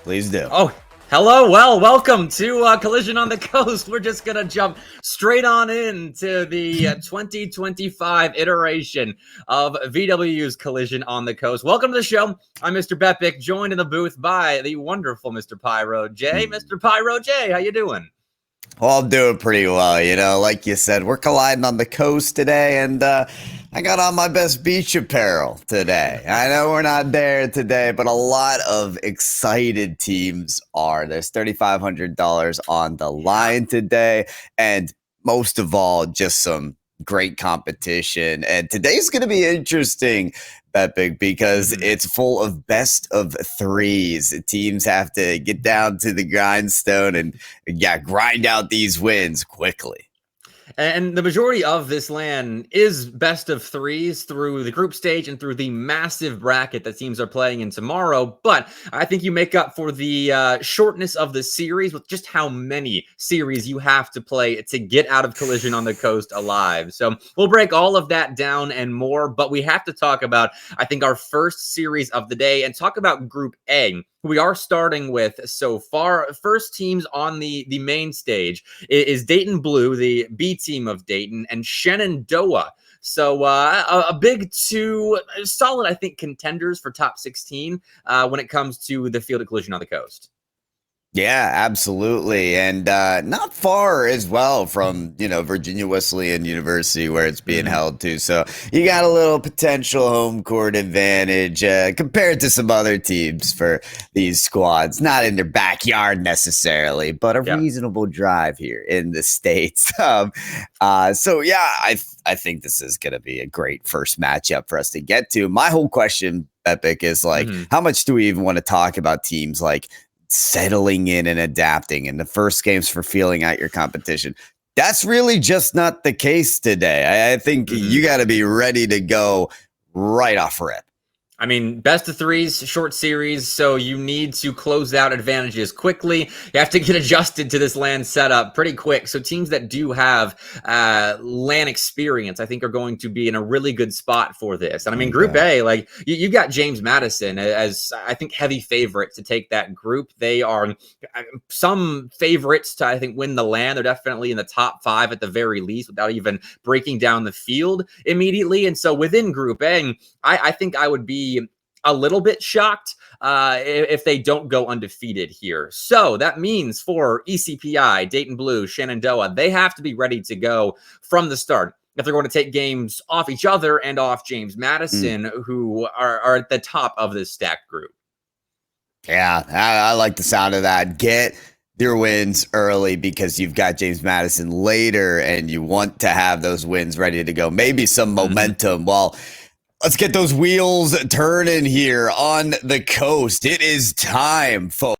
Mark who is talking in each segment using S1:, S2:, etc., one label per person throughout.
S1: Please do.
S2: Oh, hello. Well, welcome to Collision on the Coast. We're just going to jump straight on into the 2025 iteration of VW's Collision on the Coast. Welcome to the show. I'm Mr. Bepic, joined in the booth by the wonderful Mr. Pyro J. Mr. Pyro J, how you doing?
S1: Well, I'm doing pretty well. Like you said, we're colliding on the coast today, and I got on my best beach apparel today. I know we're not there today, but a lot of excited teams are. There's $3,500 on the line today, and most of all, just some great competition. And today's going to be interesting, Bepic, because it's full of best of threes. Teams have to get down to the grindstone and grind out these wins quickly.
S2: And the majority of this LAN is best of threes through the group stage and through the massive bracket that teams are playing in tomorrow. But I think you make up for the shortness of the series with just how many series you have to play to get out of Collision on the Coast alive. So we'll break all of that down and more. But we have to talk about, I think, our first series of the day and talk about Group A. We are starting with so far. First teams on the main stage is Dayton Blue, the B team of Dayton, and Shenandoah. So a big two solid, I think, contenders for top 16 when it comes to the field of Collision on the Coast.
S1: Yeah, absolutely. And not far as well from, Virginia Wesleyan University where it's being held to. So you got a little potential home court advantage compared to some other teams for these squads. Not in their backyard necessarily, but a reasonable drive here in the States. I think this is going to be a great first matchup for us to get to. My whole question, Epic, is like, how much do we even want to talk about teams like settling in and adapting in the first games for feeling out your competition? That's really just not the case today. I think you got to be ready to go right off rip.
S2: I mean, best of threes, short series, so you need to close out advantages quickly. You have to get adjusted to this LAN setup pretty quick. So teams that do have LAN experience, I think, are going to be in a really good spot for this. And I mean, Group A, like you've got James Madison as, I think, heavy favorite to take that group. They are some favorites to, I think, win the LAN. They're definitely in the top 5 at the very least without even breaking down the field immediately. And so within Group A, I think I would be a little bit shocked if they don't go undefeated here. So that means for ECPI, Dayton Blue, Shenandoah, they have to be ready to go from the start if they're going to take games off each other and off James Madison, who are at the top of this stacked group.
S1: Yeah, I like the sound of that. Get your wins early because you've got James Madison later and you want to have those wins ready to go. Maybe some momentum. Well, let's get those wheels turning here on the coast. It is time, folks.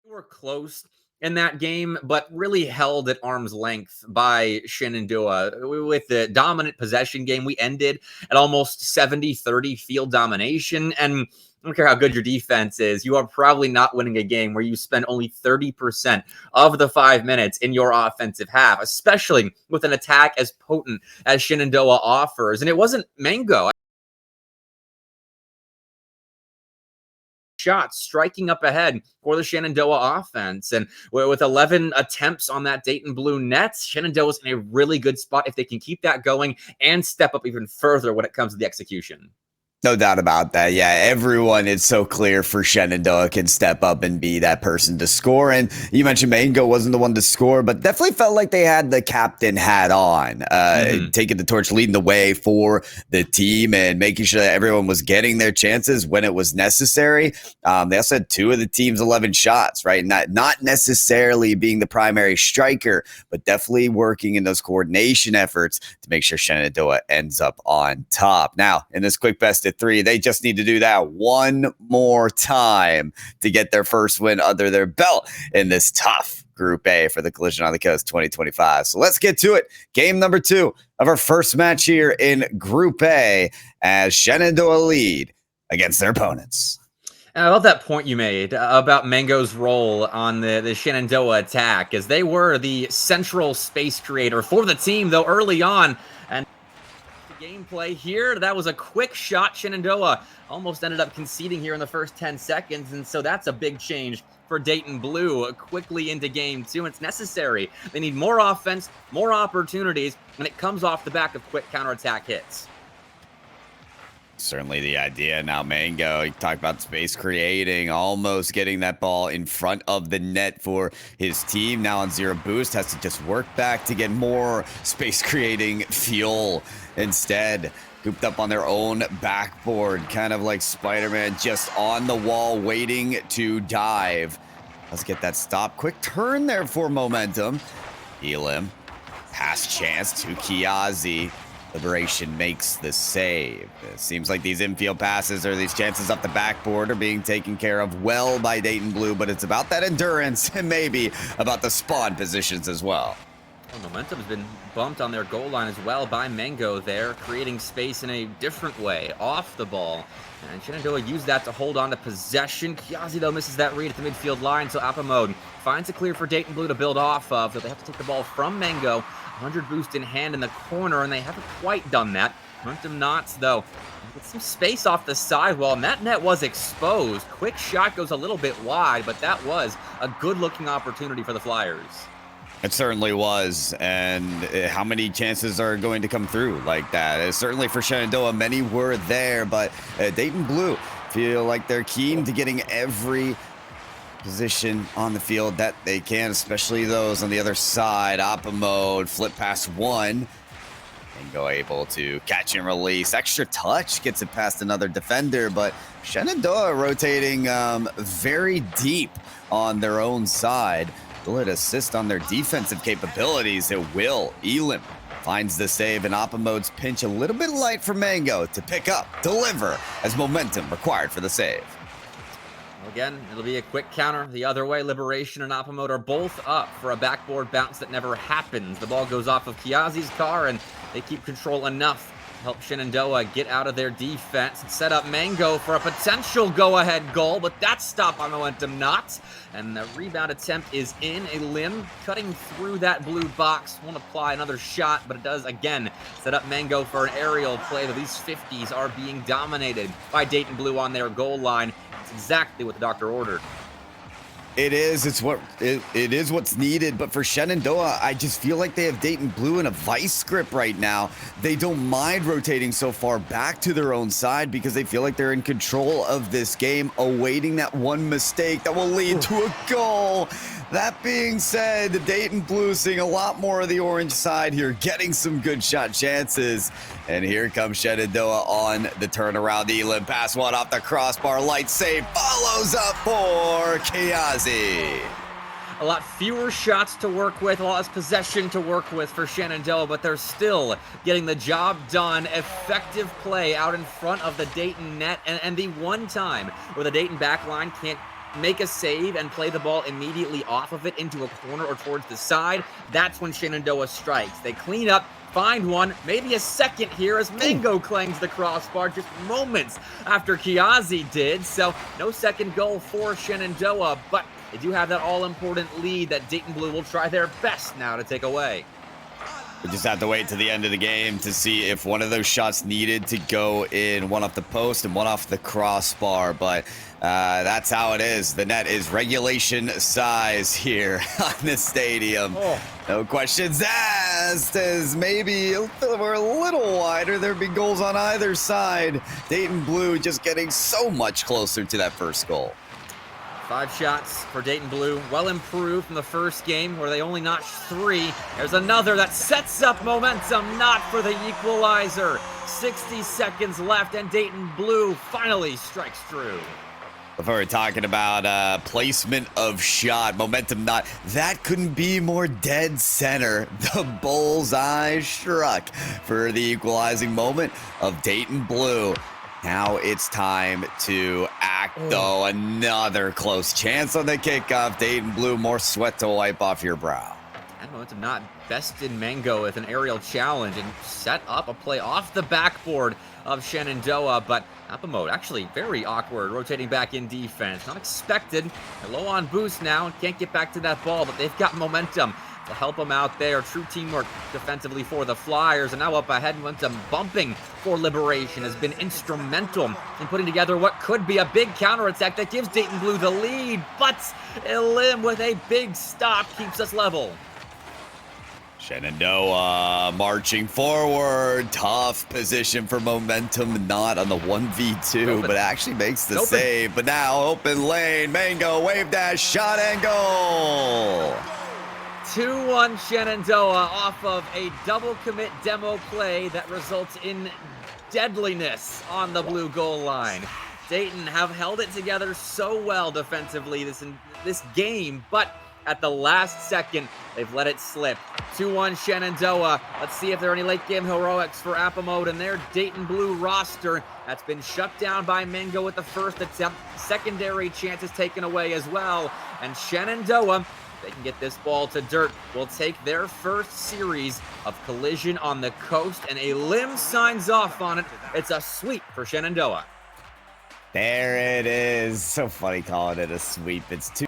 S2: Were close in that game, but really held at arm's length by Shenandoah. With the dominant possession game, we ended at almost 70-30 field domination. And I don't care how good your defense is, you are probably not winning a game where you spend only 30% of the 5 minutes in your offensive half, especially with an attack as potent as Shenandoah offers. And it wasn't Mango. Shots striking up ahead for the Shenandoah offense. And with 11 attempts on that Dayton Blue net, Shenandoah's in a really good spot if they can keep that going and step up even further when it comes to the execution.
S1: No doubt about that. Yeah, everyone, it's so clear for Shenandoah can step up and be that person to score. And you mentioned Mango wasn't the one to score, but definitely felt like they had the captain hat on, taking the torch, leading the way for the team and making sure that everyone was getting their chances when it was necessary. They also had 2 of the team's 11 shots, right? Not necessarily being the primary striker, but definitely working in those coordination efforts to make sure Shenandoah ends up on top. Now, in this quick best of 3, they just need to do that one more time to get their first win under their belt in this tough Group A for the Collision on the Coast 2025. So let's get to it. Game number 2 of our first match here in Group A as Shenandoah lead against their opponents.
S2: I love that point you made about Mango's role on the Shenandoah attack, as they were the central space creator for the team, though early on. And gameplay here, that was a quick shot. Shenandoah almost ended up conceding here in the first 10 seconds, and so that's a big change for Dayton Blue quickly into game 2. It's necessary. They need more offense, more opportunities, and it comes off the back of quick counterattack hits.
S1: Certainly the idea. Now Mango, you talked about space creating, almost getting that ball in front of the net for his team. Now on 0 boost, has to just work back to get more space creating fuel. Instead, cooped up on their own backboard, kind of like Spider-Man, just on the wall waiting to dive. Let's get that stop. Quick turn there for momentum. Elim, pass chance to Kiazi. Liberation makes the save. It seems like these infield passes or these chances up the backboard are being taken care of well by Dayton Blue, but it's about that endurance and maybe about the spawn positions as well.
S2: Well, momentum has been bumped on their goal line as well by Mango there, creating space in a different way, off the ball. And Shenandoah used that to hold on to possession. Kiazi, though, misses that read at the midfield line, so Apamode finds a clear for Dayton Blue to build off of, but they have to take the ball from Mango. 100 boost in hand in the corner, and they haven't quite done that. Momentum Knots, though, get some space off the sidewall, and that net was exposed. Quick shot goes a little bit wide, but that was a good-looking opportunity for the Flyers.
S1: It certainly was, and how many chances are going to come through like that? Certainly for Shenandoah, many were there, but Dayton Blue feel like they're keen to getting every position on the field that they can, especially those on the other side. Oppa mode, flip past one, and go able to catch and release. Extra touch gets it past another defender, but Shenandoah rotating very deep on their own side. Will it assist on their defensive capabilities? It will. Elim finds the save, and Oppa mode's pinch a little bit light for Mango to pick up, deliver, as momentum required for the save.
S2: Again, it'll be a quick counter the other way. Liberation and Apamode are both up for a backboard bounce that never happens. The ball goes off of Kiazi's car, and they keep control enough to help Shenandoah get out of their defense and set up Mango for a potential go-ahead goal, but that's stopped by Momentum Knots. And the rebound attempt is in. A limb cutting through that blue box. Won't apply another shot, but it does, again, set up Mango for an aerial play. But these 50s are being dominated by Dayton Blue on their goal line. It's exactly what the doctor ordered.
S1: It is. It is what's needed. But for Shenandoah, I just feel like they have Dayton Blue in a vice grip right now. They don't mind rotating so far back to their own side because they feel like they're in control of this game, awaiting that one mistake that will lead to a goal. That being said, the Dayton Blue seeing a lot more of the orange side here, getting some good shot chances. And here comes Shenandoah on the turnaround. Elim pass one off the crossbar. Light save follows up for Kiazi.
S2: A lot fewer shots to work with, a lot less possession to work with for Shenandoah, but they're still getting the job done. Effective play out in front of the Dayton net, and the one time where the Dayton back line can't make a save and play the ball immediately off of it into a corner or towards the side, that's when Shenandoah strikes. They clean up, find one, maybe a second here as Mango clangs the crossbar just moments after Kiazi did. So no second goal for Shenandoah, but they do have that all-important lead that Dayton Blue will try their best now to take away.
S1: We just have to wait to the end of the game to see if one of those shots needed to go in, one off the post and one off the crossbar. But that's how it is. The net is regulation size here on the stadium. Oh. No questions asked, as maybe we're a little wider. There'd be goals on either side. Dayton Blue just getting so much closer to that first goal.
S2: 5 shots for Dayton Blue, well improved from the first game where they only notched 3. There's another that sets up momentum, not for the equalizer. 60 seconds left and Dayton Blue finally strikes true.
S1: Before we're talking about placement of shot, momentum not, that couldn't be more dead center. The bullseye struck for the equalizing moment of Dayton Blue. Now it's time to act, though. Another close chance on the kickoff. Dayton Blue, more sweat to wipe off your brow.
S2: And momentum not bested Mango with an aerial challenge and set up a play off the backboard of Shenandoah, but Apamode actually very awkward, rotating back in defense. Not expected. They're low on boost now, can't get back to that ball, but they've got momentum to help them out there. True teamwork defensively for the Flyers, and now up ahead, momentum bumping for Liberation has been instrumental in putting together what could be a big counterattack that gives Dayton Blue the lead, but Elim with a big stop keeps us level.
S1: Shenandoah marching forward. Tough position for momentum, not on the 1v2, but actually makes the save. But now open lane, Mango, wave dash, shot and goal.
S2: 2-1 Shenandoah off of a double commit demo play that results in deadliness on the blue goal line. Dayton have held it together so well defensively this game, but at the last second, they've let it slip. 2-1 Shenandoah. Let's see if there are any late-game heroics for Apamode and their Dayton Blue roster. That's been shut down by Mango with the first attempt. Secondary chances taken away as well. And Shenandoah, they can get this ball to dirt, will take their first series of collision on the coast, and Elim signs off on it. It's a sweep for Shenandoah.
S1: There it is. So funny calling it a sweep. It's two.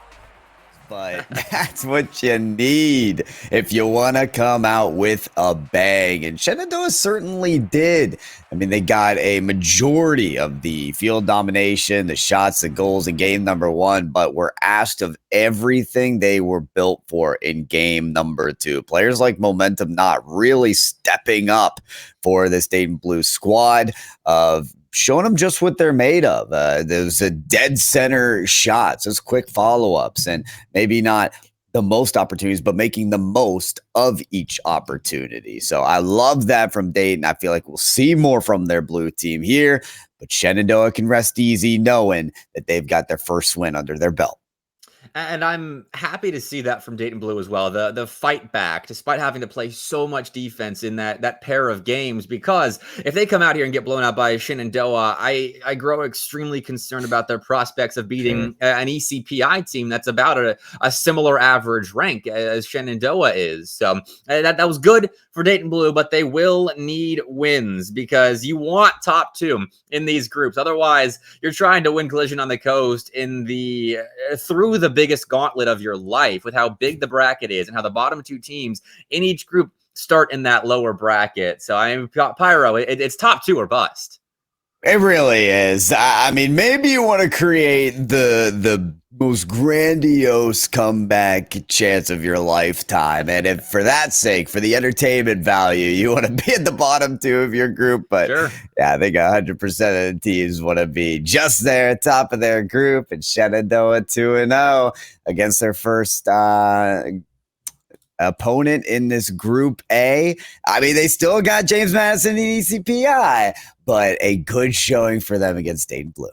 S1: But that's what you need if you want to come out with a bang. And Shenandoah certainly did. I mean, they got a majority of the field domination, the shots, the goals in game number 1, but were asked of everything they were built for in game number 2. Players like Momentum not really stepping up for this Dayton Blue squad of showing them just what they're made of. There's a dead center shots, those quick follow-ups, and maybe not the most opportunities, but making the most of each opportunity. So I love that from Dayton. I feel like we'll see more from their blue team here, but Shenandoah can rest easy knowing that they've got their first win under their belt.
S2: And I'm happy to see that from Dayton Blue as well. The fight back, despite having to play so much defense in that pair of games, because if they come out here and get blown out by Shenandoah, I grow extremely concerned about their prospects of beating an ECPI team that's about a similar average rank as Shenandoah is. So that was good for Dayton Blue, but they will need wins because you want top 2 in these groups. Otherwise, you're trying to win collision on the coast in through the biggest gauntlet of your life with how big the bracket is and how the bottom 2 teams in each group start in that lower bracket. So I'm Pyro. It's top 2 or bust.
S1: It really is. I mean, maybe you want to create the most grandiose comeback chance of your lifetime. And if for that sake, for the entertainment value, you want to be at the bottom 2 of your group. But yeah, I think 100% of the teams want to be just there at top of their group. And Shenandoah 2-0 against their first opponent in this Group A. I mean, they still got James Madison and ECPI, but a good showing for them against Dayton Blue.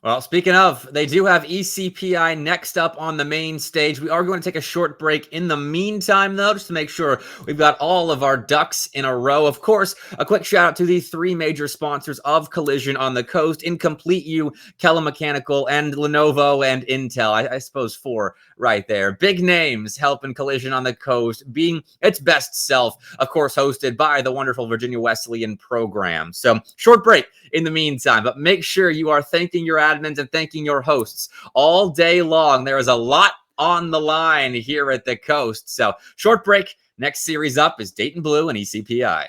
S2: Well, speaking of, they do have ECPI next up on the main stage. We are going to take a short break in the meantime, though, just to make sure we've got all of our ducks in a row. Of course, a quick shout out to the three major sponsors of Collision on the Coast: Incomplete U, Kella Mechanical, and Lenovo and Intel. I suppose four right there. Big names helping Collision on the Coast being its best self, of course, hosted by the wonderful Virginia Wesleyan program. So, short break in the meantime, but make sure you are thanking your admins and thanking your hosts all day long. There is a lot on the line here at the Coast. So, short break. Next series up is Dayton Blue and ECPI.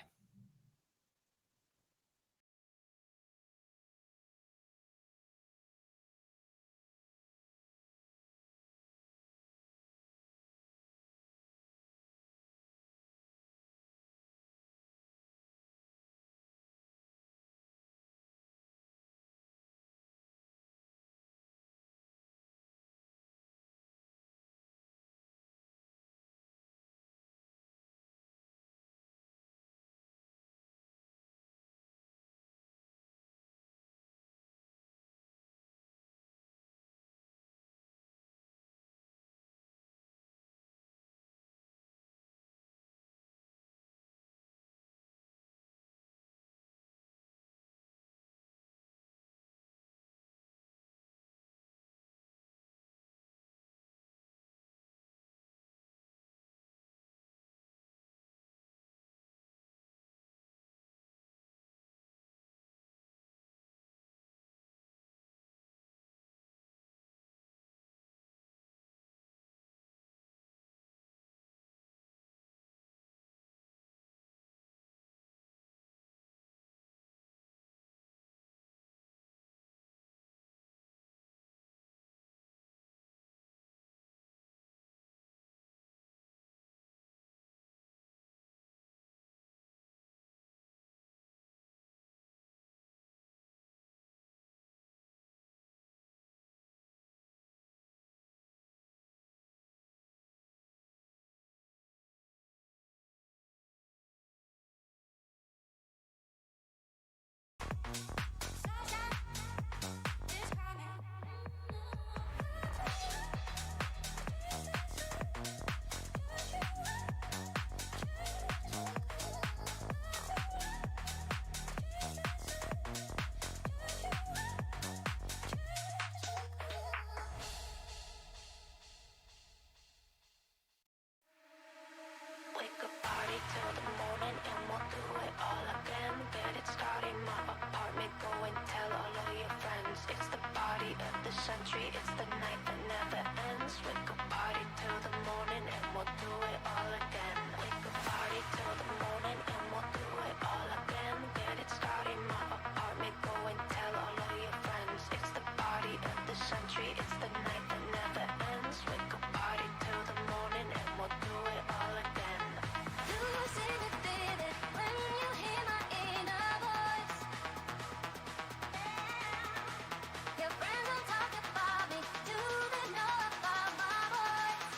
S3: Wake up, party till the morning, and we'll do it all again. Get it started, my apartment, go and tell all of your friends. It's the party of the century, it's the night that never ends. Wake up, party till the morning, and we'll do it all again. Wake up, party till the morning, and we'll do it all again. Get it started, my apartment, go and tell all of your friends. It's the party of the century, it's the night that never ends. Wake up, party till the morning, and we'll do it all again.
S4: Losing it, feel it when you hear my inner voice. Your friends don't talk about me, do they know about my voice?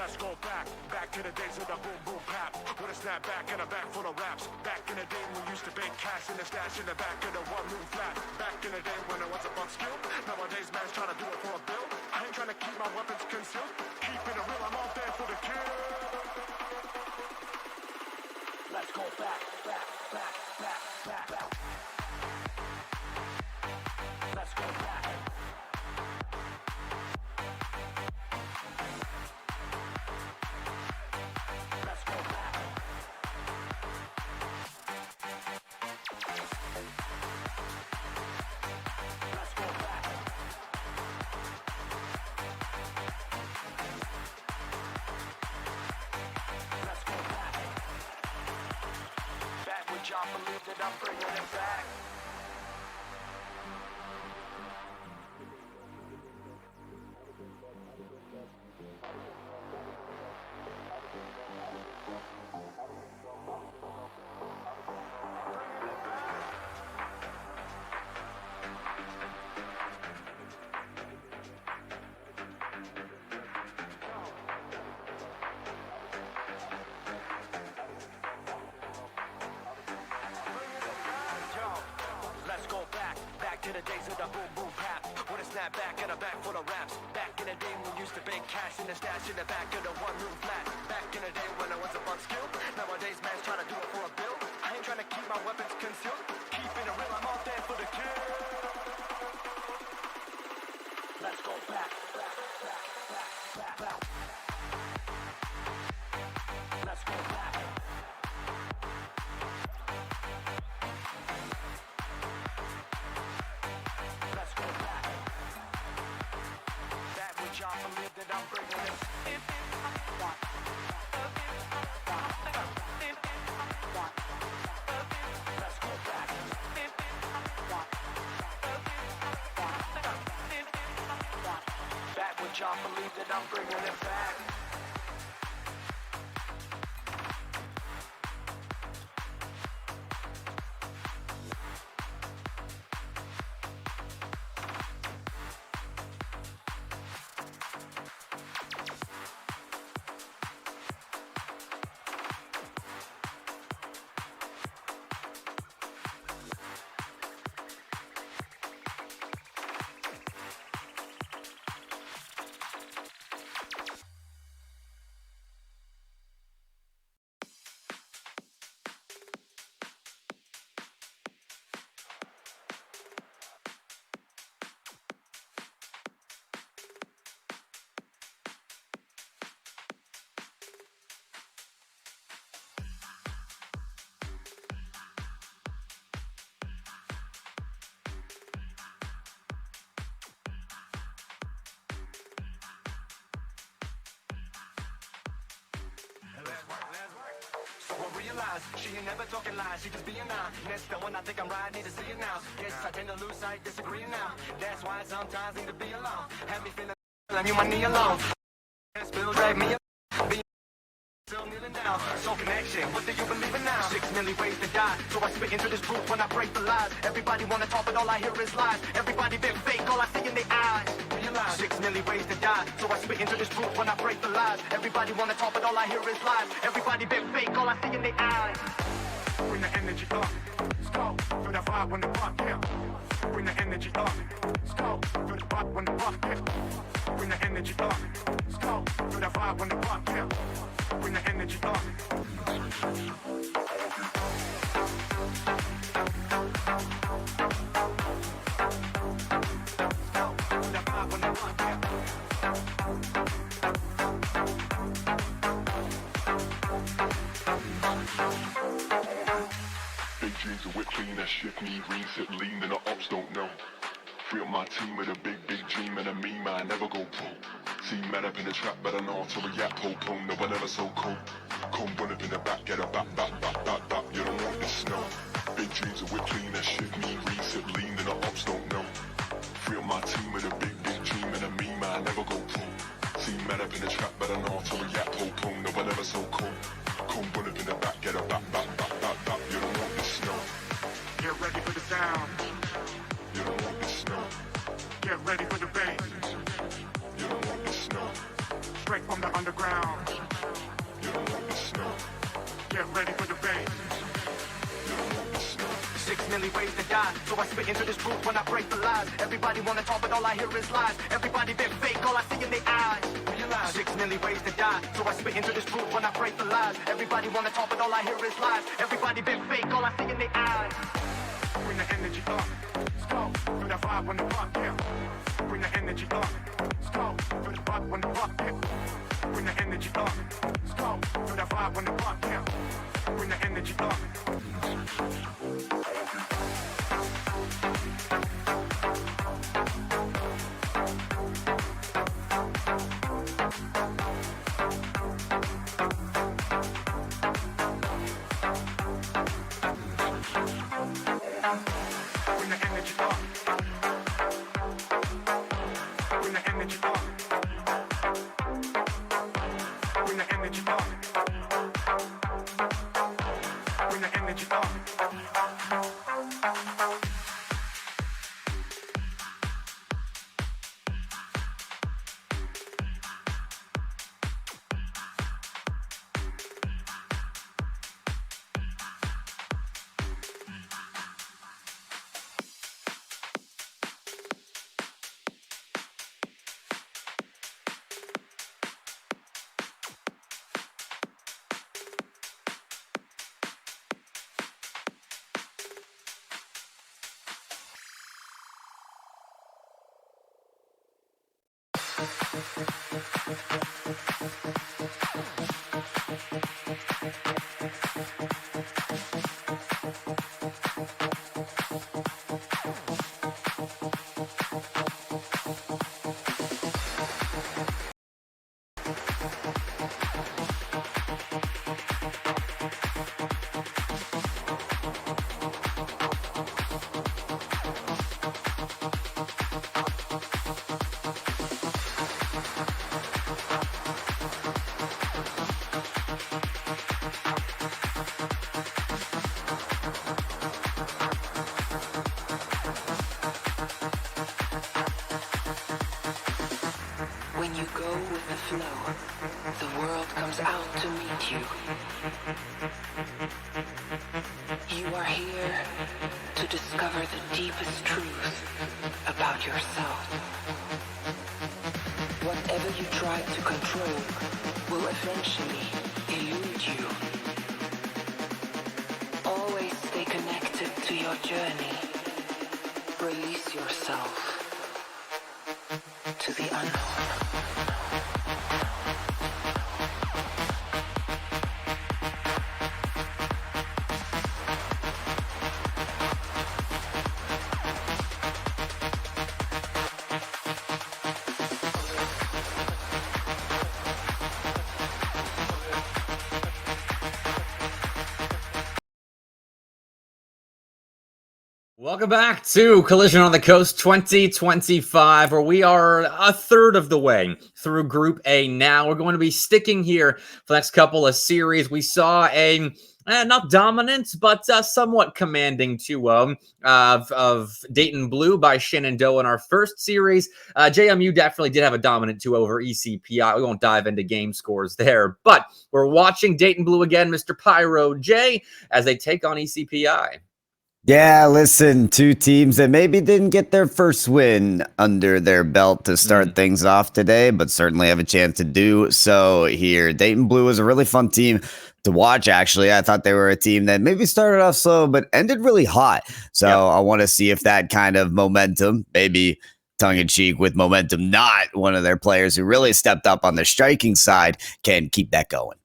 S5: Let's go back to the days of the boom boom pap. With a snapback and a bag full of raps. Back in the day when we used to bank cash in the stash in the back of the one room flat. Back in the day when it was a buck skill. Nowadays man's trying to do it for a bill. I ain't trying to keep my weapons concealed. Keeping it real, I'm out there for the kill. Let's go back. Let's go back. Let's go back. Let's go back. Let's go back. Back with John, believe that I'm bringing it back. Back to the days of the boom boom pap. With a snapback and a bag full of raps. Back in the day when we used to bank cash in the stash in the back of the one room flat. Back in the day when I was a buck skill. Nowadays man's trying to do it for a bill. I ain't trying to keep my weapons concealed. Keeping it real, I'm out there for the kill. Let's go back. Let's go back. Let's go back. That which I believe that I'm bringing it. Let's go back. That which I believe that I'm bringing it back. So I realize she ain't never talking lies, she just being honest. The one I think I'm right, need to see it now. Yes, I tend to lose sight, disagreeing now. That's why sometimes I need to be alone. Have me feeling like you my knee alone. Spill drag me up. Still kneeling down. So connection, what do you believe in now? 6 million ways to die, so I spit into this group when I break the lies. Everybody wanna talk, but all I hear is lies. Everybody been fake, all I see in their eyes. Realize 6 million ways to die, so I spit into this group when I break the lies. Everybody wanna talk, but all I hear is lies. Everybody been fake, all I see in their eyes. Bring the energy up, let's go. Feel the vibe when the rock, yeah. Bring the energy up, let's go. Feel the vibe when the rock, yeah. Bring the energy up, let's go. Feel the vibe when the rock, yeah. Bring the energy up.
S6: Big dreams of whip clean, that shift me, reset, lean, and the ops don't know. Free up my team with a big dream and a mean man, never go pro. See man up in the trap, but I know to react, ho, boom, no one ever so cold. Come run up in the back, get a back, you don't want this snow. Big dreams of whip clean, that shift me, reset, lean, and the ops don't know. Free up my team with a big dream and a mean man, never go pro. See man up in the trap, but I know to react, ho, boom, no one ever so cold. Come run up in the back, get a back, you don't want this snow.
S5: Get ready for the sound.
S6: You don't want this snow.
S5: Get ready for the bass.
S6: You don't want this snow.
S5: Straight from the
S6: underground. You don't want the snow. Get ready for the rain.
S5: 6 million ways to die, so I spit into this truth when I break the lies. Everybody wanna talk, but all I hear is lies. Everybody been fake, all I see in their eyes. Realize 6 million ways to die, so I spit into this truth when I break the lies. Everybody wanna talk, but all I hear is lies. Everybody been fake, all I see in their eyes.
S6: Bring the energy up. Let's go. Feel that vibe when the rock, yeah. Bring the energy up. Let's go. Feel the vibe when the rock, yeah. Bring the energy up. Let's go. Feel that vibe when the rock, yeah. Bring the energy up.
S5: Bring the energy up. Bring the energy up. Bring the energy up. Bring the energy up.
S7: When you go with the flow, the world comes out to meet you. You are here to discover the deepest truth about yourself. Whatever you try to control will eventually elude you. Always stay connected to your journey. Release yourself to the unknown.
S2: Welcome back to Collision on the Coast 2025, where we are a third of the way through Group A now. We're going to be sticking here for the next couple of series. We saw a not dominant, but somewhat commanding 2-0 of Dayton Blue by Shenandoah in our first series. JMU definitely did have a dominant 2 over ECPI. We won't dive into game scores there, but we're watching Dayton Blue again, Mr. Pyro J, as they take on ECPI.
S1: Yeah, listen, two teams that maybe didn't get their first win under their belt to start things off today, but certainly have a chance to do so here. Dayton Blue was a really fun team to watch, actually. I thought they were a team that maybe started off slow, but ended really hot. So I want to see if that kind of momentum, maybe tongue-in-cheek with momentum, not one of their players who really stepped up on the striking side, can keep that going.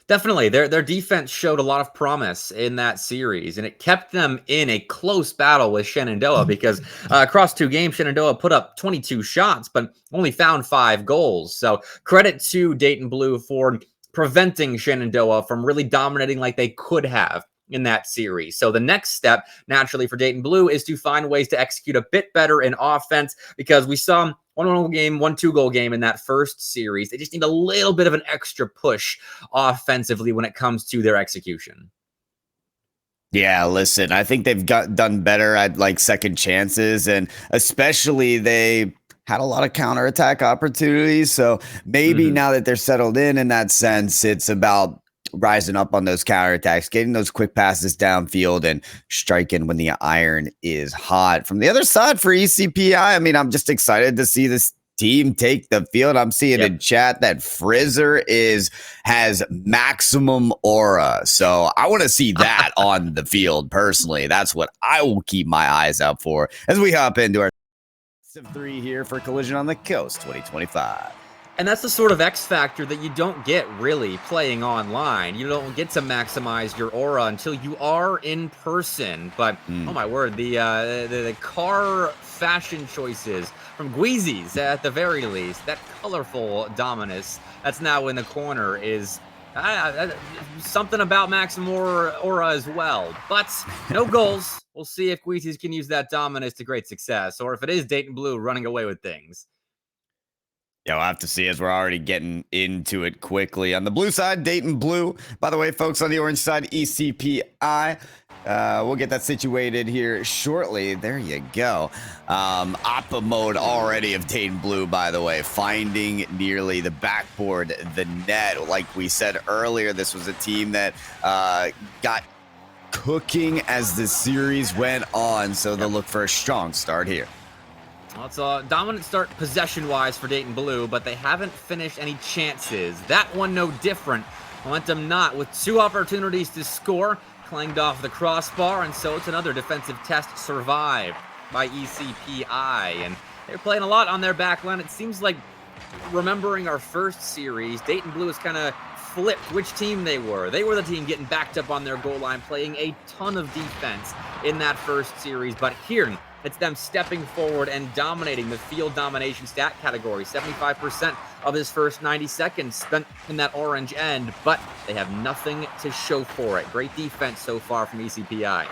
S2: Definitely. Their defense showed a lot of promise in that series, and it kept them in a close battle with Shenandoah because across 2 games, Shenandoah put up 22 shots, but only found 5 goals. So credit to Dayton Blue for preventing Shenandoah from really dominating like they could have in that series. So the next step, naturally, for Dayton Blue is to find ways to execute a bit better in offense, because we saw 1-2 goal game in that first series. They just need a little bit of an extra push offensively when it comes to their execution.
S1: Yeah, listen, I think they've done better at like second chances, and especially they had a lot of counterattack opportunities. So maybe now that they're settled in that sense, it's about rising up on those counterattacks, getting those quick passes downfield and striking when the iron is hot. From the other side for ECPI, I mean, I'm just excited to see this team take the field. I'm seeing in chat that Frizzer has maximum aura. So I want to see that on the field personally. That's what I will keep my eyes out for as we hop into our of 3 here for Collision on the Coast 2025.
S2: And that's the sort of X factor that you don't get really playing online. You don't get to maximize your aura until you are in person. But oh my word, the car fashion choices from Gweezy's at the very least, that colorful Dominus that's now in the corner is something about maximum aura as well. But no goals. We'll see if Gweezy's can use that Dominus to great success, or if it is Dayton Blue running away with things.
S1: Yeah, we'll have to see as we're already getting into it quickly. On the blue side, Dayton Blue. By the way, folks, on the orange side, ECPI. We'll get that situated here shortly. There you go. Oppa mode already of Dayton Blue, by the way, finding nearly the backboard, the net. Like we said earlier, this was a team that got cooking as the series went on, so they'll look for a strong start here.
S2: Well, it's a dominant start possession-wise for Dayton Blue, but they haven't finished any chances. That one no different. Momentum not, with 2 opportunities to score, clanged off the crossbar, and so it's another defensive test survived by ECPI. And they're playing a lot on their back line. It seems like, remembering our first series, Dayton Blue has kind of flipped which team they were. They were the team getting backed up on their goal line, playing a ton of defense in that first series. But here, it's them stepping forward and dominating the field domination stat category. 75% of his first 90 seconds spent in that orange end, but they have nothing to show for it. Great defense so far from ECPI.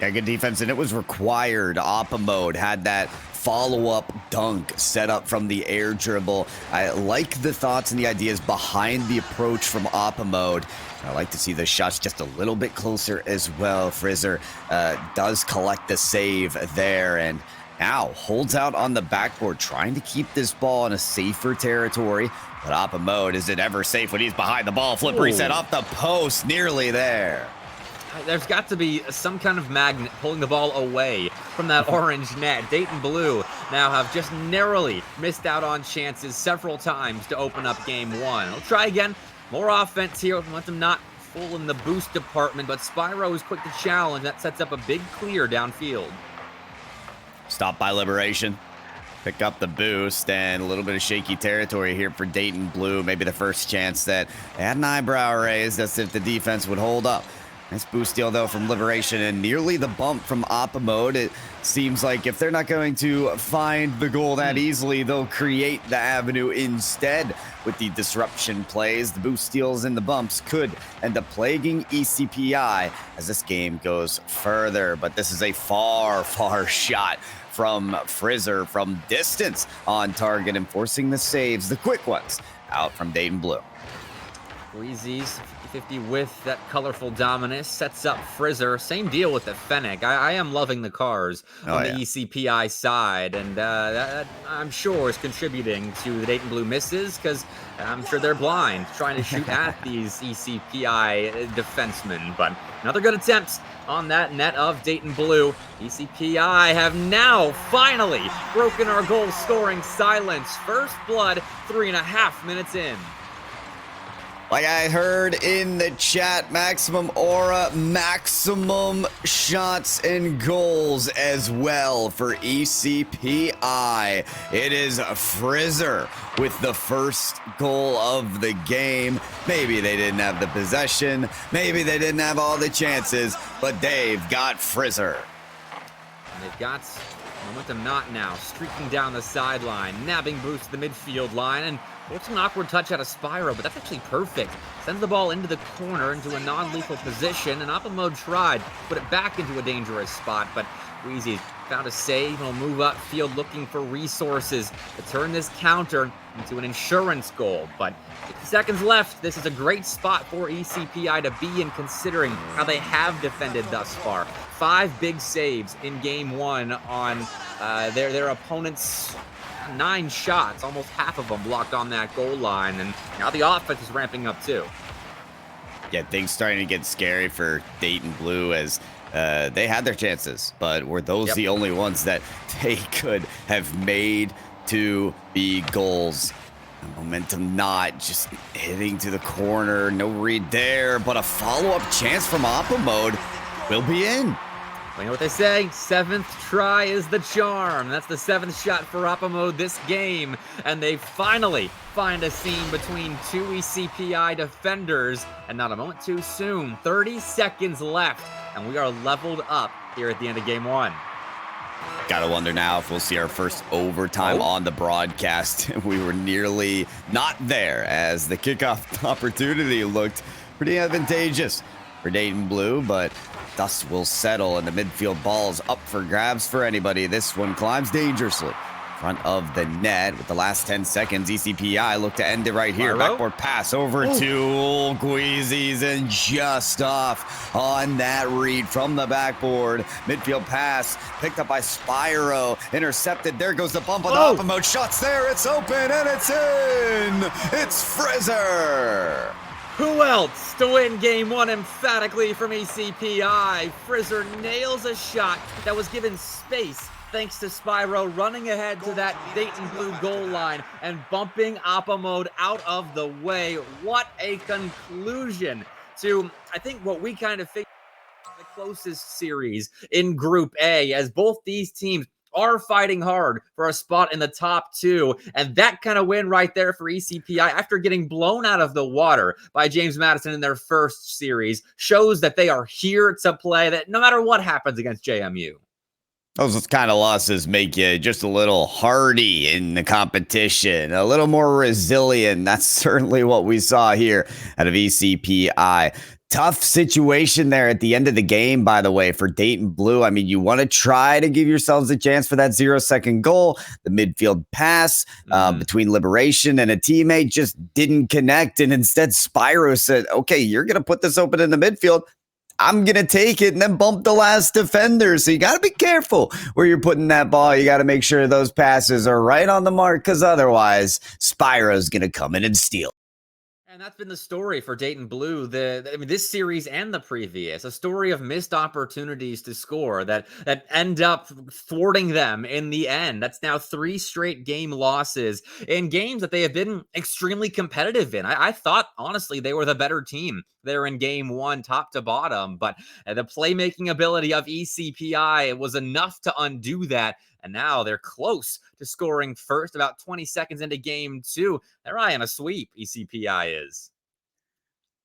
S1: Yeah, good defense, and it was required. Oppa mode had that follow-up dunk set up from the air dribble. I like the thoughts and the ideas behind the approach from Oppa mode. I like to see the shots just a little bit closer as well. Frizzer does collect the save there, and now holds out on the backboard, trying to keep this ball in a safer territory. But Oppa mode, is it ever safe when he's behind the ball? Flip reset off the post, nearly there.
S2: There's got to be some kind of magnet pulling the ball away from that orange net. Dayton Blue now have just narrowly missed out on chances several times to open up game 1. They'll try again. More offense here. Want them not full in the boost department, but Spyro is quick to challenge. That sets up a big clear downfield.
S1: Stop by Liberation. Pick up the boost, and a little bit of shaky territory here for Dayton Blue. Maybe the first chance that they had an eyebrow raised as if the defense would hold up. Nice boost steal, though, from Liberation, and nearly the bump from Oppa mode. It seems like if they're not going to find the goal that easily, they'll create the avenue instead with the disruption plays. The boost steals and the bumps could end up plaguing ECPI as this game goes further. But this is a far, far shot from Frizzer from distance on target, and forcing the saves, the quick ones, out from Dayton Blue.
S2: Breezy's 50-50 with that colorful Dominus sets up Frizzer. Same deal with the Fennec. I am loving the cars on the ECPI side, and that I'm sure is contributing to the Dayton Blue misses, because I'm sure they're blind trying to shoot at these ECPI defensemen. But another good attempt on that net of Dayton Blue. ECPI have now finally broken our goal scoring silence. First blood, 3.5 minutes in.
S1: Like I heard in the chat, maximum aura, maximum shots and goals as well for ECPI. It is Frizzer with the first goal of the game. Maybe they didn't have the possession. Maybe they didn't have all the chances, but they've got Frizzer.
S2: And they've got momentum not now, streaking down the sideline, nabbing boost to the midfield line, and forcing an awkward touch out of Spyro, but that's actually perfect. Sends the ball into the corner, into a non-lethal position, and Oppa mode tried to put it back into a dangerous spot, but Wheezy found a save and will move upfield looking for resources to turn this counter into an insurance goal. But 50 seconds left. This is a great spot for ECPI to be in, considering how they have defended thus far. 5 big saves in game 1 on their opponents' 9 shots, almost half of them blocked on that goal line, and now the offense is ramping up too.
S1: Yeah, things starting to get scary for Dayton Blue as they had their chances, but were those the only ones that they could have made to be goals? The momentum not just hitting to the corner, no read there, but a follow-up chance from Oppa Mode will be in.
S2: Well, you know what they say? 7th try is the charm. That's the 7th shot for Oppa Mode this game. And they finally find a seam between 2 ECPI defenders. And not a moment too soon. 30 seconds left. And we are leveled up here at the end of game 1.
S1: Gotta wonder now if we'll see our first overtime on the broadcast. We were nearly not there as the kickoff opportunity looked pretty advantageous for Dayton Blue, but dust will settle and the midfield ball's up for grabs for anybody. This one climbs dangerously in front of the net with the last 10 seconds. ECPI look to end it right here. Backboard pass over to Guizis and just off on that read from the backboard. Midfield pass picked up by Spyro, intercepted. There goes the bump on the Oppa Mode. Shots there. It's open and it's in. It's Frizzer.
S2: Who else to win game 1 emphatically from ECPI? Frizzer nails a shot that was given space thanks to Spyro running ahead to that Dayton Blue goal line and bumping Oppa Mode out of the way. What a conclusion to, I think, what we kind of figured the closest series in Group A, as both these teams are fighting hard for a spot in the top 2, and that kind of win right there for ECPI after getting blown out of the water by James Madison in their first series shows that they are here to play, that no matter what happens against JMU.
S1: Those kind of losses make you just a little hardy in the competition, a little more resilient. That's certainly what we saw here out of ECPI. Tough situation there at the end of the game, by the way, for Dayton Blue. I mean, you want to try to give yourselves a chance for that 0-second goal. The midfield pass between Liberation and a teammate just didn't connect. And instead, Spyro said, okay, you're going to put this open in the midfield. I'm going to take it and then bump the last defender. So you got to be careful where you're putting that ball. You got to make sure those passes are right on the mark, because otherwise Spyro's going to come in and steal.
S2: And that's been the story for Dayton Blue. I mean, this series and the previous, a story of missed opportunities to score that end up thwarting them in the end. That's now 3 straight game losses in games that they have been extremely competitive in. I thought, honestly, they were the better team there in game 1, top to bottom, but the playmaking ability of ECPI was enough to undo that. And now they're close to scoring first, about 20 seconds into game 2. They're eyeing a sweep, ECPI is.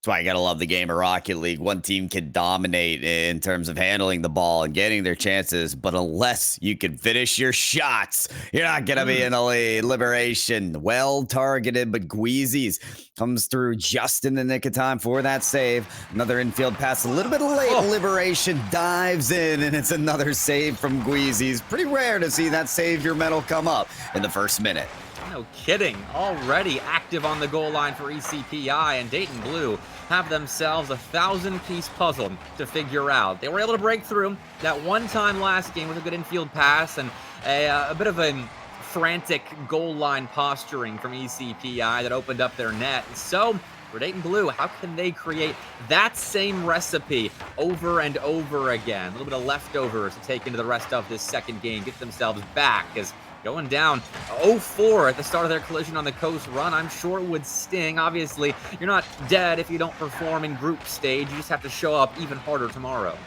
S1: That's why you got to love the game of Rocket League. One team can dominate in terms of handling the ball and getting their chances, but unless you can finish your shots, you're not going to be in the lead. Liberation, well targeted, but Guizis comes through just in the nick of time for that save. Another infield pass, a little bit late. Liberation dives in, and it's another save from Guizis. Pretty rare to see that savior medal come up in the first minute.
S2: No kidding. Already active on the goal line for ECPI, and Dayton Blue have themselves a 1,000-piece puzzle to figure out. They were able to break through that one time last game with a good infield pass and a bit of a frantic goal line posturing from ECPI that opened up their net. So for Dayton Blue, how can they create that same recipe over and over again? A little bit of leftovers to take into the rest of this second game, get themselves back, as going down 0-4 at the start of their collision on the coast run, I'm sure it would sting. Obviously, you're not dead if you don't perform in group stage. You just have to show up even harder tomorrow.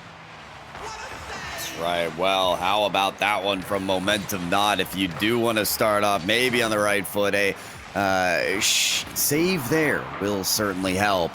S1: That's right. Well, how about that one from Momentum Not? If you do want to start off maybe on the right foot, a save there will certainly help.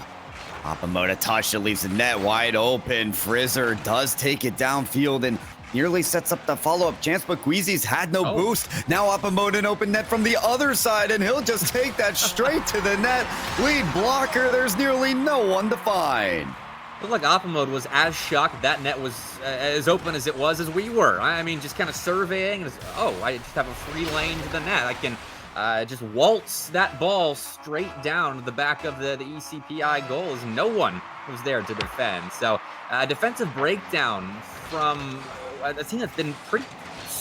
S1: Oppa Mode, a touch that leaves the net wide open. Frizzer does take it downfield and nearly sets up the follow-up chance, but Guizis had no boost. Now Oppa Mode an open net from the other side, and he'll just take that straight to the net. Lead blocker, there's nearly no one to find.
S2: Looked like Oppa Mode was as shocked that net was as open as it was as we were. I mean, just kind of surveying, and I just have a free lane to the net. I can just waltz that ball straight down to the back of the ECPI goal, as no one was there to defend. So defensive breakdown from a team that's been pretty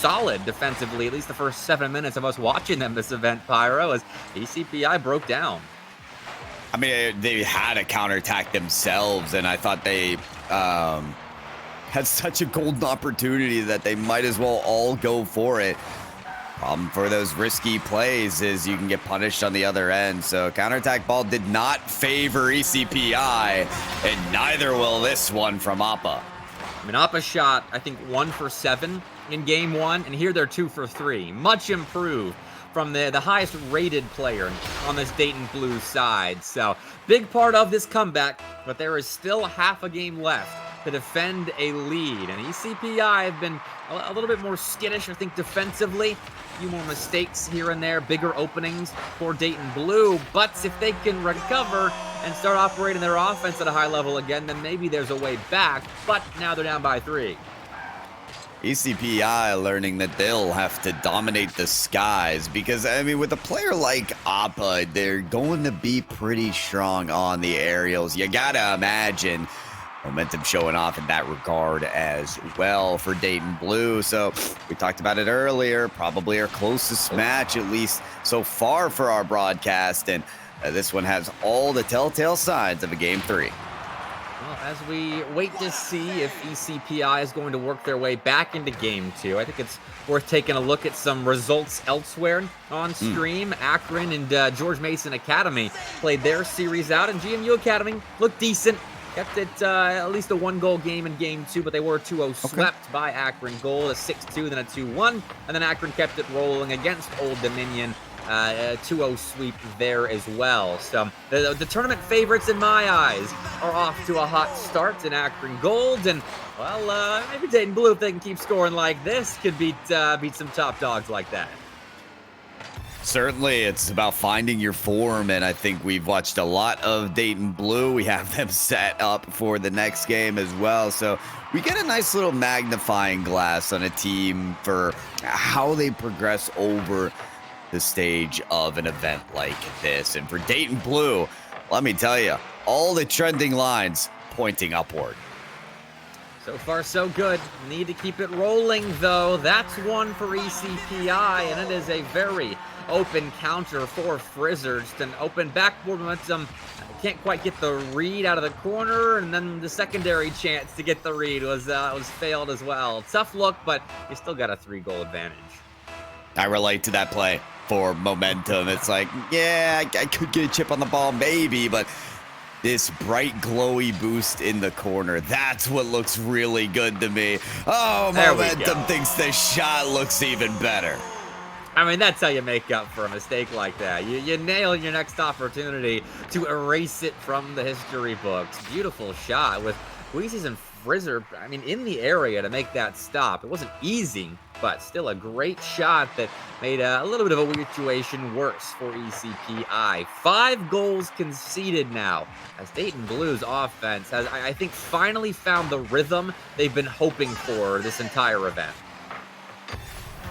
S2: solid defensively, at least the first 7 minutes of us watching them this event, Pyro, as ECPI broke down.
S1: I mean, they had a counterattack themselves, and I thought they had such a golden opportunity that they might as well all go for it. Problem for those risky plays is you can get punished on the other end. So counterattack ball did not favor ECPI, and neither will this one from Appa.
S2: I mean, Appa shot, I think, 1 for 7 in game 1, and here they're 2 for 3. Much improved from the highest rated player on this Dayton Blues side. So big part of this comeback, but there is still half a game left to defend a lead. And ECPI have been a little bit more skittish, I think, defensively. A few more mistakes here and there, bigger openings for Dayton Blue. But if they can recover and start operating their offense at a high level again, then maybe there's a way back. But now they're down by 3.
S1: ECPI learning that they'll have to dominate the skies because, I mean, with a player like Appa, they're going to be pretty strong on the aerials. You gotta imagine momentum showing off in that regard as well for Dayton Blue. So we talked about it earlier, probably our closest match, at least so far for our broadcast. And this one has all the telltale signs of a game 3.
S2: Well, as we wait to see if ECPI is going to work their way back into Game 2, I think it's worth taking a look at some results elsewhere on stream. Akron and George Mason Academy played their series out, and GMU Academy looked decent. Kept it at least a 1-goal game in Game 2, but they were 2-0 swept by Akron Gold, a 6-2, then a 2-1, and then Akron kept it rolling against Old Dominion. A 2-0 sweep there as well. So the tournament favorites in my eyes are off to a hot start in Akron Gold, and well, maybe Dayton Blue, if they can keep scoring like this, could beat some top dogs like that.
S1: Certainly, it's about finding your form, and I think we've watched a lot of Dayton Blue. We have them set up for the next game as well, so we get a nice little magnifying glass on a team for how they progress over the stage of an event like this. And for Dayton Blue, let me tell you, all the trending lines pointing upward.
S2: So far, so good. Need to keep it rolling, though. That's one for ECPI, and it is a very open counter for Frizzer. Just an open backboard momentum. Can't quite get the read out of the corner, and then the secondary chance to get the read was failed as well. Tough look, but you still got a 3-goal advantage.
S1: I relate to that play for momentum. It's like, yeah, I could get a chip on the ball, maybe, but this bright, glowy boost in the corner, that's what looks really good to me. Oh, momentum thinks the shot looks even better.
S2: I mean, that's how you make up for a mistake like that. You nail your next opportunity to erase it from the history books. Beautiful shot with Weezys and Frizzer, I mean, in the area to make that stop. It wasn't easy, but still a great shot that made a little bit of a situation worse for ECPI. 5 goals conceded now, as Dayton Blues offense has, I think, finally found the rhythm they've been hoping for this entire event.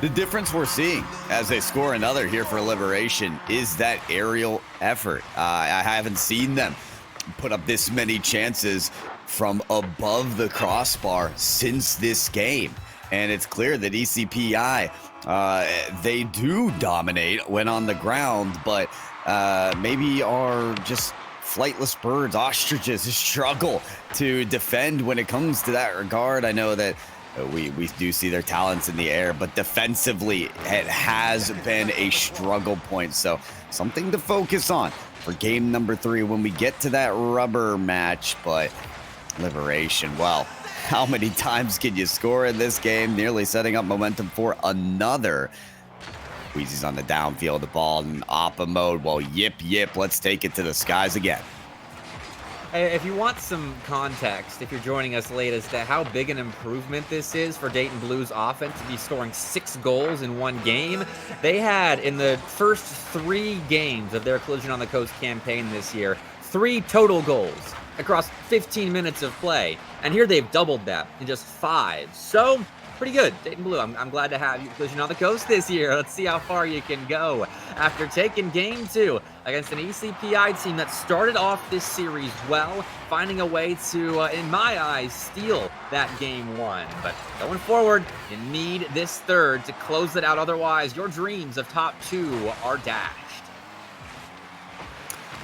S1: The difference we're seeing as they score another here for Liberation is that aerial effort. I haven't seen them put up this many chances from above the crossbar since this game. And it's clear that ECPI, they do dominate when on the ground, but maybe are just flightless birds, ostriches, struggle to defend when it comes to that regard. I know that we do see their talents in the air, but defensively, it has been a struggle point. So something to focus on for game number 3 when we get to that rubber match. But Liberation, well, how many times can you score in this game? Nearly setting up momentum for another. Weezy's on the downfield, the ball in Appa mode. Well, yip, let's take it to the skies again.
S2: Hey, if you want some context, if you're joining us late, as to how big an improvement this is for Dayton Blues offense to be scoring 6 goals in one game, they had in the first 3 games of their Collision on the Coast campaign this year, 3 total goals across 15 minutes of play. And here they've doubled that in just 5. So pretty good. Dayton Blue, I'm glad to have you Collision on the coast this year. Let's see how far you can go. After taking game 2 against an ECPI team that started off this series well, finding a way to, in my eyes, steal that game 1. But going forward, you need this third to close it out. Otherwise, your dreams of top 2 are dashed.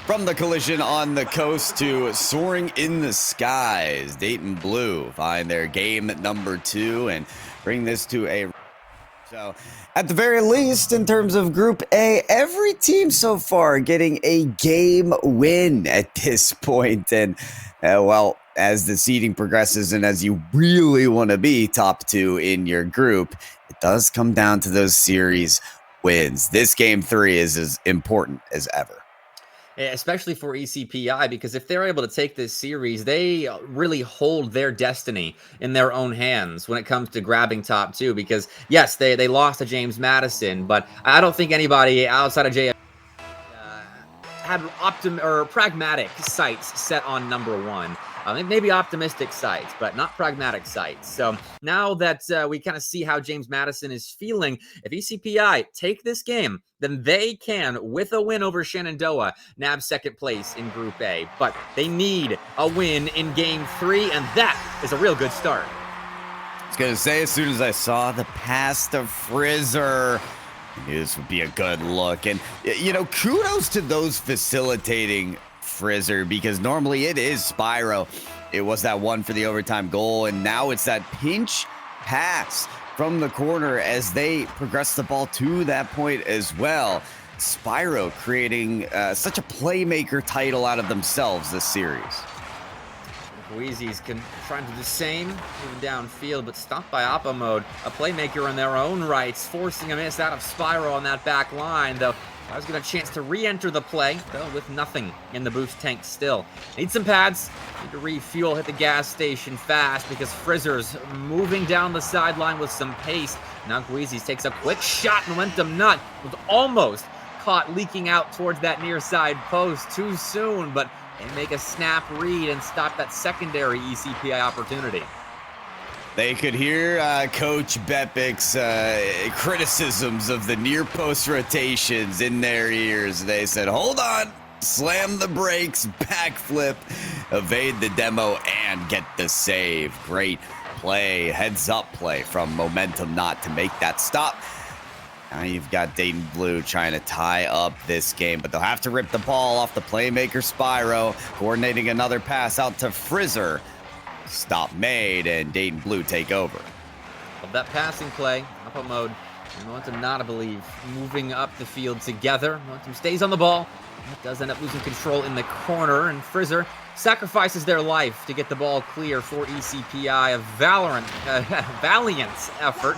S1: From the collision on the coast to soaring in the skies, Dayton Blue find their game number 2 and bring this to a... So, at the very least, in terms of Group A, every team so far getting a game win at this point. And, well, as the seeding progresses and as you really want to be top 2 in your group, it does come down to those series wins. This game 3 is as important as ever.
S2: Especially for ECPI, because if they're able to take this series, they really hold their destiny in their own hands when it comes to grabbing top 2. Because yes, they lost to James Madison, but I don't think anybody outside of JF had pragmatic sights set on number 1. Maybe optimistic sights, but not pragmatic sights. So now that we kind of see how James Madison is feeling, if ECPI take this game, then they can, with a win over Shenandoah, nab second place in Group A. But they need a win in Game 3, and that is a real good start.
S1: I was going to say, as soon as I saw the pass to Frizzer, I knew this would be a good look. And, you know, kudos to those facilitating Frizzer, because normally it is Spyro. It was that one for the overtime goal, and now it's that pinch pass from the corner as they progress the ball to that point as well. Spyro creating such a playmaker title out of themselves this series.
S2: Wheezy's trying to do the same, moving downfield, but stopped by Oppa Mode. A playmaker in their own rights, forcing a miss out of Spyro on that back line, though. I was getting a chance to re-enter the play, though with nothing in the boost tank still. Need some pads, need to refuel, hit the gas station fast because Frizzer's moving down the sideline with some pace. Now Guizzi takes a quick shot, momentum nut, was almost caught leaking out towards that near side post too soon, but they make a snap read and stop that secondary ECPI opportunity.
S1: They could hear Coach Bepik's criticisms of the near post rotations in their ears. They said, hold on, slam the brakes, backflip, evade the demo, and get the save. Great play, heads up play from Momentum Not to make that stop. Now you've got Dayton Blue trying to tie up this game, but they'll have to rip the ball off the playmaker Spyro, coordinating another pass out to Frizzer. Stop made, and Dayton Blue take over.
S2: Of that passing play, Oppa Mode, and Momentum Not, I believe, moving up the field together. Momentum stays on the ball. That does end up losing control in the corner, and Frizzer sacrifices their life to get the ball clear for ECPI. A valiant effort.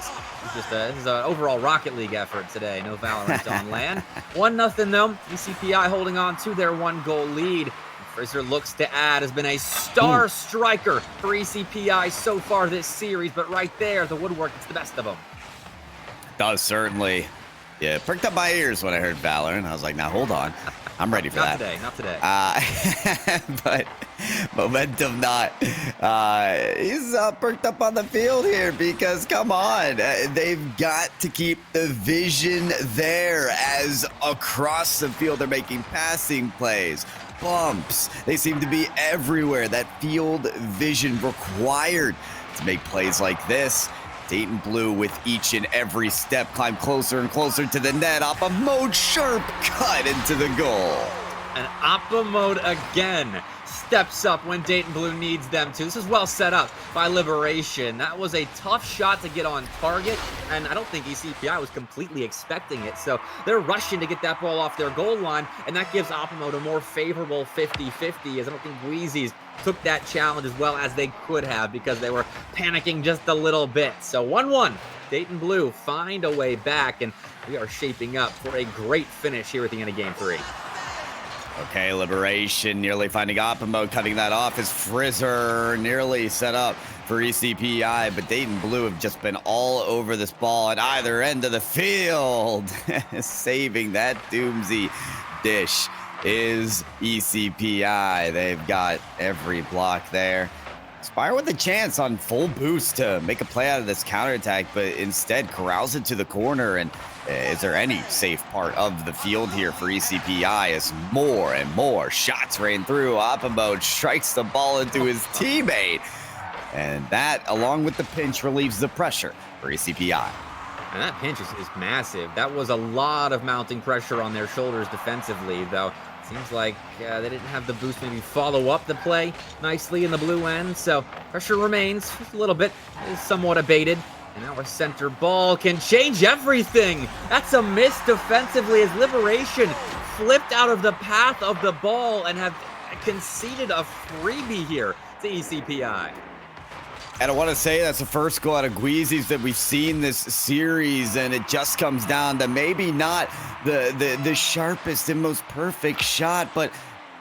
S2: This is an overall Rocket League effort today. No Valorant on land. 1-0 though. ECPI holding on to their 1-goal lead. Frizzer looks to add, has been a star striker for ECPI so far this series, but right there, the woodwork, it's the best of them.
S1: Does certainly. Yeah, pricked up my ears when I heard Valorant. I was like, now hold on. I'm ready for that.
S2: Not today.
S1: But Momentum Not. He's perked up on the field here because, come on, they've got to keep the vision there as across the field they're making passing plays. Bumps. They seem to be everywhere. That field vision required to make plays like this. Dayton Blue with each and every step climb closer and closer to the net. Oppa Mode sharp cut into the goal.
S2: And Oppa Mode again steps up when Dayton Blue needs them to. This is well set up by Liberation. That was a tough shot to get on target, and I don't think ECPI was completely expecting it. So they're rushing to get that ball off their goal line, and that gives Oppa Mode a more favorable 50-50, as I don't think Wheezy's took that challenge as well as they could have because they were panicking just a little bit. So 1-1, Dayton Blue find a way back, and we are shaping up for a great finish here at the end of Game 3.
S1: Okay, Liberation nearly finding Oppa Mode, cutting that off as Frizzer nearly set up for ECPI, but Dayton Blue have just been all over this ball at either end of the field. Saving that Doomsy dish is ECPI. They've got every block there. Spire with a chance on full boost to make a play out of this counterattack, but instead corrals it to the corner. And is there any safe part of the field here for ECPI as more and more shots rain through? Apamode strikes the ball into his teammate. And that, along with the pinch, relieves the pressure for ECPI.
S2: And that pinch is massive. That was a lot of mounting pressure on their shoulders defensively, though. Seems like they didn't have the boost maybe follow up the play nicely in the blue end, so pressure remains just a little bit, is somewhat abated. And our center ball can change everything. That's a miss defensively as Liberation flipped out of the path of the ball and have conceded a freebie here to ECPI.
S1: And I want to say that's the first goal out of Gweezy's that we've seen this series, and it just comes down to maybe not the sharpest and most perfect shot, but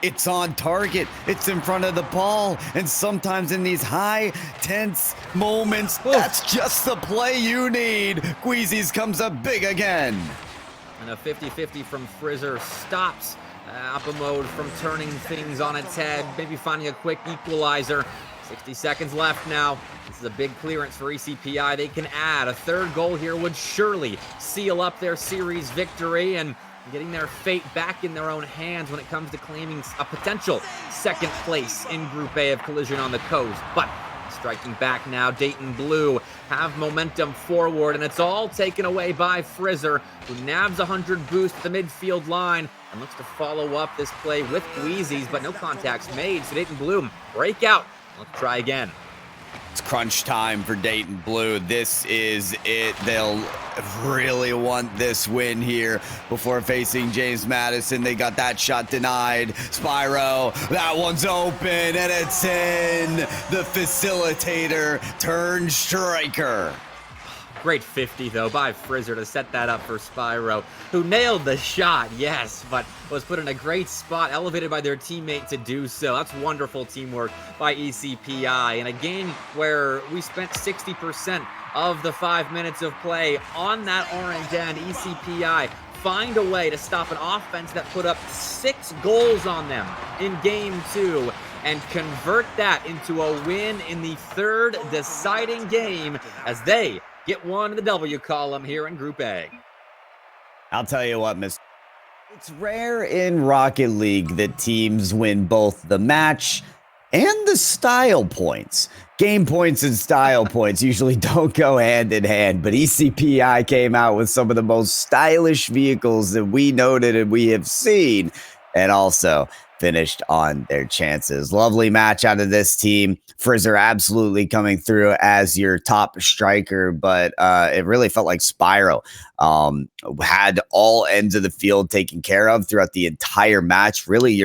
S1: it's on target. It's in front of the ball, and sometimes in these high, tense moments, that's just the play you need. Gweezy's comes up big again.
S2: And a 50-50 from Frizzer stops Apamode from turning things on its head, maybe finding a quick equalizer. 60 seconds left now. This is a big clearance for ECPI. They can add. A third goal here would surely seal up their series victory and getting their fate back in their own hands when it comes to claiming a potential second place in Group A of Collision on the Coast. But striking back now, Dayton Blue have momentum forward, and it's all taken away by Frizzer, who nabs 100 boost at the midfield line and looks to follow up this play with Gweezy's, but no contacts made, so Dayton Blue break out. Let's try again.
S1: It's crunch time for Dayton Blue. This is it. They'll really want this win here before facing James Madison. They got that shot denied. Spyro, that one's open, and it's in. The facilitator turned striker.
S2: Great 50, though, by Frizzer to set that up for Spyro, who nailed the shot, yes, but was put in a great spot, elevated by their teammate to do so. That's wonderful teamwork by ECPI. In a game where we spent 60% of the 5 minutes of play on that orange end, ECPI find a way to stop an offense that put up 6 goals on them in Game 2 and convert that into a win in the third deciding game as they get one in the W column here in Group A.
S1: I'll tell you what, Miss. It's rare in Rocket League that teams win both the match and the style points. Game points and style points usually don't go hand in hand, but ECPI came out with some of the most stylish vehicles that we noted and we have seen, and also finished on their chances. Lovely match out of this team. Frizzer absolutely coming through as your top striker, but it really felt like Spyro had all ends of the field taken care of throughout the entire match. Really,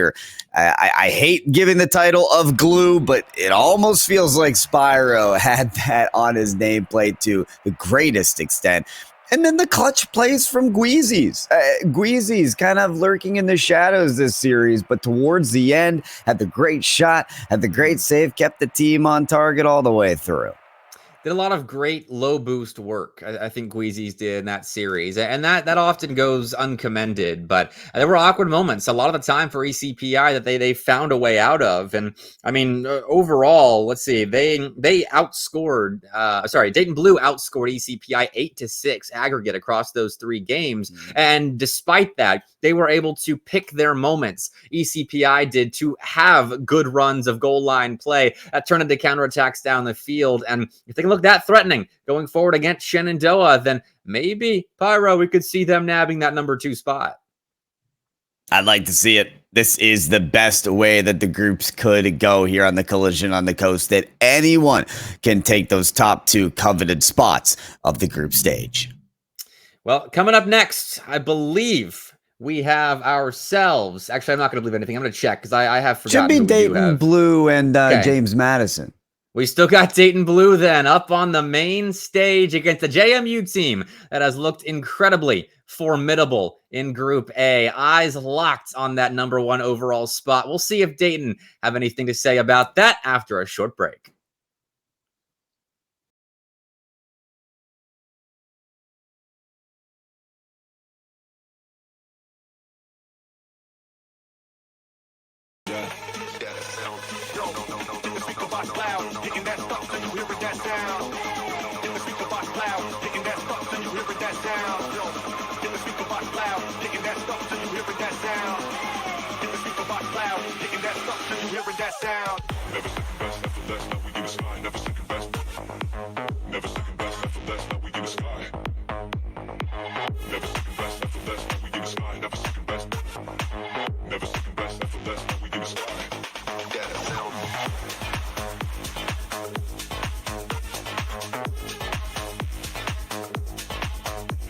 S1: I hate giving the title of glue, but it almost feels like Spyro had that on his nameplate to the greatest extent. And then the clutch plays from Gweezy's. Gweezy's kind of lurking in the shadows this series, but towards the end, had the great shot, had the great save, kept the team on target all the way through.
S2: Did a lot of great low boost work, I think Gweezy's did in that series, and that often goes uncommended, but there were awkward moments a lot of the time for ECPI that they found a way out of. And I mean, overall, let's see, they outscored, Dayton Blue outscored ECPI 8-6 aggregate across those 3 games, and despite that, they were able to pick their moments. ECPI did to have good runs of goal line play that turned into counterattacks down the field, and if they can look that threatening going forward against Shenandoah, then maybe, Pyro, we could see them nabbing that number 2 spot.
S1: I'd like to see it. This is the best way that the groups could go here on the Collision on the Coast, that anyone can take those top 2 coveted spots of the group stage.
S2: Well, coming up next, I believe we have ourselves. Actually, I'm not going to believe anything. I'm going to check because I have forgotten.
S1: Should be Dayton Blue and James Madison.
S2: We still got Dayton Blue then up on the main stage against the JMU team that has looked incredibly formidable in Group A. Eyes locked on that number 1 overall spot. We'll see if Dayton have anything to say about that after a short break.
S5: box loud, kicking that stuff till you hearing that sound. In the speaker box loud, kicking that stuff till you hearing that sound. Yo, in the speaker box loud, kicking that stuff till you hearing that sound. In the speaker box loud, kicking that stuff till you hearing that sound.
S6: Never second best, never less, now we in the sky. Never second best. Never second best, never less, now we in the sky. Never second best, never less, now we in the sky. Never second best. Never second best, never less, now we in the sky.
S5: Yeah, that sound.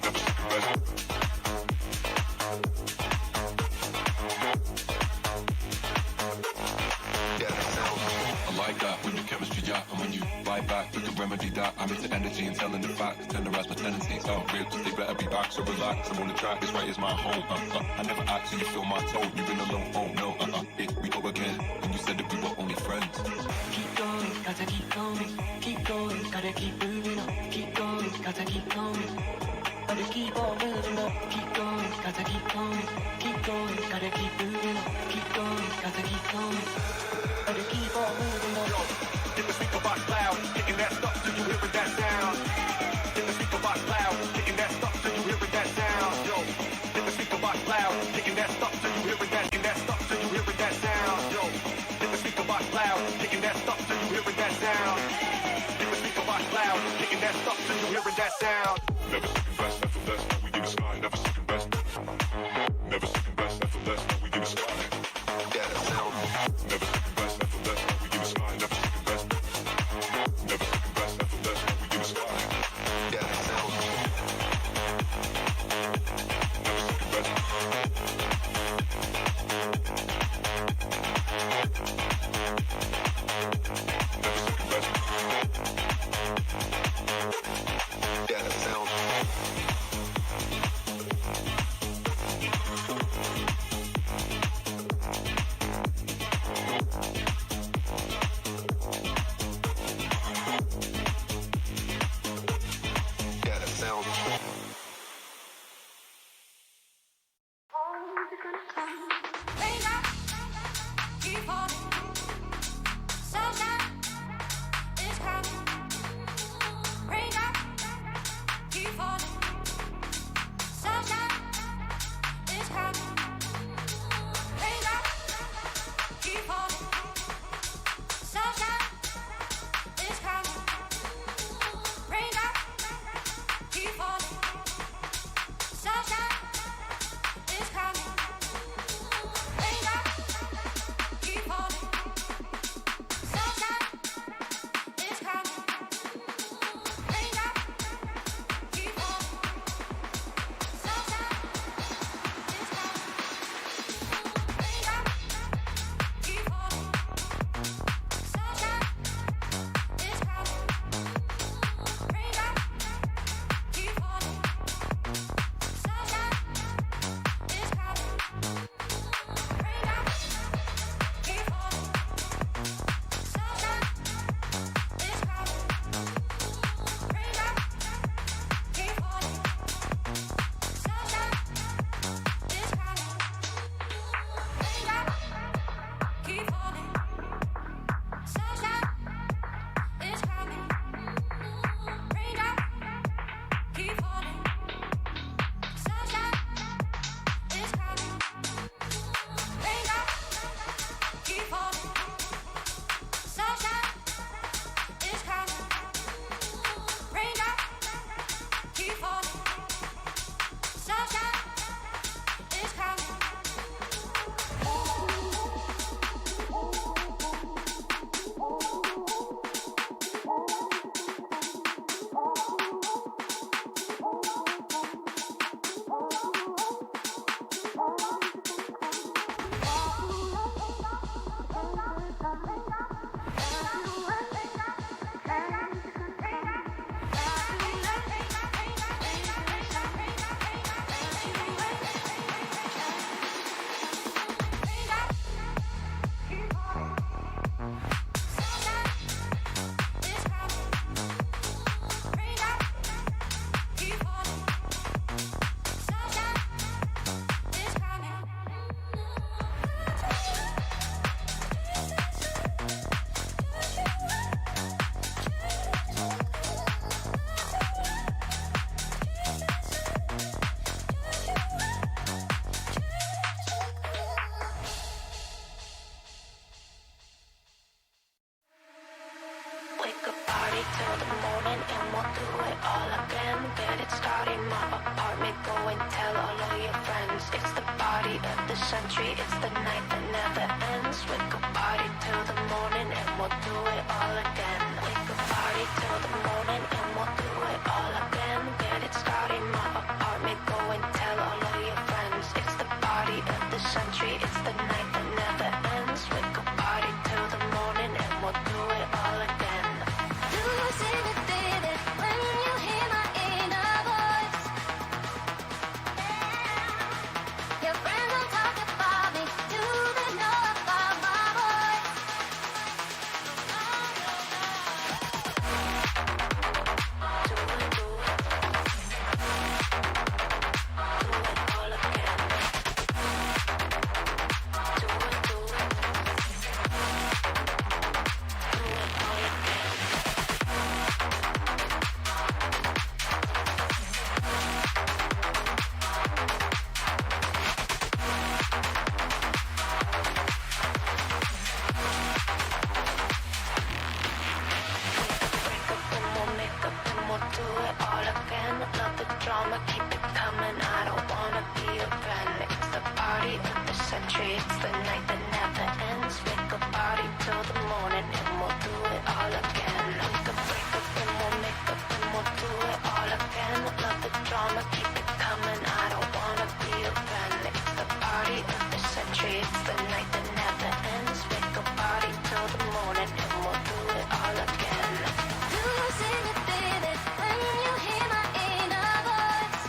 S6: Never second best.
S5: Yeah, that sound.
S6: I like that when you chemistry yeah, and when you bite back, we can remedy that. I'm into energy and telling the facts, tenderize my tendencies. Oh, ribs, they better be back, so relax. I'm on the track, this right is my home. I never act, so you feel my tone. You've been alone, oh no, here we go again. And you said that we were only friends.
S7: Keep going, gotta keep going. Keep going, gotta keep moving on. Keep going, gotta keep going. Gotta keep on moving on. Keep going, gotta keep going. Keep going, gotta keep moving on. Keep going, gotta keep going. Gotta keep on moving on.
S5: Yo, in the speaker box loud, kicking that stuff till you hearing that sound. In the speaker box loud, kicking that stuff till you hearing that sound. Yo, in the speaker box loud, kicking that stuff till you hearing that, kicking that stuff till you hearing that sound. Yo, in the speaker box loud, kicking that stuff till you hearing that sound. In the speaker box loud, kicking that stuff till you hearing that sound.
S6: Never second best, never less, now we in the sky. Never second best. Never second best, never less, now we in the sky.
S5: Yeah, that sound.
S6: Never second best, never less, now we in the sky. Never second best. Never second best, never less, now we in the sky.
S5: Yeah, that sound.
S6: Never second best. Never second best.
S5: Yeah, that sound. Yeah, that sound.
S4: Rain up, keep falling. Sunshine is coming. Rain up, keep falling. Sunshine is coming. Rain up, keep falling. Sunshine is coming. Rain up, keep falling. Sunshine is coming. Rain
S3: century. It's the night that never ends. We could party till the morning and we'll do it all again. We could break up and we'll make up and we'll do it all again. Love the drama, keep it coming. I don't wanna be a fan. It's the party of the century. It's the night that never ends. We could party till the morning and we'll do it all again.
S4: Losing it, baby, when you hear my inner voice.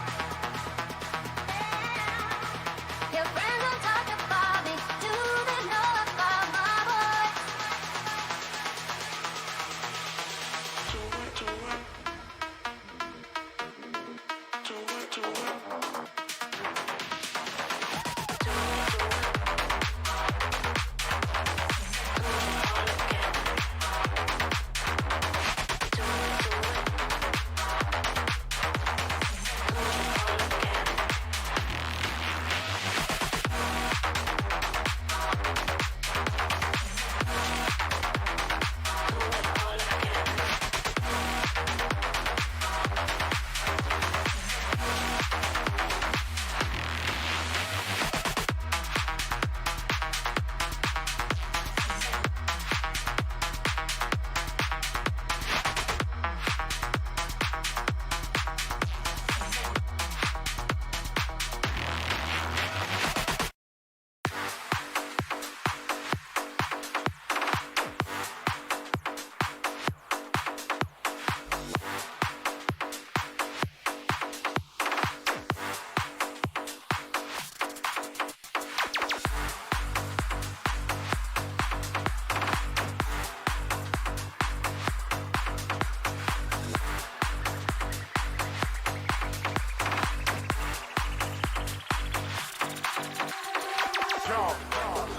S4: Your friends don't talk about me. Do they know about my voice?
S6: Yo,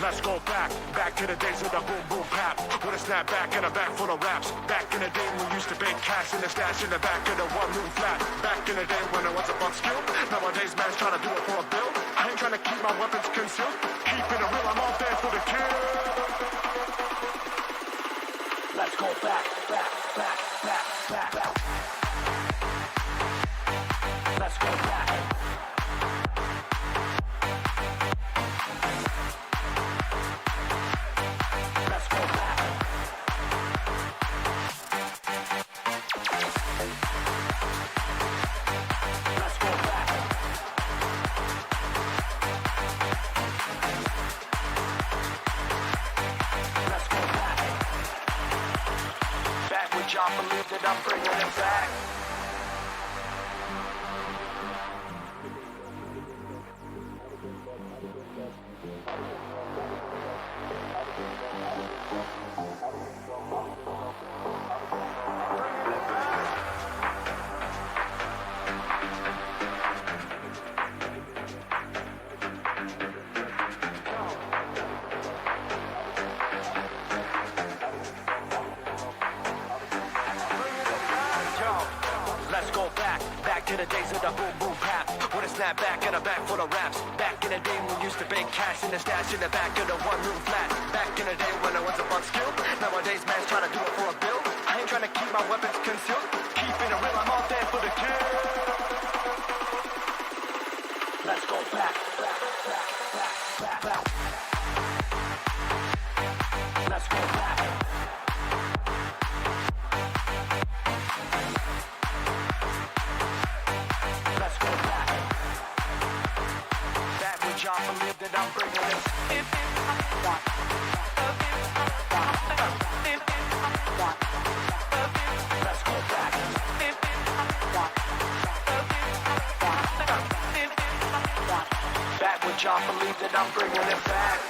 S6: let's go back to the days of the boom boom pap. With a snap back and a back full of raps. Back in the day when we used to bake cash in the stash in the back of the one room flat. Back in the day when it was a fun skill. Nowadays man's trying to do it for a bill. I ain't trying to keep my weapons concealed. Keeping it real, I'm all there for the kill. Let's go back. Let's go back. Let's go back. Let's go back. Let's go back. Back with y'all, believe that I'm bringing it back. Let's go back to the days of the boom boom pap. With a snap back and a back full of raps. Back in the day when we used to bake cash in the stash in the back of the one room flat. Back in the day when it was a fun skill. Nowadays man's trying to do it for a bill. I ain't trying to keep my weapons concealed. Keeping it real, I'm all there for the kill. Let's go back. Let's go back. Let's go back. That which I believe that I'm bringing it. Let's go back. That which I believe that I'm bringing it back.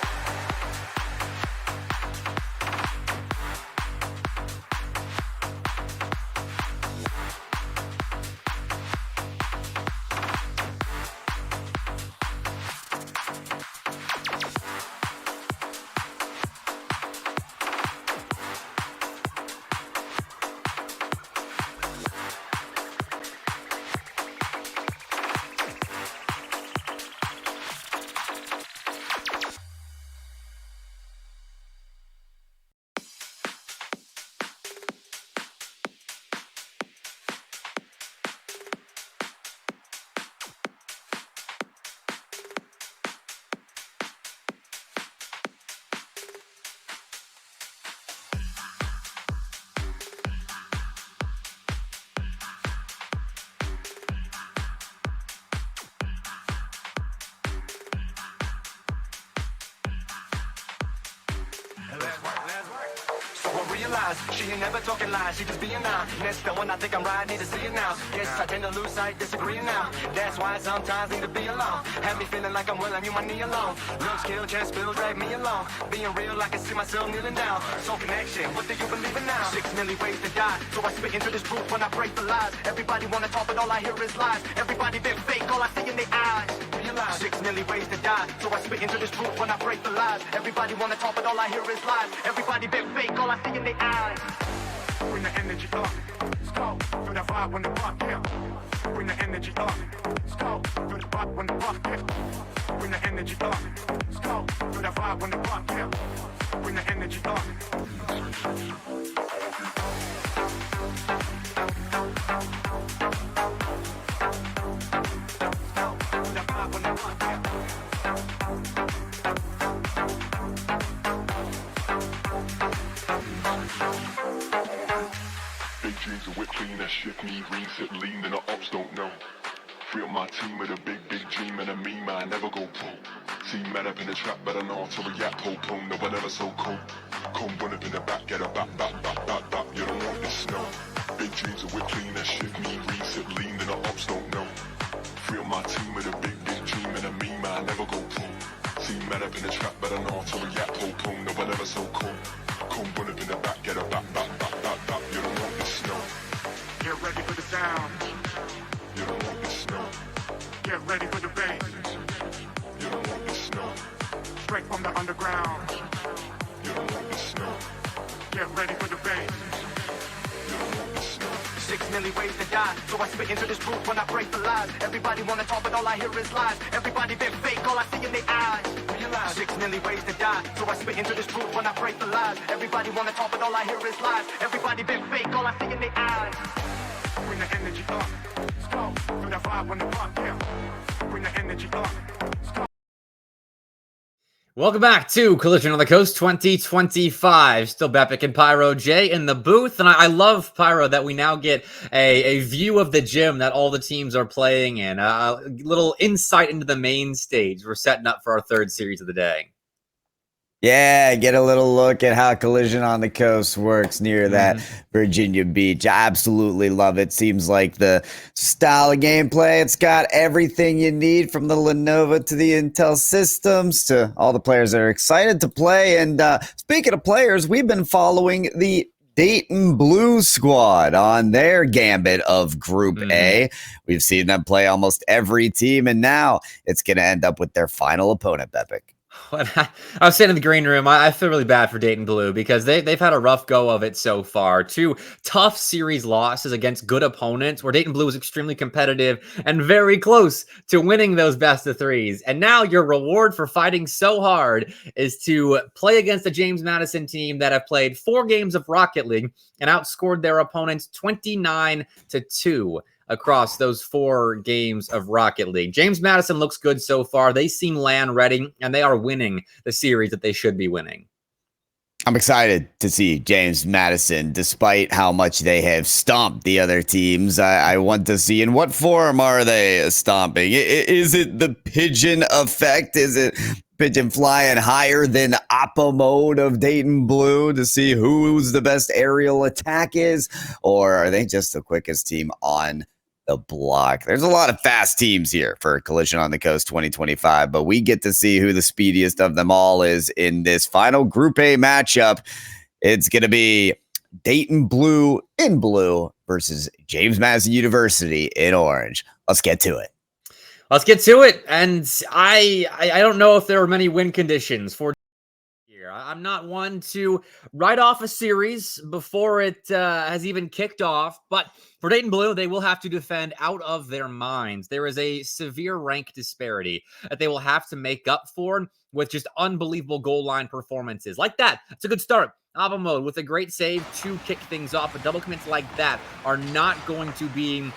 S5: realize she ain't never talking lies, she just being honest. The one I think I'm right, need to see it now. Yes, I tend to lose sight, disagree now. That's why sometimes need to be alone. Have me feeling like I'm willing, you my knee alone. Looks kill, chest spill, drag me along. Being real, I can see myself kneeling down. Soul connection, what do you believe in now? 6 million ways to die, so I spit into this truth when I break the lies. Everybody wanna talk, but all I hear is lies. Everybody been fake, all I see in their eyes. Realize 6 million ways to die, so I spit into this truth when I break the lies. Everybody wanna talk, but all I hear is lies. Everybody been fake, all I see in their eyes.
S6: Bring the energy up. Let's go. Feel that vibe when the rock, yeah. Bring the energy up. Let's go. Feel the vibe when the rock, yeah. Bring the energy up. Let's go. Feel that vibe when the rock, yeah. Bring the energy up. Big dreams of whip clean, that shift me, reset lean, and the ops don't know. Free up my team with a big dream and a meme, I never go pro. See mad up in the trap, but I know to react, po-pone, no one ever so cold. Come run up in the back, get a back, you don't want this snow. Big dreams of whip clean, that shift me, reset lean, and the ops don't know. Free up my team with a big dream and a meme, I never go pro. See mad up in the trap, but I know to react, po-pone, no one ever so cold. Come run up in the back, get a back, you don't want this snow. Get ready for the sound. You don't want this snow. Get ready for the bass. You don't want this snow. Straight from the underground. You don't want this snow. Get ready for the bass. You don't want this snow.
S5: 6 million ways to die, so I spit into this truth when I break the lies. Everybody wanna talk, but all I hear is lies. Everybody been fake, all I see in their eyes. Realize 6 million ways to die, so I spit into this truth when I break the lies. Everybody wanna talk, but all I hear is lies. Everybody been fake, all I see in their eyes.
S6: Bring the energy up. Let's go. Feel that vibe when the rock, yeah. Bring the energy up. Let's go.
S2: Welcome back to Collision on the Coast 2025. Still Bepic and Pyro J in the booth. And I love, Pyro, that we now get a view of the gym that all the teams are playing in. A little insight into the main stage. We're setting up for our third series of the day.
S1: Yeah, get a little look at how Collision on the Coast works near that Virginia Beach. I absolutely love it. Seems like the style of gameplay, it's got everything you need from the Lenovo to the Intel systems to all the players that are excited to play. And speaking of players, we've been following the Dayton Blue squad on their gambit of Group A. We've seen them play almost every team, and now it's going to end up with their final opponent, Bepic.
S2: I was sitting in the green room. I feel really bad for Dayton Blue because they've had a rough go of it so far. 2 tough series losses against good opponents where Dayton Blue was extremely competitive and very close to winning those best of 3s. And now your reward for fighting so hard is to play against the James Madison team that have played 4 games of Rocket League and outscored their opponents 29-2. Across those 4 games of Rocket League. James Madison looks good so far. They seem LAN ready, and they are winning the series that they should be winning.
S1: I'm excited to see James Madison, despite how much they have stomped the other teams. I want to see in what form are they stomping. Is it the pigeon effect? Is it pigeon flying higher than Oppo mode of Dayton Blue to see who's the best aerial attack is? Or are they just the quickest team on the block? There's a lot of fast teams here for Collision on the Coast 2025, but we get to see who the speediest of them all is in this final Group A matchup. It's going to be Dayton Blue in blue versus James Madison University in orange. Let's get to it.
S2: Let's get to it. And I don't know if there are many win conditions for here. I'm not one to write off a series before it has even kicked off, but for Dayton Blue, they will have to defend out of their minds. There is a severe rank disparity that they will have to make up for with just unbelievable goal line performances. Like that, it's a good start. Oppo mode with a great save to kick things off, but double commits like that are not going to be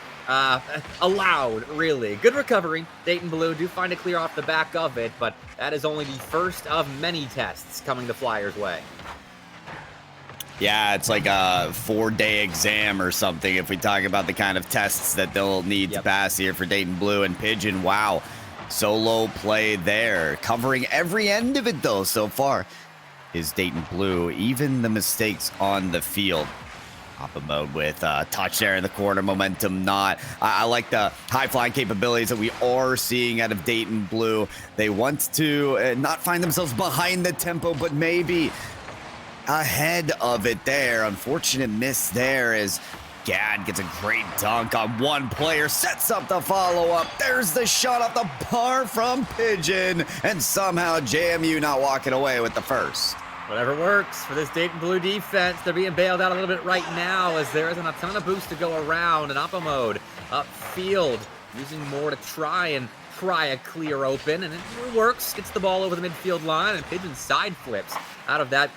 S2: allowed, really. Good recovery. Dayton Blue do find a clear off the back of it, but that is only the first of many tests coming the Flyers' way.
S1: Yeah, it's like a 4-day exam or something if we talk about the kind of tests that they'll need to pass here for Dayton Blue and Pigeon. Wow, solo play there. Covering every end of it, though, so far. is Dayton Blue. Even the mistakes on the field. Papa mode with touch there in the corner, momentum not. I like the high flying capabilities that we are seeing out of Dayton Blue. They want to not find themselves behind the tempo, but maybe ahead of it there. Unfortunate miss there as Gad gets a great dunk on one player, sets up the follow-up. There's the shot off the bar from Pigeon, and somehow JMU not walking away with the first.
S2: Whatever works for this Dayton Blue defense. They're being bailed out a little bit right now as there isn't a ton of boost to go around. And Oppa mode upfield, using more to try and pry a clear open. And it works, gets the ball over the midfield line, and Pigeon side flips out of that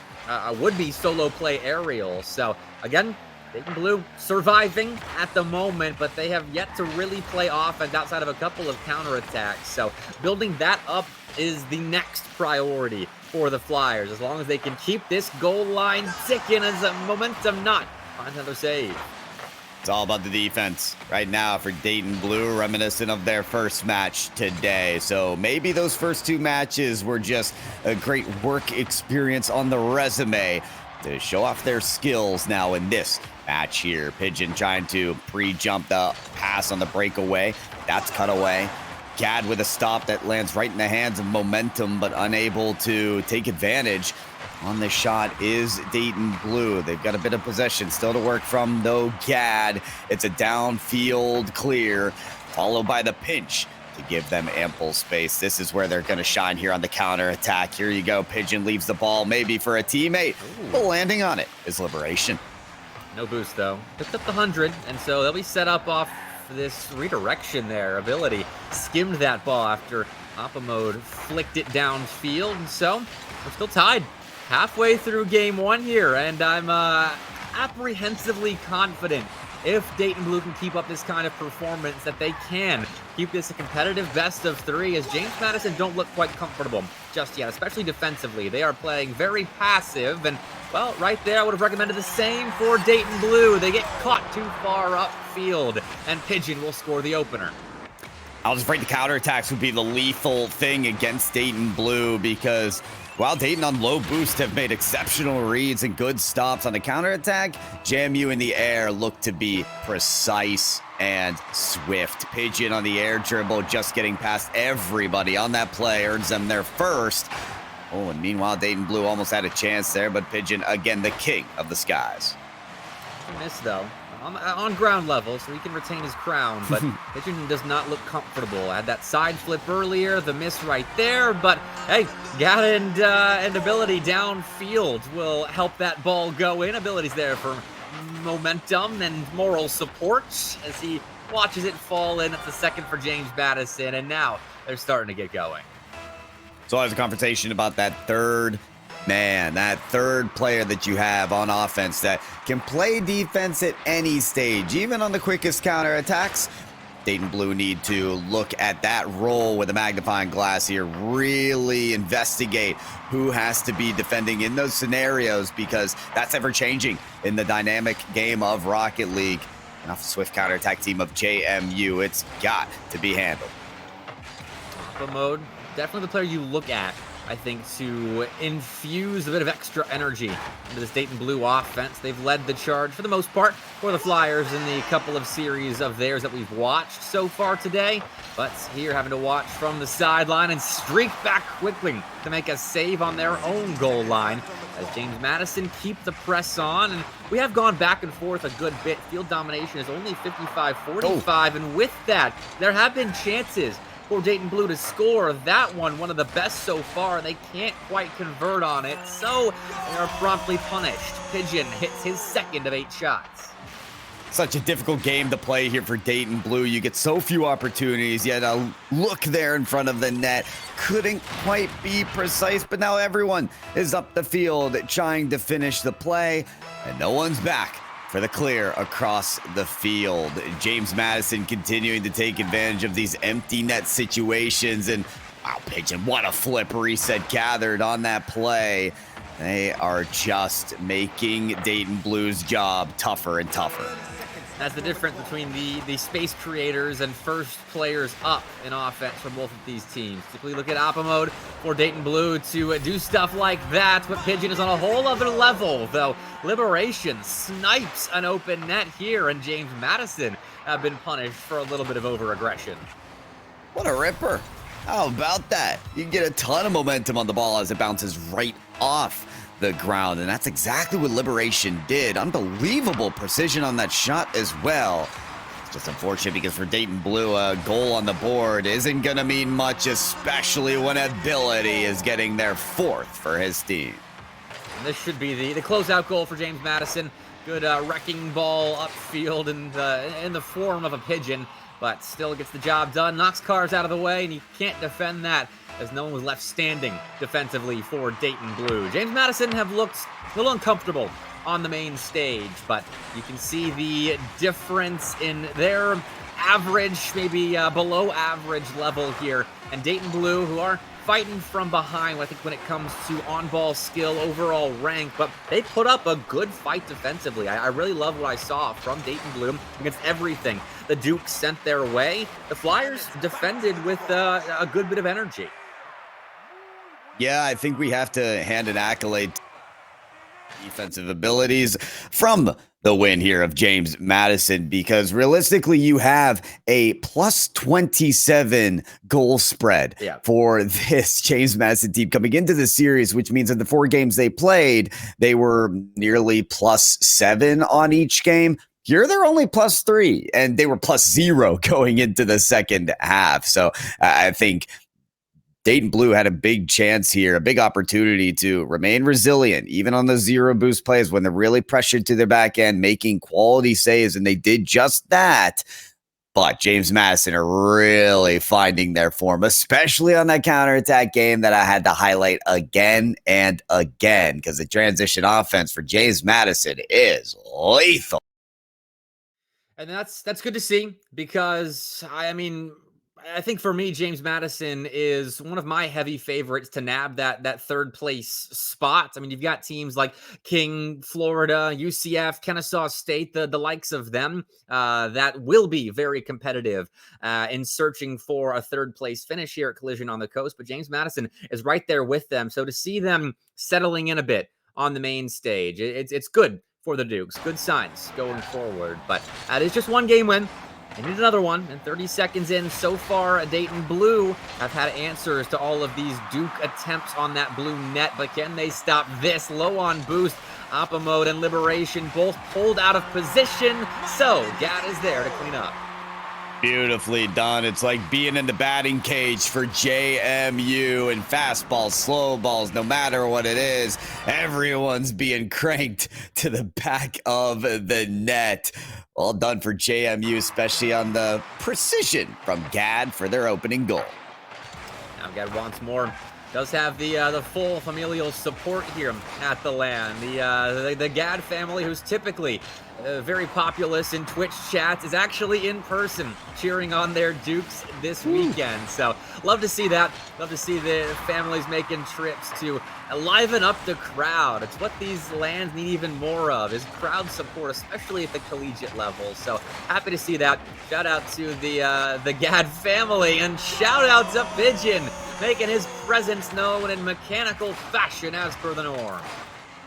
S2: would-be solo play aerial. So, again, Dayton Blue surviving at the moment, but they have yet to really play offense outside of a couple of counterattacks. So building that up is the next priority for the Flyers, as long as they can keep this goal line ticking as a momentum not finds another save.
S1: It's all about the defense right now for Dayton Blue, reminiscent of their first match today. So maybe those first two matches were just a great work experience on the resume to show off their skills now in this match here. Pigeon trying to pre-jump the pass on the breakaway. That's cut away. Gad with a stop that lands right in the hands of momentum, but unable to take advantage on the shot is Dayton Blue. They've got a bit of possession still to work from, though. Gad, it's a downfield clear, followed by the pinch to give them ample space. This is where they're going to shine here on the counter attack. Here you go. Pigeon leaves the ball maybe for a teammate, but landing on it is Liberation.
S2: No boost, though. Picked up the 100, and so they'll be set up off this redirection there. Ability skimmed that ball after Oppa mode flicked it downfield, and so we're still tied halfway through game one here, and I'm apprehensively confident if Dayton Blue can keep up this kind of performance that they can keep this a competitive best of three, as James Madison don't look quite comfortable just yet, especially defensively. They are playing very passive, and well, right there I would have recommended the same for Dayton Blue. They get caught too far upfield, and Pigeon will score the opener.
S1: I was afraid the counterattacks would be the lethal thing against Dayton Blue, because while Dayton on low boost have made exceptional reads and good stops on the counterattack, JMU in the air looked to be precise and swift. Pigeon on the air dribble, just getting past everybody on that play, earns them their first. Oh, and meanwhile, Dayton Blue almost had a chance there, but Pigeon, again, the king of the skies.
S2: Miss, though. On ground level, so he can retain his crown, but Pigeon does not look comfortable. Had that side flip earlier, the miss right there, but hey, Gad and ability downfield will help that ball go in. Ability's there for momentum and moral support as he watches it fall in. It's the second for James Madison, and now they're starting to get going.
S1: So there's a conversation about that third man, that third player that you have on offense that can play defense at any stage, even on the quickest counterattacks. Dayton Blue need to look at that role with a magnifying glass here, really investigate who has to be defending in those scenarios, because that's ever changing in the dynamic game of Rocket League. And off the swift counterattack team of JMU, it's got to be handled.
S2: Oppa mode, definitely the player you look at, I think, to infuse a bit of extra energy into this Dayton Blue offense. They've led the charge for the most part for the Flyers in the couple of series of theirs that we've watched so far today. But here having to watch from the sideline and streak back quickly to make a save on their own goal line as James Madison keep the press on. And we have gone back and forth a good bit. Field domination is only 55-45, and with that, there have been chances for Dayton Blue to score. That one of the best so far. They can't quite convert on it, so they are promptly punished. Pigeon hits his second of 8 shots.
S1: Such a difficult game to play here for Dayton Blue. You get so few opportunities, yet a look there in front of the net. Couldn't quite be precise, but now everyone is up the field trying to finish the play, and no one's back for the clear across the field. James Madison continuing to take advantage of these empty net situations, and wow, Pigeon, what a flip reset gathered on that play. They are just making Dayton Blue's job tougher and tougher.
S2: That's the difference between the space creators and first players up in offense for both of these teams. Typically look at Oppa Mode for Dayton Blue to do stuff like that, but Pigeon is on a whole other level, though Liberation snipes an open net here, and James Madison have been punished for a little bit of over-aggression.
S1: What a ripper. How about that? You can get a ton of momentum on the ball as it bounces right off the ground, and that's exactly what Liberation did. Unbelievable precision on that shot as well. It's just unfortunate because for Dayton Blue, a goal on the board isn't going to mean much, especially when Ability is getting their 4th for his team.
S2: And this should be the closeout goal for James Madison. Good wrecking ball upfield in the form of a pigeon, but still gets the job done. Knocks cars out of the way, and you can't defend that as no one was left standing defensively for Dayton Blue. James Madison have looked a little uncomfortable on the main stage, but you can see the difference in their average, maybe below average level here. And Dayton Blue, who are fighting from behind, I think, when it comes to on-ball skill, overall rank, but they put up a good fight defensively. I really love what I saw from Dayton Blue against everything the Dukes sent their way. The Flyers defended with a good bit of energy.
S1: Yeah, I think we have to hand an accolade to defensive abilities from the win here of James Madison, because realistically you have a plus 27 goal spread for this James Madison team coming into the series, which means in the 4 games they played, they were nearly plus 7 on each game. Here they're only plus 3, and they were plus 0 going into the second half. So I think Dayton Blue had a big chance here, a big opportunity to remain resilient, even on the 0 boost plays when they're really pressured to their back end, making quality saves, and they did just that. But James Madison are really finding their form, especially on that counterattack game that I had to highlight again and again, because the transition offense for James Madison is lethal.
S2: And that's good to see, because I think for me, James Madison is one of my heavy favorites to nab that third place spot. I mean, you've got teams like King, Florida, UCF, Kennesaw State, the likes of them that will be very competitive in searching for a third place finish here at Collision on the Coast. But James Madison is right there with them. So to see them settling in a bit on the main stage, it's good for the Dukes. Good signs going forward. But it is just one game win. They need another one, and 30 seconds in so far, Dayton Blue have had answers to all of these Duke attempts on that blue net, but can they stop this? Low on boost, Oppa Mode and Liberation both pulled out of position, so Gad is there to clean up.
S1: Beautifully done. It's like being in the batting cage for JMU, and fastballs, slow balls, no matter what it is, everyone's being cranked to the back of the net. All done for JMU, especially on the precision from Gad for their opening goal.
S2: Now Gad wants more. Does have the full familial support here at the LAN. The Gad family, who's typically very populous in Twitch chats, is actually in person cheering on their Dukes this weekend. So love to see that. Love to see the families making trips to liven up the crowd. It's what these LANs need even more of, is crowd support, especially at the collegiate level. So happy to see that. Shout out to the Gad family, and shout out to Pigeon, making his presence known in mechanical fashion as per the norm.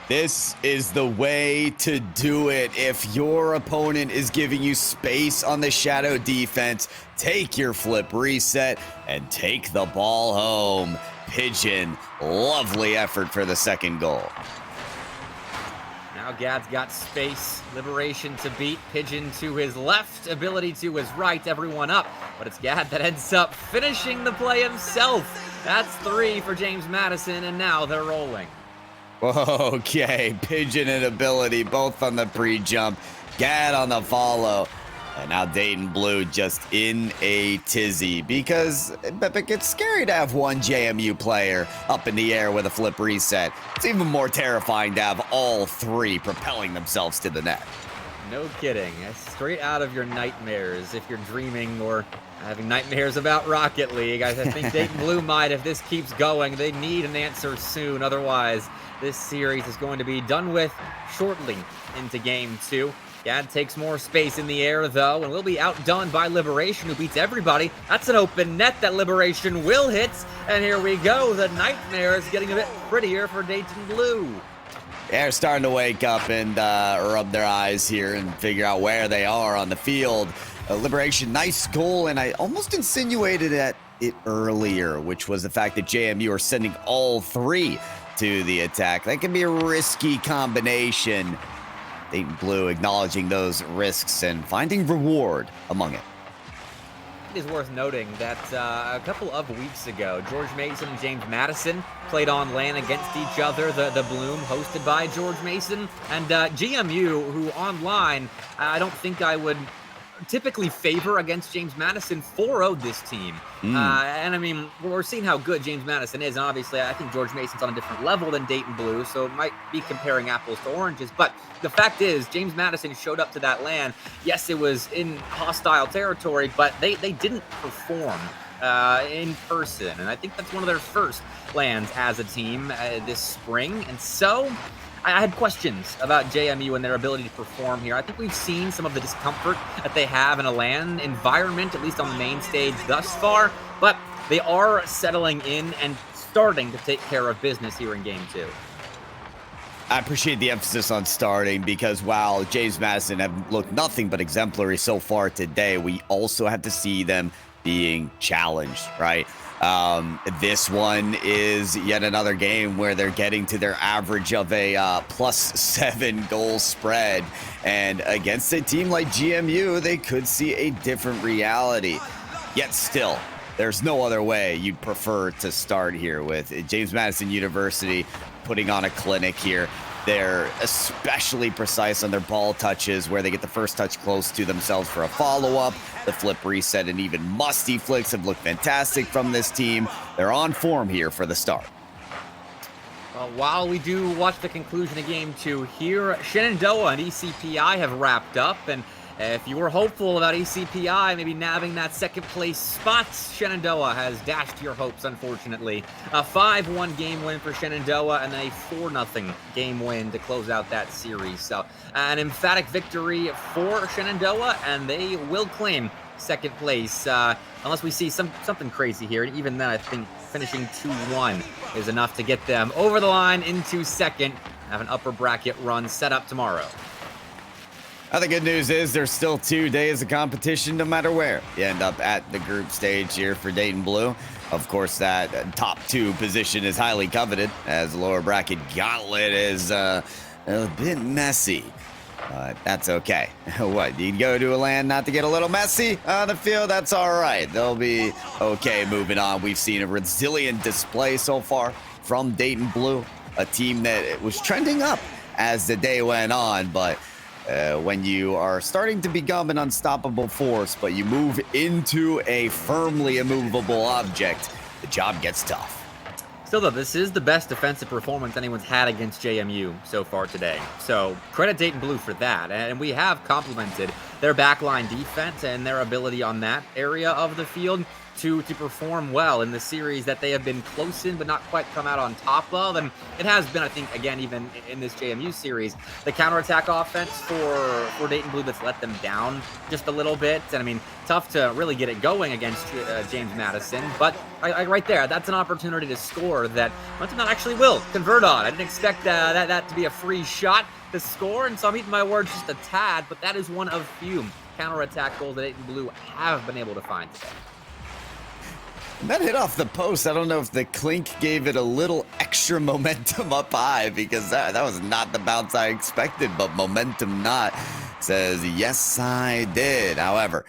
S1: This is the way to do it. If your opponent is giving you space on the shadow defense, take your flip reset and take the ball home. Pigeon, lovely effort for the second goal.
S2: Now Gad's got space, Liberation to beat, Pigeon to his left, Ability to his right, everyone up. But it's Gad that ends up finishing the play himself. That's 3 for James Madison, and now they're rolling.
S1: Okay, Pigeon and Ability both on the pre-jump, Gad on the follow, and now Dayton Blue just in a tizzy, because it gets scary to have one JMU player up in the air with a flip reset. It's even more terrifying to have all 3 propelling themselves to the net.
S2: No kidding. Straight out of your nightmares if you're dreaming or having nightmares about Rocket League. I think Dayton Blue might, if this keeps going. They need an answer soon. Otherwise, this series is going to be done with shortly into game 2. Gad takes more space in the air, though, and will be outdone by Liberation, who beats everybody. That's an open net that Liberation will hit. And here we go. The Nightmare is getting a bit prettier for Dayton Blue.
S1: They're starting to wake up and rub their eyes here and figure out where they are on the field. Liberation, nice goal, and I almost insinuated at it earlier, which was the fact that JMU are sending all three to the attack. That can be a risky combination. Dayton Blue acknowledging those risks and finding reward among it.
S2: It is worth noting that a couple of weeks ago, George Mason and James Madison played on LAN against each other. The Bloom, hosted by George Mason, and GMU, who online, I don't think I would typically favor against James Madison, 4-0'd this team. And I mean, we're seeing how good James Madison is. And obviously, I think George Mason's on a different level than Dayton Blue, so it might be comparing apples to oranges. But the fact is, James Madison showed up to that LAN. Yes, it was in hostile territory, but they didn't perform in person. And I think that's one of their first LANs as a team this spring. And so I had questions about JMU and their ability to perform here. I think we've seen some of the discomfort that they have in a LAN environment, at least on the main stage thus far, but they are settling in and starting to take care of business here in Game 2.
S1: I appreciate the emphasis on starting because while James Madison have looked nothing but exemplary so far today, we also have to see them being challenged, right? This one is yet another game where they're getting to their average of a +7 goal spread. And against a team like GMU, they could see a different reality. Yet still, there's no other way you'd prefer to start here with James Madison University putting on a clinic here. They're especially precise on their ball touches where they get the first touch close to themselves for a follow-up. The flip reset and even musty flicks have looked fantastic from this team. They're on form here for the start.
S2: While we do watch the conclusion of Game 2 here, Shenandoah and ECPI have wrapped up, and if you were hopeful about ECPI maybe nabbing that second place spot, Shenandoah has dashed your hopes, unfortunately. A 5-1 game win for Shenandoah and then a 4-0 game win to close out that series. So an emphatic victory for Shenandoah, and they will claim second place unless we see something crazy here. And even then, I think finishing 2-1 is enough to get them over the line into second, have an upper bracket run set up tomorrow.
S1: The good news is there's still 2 days of competition no matter where you end up at the group stage here for Dayton Blue. Of course, that top 2 position is highly coveted as the lower bracket gauntlet is a bit messy. That's okay. What, you go to a LAN not to get a little messy on the field? That's all right. They'll be okay moving on. We've seen a resilient display so far from Dayton Blue, a team that was trending up as the day went on, but when you are starting to become an unstoppable force, but you move into a firmly immovable object, the job gets tough.
S2: Still, though, this is the best defensive performance anyone's had against JMU so far today. So credit Dayton Blue for that. And we have complimented their backline defense and their ability on that area of the field to perform well in the series that they have been close in but not quite come out on top of. And it has been, I think, again, even in this JMU series, the counterattack offense for Dayton Blue that's let them down just a little bit. And I mean, tough to really get it going against James Madison, but right there, that's an opportunity to score that Mountain actually will convert on. I didn't expect that to be a free shot to score, and so I'm eating my words just a tad, but that is one of few counterattack goals that Dayton Blue have been able to find today.
S1: That hit off the post. I don't know if the clink gave it a little extra momentum up high because that was not the bounce I expected, but momentum not says, yes, I did. However,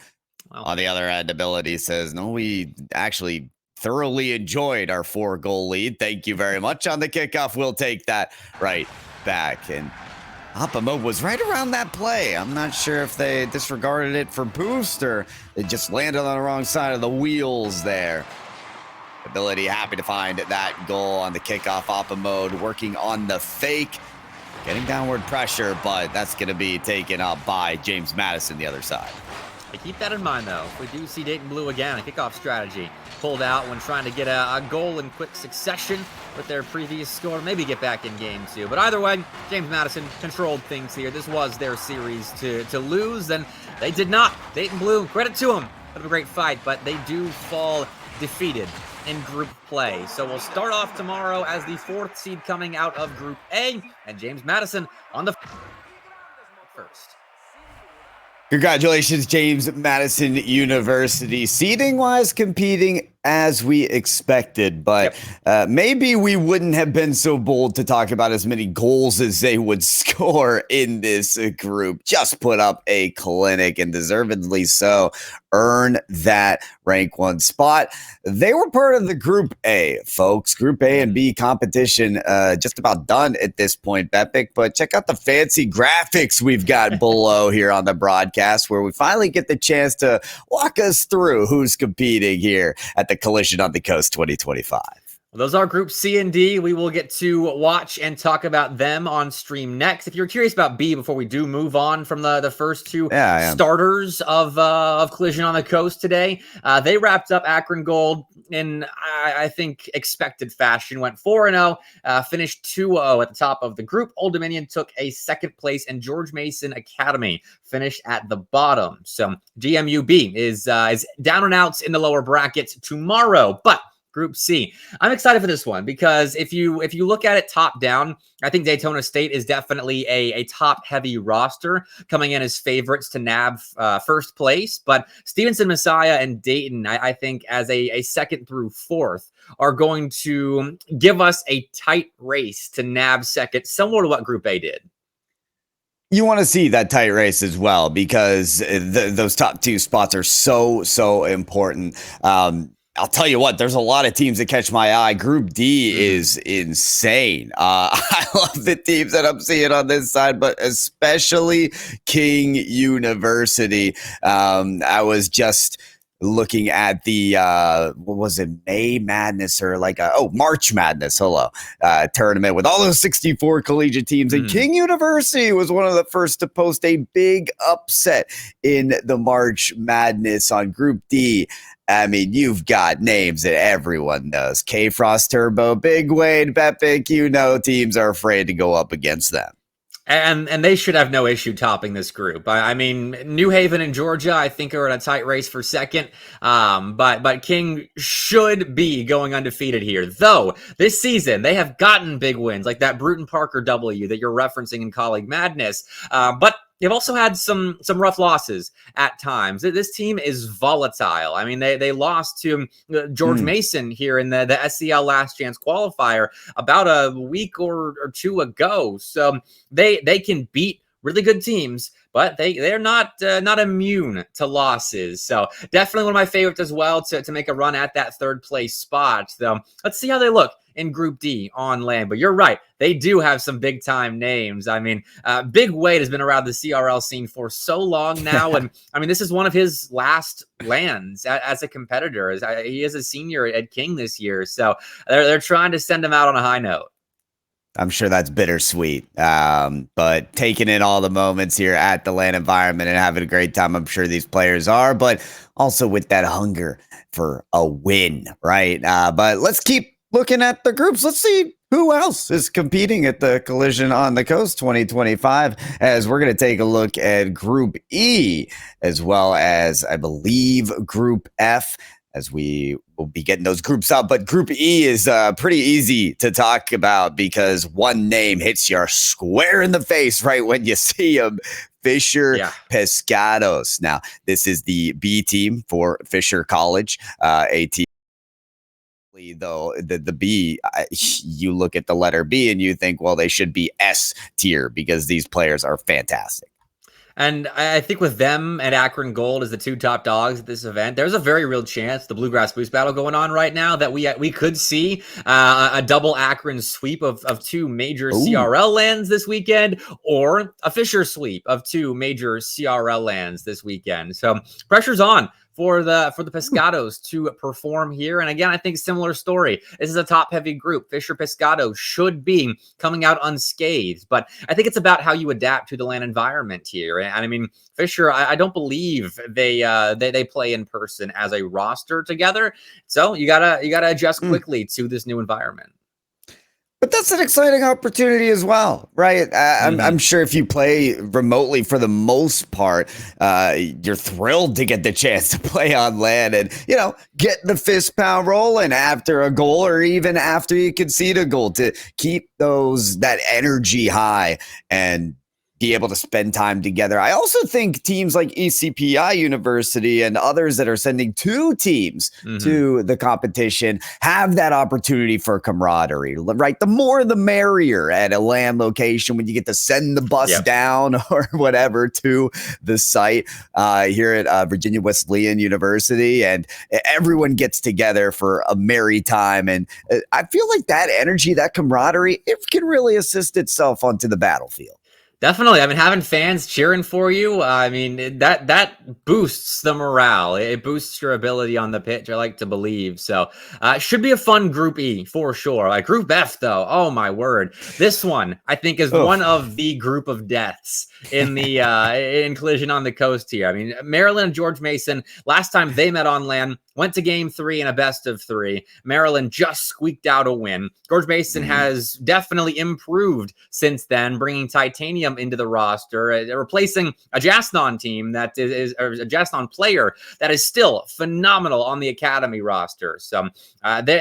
S1: on the other end, ability says, no, we actually thoroughly enjoyed our 4-goal lead. Thank you very much on the kickoff. We'll take that right back. And Apamo was right around that play. I'm not sure if they disregarded it for boost or it just landed on the wrong side of the wheels there. Ability happy to find that goal on the kickoff. Oppa mode working on the fake, getting downward pressure, but that's going to be taken up by James Madison the other side.
S2: Keep that in mind, though. If we do see Dayton Blue again, a kickoff strategy pulled out when trying to get a goal in quick succession with their previous score, maybe get back in game 2. But either way, James Madison controlled things here. This was their series to lose, and they did not. Dayton Blue, credit to them. Had a great fight, but they do fall defeated in group play. So we'll start off tomorrow as the 4th seed coming out of Group A, and James Madison on the first.
S1: Congratulations, James Madison University. Seeding-wise, competing as we expected, but maybe we wouldn't have been so bold to talk about as many goals as they would score in this group. Just put up a clinic, and deservedly so. Earn that rank 1 spot. They were part of the Group A, folks. Group A and B competition just about done at this point, Bepic. But check out the fancy graphics we've got below here on the broadcast, where we finally get the chance to walk us through who's competing here at the Collision on the Coast 2025.
S2: Well, those are Group C and D. We will get to watch and talk about them on stream next. If you're curious about B, before we do move on from the first 2 starters of Collision on the Coast today, they wrapped up Akron Gold in, I think, expected fashion. Went 4-0, finished 2-0 at the top of the group. Old Dominion took a 2nd place, and George Mason Academy finished at the bottom. So GMUB is down and outs in the lower brackets tomorrow, but Group C. I'm excited for this one because if you look at it top down, I think Daytona State is definitely a top heavy roster coming in as favorites to nab first place. But Stevenson, Messiah, and Dayton, I think as a 2nd through 4th are going to give us a tight race to nab 2nd, similar to what Group A did.
S1: You want to see that tight race as well because those top 2 spots are so important. I'll tell you what, there's a lot of teams that catch my eye. Group D is insane. I love the teams that I'm seeing on this side, but especially King University. I was just looking at the, what was it, May Madness or March Madness, tournament with all those 64 collegiate teams. And King University was one of the first to post a big upset in the March Madness on Group D. I mean, you've got names that everyone knows. K-Frost Turbo, Big Wade, Bepic, teams are afraid to go up against them.
S2: And they should have no issue topping this group. I mean, New Haven and Georgia, I think, are in a tight race for 2nd. But King should be going undefeated here. Though, this season, they have gotten big wins, like that Bruton Parker W that you're referencing in Colleague Madness. But they've also had some rough losses at times. This team is volatile. I mean, they lost to George Mason here in the SCL Last Chance qualifier about a week or 2 ago. So they can beat really good teams, but they're not immune to losses. So definitely one of my favorites as well to make a run at that 3rd place spot. So let's see how they look in Group D on land. But you're right, they do have some big time names. I mean, Big Wade has been around the CRL scene for so long now, and I mean, this is one of his last lands as a competitor. He is a senior at King this year, so they're trying to send him out on a high note.
S1: I'm sure that's bittersweet, but taking in all the moments here at the LAN environment and having a great time, I'm sure these players are, but also with that hunger for a win, right? But let's keep looking at the groups. Let's see who else is competing at the Collision on the Coast 2025, as we're going to take a look at Group E, as well as, I believe, Group F, as we will be getting those groups up. But Group E is pretty easy to talk about because one name hits you square in the face right when you see him. Fisher Pescados. Now, this is the B team for Fisher College, a team. Though the B, you look at the letter B and you think, well, they should be S tier because these players are fantastic.
S2: And I think with them and Akron Gold as the 2 top dogs at this event, there's a very real chance, the Bluegrass Boost battle going on right now, that we could see a double Akron sweep of 2 major CRL lands this weekend, or a Fisher sweep of 2 major CRL lands this weekend. So pressure's on for the Pescados to perform here. And again, I think similar story. This is a top-heavy group. Fisher Pescado should be coming out unscathed, but I think it's about how you adapt to the LAN environment here. And I mean, Fisher, I don't believe they play in person as a roster together, so you gotta adjust quickly to this new environment.
S1: But that's an exciting opportunity as well, right? I'm sure if you play remotely for the most part, you're thrilled to get the chance to play on LAN and, get the fist pound rolling after a goal or even after you concede a goal to keep that energy high and be able to spend time together. I also think teams like ECPI University and others that are sending 2 teams to the competition have that opportunity for camaraderie, right? The more the merrier at a LAN location when you get to send the bus down or whatever to the site here at Virginia Wesleyan University, and everyone gets together for a merry time. And I feel like that energy, that camaraderie, it can really assist itself onto the battlefield.
S2: Definitely. I mean, having fans cheering for you, I mean, that boosts the morale. It boosts your ability on the pitch, I like to believe. So it should be a fun Group E for sure. Like Group F, though, oh my word. This one, I think, is one of the group of deaths in the in Collision on the Coast here. I mean, Maryland and George Mason, last time they met on LAN, went to game 3 in a best of 3. Maryland just squeaked out a win. George Mason has definitely improved since then, bringing Titanium into the roster, replacing a Jasnon team that is or a Jasnon player that is still phenomenal on the academy roster. So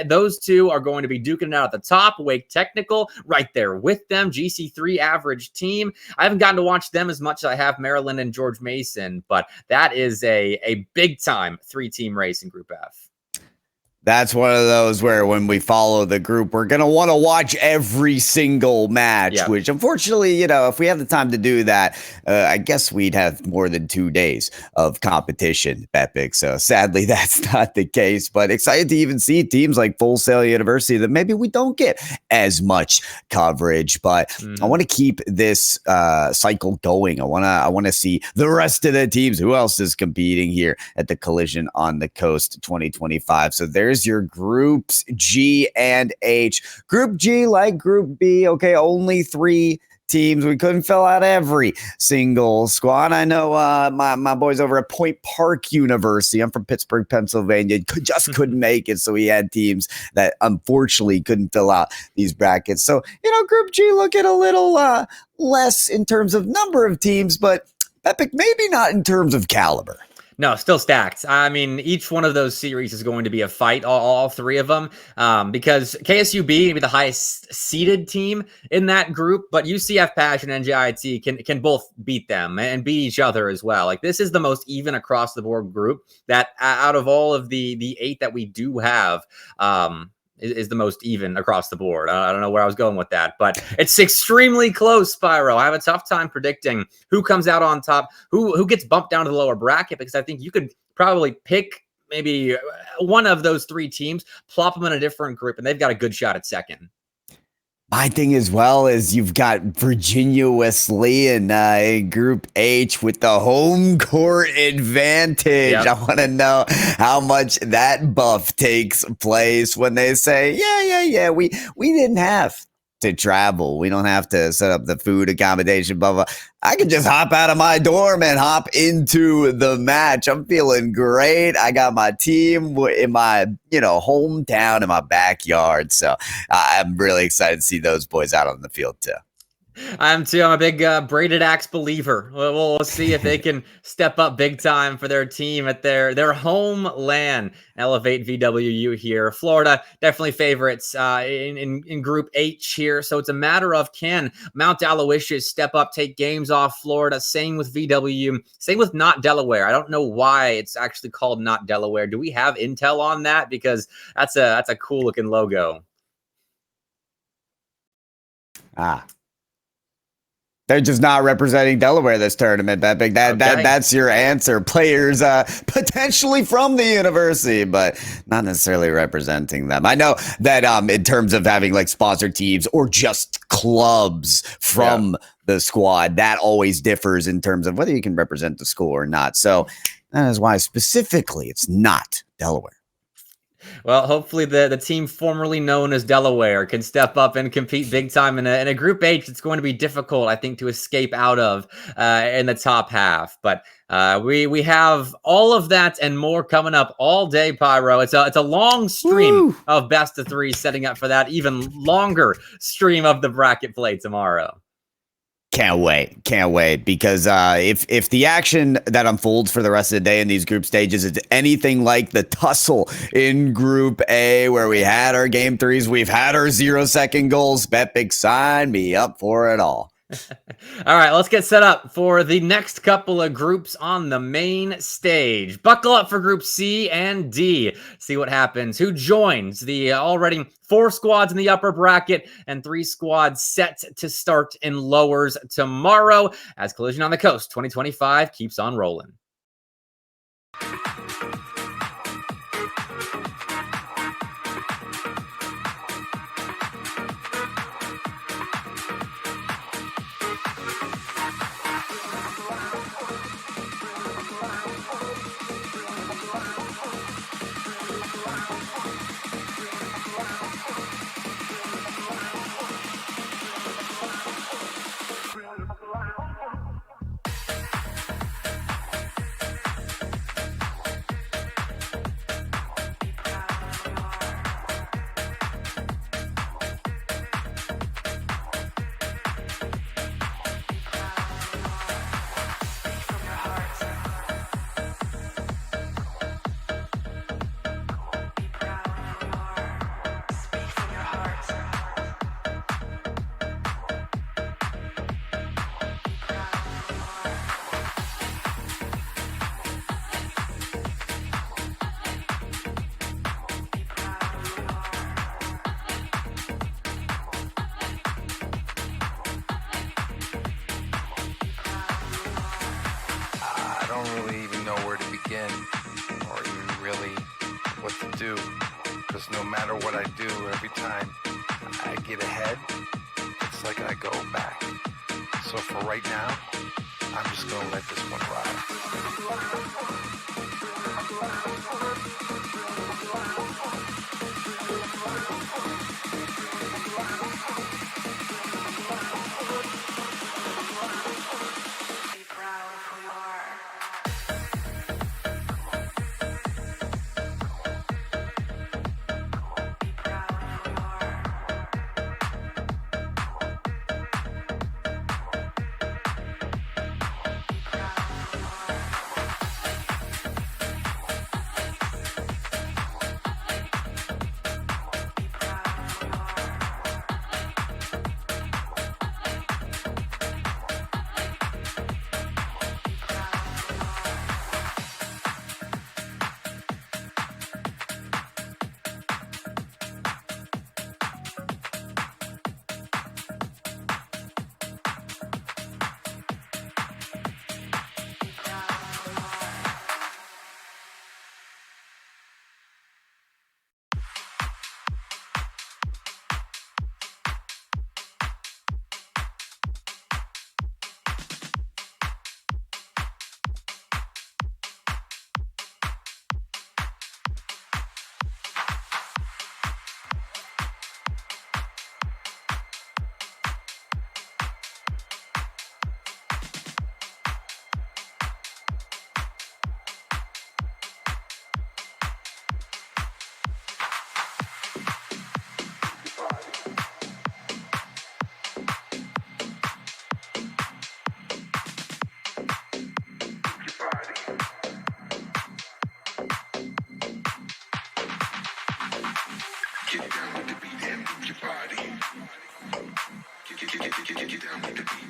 S2: those two are going to be duking it out at the top. Wake Technical right there with them. GC3 average team. I haven't gotten to watch them as much as I have Maryland and George Mason, but that is a big time 3-team race in Group F.
S1: That's one of those where when we follow the group, we're going to want to watch every single match, which unfortunately, if we have the time to do that, I guess we'd have more than 2 days of competition, Epic. So sadly, that's not the case, but excited to even see teams like Full Sail University that maybe we don't get as much coverage, but I want to keep this cycle going. I want to see the rest of the teams. Who else is competing here at the Collision on the Coast 2025? So there's your groups G and H. Group G, like Group B, okay, only 3 teams. We couldn't fill out every single squad. I know my boys over at Point Park University. I'm from Pittsburgh, Pennsylvania. Just couldn't make it, so we had teams that unfortunately couldn't fill out these brackets. So, Group G looking a little less in terms of number of teams, but Epic maybe not in terms of caliber.
S2: No, still stacked. I mean, each one of those series is going to be a fight, all 3 of them, because KSUB may be the highest seeded team in that group, but UCF Passion and NJIT can both beat them and beat each other as well. Like, this is the most even across the board group that out of all of the 8 that we do have, is the most even across the board. I don't know where I was going with that, but it's extremely close, Spyro. I have a tough time predicting who comes out on top, who gets bumped down to the lower bracket, because I think you could probably pick maybe one of those 3 teams, plop them in a different group, and they've got a good shot at second.
S1: My thing as well is you've got Virginia Wesleyan in Group H with the home court advantage. I want to know how much that buff takes place when they say, yeah, we didn't have to travel. We don't have to set up the food accommodation, blah, blah. I can just hop out of my dorm and hop into the match. I'm feeling great. I got my team in my, hometown, in my backyard. So I'm really excited to see those boys out on the field too.
S2: I'm too. I'm a big Braided Axe believer. We'll see if they can step up big time for their team at their home LAN. Elevate VWU here. Florida definitely favorites in Group H here. So it's a matter of, can Mount Aloysius step up, take games off Florida? Same with VW. Same with Not Delaware. I don't know why it's actually called Not Delaware. Do we have intel on that? Because that's a cool looking logo.
S1: They're just not representing Delaware this tournament, Epic. That's your answer. Players potentially from the university, but not necessarily representing them. I know that in terms of having like sponsored teams or just clubs from the squad, that always differs in terms of whether you can represent the school or not. So That is why specifically it's not Delaware.
S2: Well, hopefully the team formerly known as Delaware can step up and compete big time in a Group H. It's going to be difficult, I think, to escape out of in the top half. But we have all of that and more coming up all day, Pyro. It's a long stream of best of three, setting up for that even longer stream of the bracket play tomorrow.
S1: Can't wait, because if the action that unfolds for the rest of the day in these group stages is anything like the tussle in Group A, where we had our game threes, we've had our 0-second goals, BetBig, sign me up for it all.
S2: All right, let's get set up for the next couple of groups on the main stage. Buckle up for Group C and D. See what happens. Who joins the already 4 squads in the upper bracket and 3 squads set to start in lowers tomorrow as Collision on the Coast 2025 keeps on rolling.
S8: I don't really even know where to begin or even really what to do, because no matter what I do, every time I get ahead, it's like I go back. So for right now, I'm just gonna let this one ride.
S6: Get down with the beat and move your body. Get down with the beat.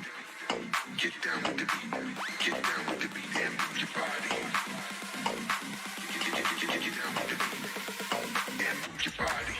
S6: Get down with the beat. Get down with the beat and move your body. Get down with the beat and move your body.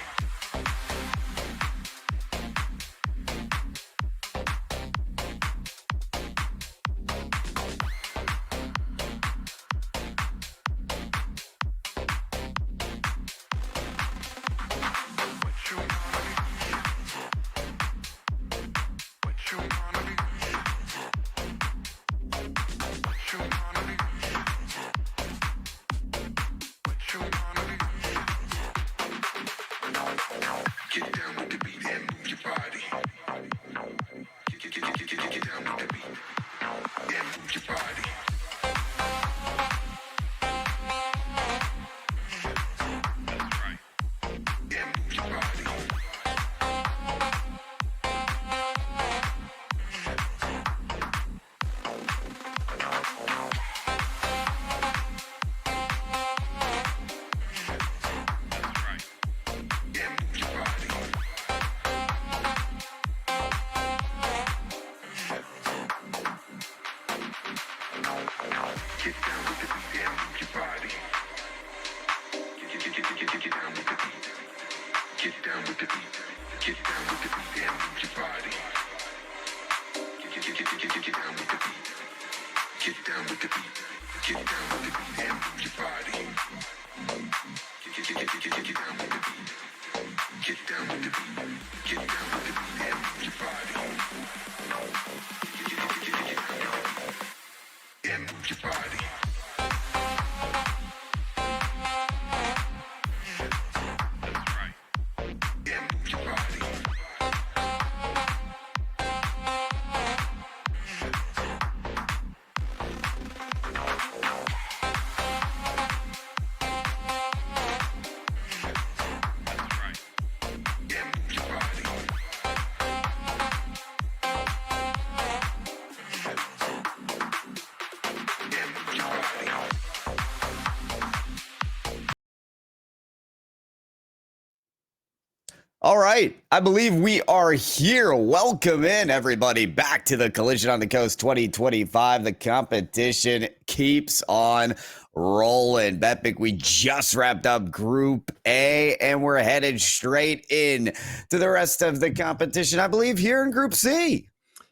S1: All right, I believe we are here. Welcome in, everybody, back to the Collision on the Coast 2025. The competition keeps on rolling. Betpick, we just wrapped up Group A, and we're headed straight in to the rest of the competition, I believe, here in Group C.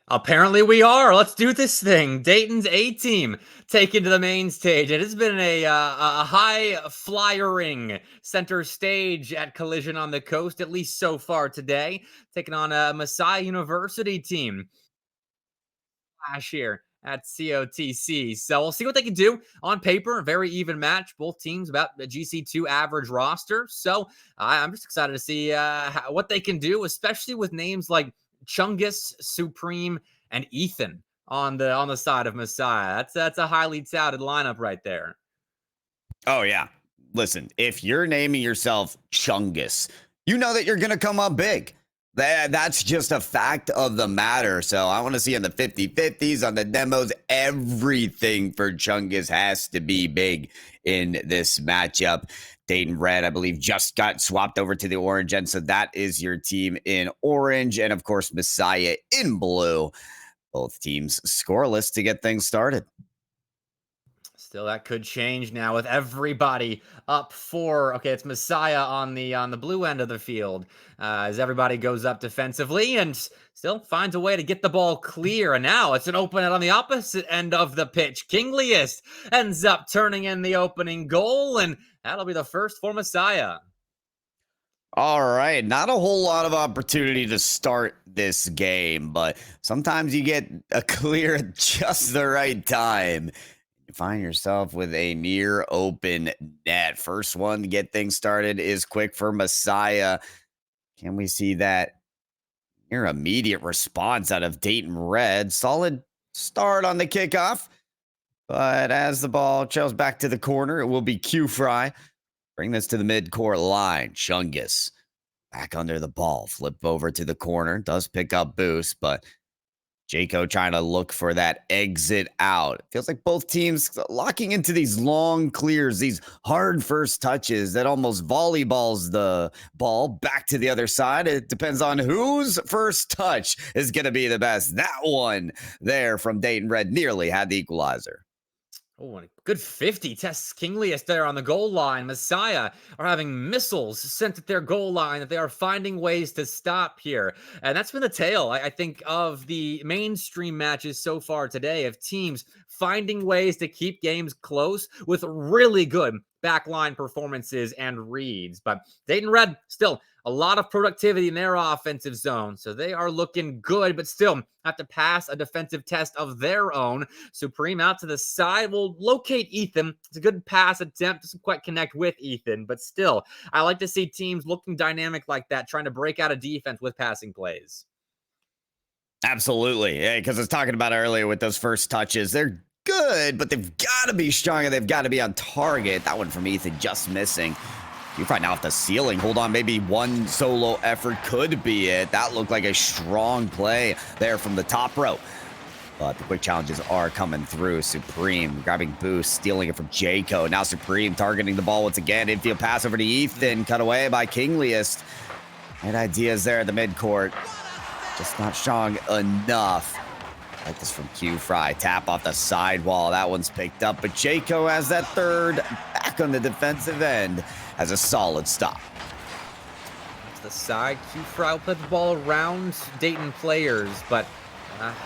S2: Apparently we are. Let's do this thing. Dayton's A team taken to the main stage. It has been a high flyering center stage at Collision on the Coast, at least so far today. Taking on a Messiah University team last year at COTC. So we'll see what they can do. On paper, a very even match. Both teams about a GC2 average roster. So I'm just excited to see what they can do, especially with names like Chungus, Supreme, and Ethan on the side of Messiah. That's a highly touted lineup right there.
S1: Oh, yeah. Listen, if you're naming yourself Chungus, you know that you're going to come up big. That's just a fact of the matter. So I want to see on the 50-50s, on the demos, everything for Chungus has to be big in this matchup. Dayton Red, I believe, just got swapped over to the orange end. So that is your team in orange. And of course, Messiah in blue. Both teams scoreless to get things started.
S2: Still, that could change now with everybody up for. Okay, it's Messiah on the blue end of the field as everybody goes up defensively and still finds a way to get the ball clear. And now it's an open on the opposite end of the pitch. Kingliest ends up turning in the opening goal, and that'll be the first for Messiah.
S1: All right, not a whole lot of opportunity to start this game, but sometimes you get a clear at just the right time. You find yourself with a near open net. First one to get things started is quick for Messiah. Can we see that near immediate response out of Dayton Red? Solid start on the kickoff, but as the ball trails back to the corner, it will be Q-Fry. Bring this to the mid-court line. Chungus back under the ball. Flip over to the corner. Does pick up boost, but Jayco trying to look for that exit out. It feels like both teams locking into these long clears, these hard first touches that almost volleyballs the ball back to the other side. It depends on whose first touch is going to be the best. That one there from Dayton Red nearly had the equalizer.
S2: Oh, and a good 50 tests Kingliest there on the goal line. Messiah are having missiles sent at their goal line that they are finding ways to stop here. And that's been the tale, I think, of the mainstream matches so far today, of teams finding ways to keep games close with really good backline performances and reads. But Dayton Red, still a lot of productivity in their offensive zone. So they are looking good, but still have to pass a defensive test of their own. Supreme out to the side will locate Ethan. It's a good pass attempt. Doesn't quite connect with Ethan, but still, I like to see teams looking dynamic like that, trying to break out a defense with passing plays.
S1: Absolutely. Yeah, because I was talking about earlier with those first touches. They're good, but they've got to be stronger. They've got to be on target. That one from Ethan just missing. You find out the ceiling. Hold on, maybe one solo effort could be it. That looked like a strong play there from the top row. But the quick challenges are coming through. Supreme grabbing boost, stealing it from Jayco. Now Supreme targeting the ball once again. Infield pass over to Ethan. Cut away by Kingliest. And ideas there at the midcourt. Just not strong enough. Like this from Q Fry. Tap off the sidewall. That one's picked up. But Jayco has that third back on the defensive end. Has a solid stop.
S2: To the side, Q Fry will put the ball around Dayton players, but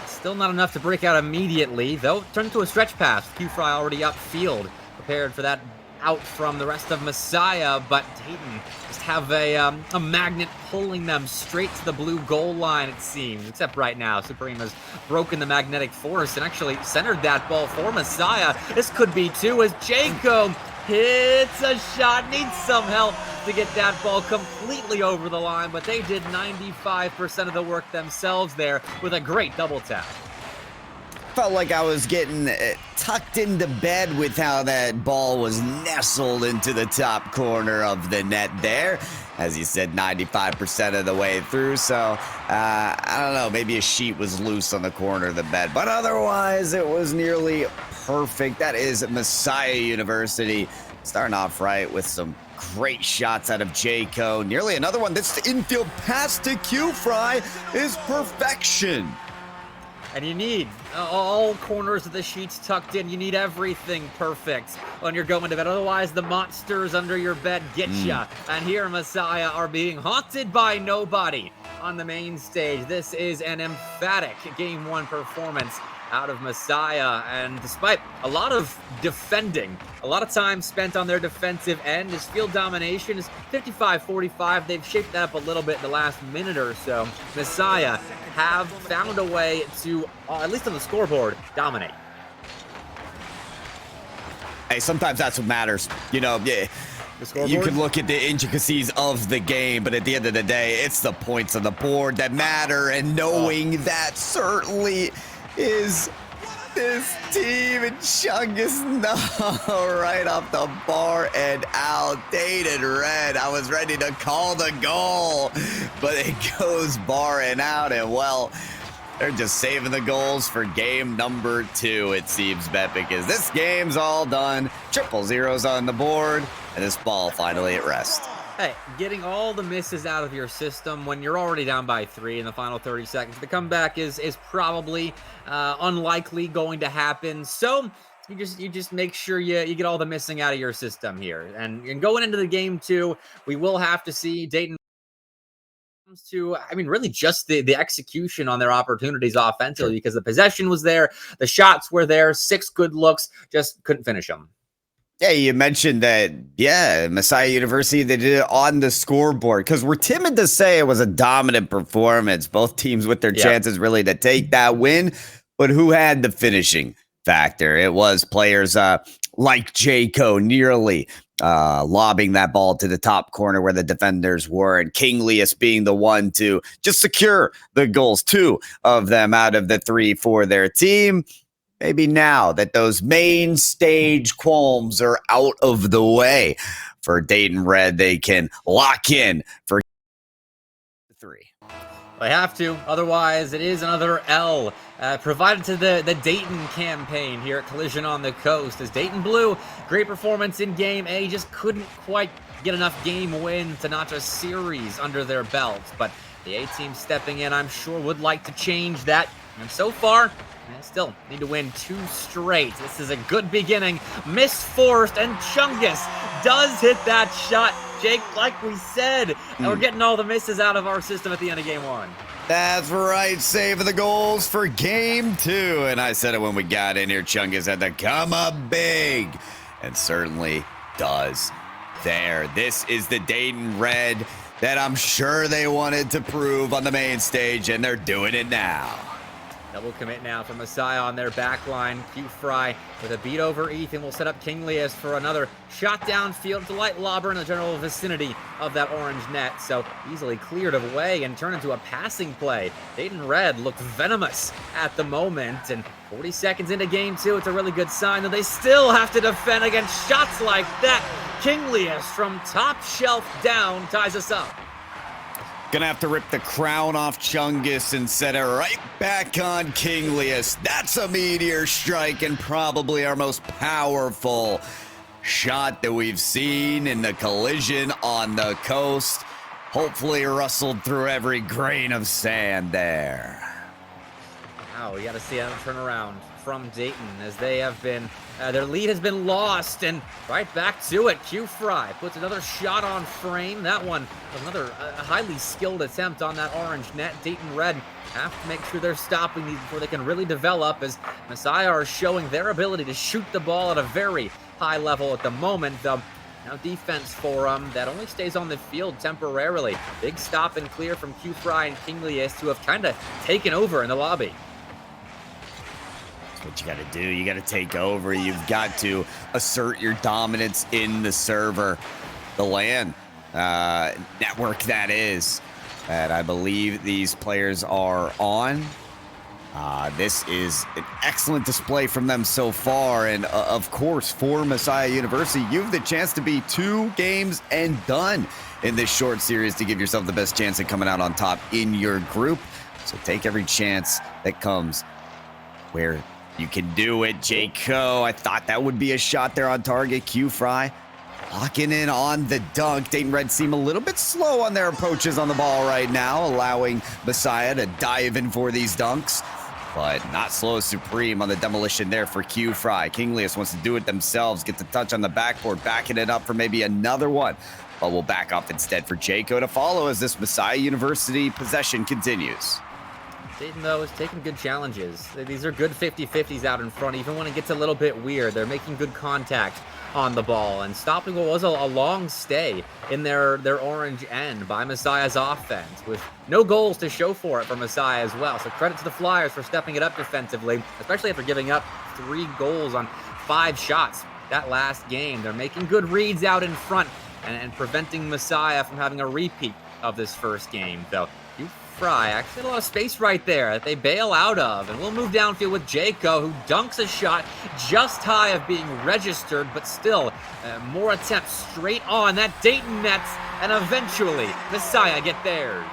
S2: still not enough to break out immediately. Though, turn into a stretch pass. Q Fry already upfield, prepared for that out from the rest of Messiah, but Dayton just have a magnet pulling them straight to the blue goal line, it seems. Except right now, Supreme has broken the magnetic force and actually centered that ball for Messiah. This could be two as Jayco hits a shot, needs some help to get that ball completely over the line, but they did 95% of the work themselves there with a great double tap.
S1: Felt like I was getting tucked into bed with how that ball was nestled into the top corner of the net there. As you said, 95% of the way through. So, I don't know, maybe a sheet was loose on the corner of the bed. But otherwise, it was nearly perfect. That is Messiah University starting off right with some great shots out of Jayco. Nearly another one. This infield pass to Q Fry is perfection.
S2: And you need all corners of the sheets tucked in. You need everything perfect when you're going to bed. Otherwise, the monsters under your bed get ya. And here, Messiah are being haunted by nobody on the main stage. This is an emphatic Game 1 performance out of Messiah. And despite a lot of defending, a lot of time spent on their defensive end, his field domination is 55-45. They've shaped that up a little bit in the last minute or so. Messiah have found a way to, at least on the scoreboard, dominate.
S1: Hey, sometimes that's what matters. You know, yeah, you can look at the intricacies of the game, but at the end of the day, it's the points on the board that matter, and knowing that certainly is this team. And Chungus, no, right off the bar and out. Dayton Red, I was ready to call the goal, but it goes bar and out, and well, they're just saving the goals for game number 2, it seems, Bet, because this game's all done. 0-0's on the board, and this ball finally at rest.
S2: Hey, getting all the misses out of your system when you're already down by 3 in the final 30 seconds. The comeback is probably unlikely going to happen. So you just make sure you get all the missing out of your system here. And going into the game 2, we will have to see Dayton to, I mean, really just the execution on their opportunities offensively, because the possession was there, the shots were there, 6 good looks, just couldn't finish them.
S1: Yeah, you mentioned that, yeah, Messiah University, they did it on the scoreboard, because we're timid to say it was a dominant performance. Both teams with their chances really to take that win, but who had the finishing factor? It was players like Jayco nearly lobbing that ball to the top corner where the defenders were, and Kingliest being the one to just secure the goals, 2 of them out of the 3 for their team. Maybe now that those main stage qualms are out of the way for Dayton Red, they can lock in for 3.
S2: They have to, otherwise it is another L provided to the Dayton campaign here at Collision on the Coast. As Dayton Blue, great performance in Game A, just couldn't quite get enough game wins to notch a series under their belts. But the A-team stepping in, I'm sure, would like to change that. And so far, they still need to win 2 straight. This is a good beginning. Misforced, and Chungus does hit that shot. Jake, like we said, and we're getting all the misses out of our system at the end of Game 1.
S1: That's right, saving the goals for Game 2. And I said it when we got in here, Chungus had to come up big, and certainly does there. This is the Dayton Red that I'm sure they wanted to prove on the main stage, and they're doing it now.
S2: Double commit now from Messiah on their back line. Q Fry with a beat over Ethan will set up Kinglius for another shot downfield to light lobber in the general vicinity of that orange net. So easily cleared away and turned into a passing play. Dayton Red looked venomous at the moment, and 40 seconds into game 2, it's a really good sign that they still have to defend against shots like that. Kinglius from top shelf down ties us up.
S1: Gonna have to rip the crown off Chungus and set it right back on Kinglius. That's a meteor strike and probably our most powerful shot that we've seen in the collision on the coast. Hopefully rustled through every grain of sand there.
S2: Wow, we got to see a turnaround from Dayton as they have been, their lead has been lost, and right back to it. Q Fry puts another shot on frame. That one, another highly skilled attempt on that orange net. Dayton Red have to make sure they're stopping these before they can really develop, as Messiah are showing their ability to shoot the ball at a very high level at the moment. Now defense for them that only stays on the field temporarily. Big stop and clear from Q Fry and Kinglius, who have kind of taken over in the lobby.
S1: What you got to do, you got to take over. You've got to assert your dominance in the server, the LAN network that is, that I believe these players are on. This is an excellent display from them so far, and of course for Messiah University, you have the chance to be 2 games and done in this short series to give yourself the best chance of coming out on top in your group. So take every chance that comes where you can do it. Jayco, I thought that would be a shot there on target. Q Fry locking in on the dunk. Dayton Red seem a little bit slow on their approaches on the ball right now, allowing Messiah to dive in for these dunks, but not slow as Supreme on the demolition there for Q Fry. Kinglius wants to do it themselves, get the touch on the backboard, backing it up for maybe another one, but we'll back off instead for Jayco to follow as this Messiah University possession continues.
S2: Dayton, though, is taking good challenges. These are good 50-50s out in front, even when it gets a little bit weird. They're making good contact on the ball, and stopping what was a long stay in their orange end by Messiah's offense, with no goals to show for it for Messiah as well. So credit to the Flyers for stepping it up defensively, especially after giving up 3 goals on 5 shots that last game. They're making good reads out in front and preventing Messiah from having a repeat of this first game, though. Fry actually had a lot of space right there that they bail out of, and we'll move downfield with Jayco, who dunks a shot just high of being registered, but still more attempts straight on that Dayton nets, and eventually Messiah get theirs.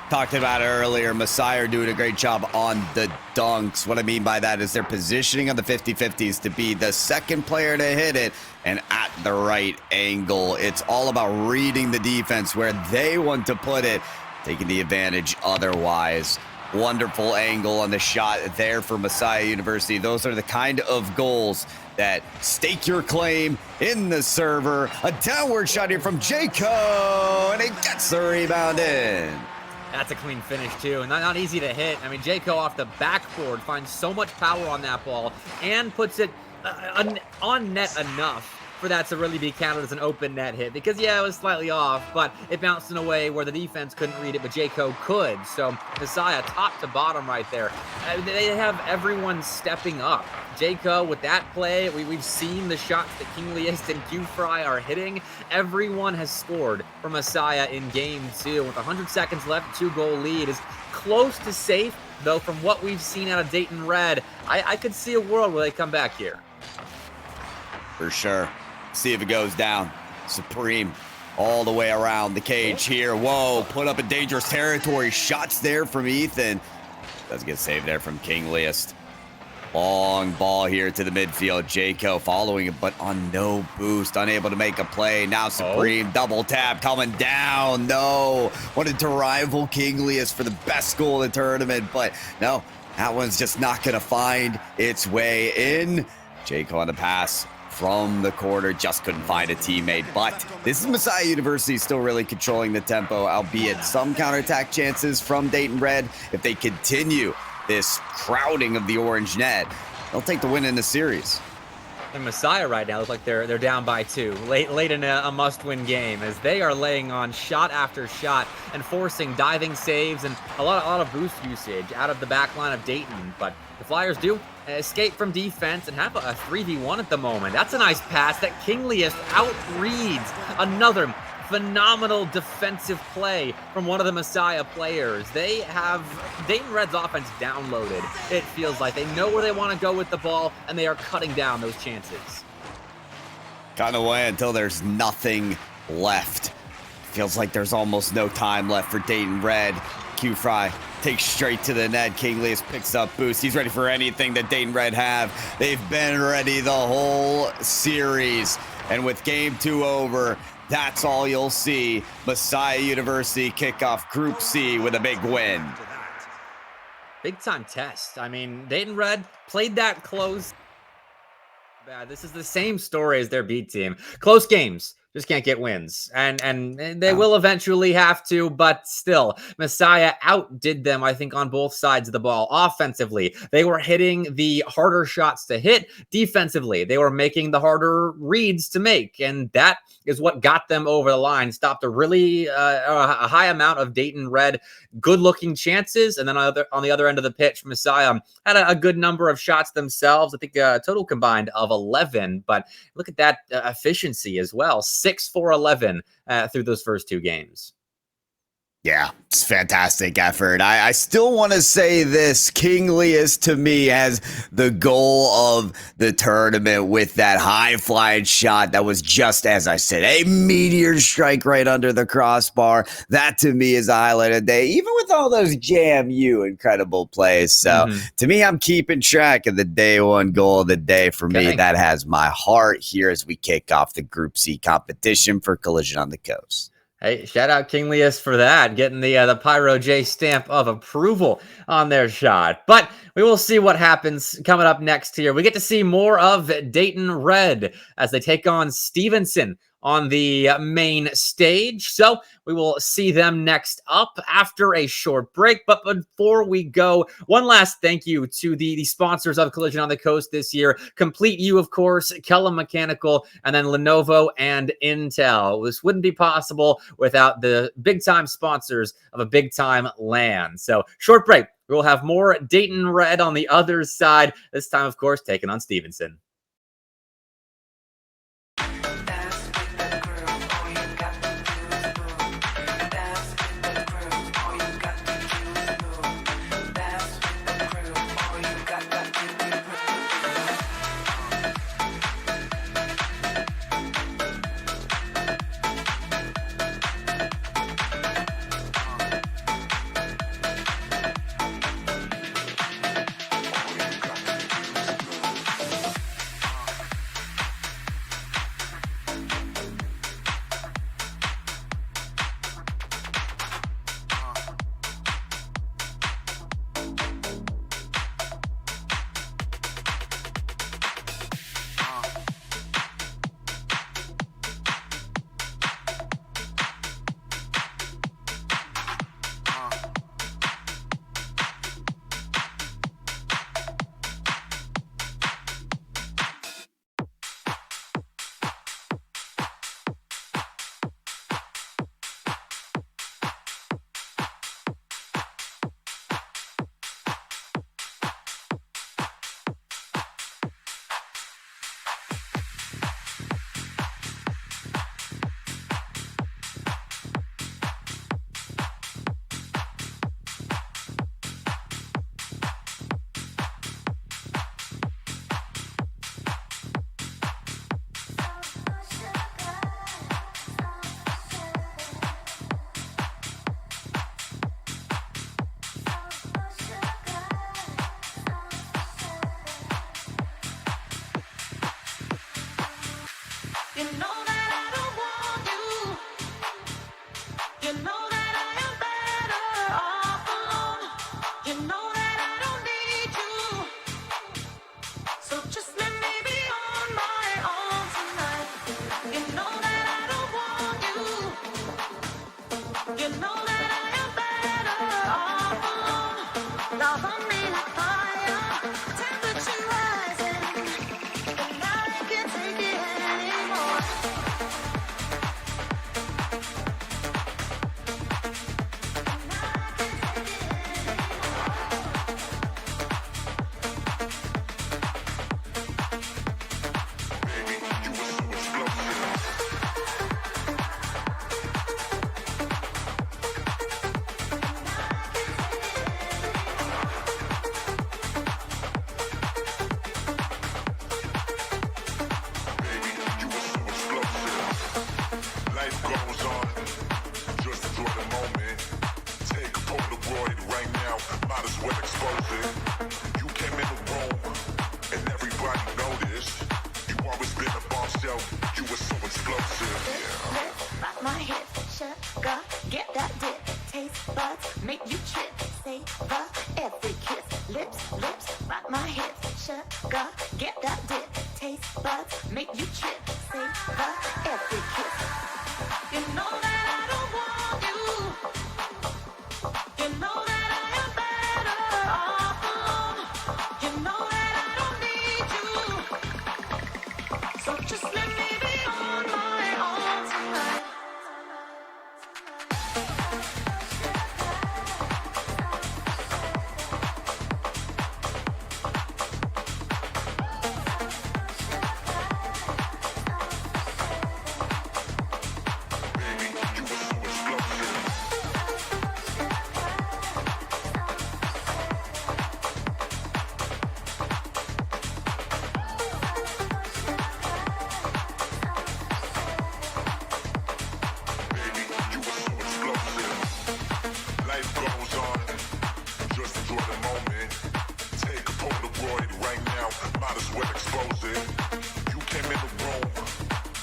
S1: Talked about it earlier, Messiah are doing a great job on the dunks. What I mean by that is their positioning on the 50-50s to be the second player to hit it and at the right angle. It's all about reading the defense where they want to put it, taking the advantage otherwise. Wonderful angle on the shot there for Messiah University. Those are the kind of goals that stake your claim in the server. A downward shot here from Jayco, and he gets the rebound in.
S2: That's a clean finish, too, and not easy to hit. I mean, Jayco off the backboard finds so much power on that ball and puts it on net enough for that to really be counted as an open net hit, because yeah, it was slightly off, but it bounced in a way where the defense couldn't read it, but Jayco could. So Messiah top to bottom right there. They have everyone stepping up. Jayco with that play, we've seen the shots that Kinglius and Q Fry are hitting. Everyone has scored for Messiah in game 2 with 100 seconds left. 2-goal lead is close to safe, though. From what we've seen out of Dayton Red, I could see a world where they come back here.
S1: For sure. See if it goes down. Supreme all the way around the cage here. Whoa, put up in dangerous territory. Shots there from Ethan. Does get saved there from Kinglius. Long ball here to the midfield. Jayco following it, but on no boost. Unable to make a play. Now Supreme double tap coming down. No. Wanted to rival Kinglius for the best goal in the tournament, but no. That one's just not going to find its way in. Jayco on the pass from the corner, just couldn't find a teammate. But this is Messiah University still really controlling the tempo, albeit some counterattack chances from Dayton Red. If they continue this crowding of the orange net, they'll take the win in the series.
S2: And Messiah right now looks like they're down by 2 late in a must-win game, as they are laying on shot after shot and forcing diving saves and a lot of boost usage out of the back line of Dayton. But the Flyers do escape from defense and have a 3v1 at the moment. That's a nice pass that Kinglius outreads. Another phenomenal defensive play from one of the Messiah players. They have Dayton Red's offense downloaded. It feels like they know where they want to go with the ball, and they are cutting down those chances.
S1: Cutting away until there's nothing left. Feels like there's almost no time left for Dayton Red. Q-Fry takes straight to the net. Kinglius picks up boost. He's ready for anything that Dayton Red have. They've been ready the whole series. And with game 2 over, that's all you'll see. Messiah University kick off Group C with a big win.
S2: Big time test. I mean, Dayton Red played that close. This is the same story as their B team. Close games. Just can't get wins. And they will eventually have to, but still, Messiah outdid them, I think, on both sides of the ball. Offensively, they were hitting the harder shots to hit. Defensively, they were making the harder reads to make. And that is what got them over the line. Stopped a really a high amount of Dayton Red good-looking chances. And then on the other end of the pitch, Messiah had a good number of shots themselves. I think a total combined of 11. But look at that efficiency as well. 6 for 11 through those first 2 games.
S1: Yeah, it's fantastic effort. I still want to say this. Kinglius, to me, has the goal of the tournament with that high-flying shot that was just, as I said, a meteor strike right under the crossbar. That, to me, is a highlight of the day, even with all those JMU incredible plays. So, to me, I'm keeping track of the day 1 goal of the day. For me, that has my heart here as we kick off the Group C competition for Collision on the Coast.
S2: Hey, shout out Kinglius for that, getting the Pyro J stamp of approval on their shot. But we will see what happens coming up next here. We get to see more of Dayton Red as they take on Stevenson on the main stage. So we will see them next up after a short break. But before we go, one last thank you to the sponsors of Collision on the Coast this year. Complete You, of course, Kellum Mechanical, and then Lenovo and Intel. This wouldn't be possible without the big-time sponsors of a big-time LAN. So short break. We'll have more Dayton Red on the other side. This time, of course, taking on Stevenson.
S4: You know that I don't want you. You know that I am better off alone. You know that I don't need you. So just let me be on my own tonight. You know that I don't want you. You know that I am better off alone. Love on me like fire, temperature rising. The night
S6: expose it. You came in the room, and everybody noticed. You always been a bombshell. You were so explosive.
S4: Lips, rock my hips, sugar, get that dip. Taste buds, make you trip. Savor every kiss. Lips, rock my hips, sugar, get that dip. Taste buds, make you trip. Savor every kiss. You know that I don't want you. You know that I am better off alone. You know that I don't need you. So just let me be on my own tonight.
S6: Baby, you were so explosive. Baby, you were so explosive. Life goes on. Just enjoy the moment. Take a Polaroid right now. Might as well expose it. You came in the room,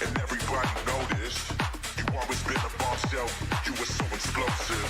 S6: and everybody noticed. You always been a bombshell. You were so explosive.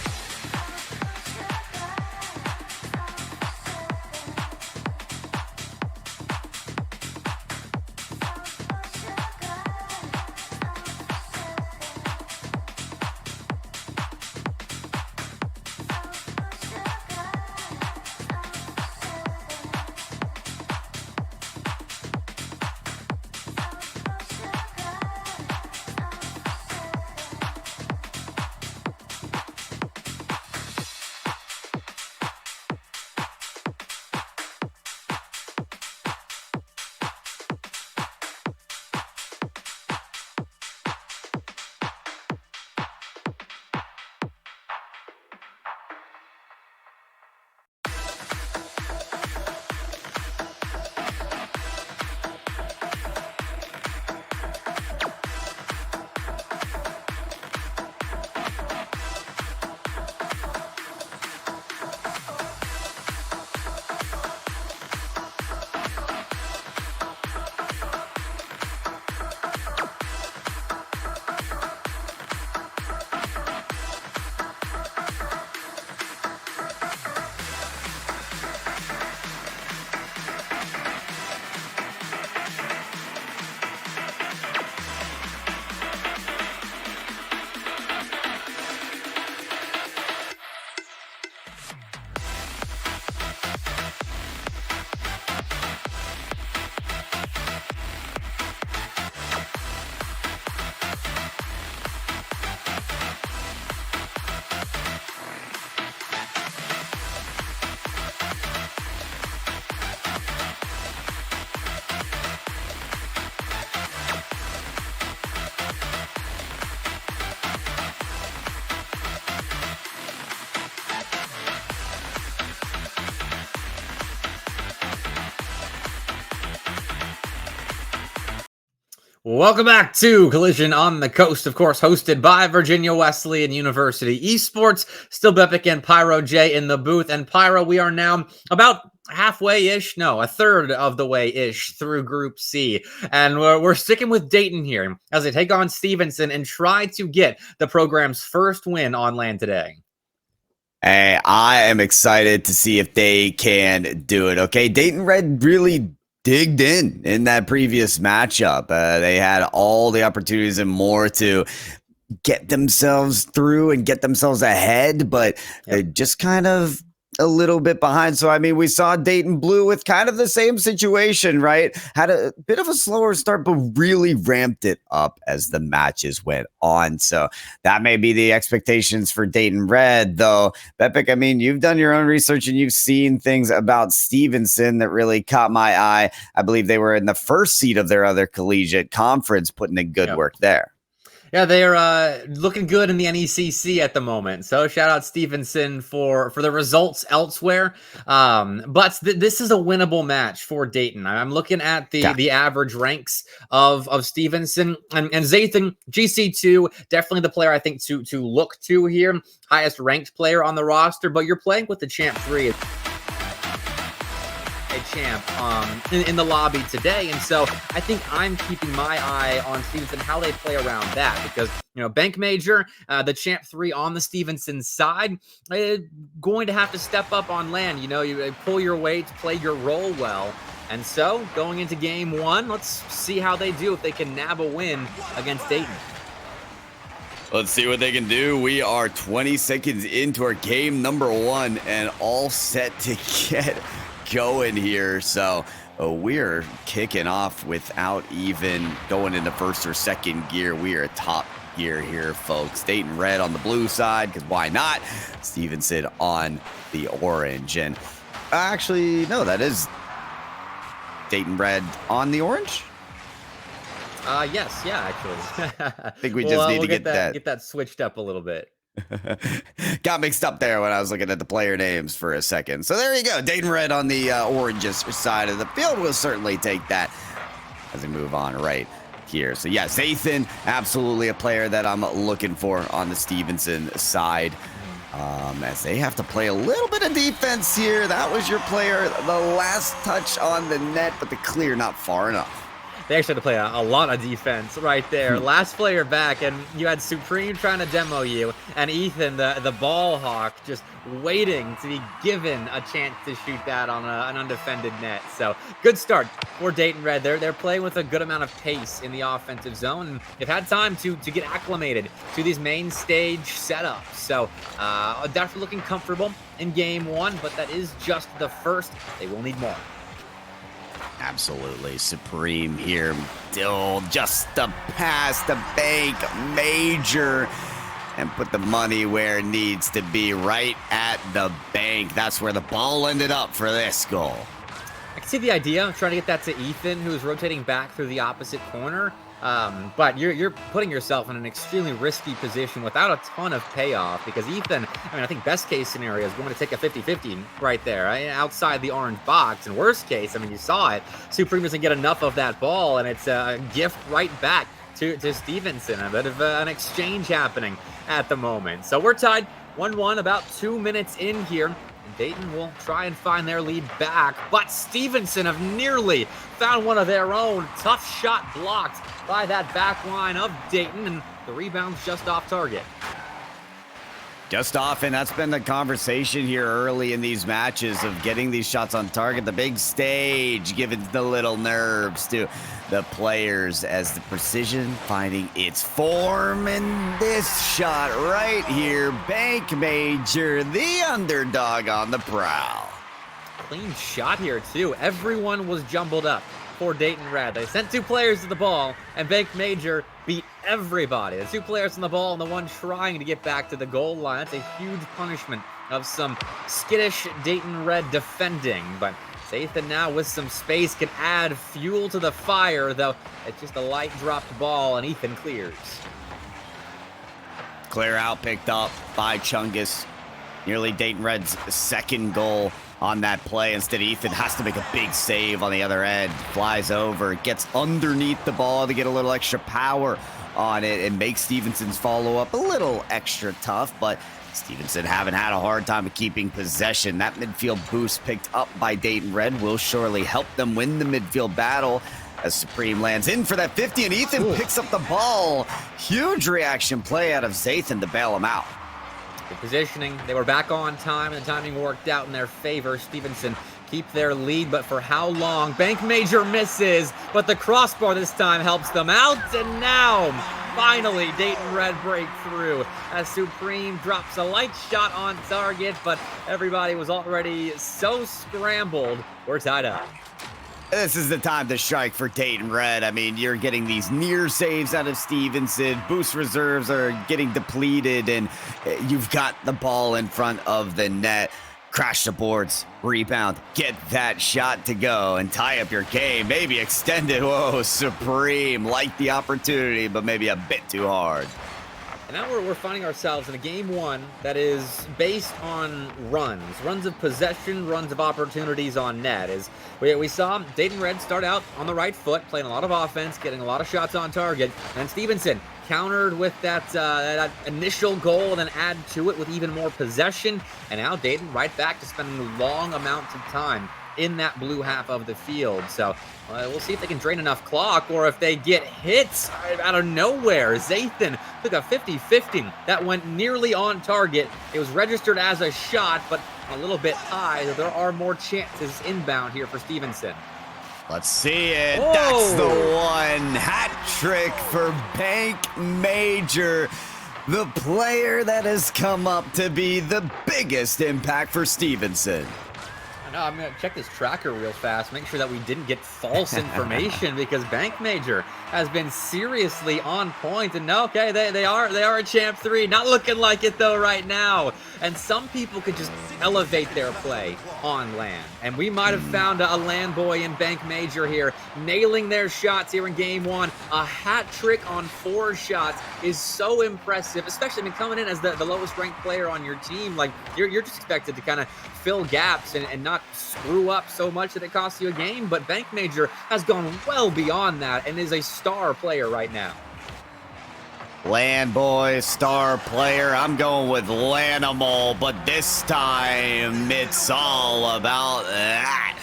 S2: Welcome back to Collision on the Coast, of course, hosted by Virginia Wesleyan University Esports. Still Bepic and Pyro J in the booth. And Pyro, we are now about halfway-ish, no, a third of the way-ish through Group C. And we're sticking with Dayton here as they take on Stevenson and try to get the program's first win on land today.
S1: Hey, I am excited to see if they can do it. Okay, Dayton Red really digged in that previous matchup. They had all the opportunities and more to get themselves through and get themselves ahead, but they just kind of a little bit behind. So, I mean, we saw Dayton Blue with kind of the same situation, right? Had a bit of a slower start, but really ramped it up as the matches went on. So that may be the expectations for Dayton Red, though. Bepic, I mean, you've done your own research and you've seen things about Stevenson that really caught my eye. I believe they were in the first seed of their other collegiate conference, putting in good work there.
S2: Yeah, they're looking good in the NECC at the moment. So shout out Stevenson for the results elsewhere. But this is a winnable match for Dayton. I'm looking at the average ranks of Stevenson and Zathan, GC2, definitely the player I think to look to here. Highest ranked player on the roster, but you're playing with the Champ 3. champ in the lobby today. And so I think I'm keeping my eye on Stevenson, how they play around that, because, you know, Bank Major, the champ 3 on the Stevenson side, going to have to step up on land. You know, you pull your weight, play your role well. And so going into game 1, let's see how they do if they can nab a win against Dayton.
S1: Let's see what they can do. We are 20 seconds into our game number 1 and all set to get going here. So we're kicking off without even going into first or second gear. We are top gear here, folks. Dayton Red on the blue side, because why not? Stevenson on the orange. And actually, no, that is Dayton Red on the orange.
S2: Yes, yeah, actually.
S1: I think we just need to get
S2: that switched up a little bit.
S1: Got mixed up there when I was looking at the player names for a second. So there you go. Dayton Red on the oranges side of the field. Will certainly take that as we move on right here. So yes, Zathan, absolutely a player that I'm looking for on the Stevenson side. As they have to play a little bit of defense here. That was your player, the last touch on the net, but the clear not far enough.
S2: They actually had to play a lot of defense right there. Last player back, and you had Supreme trying to demo you, and Ethan, the ball hawk, just waiting to be given a chance to shoot that on an undefended net. So good start for Dayton Red. They're playing with a good amount of pace in the offensive zone, and they've had time to get acclimated to these main stage setups. So definitely looking comfortable in game 1, but that is just the first. They will need more.
S1: Absolutely. Supreme here. Still just the pass, the Bank Major, and put the money where it needs to be, right at the bank. That's where the ball ended up for this goal.
S2: I can see the idea of trying to get that to Ethan, who's rotating back through the opposite corner. But you're putting yourself in an extremely risky position without a ton of payoff, because Ethan, I mean, I think best case scenario is going to take a 50-50 right there, right? Outside the orange box. And worst case, I mean, you saw it. Supreme doesn't get enough of that ball, and it's a gift right back to Stevenson. A bit of an exchange happening at the moment. So we're tied 1-1, about 2 minutes in here. Dayton will try and find their lead back, but Stevenson have nearly found one of their own. Tough shot blocked by that back line of Dayton, and the rebound's just off target.
S1: Just off, and that's been the conversation here early in these matches of getting these shots on target. The big stage giving the little nerves to the players as the precision finding its form. And this shot right here, Bank Major, the underdog on the prowl.
S2: Clean shot here, too. Everyone was jumbled up for Dayton Red. They sent 2 players to the ball, and Bank Major beat everybody. The 2 players on the ball and the one trying to get back to the goal line. That's a huge punishment of some skittish Dayton Red defending. But Zathan now with some space can add fuel to the fire, though it's just a light dropped ball, and Ethan clears.
S1: Clear out picked up by Chungus. Nearly Dayton Red's second goal on that play. Instead, Ethan has to make a big save on the other end. Flies over, gets underneath the ball to get a little extra power on it and makes Stevenson's follow-up a little extra tough, but Stevenson haven't had a hard time of keeping possession. That midfield boost picked up by Dayton Red will surely help them win the midfield battle as Supreme lands in for that 50, and Ethan picks up the ball. Huge reaction play out of Zathan to bail him out.
S2: Good positioning. They were back on time, and the timing worked out in their favor. Stevenson keep their lead, but for how long? Bank Major misses, but the crossbar this time helps them out, and now, finally, Dayton Red break through as Supreme drops a light shot on target, but everybody was already so scrambled. We're tied up.
S1: This is the time to strike for Dayton Red. I mean, you're getting these near saves out of Stevenson. Boost reserves are getting depleted, and you've got the ball in front of the net. Crash the boards, rebound, get that shot to go, and tie up your game. Maybe extend it. Whoa, Supreme. Like the opportunity, but maybe a bit too hard.
S2: And now we're finding ourselves in a game 1 that is based on runs of possession, runs of opportunities on net. As we saw Dayton Red start out on the right foot, playing a lot of offense, getting a lot of shots on target, and Stevenson countered with that initial goal and then add to it with even more possession. And now Dayton right back to spending long amounts of time in that blue half of the field. So we'll see if they can drain enough clock or if they get hits out of nowhere. Zathan took a 50-50 that went nearly on target. It was registered as a shot, but a little bit high. So there are more chances inbound here for Stevenson.
S1: Let's see it.
S2: Whoa.
S1: That's the one. Hat trick for Bank Major, the player that has come up to be the biggest impact for Stevenson.
S2: I know, I'm going to check this tracker real fast, make sure that we didn't get false information because Bank Major has been seriously on point. And no, okay, they are a champ 3. Not looking like it though right now. And some people could just elevate their play on land. And we might have found a land boy in Bank Major here, nailing their shots here in game 1. A hat trick on 4 shots is so impressive, especially coming in as the lowest ranked player on your team. Like you're just expected to kind of fill gaps and not screw up so much that it costs you a game. But Bank Major has gone well beyond that and is a star player right now.
S1: Land boy, star player. I'm going with Lanimal, but this time it's all about that.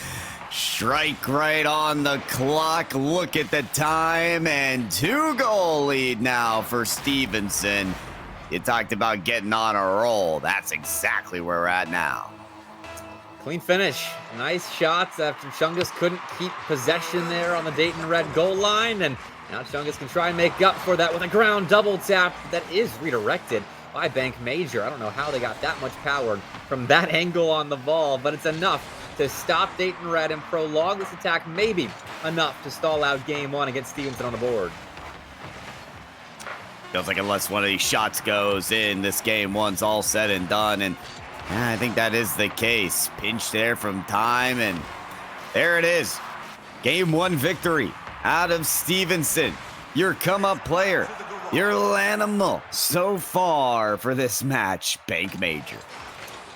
S1: Strike right on the clock. Look at the time, and 2-goal lead now for Stevenson. You talked about getting on a roll. That's exactly where we're at now.
S2: Clean finish. Nice shots after Chungus couldn't keep possession there on the Dayton Red goal line. And now Chungus can try and make up for that with a ground double tap that is redirected by Bank Major. I don't know how they got that much power from that angle on the ball, but it's enough to stop Dayton Red and prolong this attack. Maybe enough to stall out game 1 and get Stevenson on the board.
S1: Feels like unless one of these shots goes in, this game 1's all said and done. And I think that is the case. Pinch there from time, and there it is. Game 1 victory out of Stevenson. Your come-up player, your Lanimal so far for this match, Bank Major.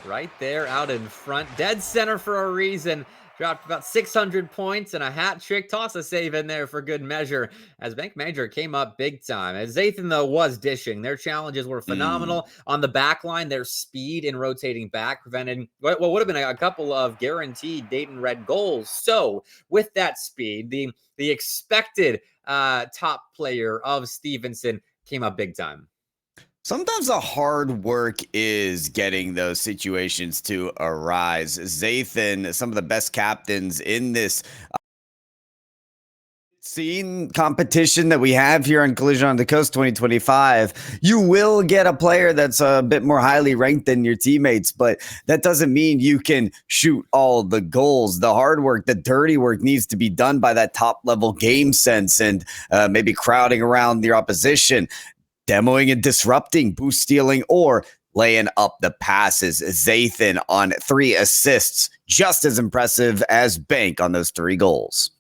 S2: Right there out in front. Dead center for a reason. Dropped about 600 points and a hat trick. Toss a save in there for good measure as Bank Major came up big time. As Zathan, though, was dishing. Their challenges were phenomenal. On the back line, their speed in rotating back prevented what would have been a couple of guaranteed Dayton Red goals. So with that speed, the expected top player of Stevenson came up big time.
S1: Sometimes the hard work is getting those situations to arise. Zathan, some of the best captains in this scene competition that we have here on Collision on the Coast 2025, you will get a player that's a bit more highly ranked than your teammates, but that doesn't mean you can shoot all the goals. The hard work, the dirty work needs to be done by that top level game sense and maybe crowding around your opposition, demoing and disrupting, boost stealing, or laying up the passes. Zathan on 3 assists, just as impressive as Bank on those 3 goals.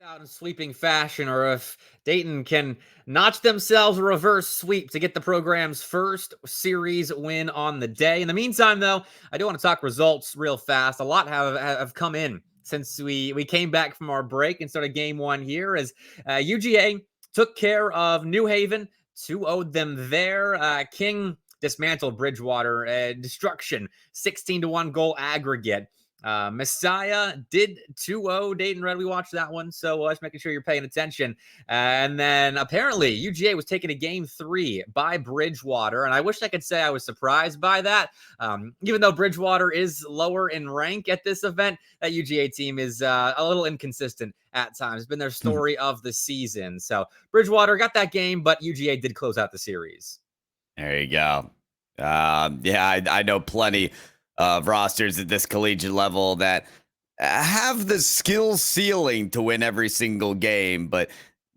S2: Out in sweeping fashion, or if Dayton can notch themselves a reverse sweep to get the program's first series win on the day. In the meantime, though, I do want to talk results real fast. A lot have come in since we came back from our break and started game 1 here as UGA took care of New Haven, 2-0'd them there. King dismantled Bridgewater. Destruction, 16-1 goal aggregate. Messiah did 2-0 Dayton Red. We watched that one, so just making sure you're paying attention. And then apparently UGA was taken to game 3 by Bridgewater, and I wish I could say I was surprised by that. Even though Bridgewater is lower in rank at this event, that UGA team is a little inconsistent at times. It's been their story of the season. So Bridgewater got that game, but UGA did close out the series.
S1: There you go. Yeah, I know plenty of rosters at this collegiate level that have the skill ceiling to win every single game, but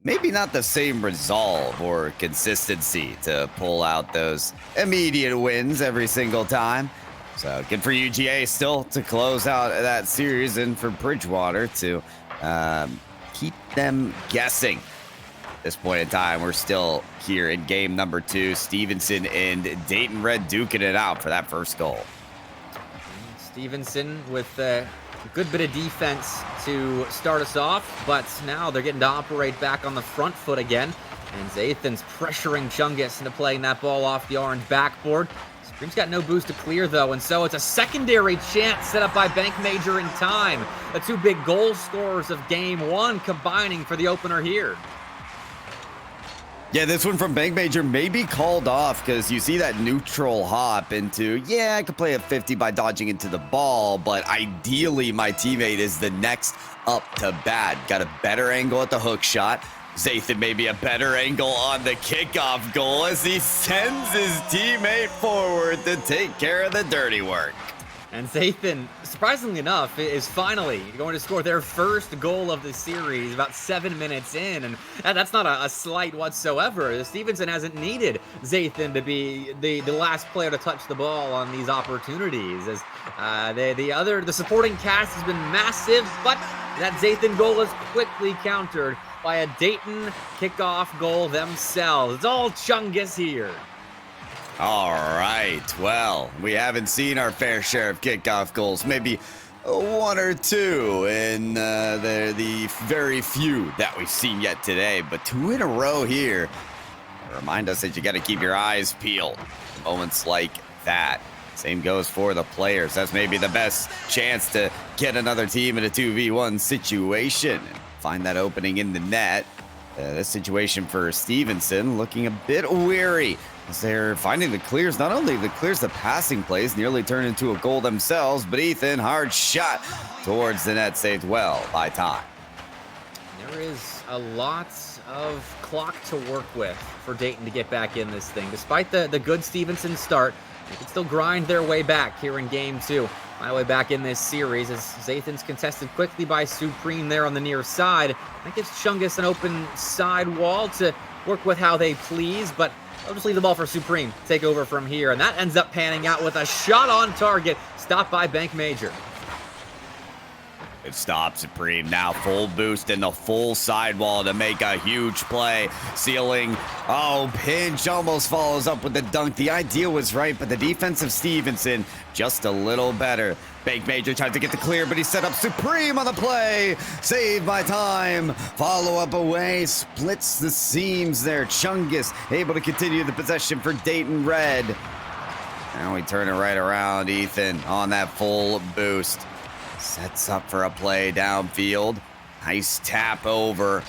S1: maybe not the same resolve or consistency to pull out those immediate wins every single time. So good for UGA still to close out that series, and for Bridgewater to keep them guessing. At this point in time, we're still here in game number 2. Stevenson and Dayton Red duking it out for that first goal.
S2: Stevenson with a good bit of defense to start us off, but now they're getting to operate back on the front foot again. And Zathan's pressuring Chungus into playing that ball off the orange backboard. Supreme's got no boost to clear, though, and so it's a secondary chance set up by Bank Major in time. The two big goal scorers of Game 1 combining for the opener here.
S1: Yeah, this one from Bank Major may be called off because you see that neutral hop into, yeah, I could play a 50 by dodging into the ball, but ideally my teammate is the next up to bat. Got a better angle at the hook shot. Zathan maybe a better angle on the kickoff goal as he sends his teammate forward to take care of the dirty work.
S2: And Zathan, surprisingly enough, is finally going to score their first goal of the series about 7 minutes in. And that's not a slight whatsoever. Stevenson hasn't needed Zathan to be the last player to touch the ball on these opportunities. As the supporting cast has been massive, but that Zathan goal is quickly countered by a Dayton kickoff goal themselves. It's all Chungus here.
S1: All right, well, we haven't seen our fair share of kickoff goals, maybe one or two in the very few that we've seen yet today, but 2 in a row here. Remind us that you got to keep your eyes peeled. Moments like that. Same goes for the players. That's maybe the best chance to get another team in a 2v1 situation and find that opening in the net. This situation for Stevenson looking a bit weary as they're finding the clears. Not only the clears, the passing plays nearly turn into a goal themselves, but Ethan, hard shot towards the net, saved well by time.
S2: There is a lot of clock to work with for Dayton to get back in this thing. Despite the good Stevenson start, they can still grind their way back here in Game 2. My way back in this series as Zathan's contested quickly by Supreme there on the near side. That gives Chungus an open side wall to work with how they please, but they'll just leave the ball for Supreme to take over from here, and that ends up panning out with a shot on target, stopped by Bank Major.
S1: It stops Supreme now, full boost in the full sidewall to make a huge play. Ceiling, pinch, almost follows up with the dunk. The idea was right, but the defense of Stevenson just a little better. Bank Major tried to get the clear, but he set up Supreme on the play. Saved by time. Follow up away, splits the seams there. Chungus able to continue the possession for Dayton Red. Now we turn it right around. Ethan on that full boost. Sets up for a play downfield. Nice tap over,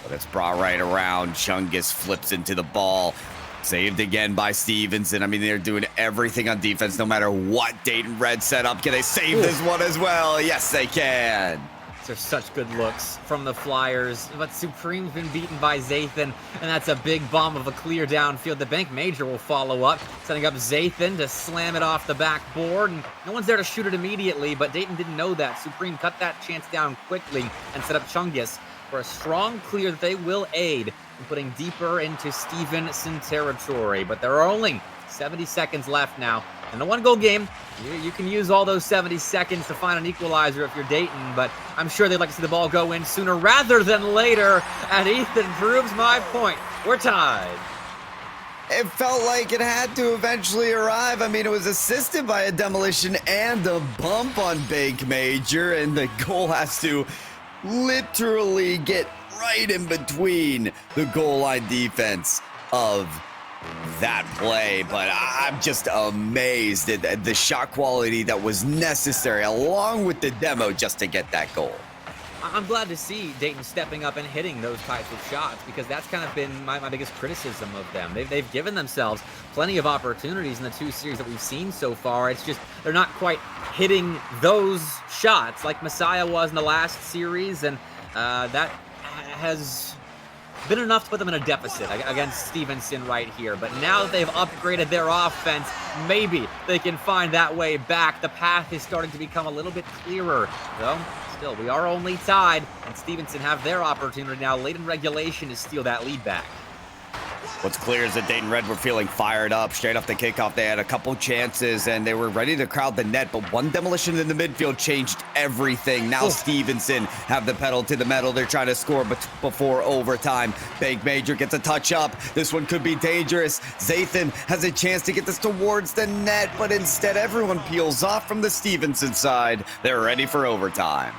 S1: but it's brought right around. Chungus flips into the ball. Saved again by Stevenson. I mean, they're doing everything on defense no matter what Dayton Red set up. Can they save this one as well? Yes, they can.
S2: These are such good looks from the Flyers, but Supreme's been beaten by Zathan, and that's a big bomb of a clear downfield. The Bank Major will follow up, setting up Zathan to slam it off the backboard, and no one's there to shoot it immediately, but Dayton didn't know that. Supreme cut that chance down quickly and set up Chungus for a strong clear that they will aid in putting deeper into Stevenson territory, but there are only 70 seconds left now. In a one-goal game, you can use all those 70 seconds to find an equalizer if you're Dayton, but I'm sure they'd like to see the ball go in sooner rather than later, and Ethan proves my point. We're tied.
S1: It felt like it had to eventually arrive. I mean, it was assisted by a demolition and a bump on Bank Major, and the goal has to literally get right in between the goal line defense of that play, but I'm just amazed at the shot quality that was necessary along with the demo just to get that goal.
S2: I'm glad to see Dayton stepping up and hitting those types of shots, because that's kind of been my biggest criticism of them. They've given themselves plenty of opportunities in the 2 series that we've seen so far. It's just they're not quite hitting those shots like Messiah was in the last series, and that has been enough to put them in a deficit against Stevenson right here. But now that they've upgraded their offense, maybe they can find that way back. The path is starting to become a little bit clearer, though still we are only tied, and Stevenson have their opportunity now late in regulation to steal that lead back.
S1: What's clear is that Dayton Red were feeling fired up straight off the kickoff. They had a couple chances and they were ready to crowd the net, but one demolition in the midfield changed everything. Now Stevenson have the pedal to the metal. They're trying to score before overtime. Bank Major gets a touch up. This one could be dangerous. Zathan has a chance to get this towards the net, but instead everyone peels off from the Stevenson side. They're ready for overtime.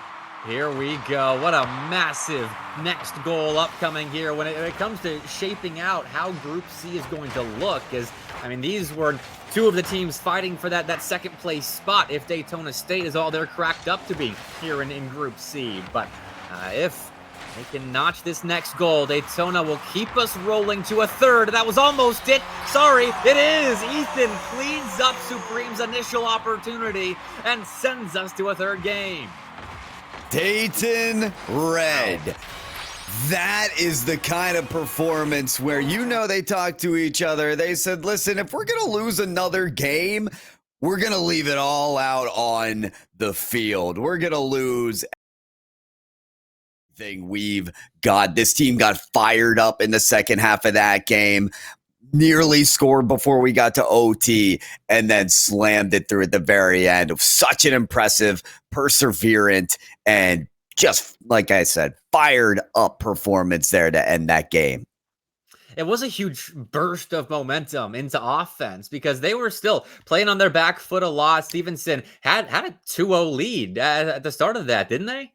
S2: Here we go. What a massive next goal upcoming here when it comes to shaping out how Group C is going to look. As I mean, these were two of the teams fighting for that second place spot if Daytona State is all they're cracked up to be here in Group C. But if they can notch this next goal, Daytona will keep us rolling to a third. That was almost it. Sorry, it is. Ethan cleans up Supreme's initial opportunity and sends us to a third game.
S1: Dayton Red. That is the kind of performance where they talked to each other. They said, listen, if we're going to lose another game, we're going to leave it all out on the field. We're going to lose everything we've got. This team got fired up in the second half of that game. Nearly scored before we got to OT and then slammed it through at the very end. Of such an impressive, perseverant, and just, like I said, fired up performance there to end that game.
S2: It was a huge burst of momentum into offense because they were still playing on their back foot a lot. Stevenson had a 2-0 lead at the start of that, didn't they?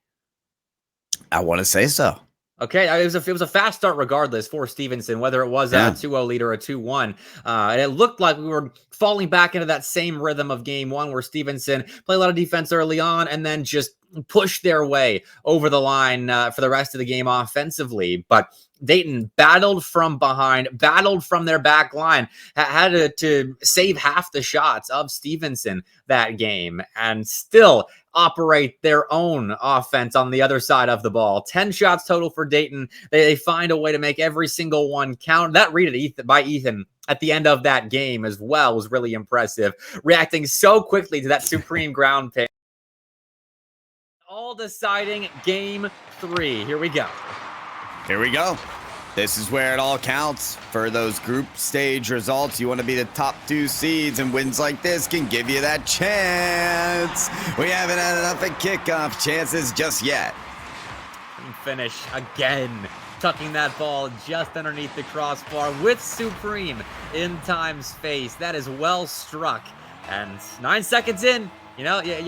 S1: I want to say so.
S2: Okay, it was a fast start regardless for Stevenson, whether it was a 2-0 lead or a 2-1. And it looked like we were falling back into that same rhythm of game one where Stevenson played a lot of defense early on and then just pushed their way over the line for the rest of the game offensively. But Dayton battled from behind, battled from their back line, had to save half the shots of Stevenson that game and still operate their own offense on the other side of the ball. 10 shots total for Dayton. They find a way to make every single one count. That read by Ethan at the end of that game as well was really impressive, reacting so quickly to that supreme ground pick. All deciding game 3. Here we go.
S1: Here we go. This is where it all counts for those group stage results. You want to be the top 2 seeds, and wins like this can give you that chance. We haven't had enough at kickoff chances just yet.
S2: And finish again, tucking that ball just underneath the crossbar with Supreme in time's face. That is well struck. And 9 seconds in, you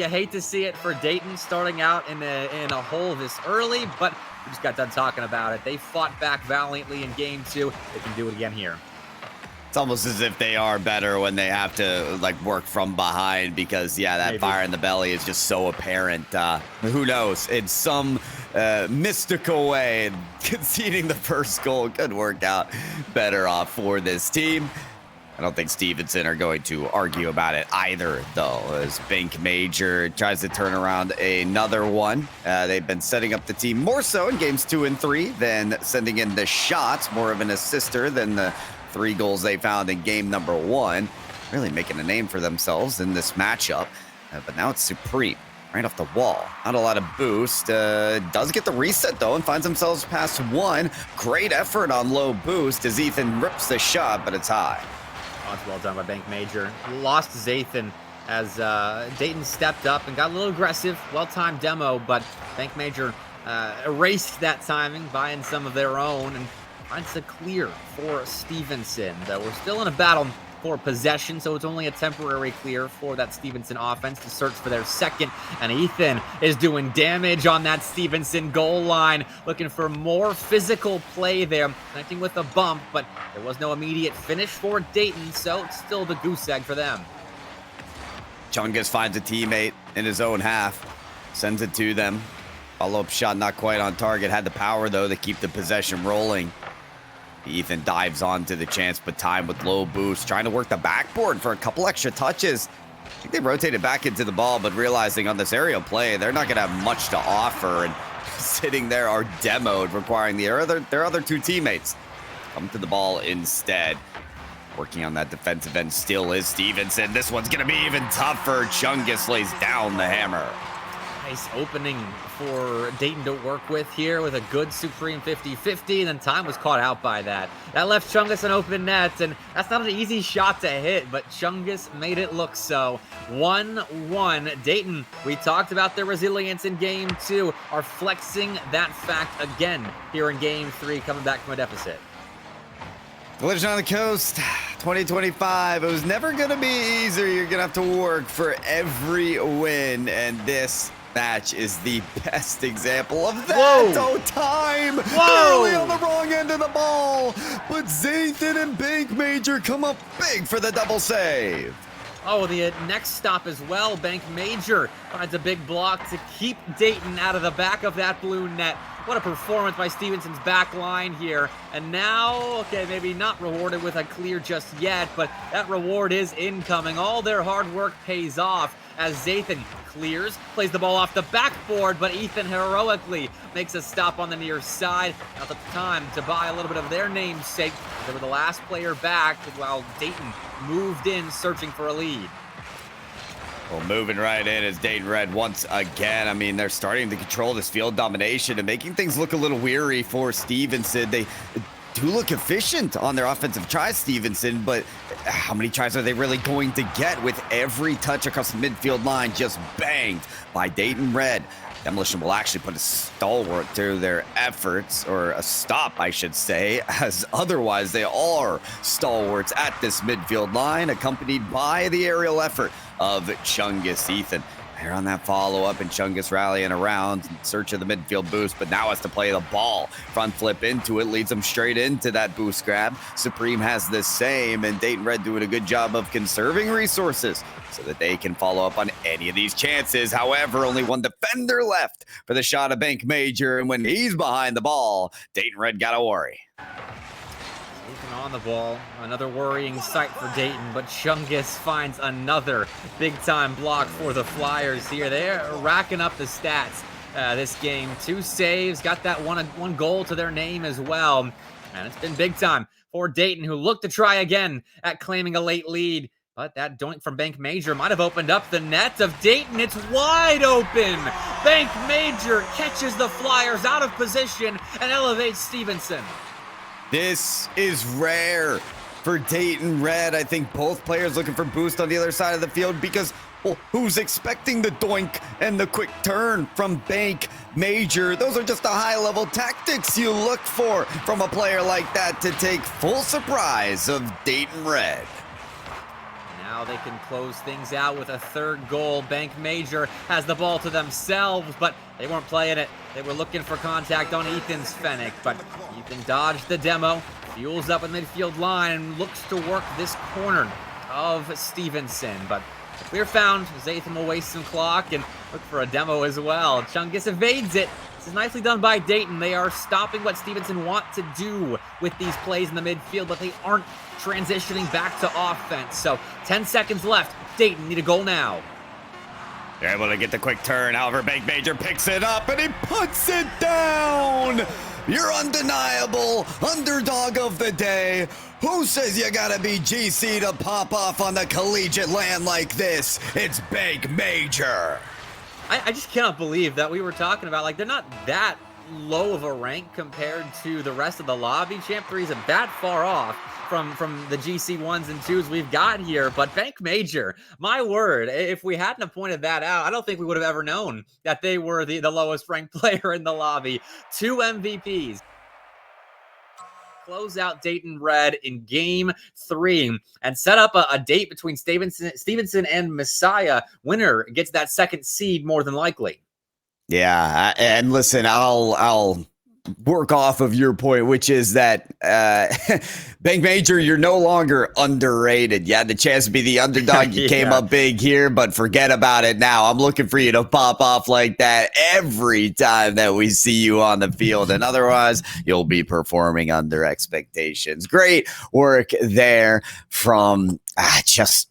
S2: hate to see it for Dayton starting out in a hole this early, but we just got done talking about it. They fought back valiantly in game 2. They can do it again here.
S1: It's almost as if they are better when they have to work from behind because, that
S2: Maybe.
S1: fire in the belly is just so apparent. Who knows? In some mystical way, conceding the first goal could work out better off for this team. I don't think Stevenson are going to argue about it either, though, as Bank Major tries to turn around another one. They've been setting up the team more so in games 2 and 3 than sending in the shots, more of an assister than the 3 goals they found in game number 1. Really making a name for themselves in this matchup. But now it's Supreme, right off the wall. Not a lot of boost. Does get the reset, though, and finds themselves past 1. Great effort on low boost as Ethan rips the shot, but it's high.
S2: Oh, it's well done by Bank Major. Lost Zathan as Dayton stepped up and got a little aggressive. Well-timed demo, but Bank Major erased that timing, buying some of their own, and finds a clear for Stevenson. We're still in a battle for possession, so it's only a temporary clear for that Stevenson offense to search for their second, and Ethan is doing damage on that Stevenson goal line, looking for more physical play there, connecting with a bump, but there was no immediate finish for Dayton, so it's still the goose egg for them.
S1: Chungus finds a teammate in his own half, sends it to them. Follow-up shot not quite on target, had the power, though, to keep the possession rolling. Ethan dives onto the chance, but time with low boost, trying to work the backboard for a couple extra touches. I think they rotated back into the ball, but realizing on this aerial play, they're not going to have much to offer, and sitting there are demoed, requiring their other 2 teammates come to the ball instead. Working on that defensive end still is Stevenson. This one's going to be even tougher. Chungus lays down the hammer.
S2: Nice opening for Dayton to work with here with a good Supreme 50-50, and then time was caught out by that. That left Chungus an open net, and that's not an easy shot to hit, but Chungus made it look so. 1-1. Dayton, we talked about their resilience in game 2, are flexing that fact again here in game 3, coming back from a deficit.
S1: Collision on the Coast 2025. It was never going to be easier. You're going to have to work for every win, and this match is the best example of that.
S2: Whoa.
S1: Oh, time.
S2: Whoa.
S1: Barely on the wrong end of the ball. But Zathan and Bank Major come up big for the double save.
S2: Oh, the next stop as well. Bank Major finds a big block to keep Dayton out of the back of that blue net. What a performance by Stevenson's back line here. And now, okay, maybe not rewarded with a clear just yet, but that reward is incoming. All their hard work pays off as Zathan clears, plays the ball off the backboard, but Ethan heroically makes a stop on the near side. Now the time to buy a little bit of their namesake. They were the last player back while Dayton moved in searching for a lead.
S1: Well, moving right in is Dayton Red once again. I mean, they're starting to control this field domination and making things look a little weary for Stevenson. They do look efficient on their offensive tries, Stevenson, but how many tries are they really going to get with every touch across the midfield line just banged by Dayton Red? Demolition will actually put a stalwart to their efforts, or a stop, I should say, as otherwise they are stalwarts at this midfield line, accompanied by the aerial effort of Chungus Ethan. They're on that follow-up, and Chungus rallying around in search of the midfield boost, but now has to play the ball. Front flip into it, leads them straight into that boost grab. Supreme has the same, and Dayton Red doing a good job of conserving resources so that they can follow up on any of these chances. However, only one defender left for the shot of Bank Major, and when he's behind the ball, Dayton Red got to worry.
S2: Ethan on the ball, another worrying sight for Dayton, but Chungus finds another big-time block for the Flyers here. They're racking up the stats this game. 2 saves, got that one goal to their name as well. And it's been big time for Dayton, who looked to try again at claiming a late lead. But that doink from Bank Major might have opened up the net of Dayton. It's wide open. Bank Major catches the Flyers out of position and elevates Stevenson.
S1: This is rare for Dayton Red. I think both players looking for boost on the other side of the field because, well, who's expecting the doink and the quick turn from Bank Major? Those are just the high-level tactics you look for from a player like that to take full surprise of Dayton Red.
S2: Now they can close things out with a third goal. Bank Major has the ball to themselves, but they weren't playing it. They were looking for contact on Ethan's Fennec, but Ethan dodged the demo, fuels up in the midfield line, and looks to work this corner of Stevenson. But if we're found, Zathan will waste some clock and look for a demo as well. Chungus evades it. This is nicely done by Dayton. They are stopping what Stevenson want to do with these plays in the midfield, but they aren't transitioning back to offense. So 10 seconds left. Dayton need a goal now.
S1: They're able to get the quick turn. However, Bank Major picks it up and he puts it down. Your undeniable underdog of the day. Who says you gotta be GC to pop off on the collegiate land like this? It's Bank Major.
S2: I just cannot believe that we were talking about, like, they're not that low of a rank compared to the rest of the lobby. Champ 3 isn't that far off from the GC 1s and 2s we've got here, but Bank Major, my word, if we hadn't have pointed that out, I don't think we would have ever known that they were the lowest ranked player in the lobby. 2 MVPs. Close out Dayton Red in game 3 and set up a date between Stevenson and Messiah. Winner gets that second seed more than likely.
S1: Yeah, and listen, I'll work off of your point, which is that Bank Major, you're no longer underrated. You had the chance to be the underdog. You came up big here, but forget about it now. I'm looking for you to pop off like that every time that we see you on the field, and otherwise you'll be performing under expectations. Great work there from just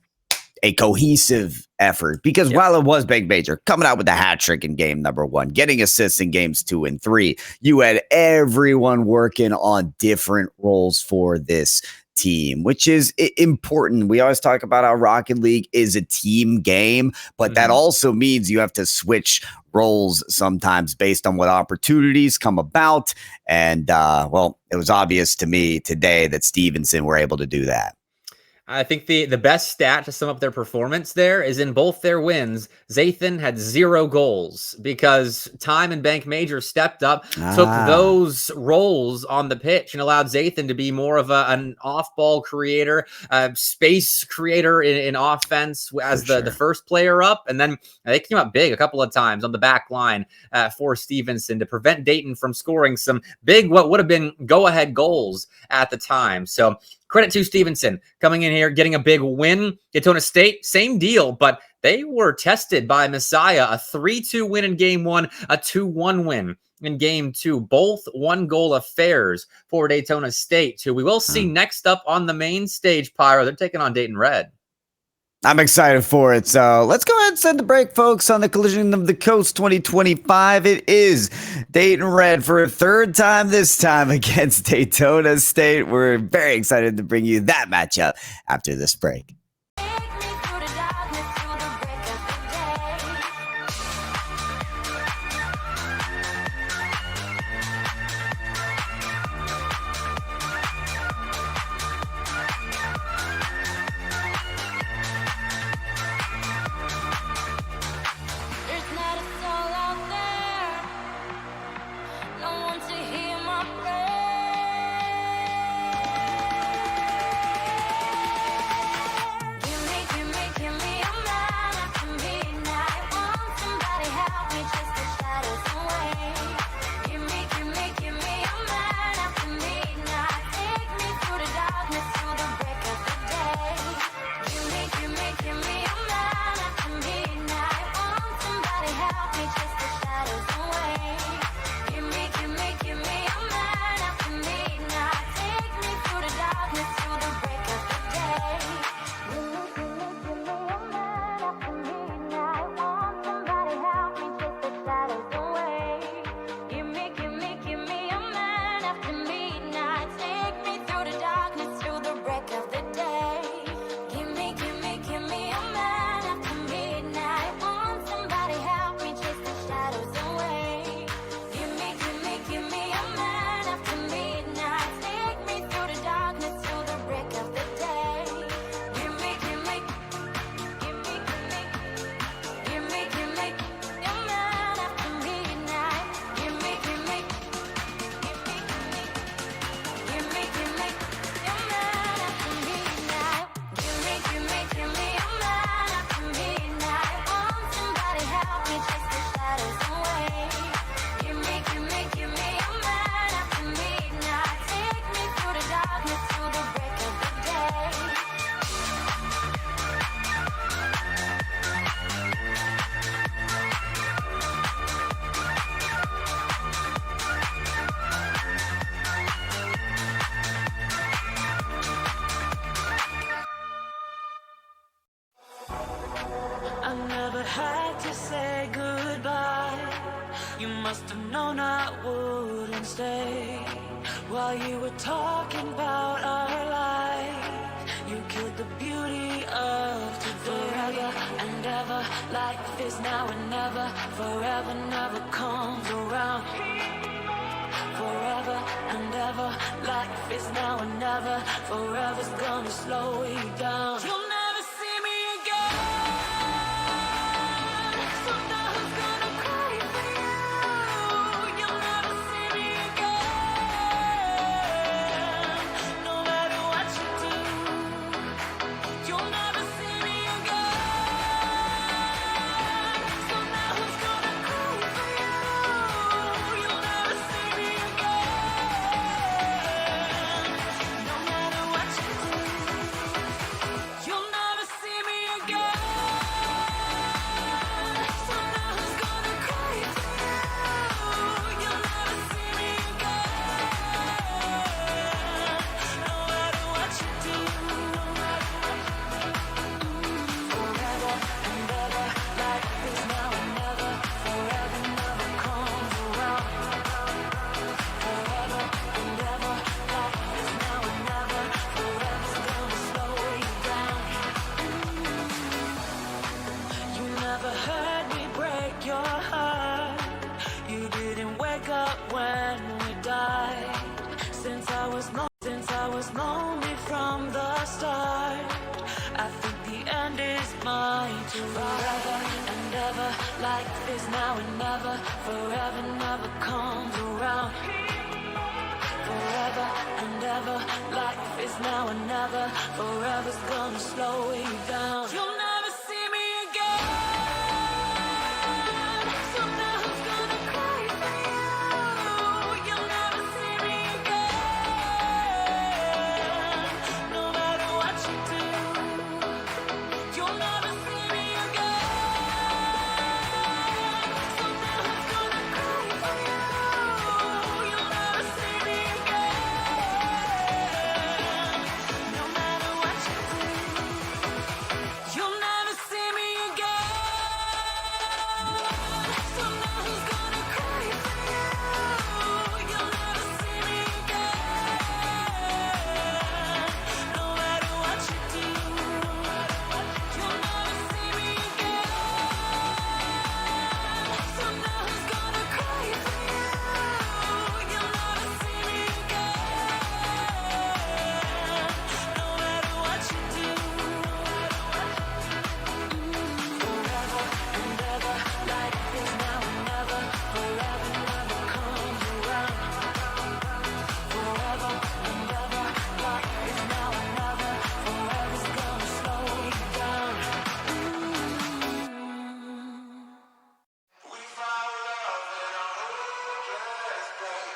S1: a cohesive effort, because while it was Bank Major coming out with a hat trick in game number 1, getting assists in games 2 and 3, you had everyone working on different roles for this team, which is important. We always talk about how Rocket League is a team game, but that also means you have to switch roles sometimes based on what opportunities come about. And well, it was obvious to me today that Stevenson were able to do that.
S2: I think the best stat to sum up their performance there is in both their wins, Zathan had 0 goals because Time and Bank Major stepped up, took those roles on the pitch, and allowed Zathan to be more of an off-ball creator, space creator in offense as the first player up. And then they came up big a couple of times on the back line for Stevenson to prevent Dayton from scoring some big, what would have been go-ahead goals at the time. So credit to Stevenson coming in here, getting a big win. Daytona State, same deal, but they were tested by Messiah. A 3-2 win in game 1, a 2-1 win in game 2. Both 1-goal affairs for Daytona State, who we will see next up on the main stage, Pyro. They're taking on Dayton Red.
S1: I'm excited for it. So let's go ahead and send the break, folks, on the Collision of the Coast 2025. It is Dayton Red for a third time this time against Daytona State. We're very excited to bring you that matchup after this break.
S3: Take me through the darkness to the break of the day. There's not a soul out there, no one to hear my prayer. Give me a man after midnight. Want somebody help me chase the shadows away. Give me a man after midnight. Take me through the darkness to the break of the day. Give me a man after midnight. Want somebody help me chase the shadows away. Give me a man after midnight. Take me through the darkness to the break of the day. Give me a man after midnight. Want somebody help me chase the shadows away. Give me a man after midnight. Take me through the darkness to the break of the day. Give me a man after midnight. Want somebody help me chase the shadows away. Give me a man after midnight. Take me through the darkness to the break of the day. Give me a man after midnight. Give me a man after midnight. Give me a man after midnight. Want somebody help me chase the shadows away. Give me a man after midnight. Take me through the darkness to the break of the day.
S7: I never had to say goodbye. You must have known I wouldn't stay. While you were talking about our life, you killed the beauty of today. Forever and ever, life is now and never. Forever never comes around. Forever and ever, life is now and never. Forever's gonna slow you down. You'll never see me again. So now who's gonna cry for you? You'll never see me again. No matter what you do, you'll never see me again. So now who's gonna cry for you? You'll never see me again. No matter what you do, you'll
S4: Forever and ever, life is now and never. Forever never comes around. Forever and ever, life is now and never. Forever's gonna slow you down. You'll never see me again. So now who's gonna cry for you? You'll never see me again. No matter what you do, you'll never see me again. So now who's gonna cry for you? You'll never see me again. No matter what you do, you'll never see me again. So now who's gonna cry for you? You'll never see me again. No matter what you do, you'll never see me again. So now who's gonna cry for you? You'll never see me again. No matter what you do. Forever and ever, life is now and never. Forever never comes around. Forever and ever, life is now and never. Forever's gonna slow you down.
S5: We found love in a hopeless place.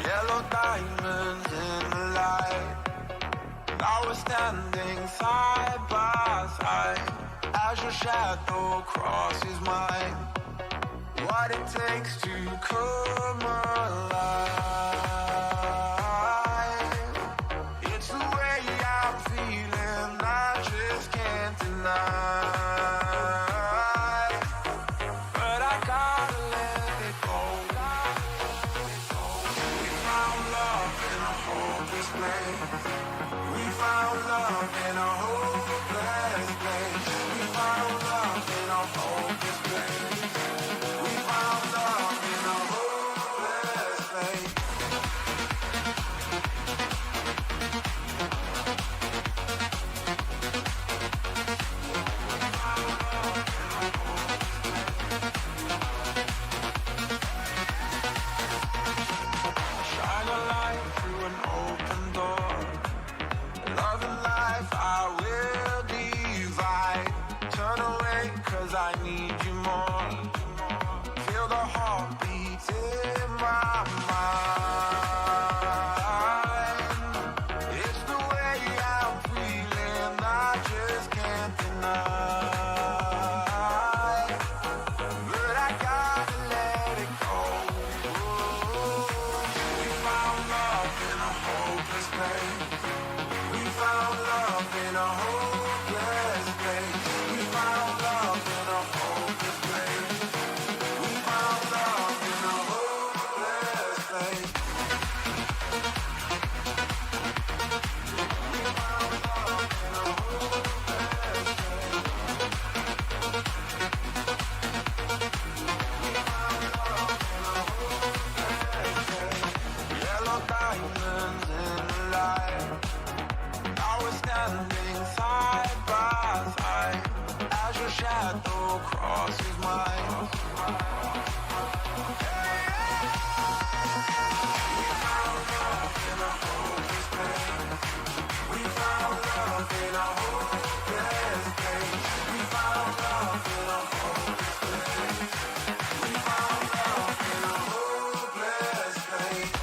S5: Yellow diamonds in the light. Now we're standing side by side as your shadow crosses mine. What it takes to come alive. It's the way I'm feeling, I just can't deny. But I gotta let it go. We found love in a hopeless place. We found love in a hopeless place. We found love in a hopeless place. We found love in a hopeless place. Shine a light through an open door. Love and life I will divide. Turn away 'cause I need you more. Feel the heartbeat in my mind. It's the way I'm feeling, I just can't deny. But I gotta let it go. We found love in a hopeless place. We found love in a hopeless place. We found love in a hopeless place. We found love in a hopeless place. We found love in a hopeless place. We found love in a hopeless place. Yellow diamonds in the light. Now we're standing side by side as your shadow crosses mine. We found love in a hopeless place. We found love in a hopeless place. We found love in a hopeless place. We found love in a hopeless place.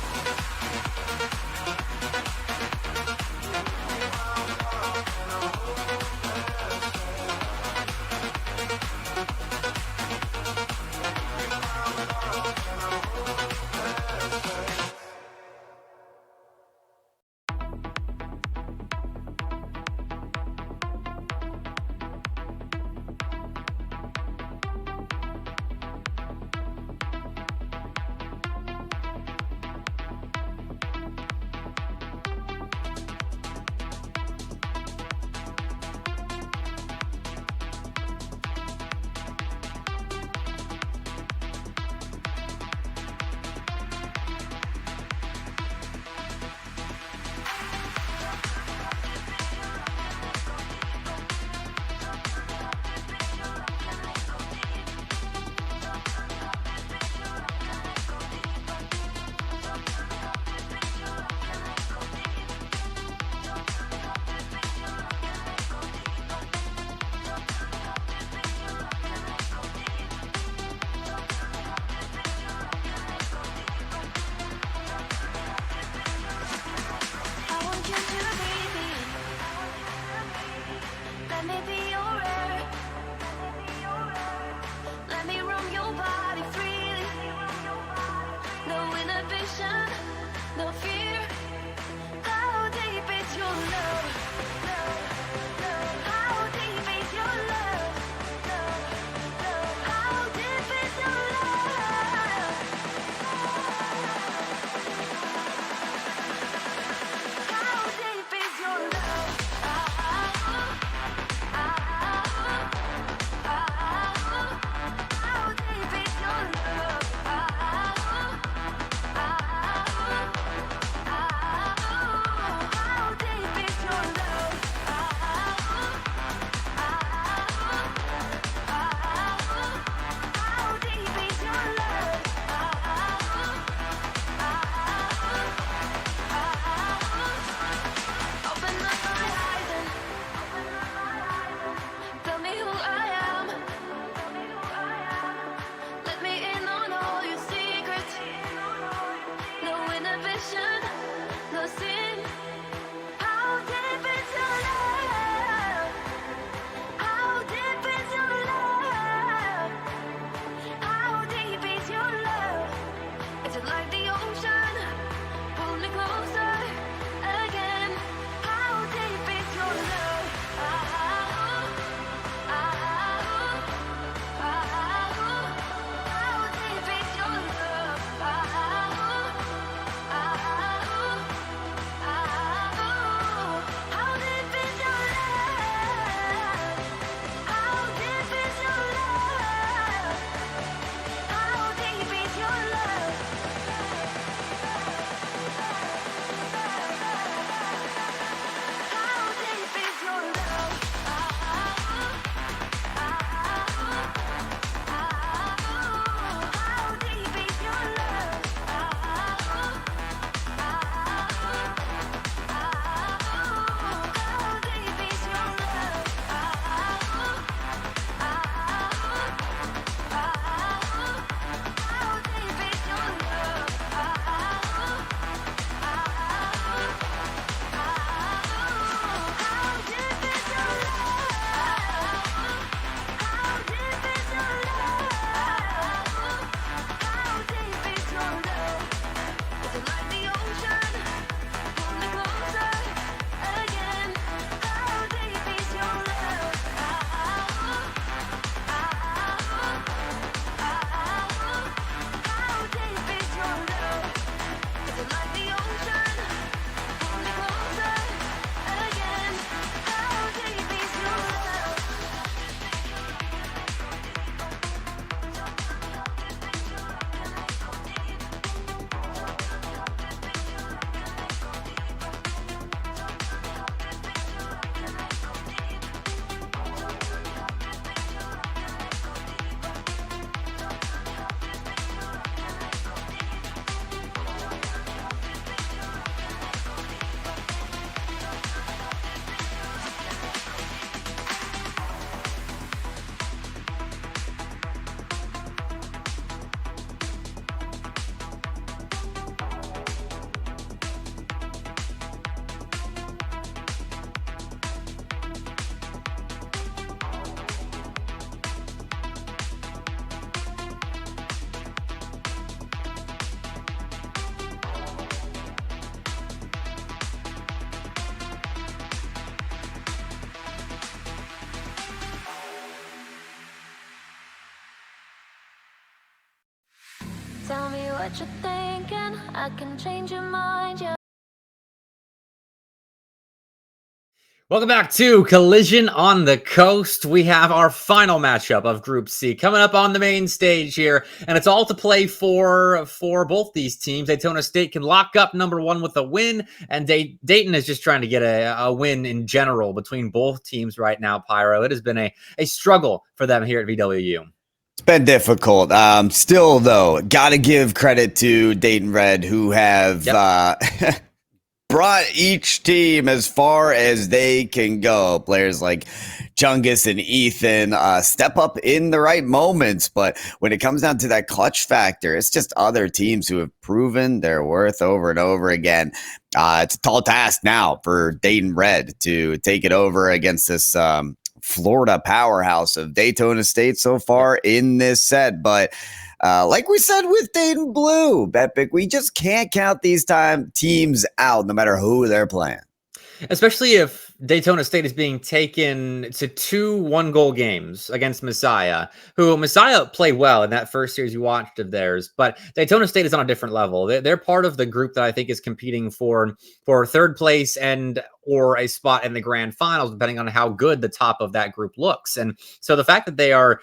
S3: Tell me what you're thinking, I can change your mind, yeah.
S2: Welcome back to Collision on the Coast. We have our final matchup of Group C coming up on the main stage here, and it's all to play for both these teams. Daytona State can lock up number one with a win, and Dayton is just trying to get a win in general between both teams right now, Pyro. It has been a struggle for them here at VWU.
S1: It's been difficult. Still, though, got to give credit to Dayton Red, who have brought each team as far as they can go. Players like Chungus and Ethan step up in the right moments, but when it comes down to that clutch factor, it's just other teams who have proven their worth over and over again. It's a tall task now for Dayton Red to take it over against this Florida powerhouse of Daytona State so far in this set, but like we said with Dayton Blue, Betpick, we just can't count these teams out no matter who they're playing.
S2: Especially if Daytona State is being taken to 2 one-goal games against Messiah, who Messiah played well in that first series you watched of theirs, but Daytona State is on a different level. They're part of the group that I think is competing for third place and or a spot in the grand finals, depending on how good the top of that group looks. And so the fact that they are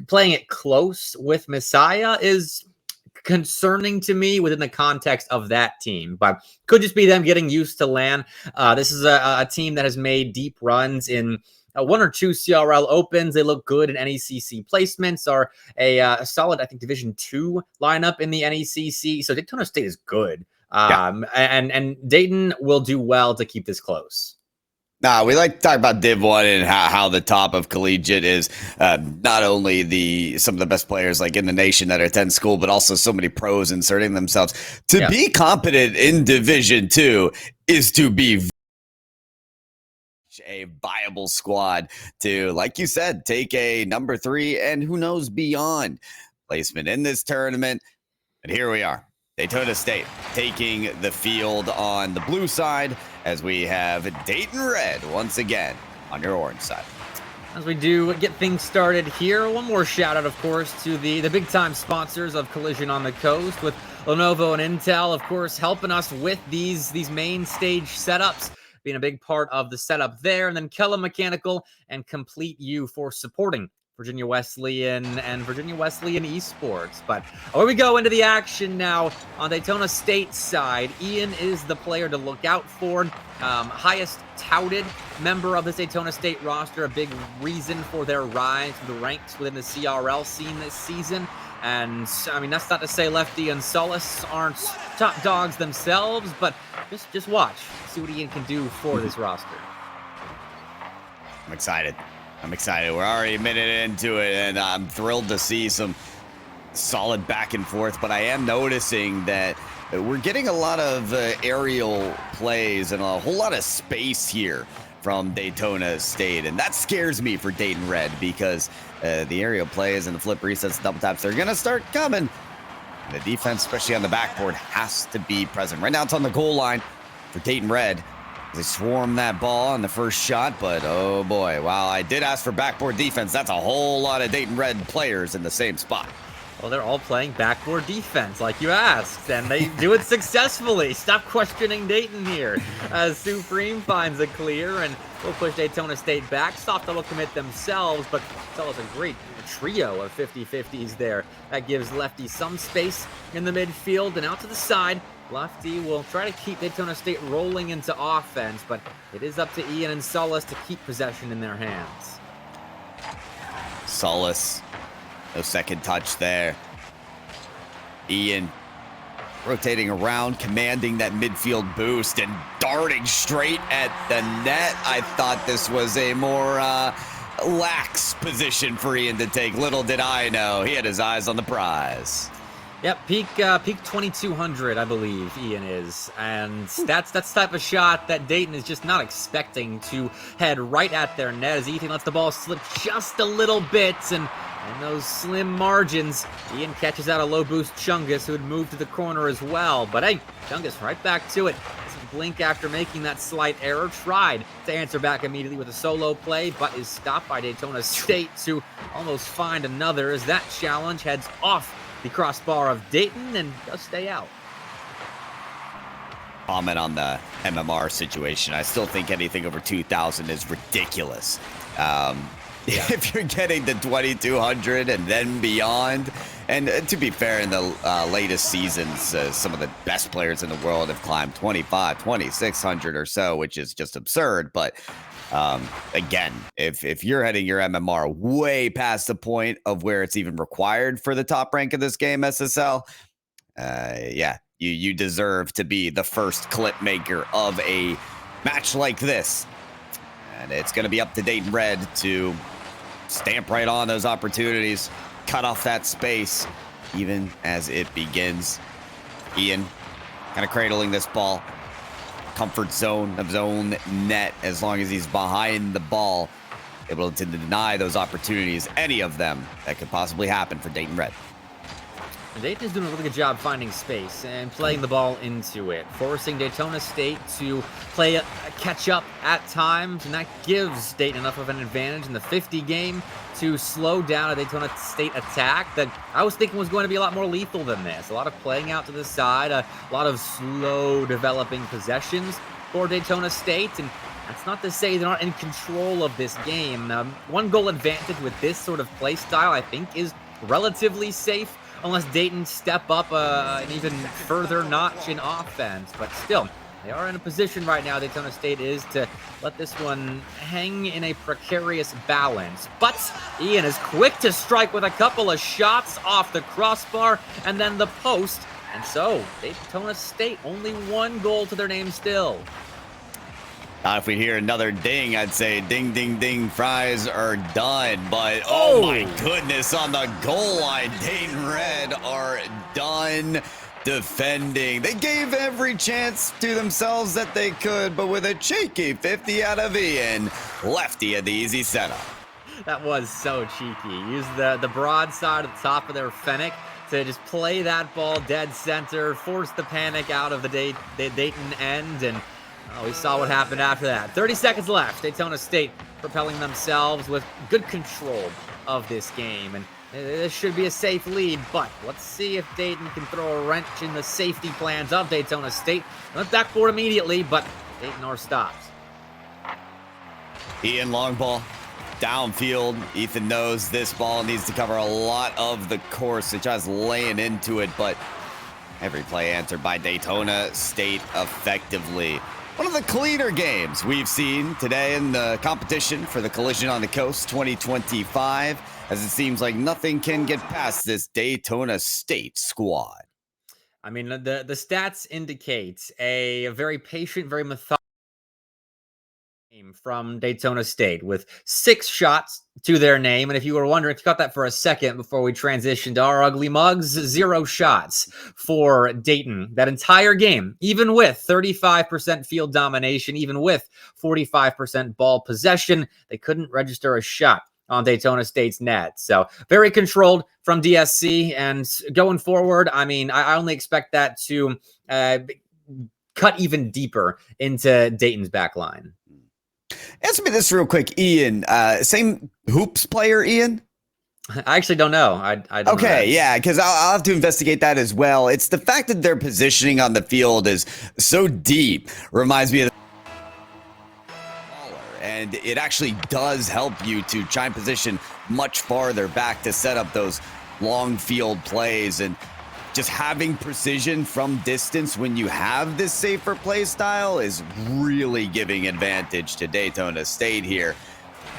S2: playing it close with Messiah is concerning to me within the context of that team, but could just be them getting used to LAN. This is a team that has made deep runs in 1 or 2 CRL Opens. They look good in NECC placements, are a solid, I think, Division II lineup in the NECC. So Daytona State is good. And Dayton will do well to keep this close.
S1: We like to talk about Div 1 and how the top of collegiate is not only some of the best players like in the nation that attend school, but also so many pros inserting themselves. To be competent in Division 2 is to be a viable squad to, like you said, take a number 3 and who knows beyond placement in this tournament. And here we are. Daytona State taking the field on the blue side as we have Dayton Red once again on your orange side.
S2: As we do get things started here, one more shout out, of course, to the big time sponsors of Collision on the Coast, with Lenovo and Intel, of course, helping us with these main stage setups, being a big part of the setup there, and then Kella Mechanical and Complete U for supporting Virginia Wesleyan and Virginia Wesleyan Esports. But where we go into the action now on Daytona State's side, Ian is the player to look out for. Highest touted member of this Daytona State roster, a big reason for their rise to the ranks within the CRL scene this season. And I mean, that's not to say Lefty and Solace aren't top dogs themselves, but just watch, see what Ian can do for this roster.
S1: I'm excited. We're already a minute into it, and I'm thrilled to see some solid back and forth, but I am noticing that we're getting a lot of aerial plays and a whole lot of space here from Daytona State, and that scares me for Dayton Red because the aerial plays and the flip resets, double taps, they're going to start coming. The defense, especially on the backboard, has to be present. Right now it's on the goal line for Dayton Red. They swarm that ball on the first shot, but oh boy, while I did ask for backboard defense, that's a whole lot of Dayton Red players in the same spot.
S2: Well, they're all playing backboard defense, like you asked, and they do it successfully. Stop questioning Dayton here. As Supreme finds a clear, and will push Daytona State back. Soft double commit themselves, but tell us a great trio of 50-50s there. That gives Lefty some space in the midfield, and out to the side. Lefty will try to keep Daytona State rolling into offense, but it is up to Ian and Solace to keep possession in their hands.
S1: Solace, no second touch there. Ian rotating around, commanding that midfield boost and darting straight at the net. I thought this was a more lax position for Ian to take. Little did I know, he had his eyes on the prize.
S2: Yep, peak 2200, I believe Ian is, and that's the type of shot that Dayton is just not expecting to head right at their net as Ethan lets the ball slip just a little bit, and in those slim margins, Ian catches out a low boost Chungus, who had moved to the corner as well, but hey, Chungus right back to it. Doesn't blink after making that slight error, tried to answer back immediately with a solo play, but is stopped by Daytona State to almost find another as that challenge heads off the crossbar of Dayton and does stay out.
S1: Comment on the MMR situation. I still think anything over 2,000 is ridiculous. If you're getting the 2,200 and then beyond, and to be fair, in the latest seasons, some of the best players in the world have climbed 25, 2,600 or so, which is just absurd. But again, if you're heading your MMR way past the point of where it's even required for the top rank of this game, SSL, yeah, you deserve to be the first clip maker of a match like this. And it's going to be up to Dayton Red to stamp right on those opportunities, cut off that space, even as it begins. Ian kind of cradling this ball. Comfort zone of his own net, as long as he's behind the ball, able to deny those opportunities, any of them that could possibly happen for Dayton Red.
S2: Dayton is doing a really good job finding space and playing the ball into it, forcing Daytona State to play catch up at times, and that gives Dayton enough of an advantage in the 50 game to slow down a Daytona State attack that I was thinking was going to be a lot more lethal than this. A lot of playing out to the side, a lot of slow developing possessions for Daytona State, and that's not to say they're not in control of this game. One goal advantage with this sort of play style, I think, is relatively safe, unless Dayton step up an even further notch in offense. But still, they are in a position right now, Daytona State is, to let this one hang in a precarious balance. But Ian is quick to strike with a couple of shots off the crossbar and then the post. And so, Daytona State only one goal to their name still.
S1: If we hear another ding, I'd say ding, ding, ding, fries are done. But oh my goodness, on the goal line, Dayton Red are done defending. They gave every chance to themselves that they could, but with a cheeky 50 out of Ian, lefty had the easy setup.
S2: That was so cheeky. Used the broadside at the top of their Fennec to just play that ball dead center, force the panic out of the Dayton end, and we saw what happened after that. 30 seconds left. Daytona State propelling themselves with good control of this game. And this should be a safe lead, but let's see if Dayton can throw a wrench in the safety plans of Daytona State. Not backboard immediately, but Dayton or stops.
S1: Ian, long ball, downfield. Ethan knows this ball needs to cover a lot of the course. He tries laying into it, but every play answered by Daytona State effectively. One of the cleaner games we've seen today in the competition for the Collision on the Coast 2025, as it seems like nothing can get past this Daytona State squad.
S2: I mean, the stats indicate a very patient, very methodical from Daytona State with 6 shots to their name. And if you were wondering, if you caught that for a second before we transitioned to our ugly mugs, 0 shots for Dayton that entire game, even with 35% field domination, even with 45% ball possession, they couldn't register a shot on Daytona State's net. So very controlled from DSC, and going forward, I mean, I only expect that to cut even deeper into Dayton's back line.
S1: Answer me this real quick, Ian. Same hoops player, Ian?
S2: I actually don't know. I don't know that.
S1: Yeah, because I'll have to investigate that as well. It's the fact that their positioning on the field is so deep. Reminds me of and it actually does help you to try and position much farther back to set up those long field plays, and just having precision from distance when you have this safer play style is really giving advantage to Daytona State here.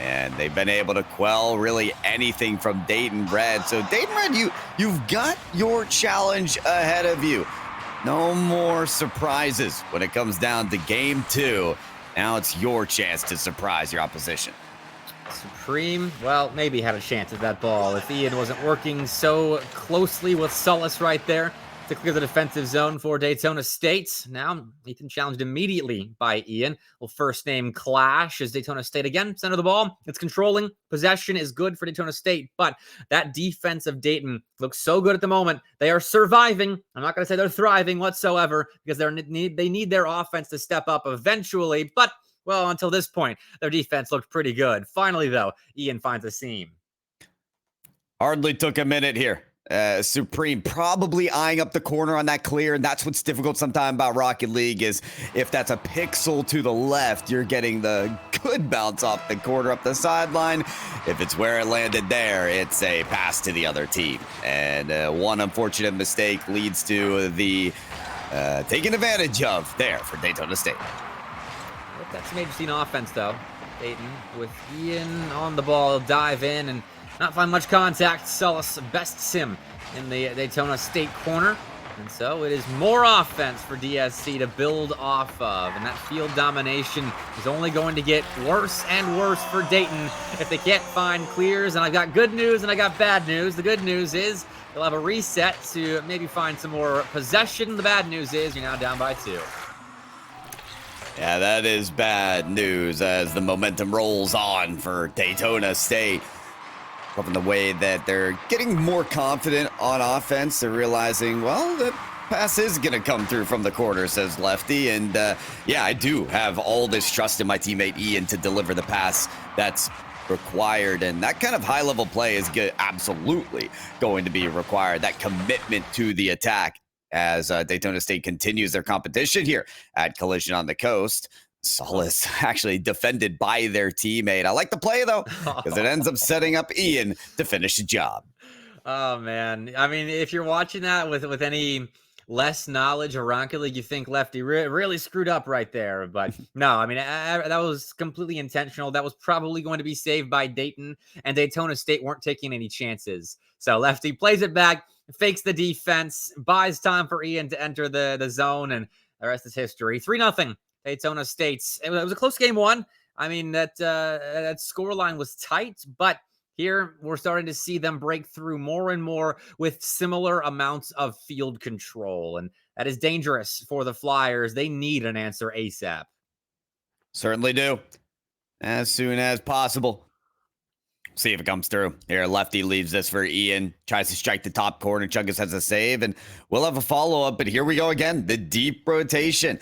S1: And they've been able to quell really anything from Dayton Red. So Dayton Red, you've got your challenge ahead of you. No more surprises when it comes down to game 2. Now it's your chance to surprise your opposition.
S2: Supreme, well, maybe had a chance at that ball if Ian wasn't working so closely with Sullis right there to clear the defensive zone for Daytona State. Now, Ethan challenged immediately by Ian. Well, first name clash as Daytona State again, center of the ball. It's controlling. Possession is good for Daytona State, but that defense of Dayton looks so good at the moment. They are surviving. I'm not going to say they're thriving whatsoever, because they need their offense to step up eventually, but well, until this point, their defense looked pretty good. Finally, though, Ian finds a seam.
S1: Hardly took a minute here. Supreme probably eyeing up the corner on that clear, and that's what's difficult sometimes about Rocket League is if that's a pixel to the left, you're getting the good bounce off the corner up the sideline. If it's where it landed there, it's a pass to the other team. And one unfortunate mistake leads to the taking advantage of there for Daytona State.
S2: Yep, that's some interesting offense, though. Dayton with Ian on the ball, dive in and not find much contact. Sullis best sim in the Daytona State corner. And so it is more offense for DSC to build off of. And that field domination is only going to get worse and worse for Dayton if they can't find clears. And I've got good news and I got bad news. The good news is they'll have a reset to maybe find some more possession. The bad news is you're now down by 2.
S1: Yeah, that is bad news as the momentum rolls on for Daytona State. Loving the way that they're getting more confident on offense. They're realizing, well, the pass is going to come through from the corner, says Lefty. And yeah, I do have all this trust in my teammate Ian to deliver the pass that's required. And that kind of high-level play is absolutely going to be required. That commitment to the attack as Daytona State continues their competition here at Collision on the Coast. Sullis actually defended by their teammate. I like the play, though, because it ends up setting up Ian to finish the job.
S2: Oh, man. I mean, if you're watching that with any less knowledge of Rocket League, you think Lefty really screwed up right there. But no, I mean, that was completely intentional. That was probably going to be saved by Dayton, and Daytona State weren't taking any chances. So Lefty plays it back, fakes the defense, buys time for Ian to enter the zone, and the rest is history. 3-0. Daytona State's. It was a close game 1. I mean, that scoreline was tight, but here we're starting to see them break through more and more with similar amounts of field control, and that is dangerous for the Flyers. They need an answer ASAP.
S1: Certainly do. As soon as possible. See if it comes through. Here, Lefty leaves this for Ian. Tries to strike the top corner. Chungus has a save, and we'll have a follow-up, but here we go again. The deep rotation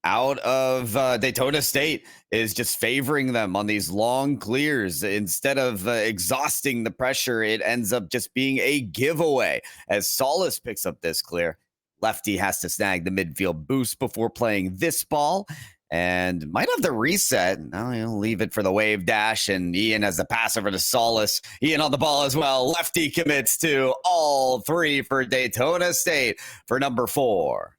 S1: out of Daytona State is just favoring them on these long clears. Instead of exhausting the pressure, it ends up just being a giveaway as Sullis picks up this clear. Lefty has to snag the midfield boost before playing this ball and might have the reset. Now he'll leave it for the wave dash, and Ian has the pass over to Sullis. Ian on the ball as well. Lefty commits to all 3 for Daytona State for number 4.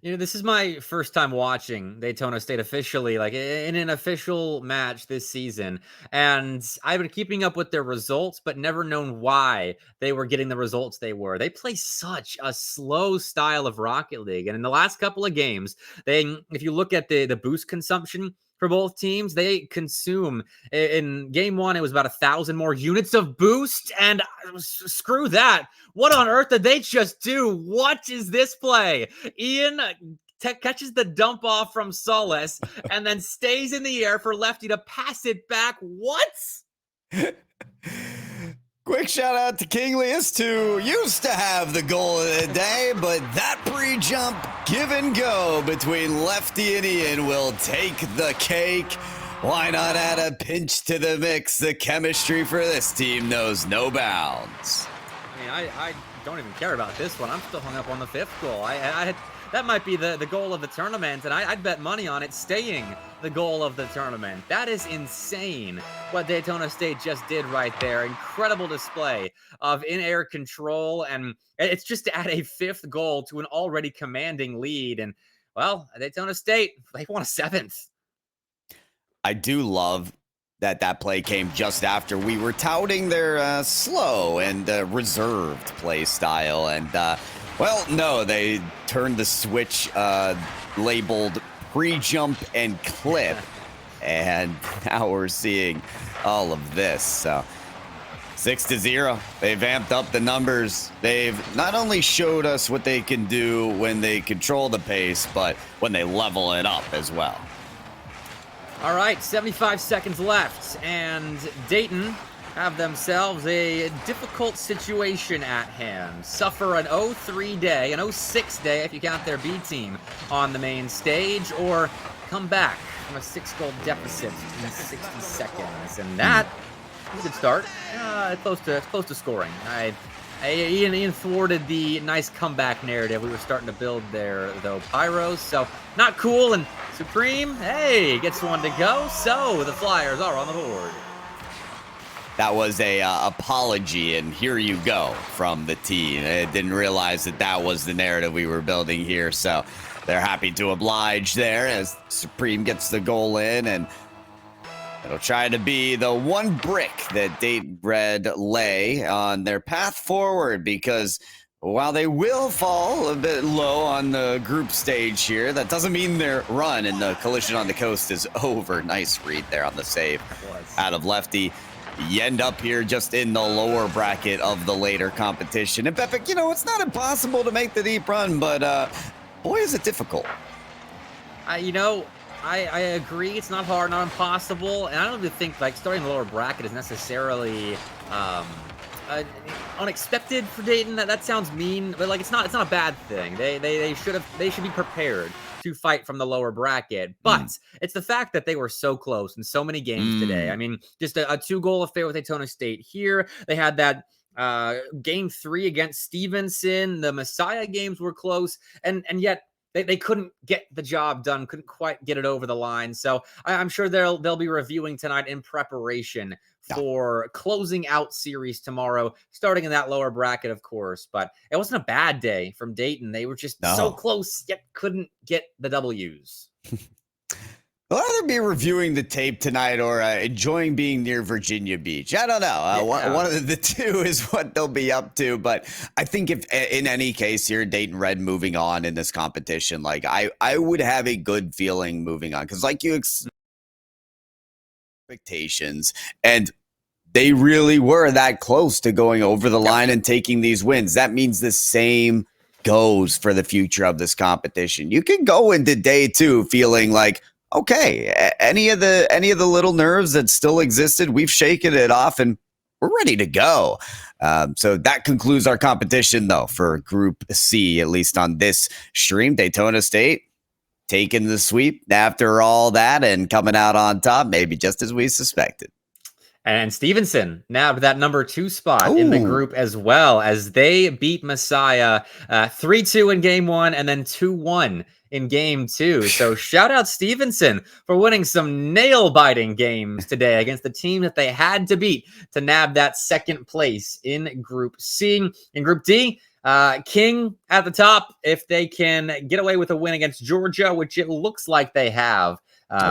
S2: You know, this is my first time watching Daytona State officially, like in an official match this season. And I've been keeping up with their results, but never known why they were getting the results they were. They play such a slow style of Rocket League. And in the last couple of games, if you look at the boost consumption for both teams, they consume in game 1, it was about 1,000 more units of boost, and screw that. What on earth did they just do? What is this play? Ian catches the dump off from Sullis and then stays in the air for Lefty to pass it back. What?
S1: Quick shout out to King Leus, who used to have the goal of the day, but that pre-jump give and go between Lefty and Ian will take the cake. Why not add a pinch to the mix? The chemistry for this team knows no bounds.
S2: I mean, I don't even care about this one. I'm still hung up on the 5th goal. That might be the goal of the tournament, and I'd bet money on it staying the goal of the tournament. That is insane what Daytona State just did right there. Incredible display of in-air control, and it's just to add a 5th goal to an already commanding lead. And, well, Daytona State, they won a 7th.
S1: I do love that play came just after we were touting their slow and reserved play style, and well, no, they turned the switch labeled pre-jump and clip, and now we're seeing all of this. So 6-0, they've amped up the numbers. They've not only showed us what they can do when they control the pace, but when they level it up as well.
S2: All right, 75 seconds left, and Dayton have themselves a difficult situation at hand. Suffer an 0-3 day, an 0-6 day if you count their B team on the main stage, or come back from a 6-goal deficit in 60 seconds. And that is a good start. It's close to scoring. Ian thwarted the nice comeback narrative we were starting to build there, though, Pyros. So not cool. And Supreme, hey, gets one to go. So the Flyers are on the board.
S1: That was a apology, and here you go from the team. I didn't realize that was the narrative we were building here, so they're happy to oblige there as Supreme gets the goal in, and it'll try to be the one brick that Dayton Red lay on their path forward, because while they will fall a bit low on the group stage here, that doesn't mean their run in the Collision on the Coast is over. Nice read there on the save out of Lefty. You end up here just in the lower bracket of the later competition. And Pepik, it's not impossible to make the deep run, but boy, is it difficult.
S2: I agree. It's not hard, not impossible. And I don't even think starting the lower bracket is necessarily unexpected for Dayton. That sounds mean, but it's not a bad thing. They should be prepared to fight from the lower bracket, but it's the fact that they were so close in so many games today. I mean, just a 2-goal affair with Daytona State here. They had that game 3 against Stevenson. The Messiah games were close, and yet they couldn't get the job done, couldn't quite get it over the line. So I'm sure they'll be reviewing tonight in preparation for closing out series tomorrow, starting in that lower bracket, of course. But it wasn't a bad day from Dayton. They were just so close, yet couldn't get the W's.
S1: They'll either be reviewing the tape tonight or enjoying being near Virginia Beach. I don't know. One of the two is what they'll be up to. But I think if in any case here, Dayton Red moving on in this competition, I would have a good feeling moving on. Because you expectations, and they really were that close to going over the line and taking these wins. That means the same goes for the future of this competition. You can go into day 2 feeling like, okay, any of the little nerves that still existed, we've shaken it off and we're ready to go. So that concludes our competition, though, for Group C, at least on this stream. Daytona State taking the sweep after all that and coming out on top, maybe just as we suspected.
S2: And Stevenson nabbed that number 2 spot in the group, as well as they beat Messiah 3-2 in game 1 and then 2-1 in game 2. So shout out Stevenson for winning some nail-biting games today against the team that they had to beat to nab that second place in Group C. In Group D, King at the top, if they can get away with a win against Georgia, which it looks like they have.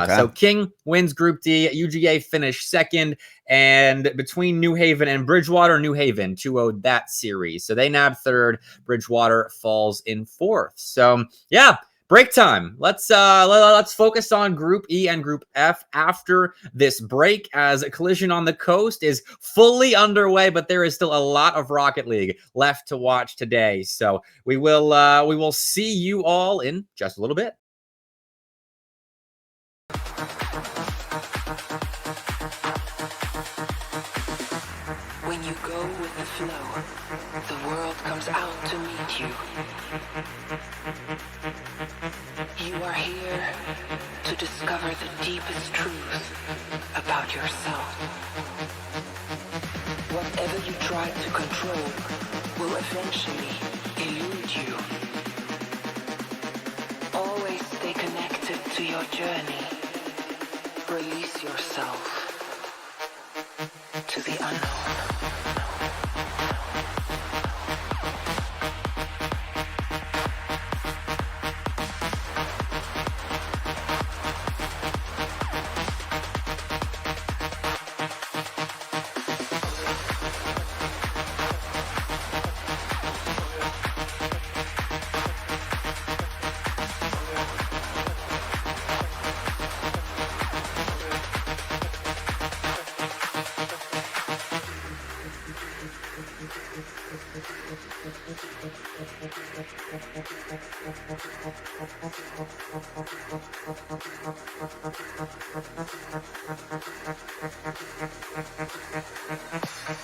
S2: So King wins Group D. UGA finished second, and between New Haven and Bridgewater, New Haven 2-0'd that series. So they nabbed third. Bridgewater falls in fourth. So yeah, break time. Let's focus on Group E and Group F after this break, as Collision on the Coast is fully underway, but there is still a lot of Rocket League left to watch today. So we will see you all in just a little bit.
S7: When you go with the flow, the world comes out to meet you. You are here to discover the deepest truth about yourself. Whatever you try to control will eventually elude you. Always stay connected to your journey. Release yourself to the unknown.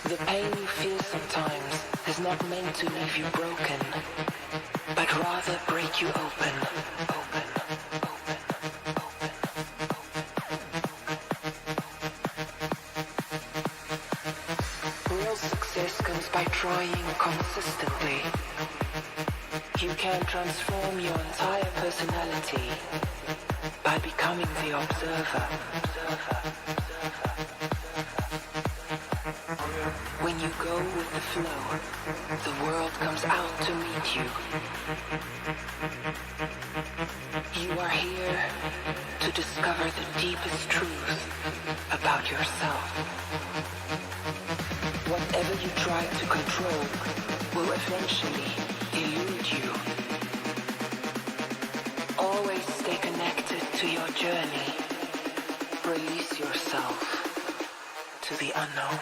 S7: The pain you feel sometimes is not meant to leave you broken, but rather break you open. Real success comes
S9: by trying consistently. You can transform your entire personality by becoming the observer. When you go with the flow, the world comes out to meet you. You are here to discover the deepest truth about yourself. Whatever you try to control will eventually elude you. Always stay connected to your journey. Release yourself to the unknown.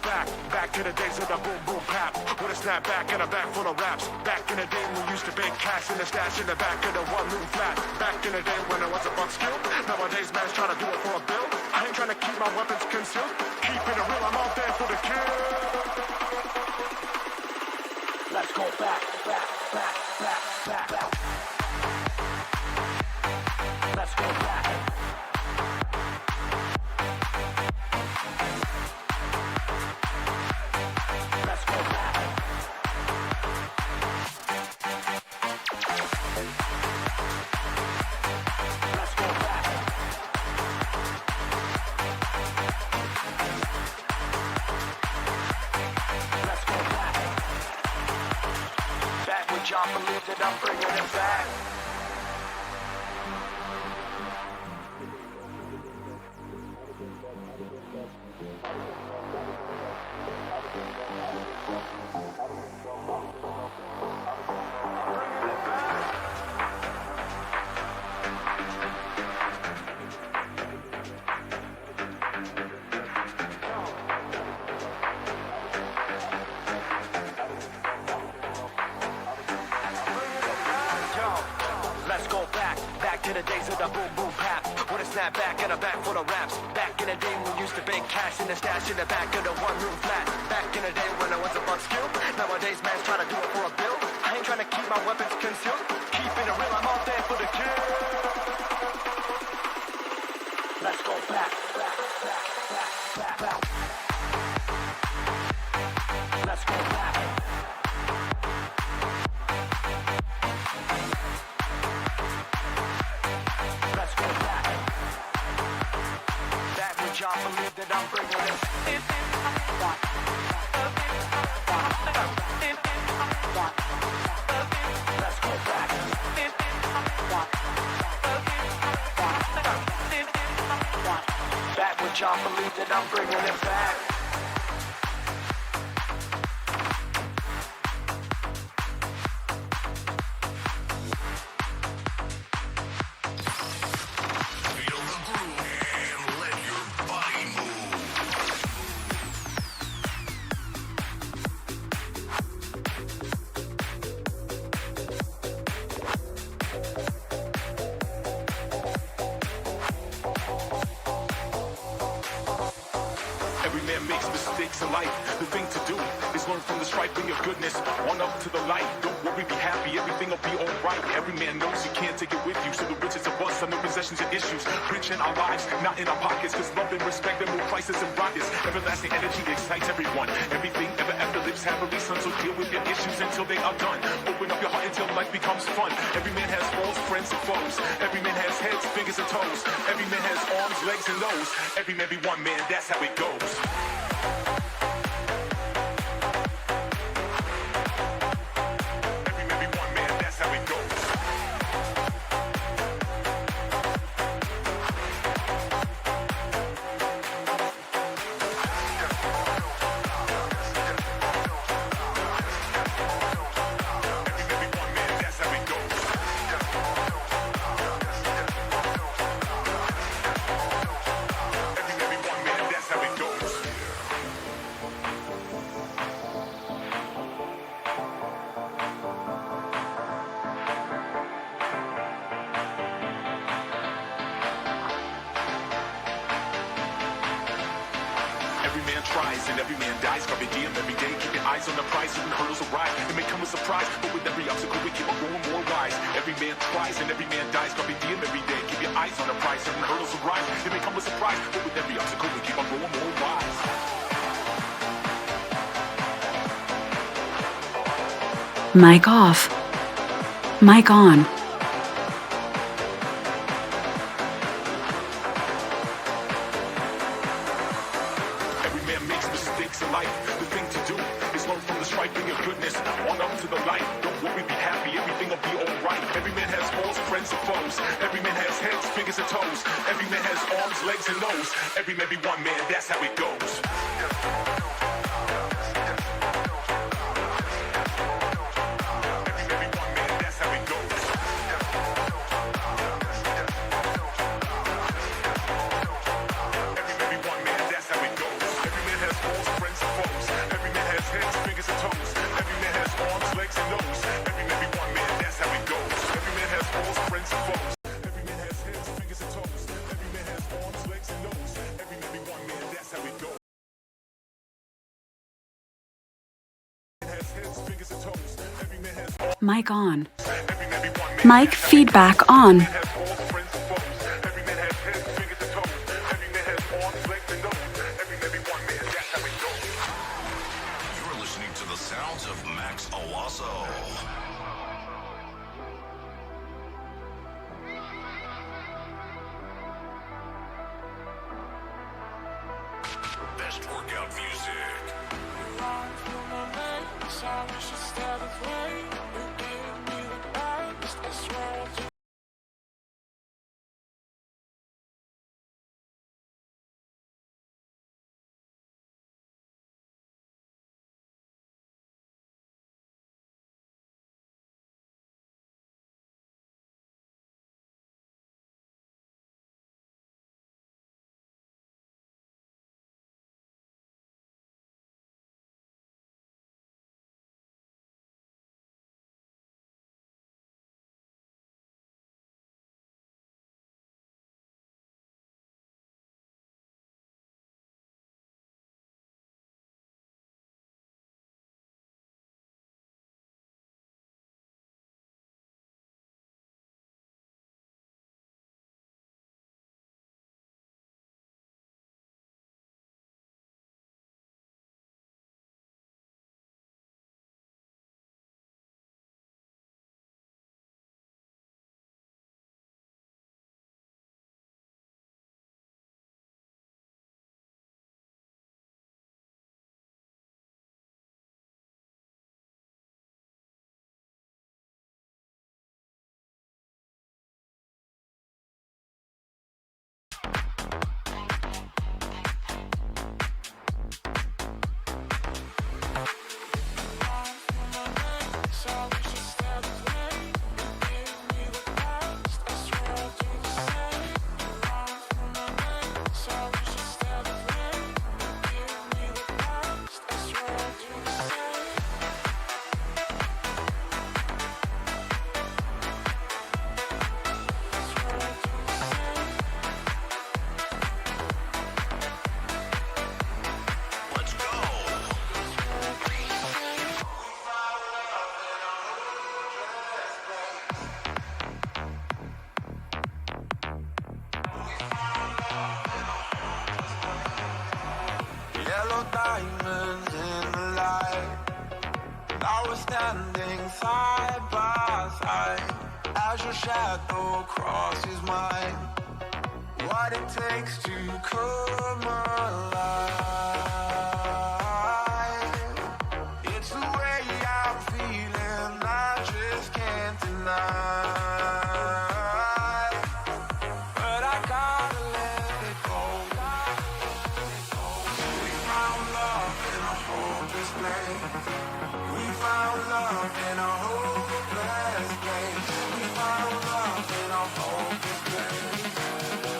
S5: back to the days of the boom boom pap. With a snap back and a back full of raps. Back in the day when we used to bake cash in the stash in the back of the one room flat. Back in the day when it was a buck skill. Nowadays man's trying to do it for a bill. I ain't trying to keep my weapons concealed. Keeping it real, I'm out there for the kill. Let's go back. Let's go back. Let's go back. Let's go back. Let's go back. Back with John believed that I'm bringing it back. Let's go back to the days of the boom boom pap. With a snap back and a back full of raps. Back in the day when we used to bake cash in the stash in the back of the one room flat. Back in the day when I was a buck skill. Nowadays man's trying to do it for a bill. I ain't trying to keep my weapons concealed. Keeping it real, I'm out there for the kill. Let's go back. Let's go back. Let's go back. That which I believe that I'm bringing it. Let's go back. That which I believe that I'm bringing it back.
S6: Every man makes mistakes in life. The thing to do is learn from the strife, bring your goodness on up to the light. Don't worry, be happy, everything will be alright. Every man knows you can't take it with you, so the riches of us are no possessions and issues. Rich in our lives, not in our pockets, cause love and respect and more prices and rockets. Everlasting energy excites everyone. Everything ever after lives happily, son, so deal with your issues until they are done. Open up your heart until life becomes fun. Every man has falls, friends and foes. Every man has heads, fingers and toes. Every man has arms, legs and nose. Every man be one man, that's how it goes. Every man be one man, that's how it goes. Every man be one man, that's how it goes. Every man be one man, that's how it goes. Every man tries and every man dies. Carpe diem every day. Keep your eyes on the prize. Certain hurdles arise. It may come with surprise, but with every obstacle we keep on growing more wise. Every man tries and every man dies. Carpe diem every day. Keep your eyes on the prize. Certain hurdles arise. It may come with surprise, but with every obstacle we keep on growing more wise.
S10: Mic off. Mic on.
S6: Every man makes mistakes in life. The thing to do is learn from the strife, bring your goodness on up to the light. Don't worry, be happy, everything will be alright. Every man has falls, friends and foes. Every man has heads, fingers and toes. Every man has arms, legs and nose. Every man be one man, that's how it goes. Every man be one man, that's how it goes. Every man be one man, that's how it goes. Every man has falls, friends and foes.
S10: Mic on. Mic feedback on.
S11: You're listening to the sounds of Max Owasso. Best workout music.
S5: Yellow diamonds in the light. Now we're standing side by side as your shadow crosses mine. What it takes to come alive. It's the way I'm feeling, I just can't deny. But I gotta let it go. We found love in a hopeless place. We found love in a hopeless place. We found love in a hopeless place.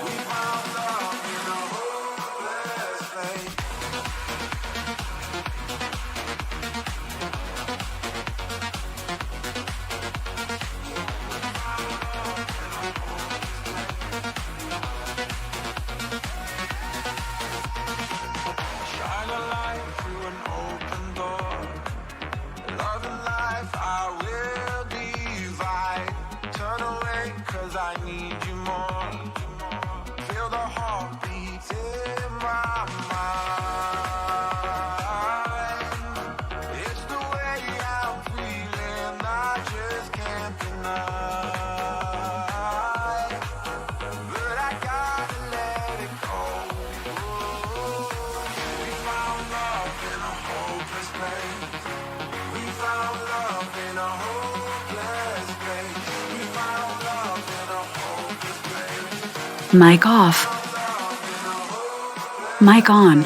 S5: We found love in a hopeless place. Shine a light through an open door. Love and life I will divide. Turn away 'cause I need you more. Feel the heartbeat in my mind. It's the way I'm feeling, I just can't deny. But I gotta let it go. We found love in a hopeless place. We found love in a hopeless place. We found love in a hopeless place.
S10: Mic off. Mic on.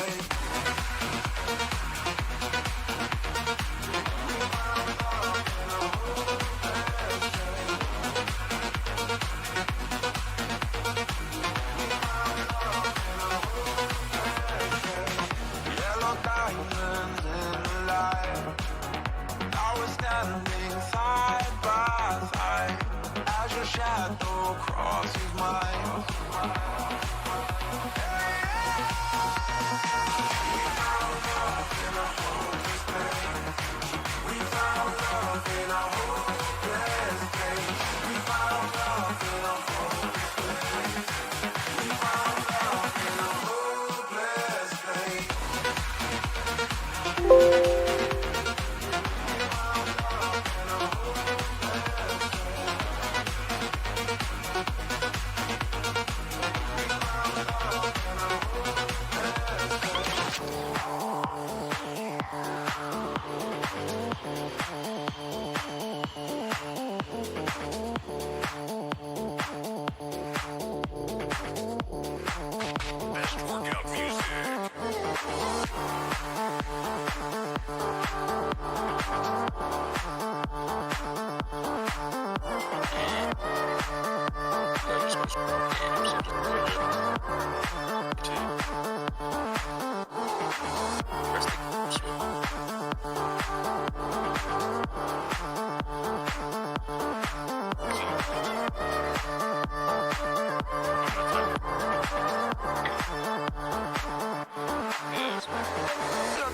S5: Yellow diamonds in the light. Now we're standing side by side as your shadow crosses mine. We found love in a hopeless place. We found Look,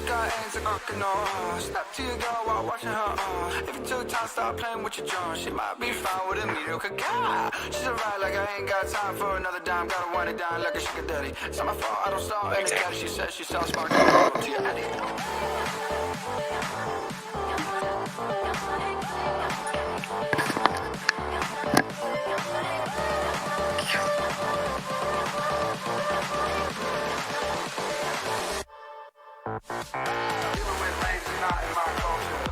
S5: I ain't a no. Step to your girl while watching her. If you too tired, stop playing with your jaw. She might be fine with a mediocre guy. She's alright, like I ain't got time for another dime. Gotta wind it down like a sugar daddy. It's not my fault, I don't start any caddy. She says she sells spark to your addy. Dealing with lanes is not in my culture.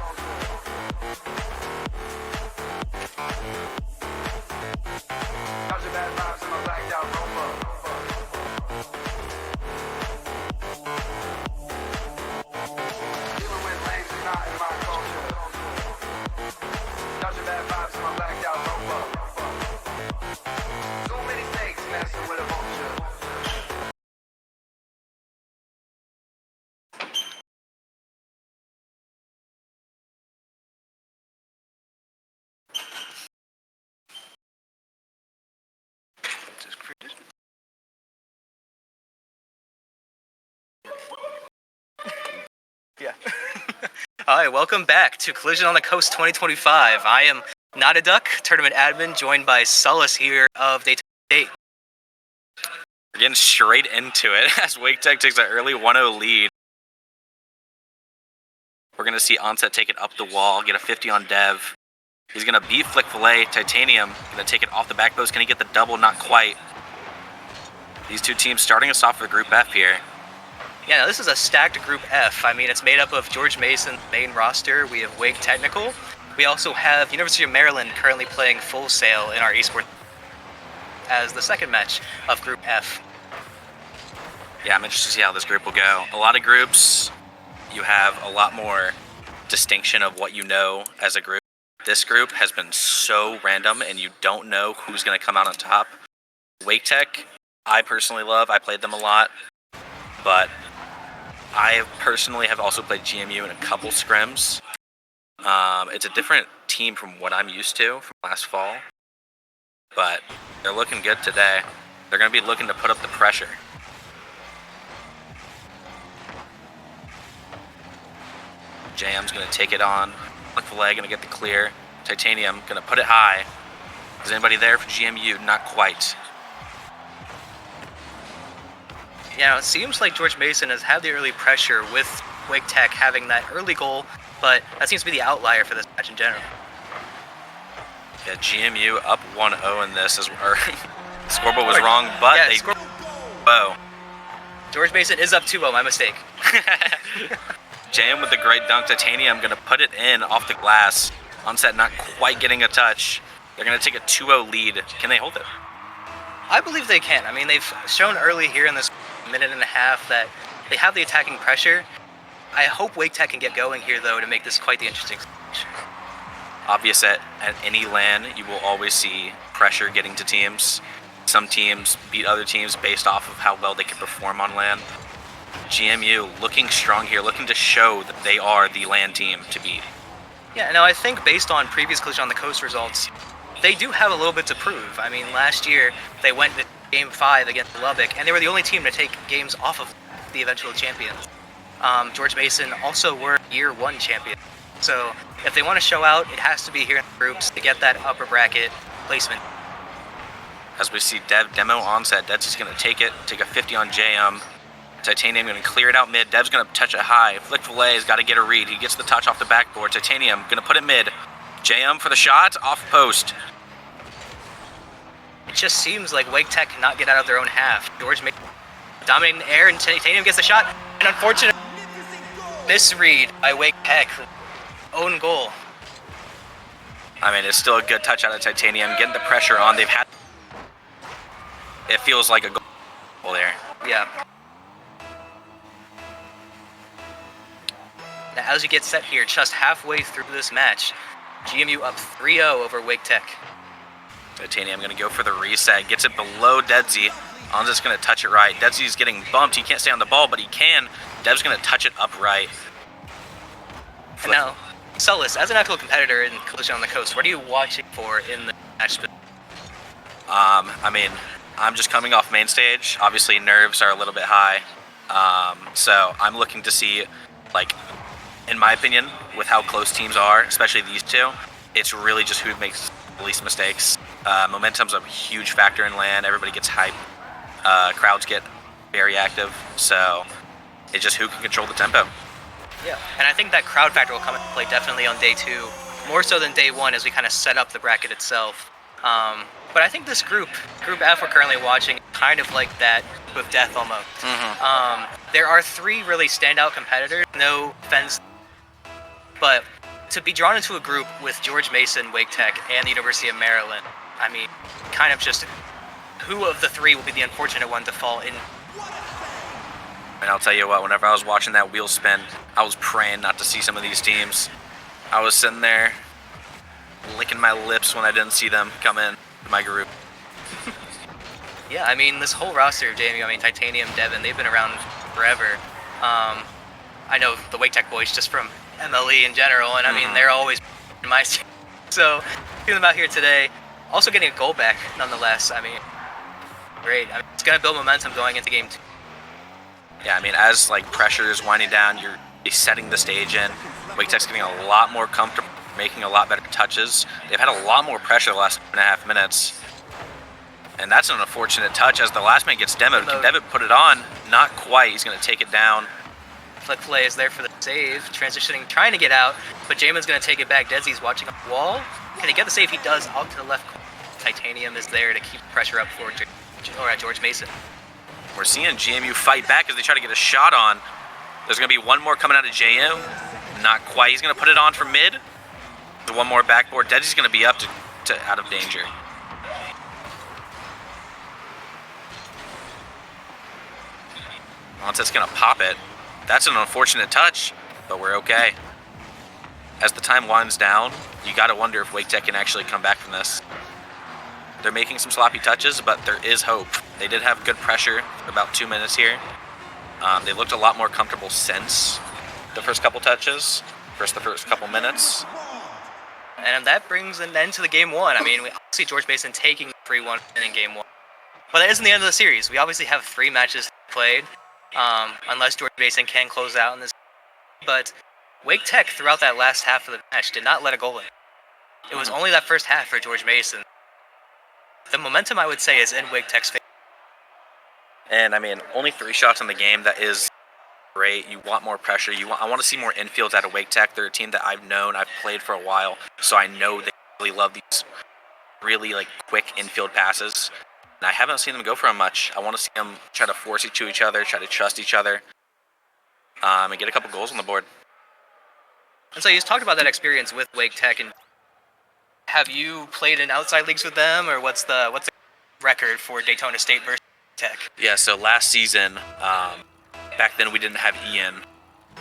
S5: Dodging bad vibes in my blacked out rover. Dealing with lanes is not in my culture. Dodging bad vibes in my blacked out rover. Too many snakes messing with a vulture.
S12: Yeah. Hi, welcome back to Collision on the Coast 2025. I am Not a Duck, tournament admin, joined by Sullis here of Daytona State.
S13: We're getting straight into it as Wake Tech takes an early 1-0 lead. We're going to see Onset take it up the wall, get a 50 on Dev. He's going to beat Flick Filet. Titanium going to take it off the back post. Can he get the double? Not quite. These two teams starting us off for Group F here.
S12: Yeah, now this is a stacked Group F. I mean, it's made up of George Mason's main roster. We have Wake Technical. We also have University of Maryland currently playing Full Sail in our esports as the second match of Group F.
S13: Yeah, I'm interested to see how this group will go. A lot of groups, you have a lot more distinction of what you know as a group. This group has been so random, and you don't know who's going to come out on top. Wake Tech, I personally love. I played them a lot, but I personally have also played GMU in a couple scrims. It's a different team from what I'm used to from last fall, but they're looking good today. They're going to be looking to put up the pressure. JM's going to take it on. Flick Filet going to get the clear. Titanium going to put it high. Is anybody there for GMU? Not quite.
S12: Yeah, it seems like George Mason has had the early pressure with Wake Tech having that early goal, but that seems to be the outlier for this match in general.
S13: Yeah, GMU up 1-0 in this. Our scoreboard was wrong, but
S12: yeah,
S13: they... Oh.
S12: George Mason is up 2-0, my mistake.
S13: JM with the great dunk. Titanium going to put it in off the glass. Onset not quite getting a touch. They're going to take a 2-0 lead. Can they hold it?
S12: I believe they can. I mean, they've shown early here in this minute and a half that they have the attacking pressure. I hope Wake Tech can get going here, though, to make this quite the interesting stage.
S13: Obvious at any LAN, you will always see pressure getting to teams. Some teams beat other teams based off of how well they can perform on LAN. GMU looking strong here, looking to show that they are the LAN team to beat.
S12: Yeah, no, I think based on previous Collision on the Coast results, they do have a little bit to prove. I mean, last year they went to Game 5 against Lubbock, and they were the only team to take games off of the eventual champions. George Mason also were Year 1 champion. So if they want to show out, it has to be here in the groups to get that upper bracket placement.
S13: As we see Dev demo Onset, Dev's just going to take it, take a 50 on JM. Titanium going to clear it out mid. Dev's going to touch it high. Flick Filet has got to get a read. He gets the touch off the backboard. Titanium going to put it mid. JM for the shot, off post.
S12: It just seems like Wake Tech cannot get out of their own half. George Mason dominating the air, and Titanium gets the shot. An unfortunate misread by Wake Tech. Own goal.
S13: I mean, it's still a good touch out of Titanium, getting the pressure on. They've had... It feels like a goal there.
S12: Yeah. Now, as you get set here, just halfway through this match, GMU up 3-0 over Wake Tech.
S13: Titanium going to go for the reset. Gets it below Deadsy. Onset's going to touch it right. Deadsy's getting bumped. He can't stay on the ball, but he can. Dev's going to touch it up right.
S12: And now, Celis, as an actual competitor in Collision on the Coast, what are you watching for in the match?
S13: I mean, I'm just coming off main stage. Obviously, nerves are a little bit high. So I'm looking to see, like, in my opinion, with how close teams are, especially these two, it's really just who makes the least mistakes. Momentum's a huge factor in LAN. Everybody gets hype. Crowds get very active. So it's just who can control the tempo.
S12: Yeah, and I think that crowd factor will come into play definitely on day 2, more so than day 1 as we kind of set up the bracket itself. But I think this Group F we're currently watching, kind of like that with Death almost. There are 3 really standout competitors, no offense, but to be drawn into a group with George Mason, Wake Tech, and the University of Maryland, I mean, kind of just who of the 3 will be the unfortunate one to fall in?
S13: And I'll tell you what, whenever I was watching that wheel spin, I was praying not to see some of these teams. I was sitting there licking my lips when I didn't see them come in to my group.
S12: Yeah, I mean, this whole roster of JMU, I mean, Titanium, Devin, they've been around forever. I know the Wake Tech boys just from MLE in general, and I mean, they're always in my team. So, seeing them out here today, also getting a goal back nonetheless, I mean, great. I mean, it's going to build momentum going into game 2.
S13: Yeah, I mean, as like pressure is winding down, you're setting the stage in. Wake Tech's getting a lot more comfortable, making a lot better touches. They've had a lot more pressure the last 2.5 minutes. And that's an unfortunate touch as the last man gets demoed. Can Devin put it on? Not quite. He's going to take it down.
S12: Flick play is there for the save. Transitioning, trying to get out, but Jamin's going to take it back. Dedsy's watching up the wall. Can he get the save? He does. Out to the left. Titanium is there to keep pressure up for George Mason.
S13: We're seeing GMU fight back as they try to get a shot on. There's going to be one more coming out of JU. Not quite. He's going to put it on from mid. One more backboard. Dedsy's going to be up to out of danger. Onset's going to pop it. That's an unfortunate touch, but we're okay. As the time winds down, you got to wonder if Wake Tech can actually come back from this. They're making some sloppy touches, but there is hope. They did have good pressure for about 2 minutes here. They looked a lot more comfortable since the first couple touches, the first couple minutes.
S12: And that brings an end to the game 1. I mean, we see George Mason taking the 3-1 in game 1. But that isn't the end of the series. We obviously have 3 matches played, unless George Mason can close out in this. But Wake Tech, throughout that last half of the match, did not let a goal in. It was only that first half for George Mason. The momentum, I would say, is in Wake Tech's favor.
S13: And I mean, only 3 shots in the game. That is great. You want more pressure. I want to see more infields out of Wake Tech. They're a team that I've played for a while, so I know they really love these really like quick infield passes. And I haven't seen them go for them much. I want to see them try to force each other, try to trust each other, and get a couple goals on the board.
S12: And so you talked about that experience with Wake Tech, and have you played in outside leagues with them, or what's the record for Daytona State versus Tech?
S13: Yeah, so last season, back then we didn't have Ian,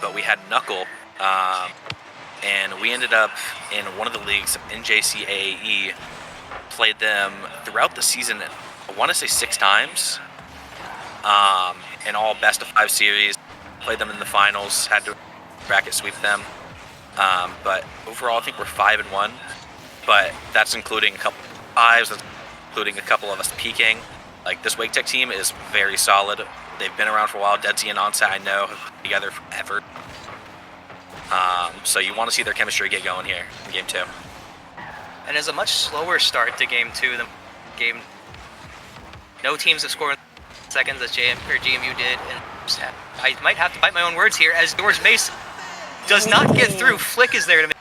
S13: but we had Knuckle, and we ended up in one of the leagues, NJCAAE, played them throughout the season, I want to say 6 times, in all best-of-5 series, played them in the finals, had to bracket sweep them, but overall I think we're 5-1. But that's including a couple of 5s, that's including a couple of us peaking. Like, this Wake Tech team is very solid. They've been around for a while. Deadsy and Onset, I know, have been together forever. So you want to see their chemistry get going here in Game 2.
S12: And it's a much slower start to Game 2 than Game. No teams have scored in seconds as GMU did. And I might have to bite my own words here as George Mason does not get through. Flick is there to make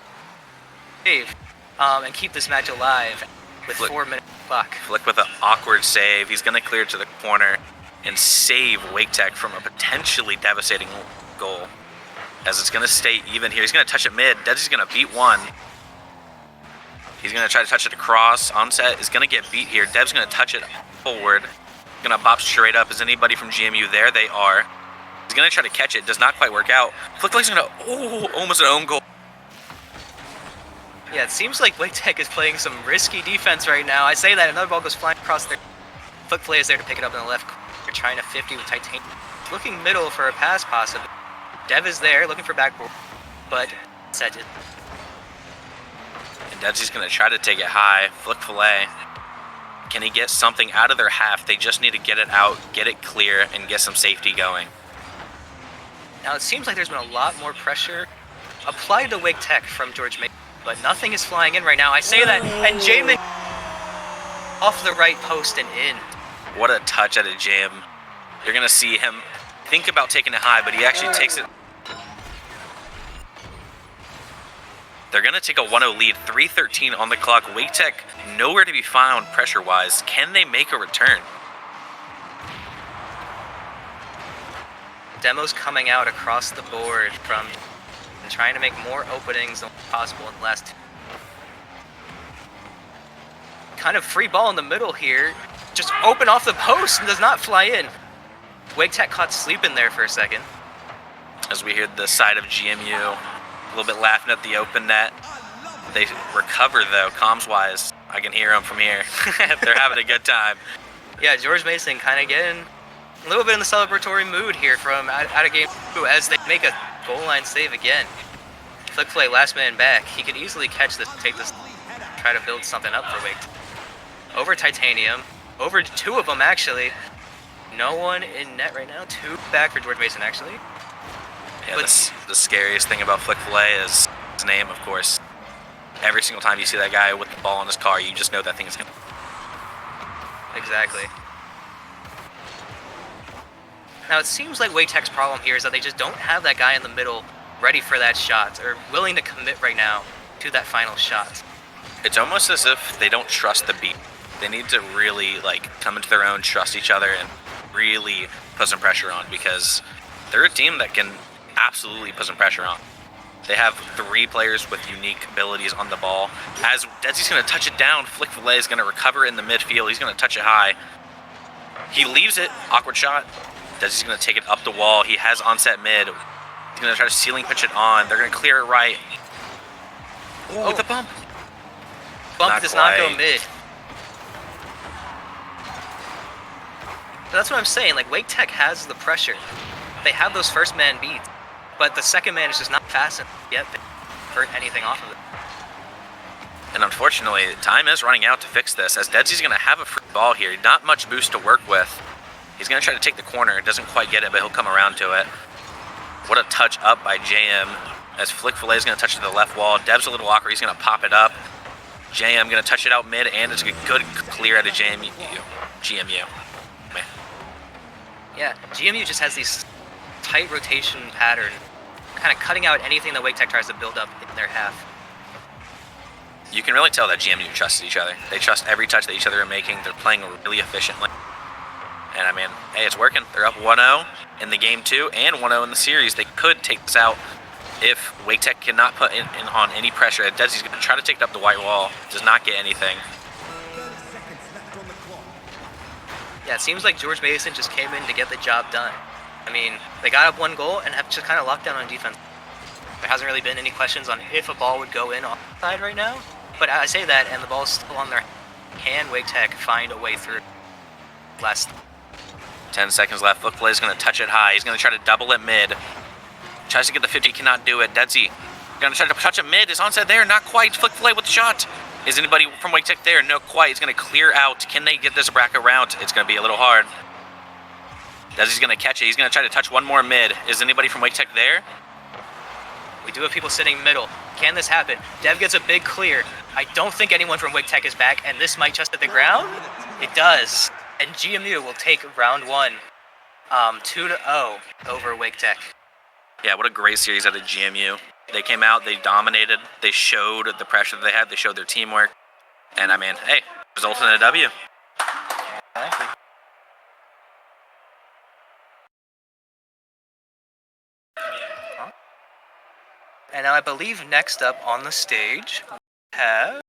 S12: save. And keep this match alive with 4 minutes clock.
S13: Flick with an awkward save. He's going to clear it to the corner and save Wake Tech from a potentially devastating goal. As it's going to stay even here. He's going to touch it mid. Dedsy's going to beat one. He's going to try to touch it across. Onset is going to get beat here. Dev's going to touch it forward. Going to bop straight up. Is anybody from GMU there? They are. He's going to try to catch it. Does not quite work out. Flick's going to, almost an own goal.
S12: Yeah, it seems like Wake Tech is playing some risky defense right now. I say that, another ball goes flying across there. FlickFilet is there to pick it up in the left corner. They're trying to 50 with Titanium. Looking middle for a pass possible. Dev is there, looking for backboard, but set it.
S13: And Debsy's going to try to take it high. FlickFilet. Can he get something out of their half? They just need to get it out, get it clear, and get some safety going.
S12: Now it seems like there's been a lot more pressure applied to Wake Tech from George Mason, but nothing is flying in right now. I say that, and Jamin off the right post and in.
S13: What a touch at a jam. You're going to see him think about taking it high, but he actually takes it. They're going to take a 1-0 lead, 3:13 on the clock. Wake Tech nowhere to be found pressure-wise. Can they make a return?
S12: Demos coming out across the board from and trying to make more openings than possible in the last two. Kind of free ball in the middle here. Just open off the post and does not fly in. Wake Tech caught sleeping there for a second.
S13: As we hear the side of GMU a little bit laughing at the open net. They recover though, comms-wise. I can hear them from here. They're having a good time.
S12: Yeah, George Mason kind of getting a little bit in the celebratory mood here from out of game 2 as they make a goal line save again. FlickFilet last man back. He could easily catch this, take this, try to build something up for Wake. Over Titanium, over two of them actually. No one in net right now. Two back for George Mason actually.
S13: Yeah, the scariest thing about FlickFilet is his name, of course. Every single time you see that guy with the ball in his car, you just know that thing is gonna.
S12: Exactly. Now it seems like Wake Tech's problem here is that they just don't have that guy in the middle ready for that shot or willing to commit right now to that final shot.
S13: It's almost as if they don't trust the beat. They need to really come into their own, trust each other, and really put some pressure on because they're a team that can absolutely put some pressure on. They have three players with unique abilities on the ball. As Debsy's going to touch it down, FlickFilet is going to recover in the midfield. He's going to touch it high. He leaves it. Awkward shot. Debsy's going to take it up the wall. He has onset mid. He's going to try to ceiling pitch it on. They're going to clear it right. Oh, with a bump.
S12: Bump does not go mid. But that's what I'm saying. Wake Tech has the pressure. They have those first man beats. But the second man is just not fast enough yet to hurt anything off of it.
S13: And unfortunately, time is running out to fix this, as Debsy's going to have a free ball here. Not much boost to work with. He's going to try to take the corner. Doesn't quite get it, but he'll come around to it. What a touch up by JM, as FlickFilet is going to touch it to the left wall. Deb's a little awkward. He's going to pop it up. JM going to touch it out mid, and it's a good clear out of GMU. Man.
S12: Yeah, GMU just has these tight rotation pattern, kind of cutting out anything that Wake Tech tries to build up in their half.
S13: You can really tell that GMU trusts each other. They trust every touch that each other are making. They're playing really efficiently. And I mean, hey, it's working. They're up 1-0 in the game 2 and 1-0 in the series. They could take this out if Wake Tech cannot put in on any pressure. Debsy's going to try to take it up the white wall. Does not get anything.
S12: Yeah, it seems like George Mason just came in to get the job done. I mean, they got up one goal and have just kind of locked down on defense. There hasn't really been any questions on if a ball would go in on the side right now. But I say that, and the ball's still on their hand. Can Wake Tech find a way through? Last
S13: 10 seconds left. FlickFilet is going to touch it high. He's going to try to double it mid. Tries to get the 50, cannot do it. Dedsy going to try to touch it mid. Is onside there? Not quite. FlickFilet with the shot. Is anybody from Wake Tech there? No, quite. He's going to clear out. Can they get this bracket round? It's going to be a little hard. Desi's going to catch it. He's going to try to touch one more mid. Is anybody from Wake Tech there?
S12: We do have people sitting middle. Can this happen? Dev gets a big clear. I don't think anyone from Wake Tech is back, and this might just hit the ground. It does. And GMU will take round 1, 2-0 over Wake Tech.
S13: Yeah, what a great series out of GMU. They came out, they dominated, they showed the pressure that they had, they showed their teamwork. And I mean, hey, resulted in a W.
S12: Exactly. And now I believe next up on the stage, we have...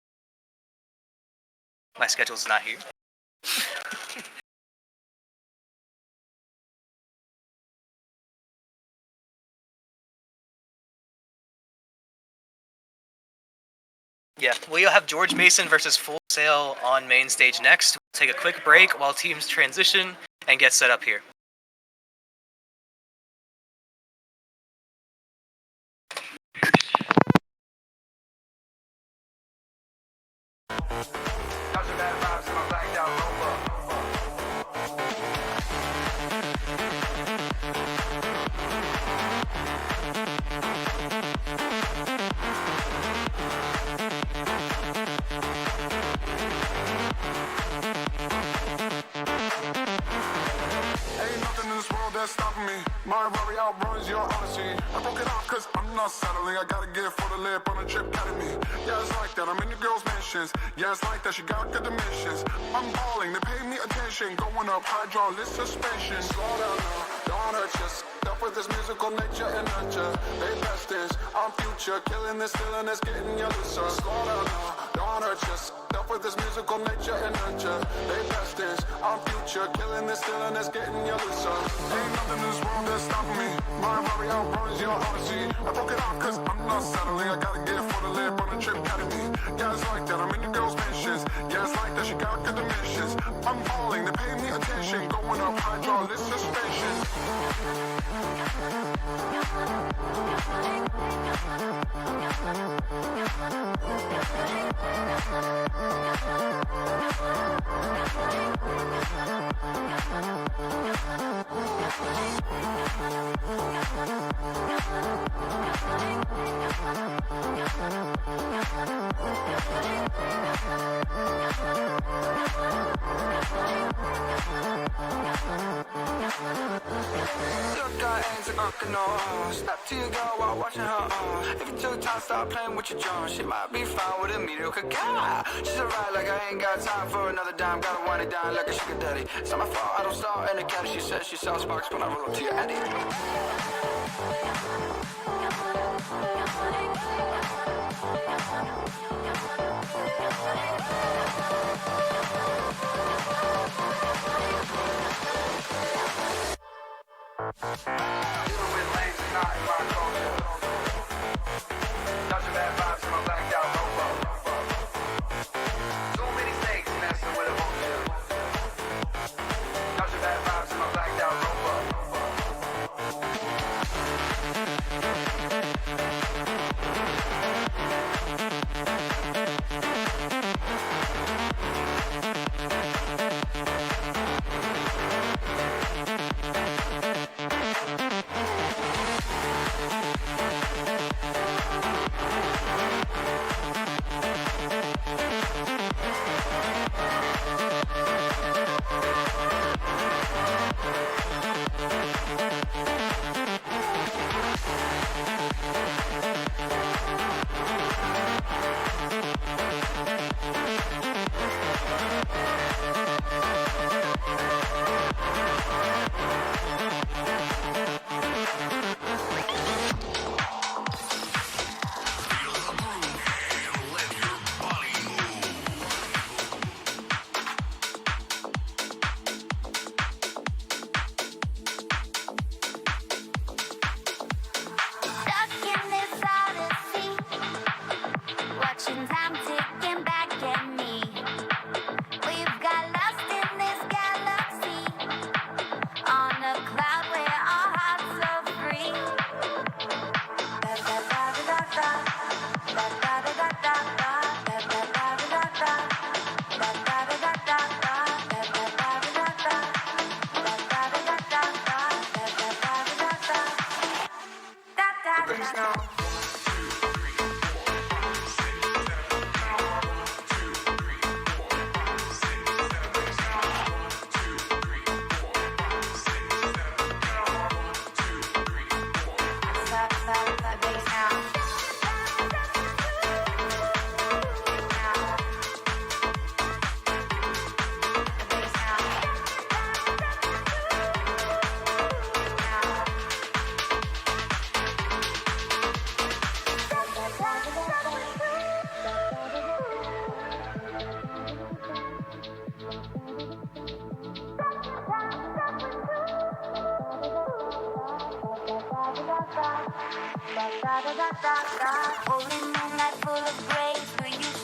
S12: My schedule's not here. Yeah, we'll have George Mason versus Full Sail on main stage next. We'll take a quick break while teams transition and get set up here.
S6: Ain't nothing in this world that's stopping me. My worry outruns your honesty. I broke it off cause I'm not settling. I gotta get for the lip on a trip academy. Yeah, it's like that. I'm in the girls' mansions. Yeah, it's like that. She got good dimensions. I'm balling. They pay me attention. Going up hydraulic suspension. Slow down now. Don't hurt yourself with this musical nature and nurture. They best is I'm future. Killing this stillness, getting you looser. Slow down now. Don't hurt yourself with this musical nature and nurture. They best is I'm future. Killing this stillness, getting you looser. Ain't nothing in this world that's stopping me. My worry outruns your honesty. I broke it off cause I'm not settling. I gotta get for the lip on a trip academy. Yeah, it's like that. I'm in the girls' mansions. Yeah, it's like that. She got good dimensions. I'm balling. They pay me attention. Going up hydraulic suspension.
S5: Look, I ain't talking no. Step to your girl while watching her on. If you took time, start playing with your John. She might be fine with a mediocre guy. She's alright, like I ain't got time for another dime. Gotta wind it down like a sugar daddy. It's not my fault, I don't start in the caddy. She says she sells sparks when I roll up to your addy.
S3: Holy moonlight full of grace, where you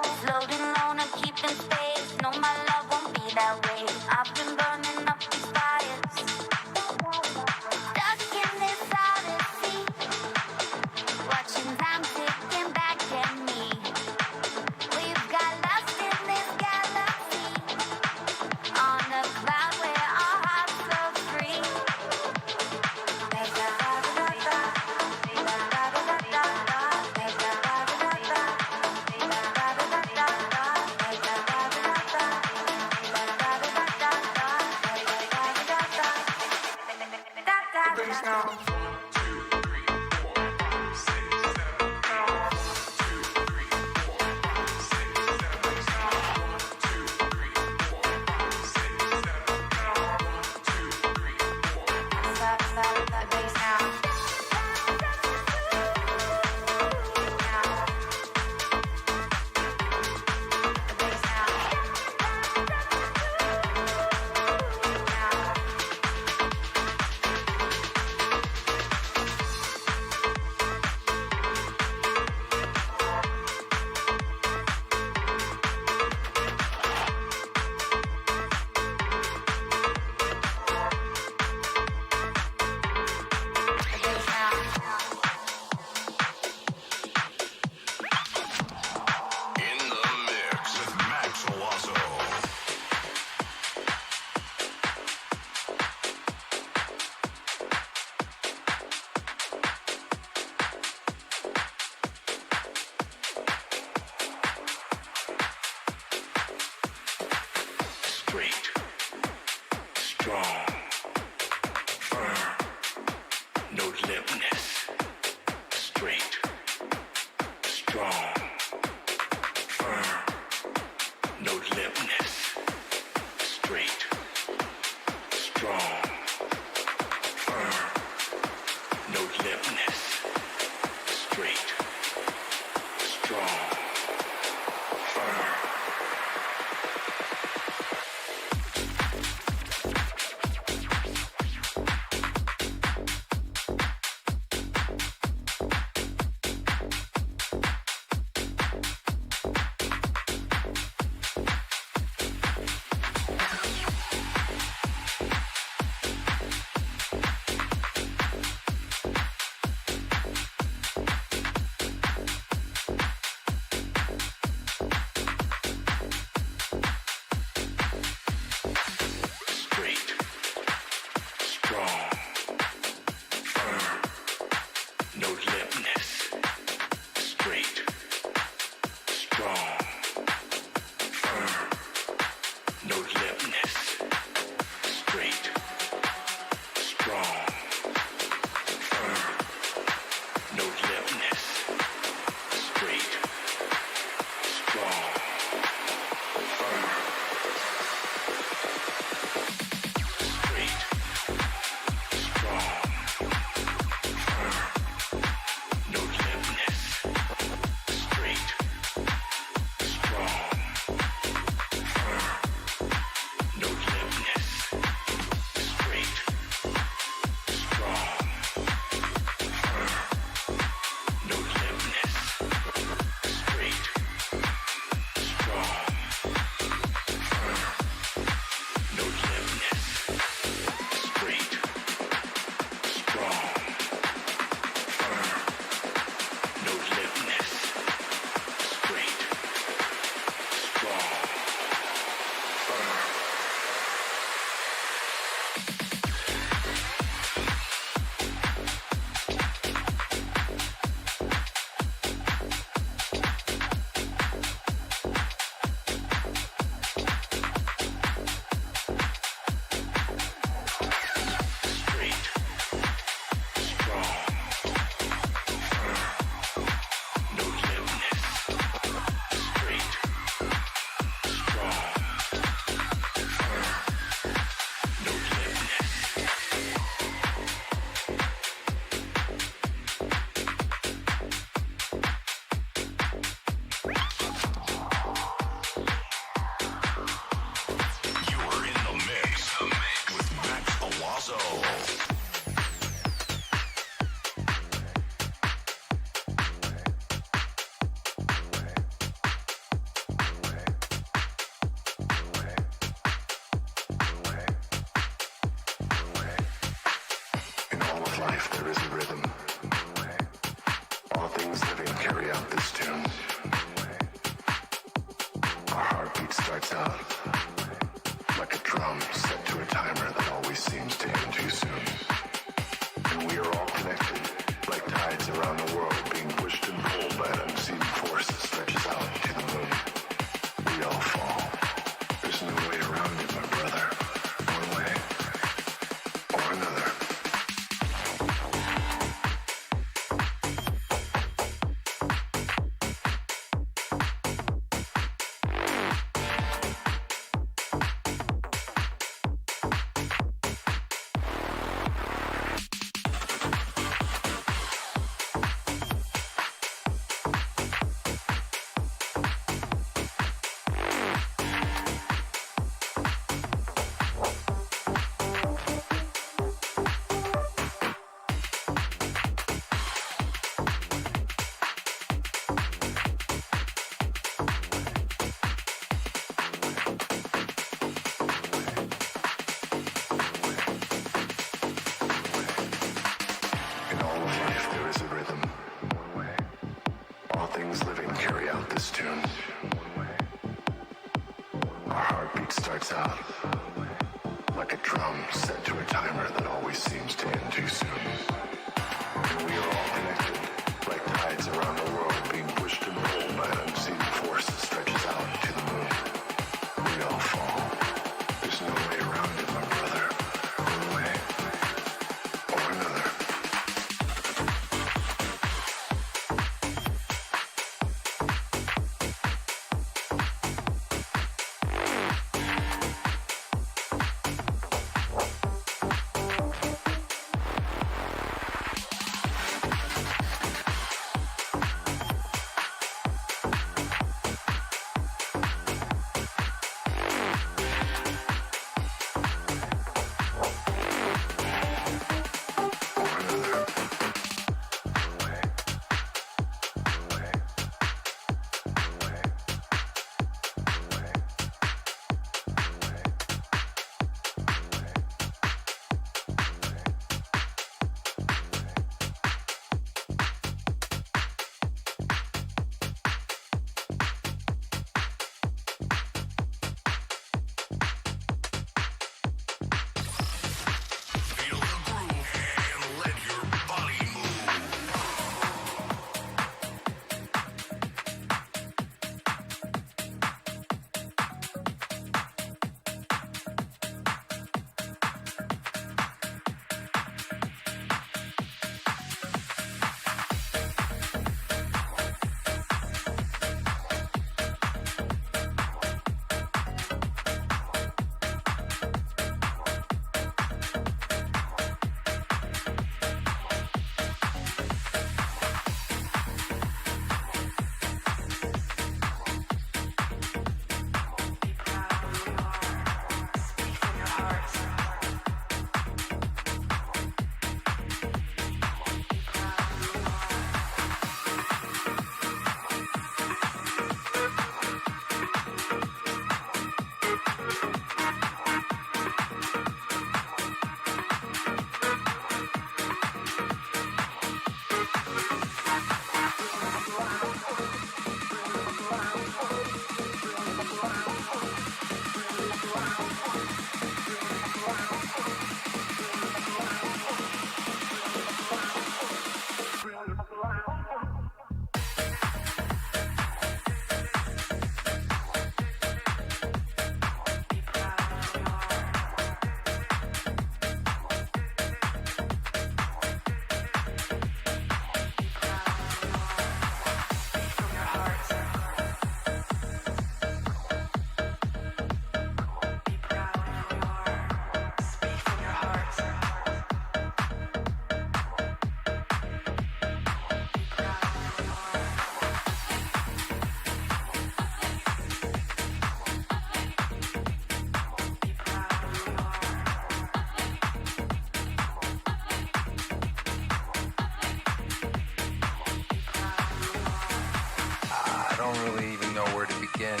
S8: know where to begin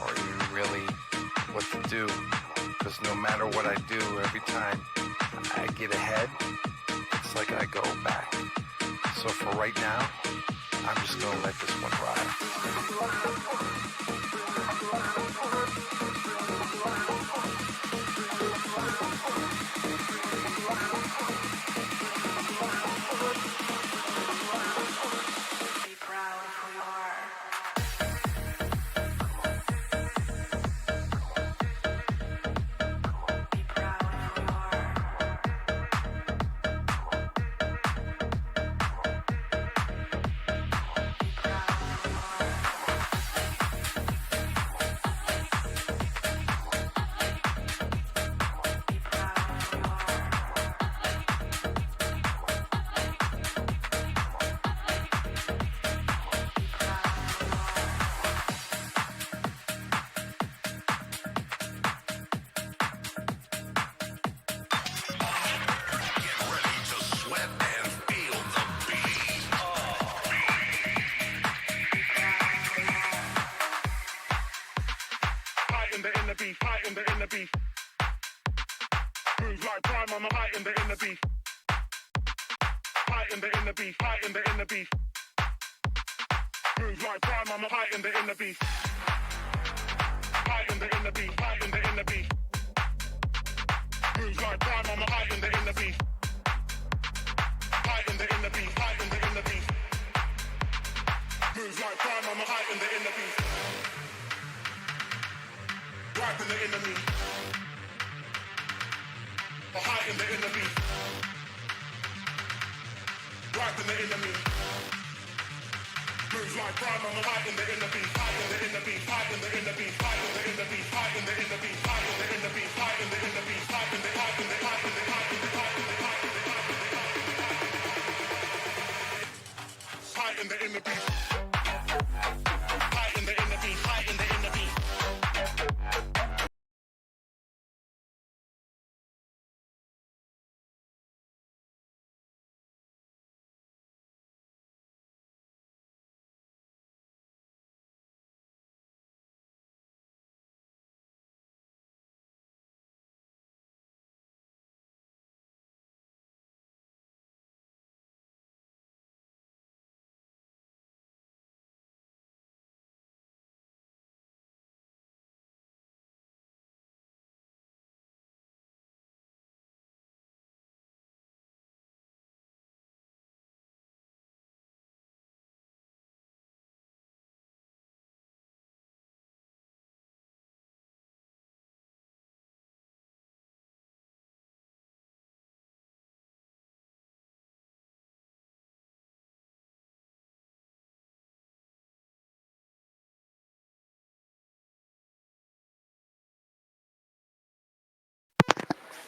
S8: or even really what to do. Because no matter what I do, every time I get ahead, it's like I go back. So for right now, I'm just gonna let this one ride.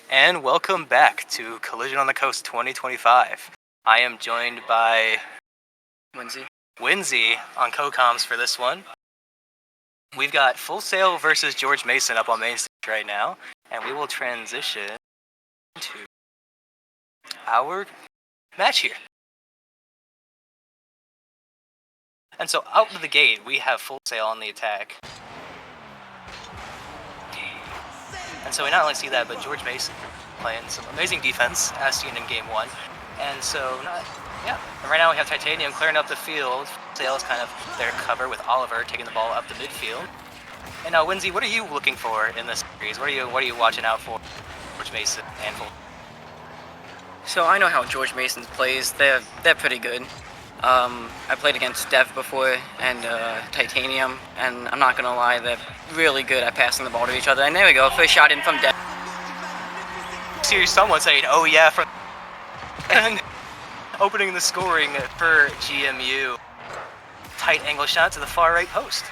S12: And welcome back to Collision on the Coast 2025. I am joined by Winsy on co-coms for this one. We've got Full Sail versus George Mason up on main stage right now, and we will transition to our match here. And so out of the gate, we have Full Sail on the attack. And so we not only see that, but George Mason playing some amazing defense, as seen in Game 1. And so, and right now we have Titanium clearing up the field. Sail is kind of their cover with Oliver taking the ball up the midfield. And now, Winsy, what are you looking for in this series? What are you watching out for? George Mason and Full.
S14: So I know how George Mason plays. They're pretty good. I played against Dev before and Titanium, and I'm not gonna lie, they're really good at passing the ball to each other. And there we go, first shot in from Dev.
S12: Serious someone saying, "Oh yeah," from and opening the scoring for GMU. Tight angle shot to the far right post.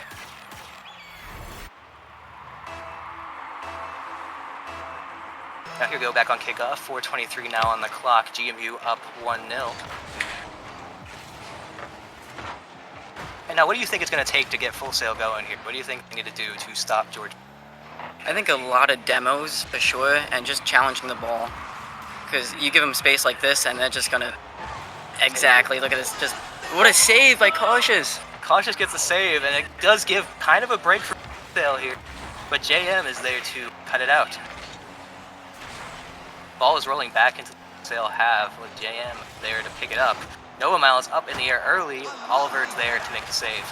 S12: Now here we go back on kickoff. 4:23 now on the clock. GMU up 1-0. And now, what do you think it's going to take to get Full Sail going here? What do you think they need to do to stop George?
S14: I think a lot of demos for sure, and just challenging the ball. Because you give them space like this, and they're just gonna. Exactly. Look at this. Just what a save by Cautious.
S12: Cautious gets the save, and it does give kind of a break for Sale here. But JM is there to cut it out. Ball is rolling back into the Sale half with JM there to pick it up. Nova Miles up in the air early. Oliver is there to make the save.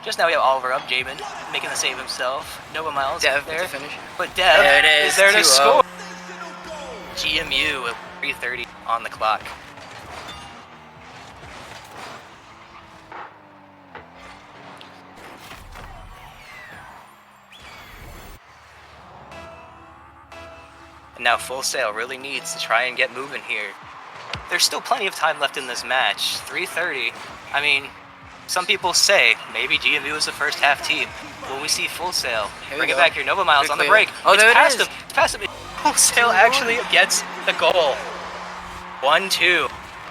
S12: Just now we have Oliver up, Jamin making the save himself. Nova Miles
S14: Dev
S12: there.
S14: to finish.
S12: But Dev
S14: There it is,
S12: there to
S14: 2-0.
S12: score. GMU at 3:30 on the clock. And now Full Sail really needs to try and get moving here. There's still plenty of time left in this match. 3:30. I mean, some people say maybe GMU is the first half team. Will we see Full Sail?
S14: Here
S12: Bring
S14: we
S12: it
S14: go.
S12: back here. Nova Miles
S14: Good
S12: on the
S14: clear.
S12: break.
S14: Oh,
S12: It's
S14: there it
S12: past
S14: is.
S12: him. It's past him. Full Sail actually gets the goal. 1-2.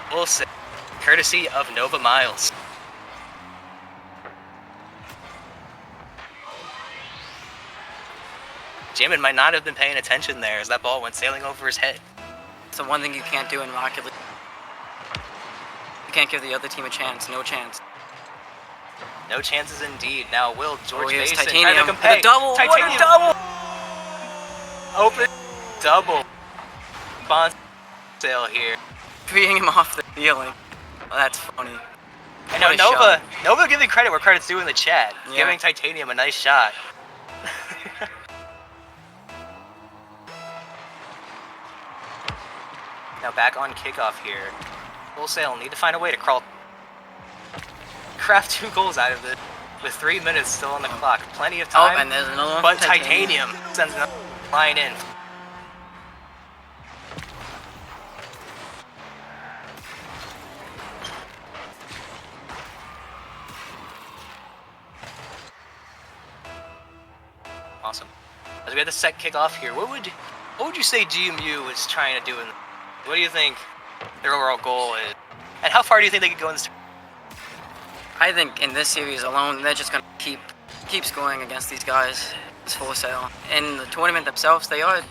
S12: Full Sail. Courtesy of Nova Miles. Jamin might not have been paying attention there as that ball went sailing over his head.
S14: It's the one thing you can't do in Rocket League. You can't give the other team a chance. No chance.
S12: No chances indeed. Now will George
S14: here's
S12: Mason
S14: Titanium
S12: trying to
S14: with a
S12: compete.
S14: double. What a
S12: Titanium.
S14: double!
S12: Open double. Bond Sail here.
S14: Freeing him off the ceiling. Oh, that's funny.
S12: And now
S14: What a shot.
S12: Nova giving credit where credit's due in the chat.
S14: Yeah.
S12: Giving Titanium a nice shot. Now back on kickoff here. Full Sail need to find a way to craft 2 goals out of it with 3 minutes still on the clock. Plenty of
S14: Oh,
S12: time.
S14: and there's another one.
S12: But Titanium sends another line in. Awesome. As we had the set kick off here, what would you say GMU is trying to do in? What do you think their overall goal is? And how far do you think they could go in this?
S14: I think in this series alone, they're just gonna keep scoring against these guys. It's Full Sail. In the tournament themselves, they are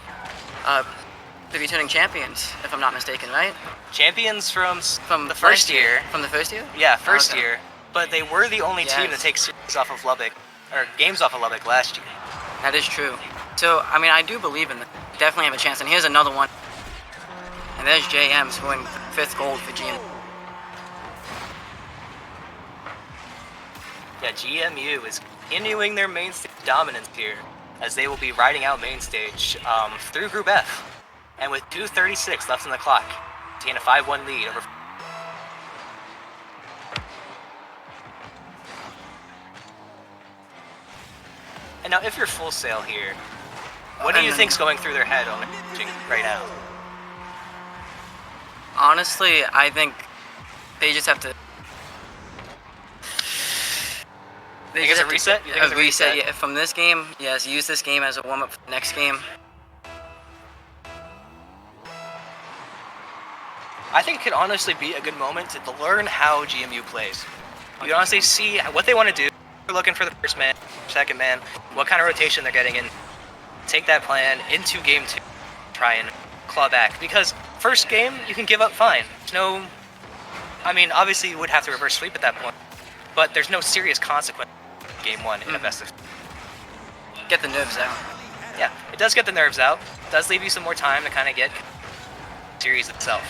S14: the returning champions, if I'm not mistaken, right?
S12: Champions from the first year.
S14: From the first year?
S12: Yeah, first
S14: Okay.
S12: year. But they were the only team to
S14: Yes.
S12: take series off of Lubbock, or games off of Lubbock last year.
S14: That is true. So, I mean, I do believe in them. Definitely have a chance. And here's another one. And there's JM scoring 5th gold for GM.
S12: Yeah, GMU is continuing their main stage dominance here, as they will be riding out main stage through Group F. And with 2:36 left on the clock, taking a 5-1 lead over. And now, if you're Full Sail here, what do you think's going through their head on right now?
S14: Honestly, I think they just have to. They
S12: Think it's
S14: just
S12: a
S14: have to-
S12: reset? You think it's a reset?
S14: Yeah, from this game, yes, use this game as a warm up for the next game.
S12: I think it could honestly be a good moment to learn how GMU plays. You can honestly see what they want to do. They're looking for the first man, second man, what kind of rotation they're getting in. Take that plan into game 2, try and claw back. Because first game, you can give up fine. There's no, I mean, obviously you would have to reverse sweep at that point, but there's no serious consequence in game 1 in a best of.
S14: Get the nerves out.
S12: Yeah, it does get the nerves out. It does leave you some more time to kind of get the series itself.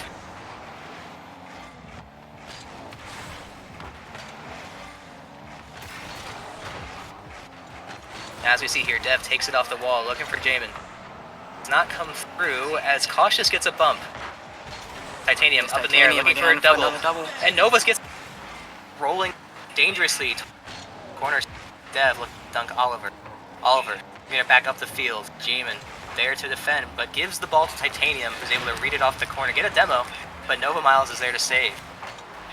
S12: As we see here, Dev takes it off the wall, looking for Jamin. It's not come through as Cautious gets a bump. Titanium up in the air,
S14: Titanium
S12: looking for a
S14: again for
S12: double.
S14: another double.
S12: And Novus gets rolling dangerously. Corner Dev looking to dunk Oliver. Oliver bringing it back up the field. Jamin there to defend, but gives the ball to Titanium, who's able to read it off the corner, get a demo, but Nova Miles is there to save.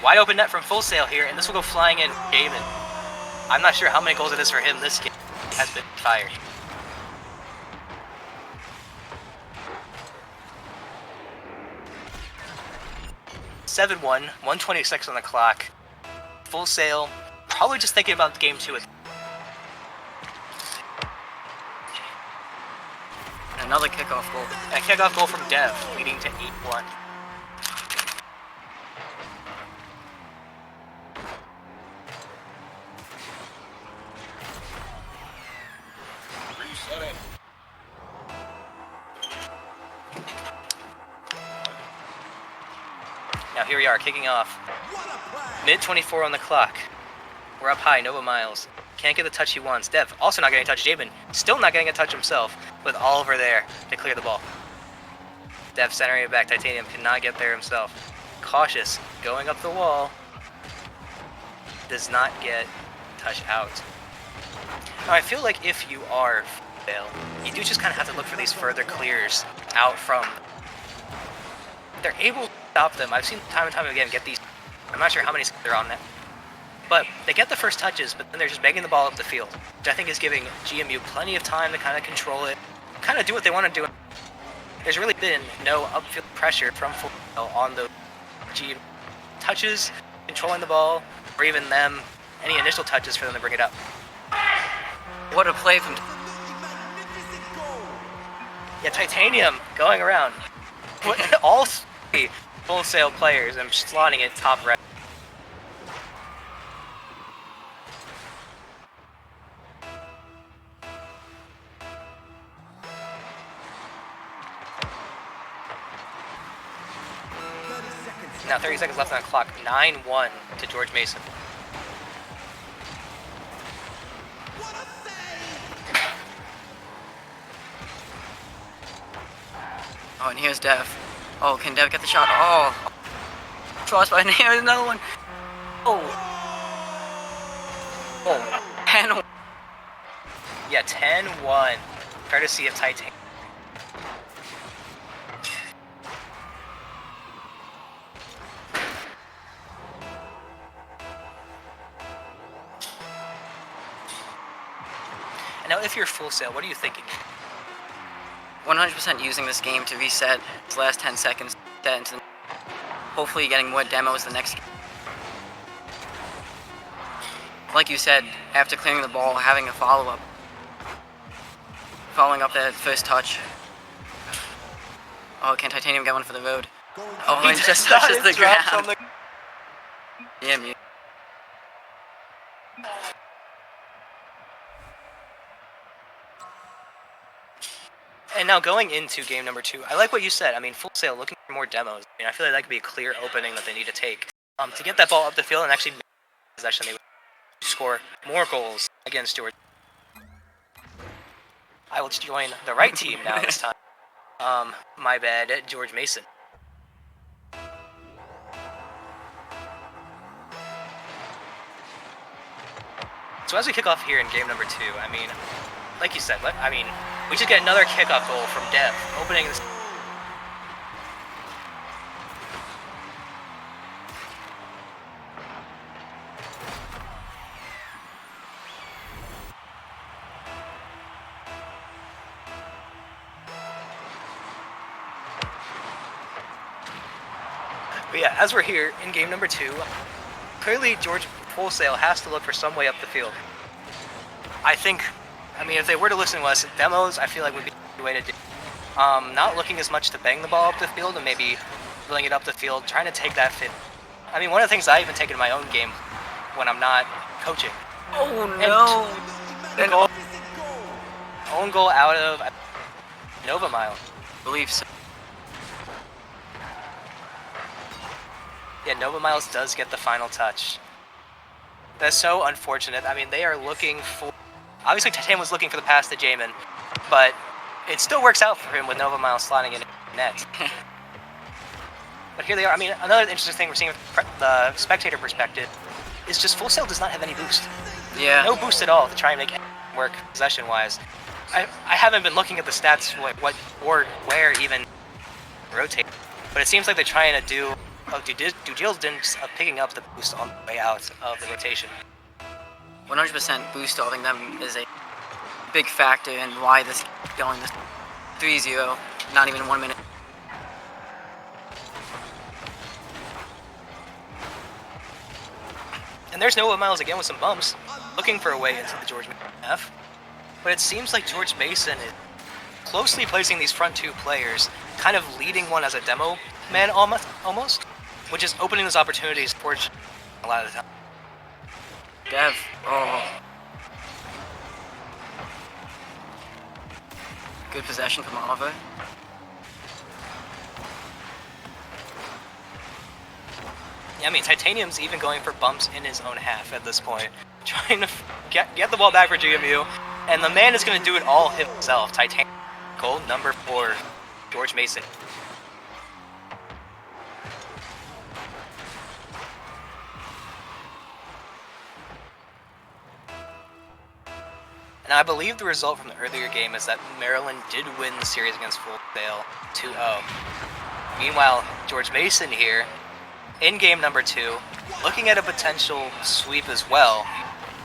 S12: Wide open net from Full Sail here, and this will go flying in. Jamin. I'm not sure how many goals it is for him this game. Has been fired. (7-1), 1:26 on the clock. Full Sail, probably just thinking about game 2.
S14: Another kickoff goal.
S12: A kickoff goal from Dev, leading to 8-1. Now here we are, kicking off. Mid 24 on the clock. We're up high, Nova Miles. Can't get the touch he wants. Dev also not getting a touch. Jabin still not getting a touch himself, with Oliver there to clear the ball. Dev centering it back. Titanium cannot get there himself. Cautious, going up the wall. Does not get touch out. Now I feel like if you are fail, you do just kind of have to look for these further clears out from. They're able to stop them. I've seen time and time again get these. I'm not sure how many they're on that. But they get the first touches, but then they're just begging the ball up the field, which I think is giving GMU plenty of time to kind of control it, kind of do what they want to do. There's really been no upfield pressure from Full Sail on the GMU touches, controlling the ball, or even them, any initial touches for them to bring it up.
S14: What a play from...
S12: Yeah, Titanium going around. All three Full Sail players and slotting it top right. Now 30 seconds left on the clock. 9-1 to George Mason.
S14: Oh, and here's Dev. Oh, can Dev get the shot? Oh. Frostbite, and here's another one. Oh. Oh. 10-1.
S12: Yeah, 10-1. Courtesy of Titanium. And now if you're Full Sail, what are you thinking?
S14: 100% using this game to reset its last 10 seconds, set into hopefully getting more demos the next game. Like you said, after clearing the ball, having a follow-up. Following up that first touch. Oh, can Titanium get one for the road? Oh,
S12: He
S14: it just
S12: does.
S14: touches the
S12: It drops on
S14: ground. Damn you.
S12: And now going into game number 2, I like what you said. I mean, Full Sail looking for more demos. I mean, I feel like that could be a clear opening that they need to take. To get that ball up the field and actually make possession, they would score more goals against George. I will join the right team now this time. My bad, George Mason. So as we kick off here in game number 2, I mean, like you said, I mean, we just get another kickoff goal from Dev, opening this. But yeah, as we're here in game number 2, clearly George Full Sail has to look for some way up the field. I mean, if they were to listen to us, demos, I feel like would be the way to do it. Not looking as much to bang the ball up the field and maybe filling it up the field, trying to take that fit. I mean, one of the things I even take in my own game when I'm not coaching.
S14: Oh no!
S12: And own goal out of Nova Mile.
S14: I believe so.
S12: Yeah, Nova Miles does get the final touch. That's so unfortunate. I mean, they are looking for... Obviously, Titanium was looking for the pass to Jamin, but it still works out for him with Nova Miles slotting in net. But here they are. I mean, another interesting thing we're seeing from the spectator perspective is just Full Sail does not have any boost.
S14: Yeah.
S12: No boost at all to try and make it work possession-wise. I haven't been looking at the stats, what or where even rotate, but it seems like they're trying to do due diligence of picking up the boost on the way out of the rotation.
S14: 100% boost stopping them is a big factor in why this is going this 3-0, not even 1 minute.
S12: And there's Nova Miles again with some bumps, looking for a way into the George Mason half. But it seems like George Mason is closely placing these front two players, kind of leading one as a demo man almost, which is opening those opportunities for a lot of the time.
S14: Dev. Oh. Good possession from Oliver.
S12: Yeah, I mean, Titanium's even going for bumps in his own half at this point, trying to get the ball back for GMU, and the man is going to do it all himself. Titanium, goal number 4, George Mason. And I believe the result from the earlier game is that Maryland did win the series against Full Sail 2-0. Meanwhile, George Mason here, in game number 2, looking at a potential sweep as well.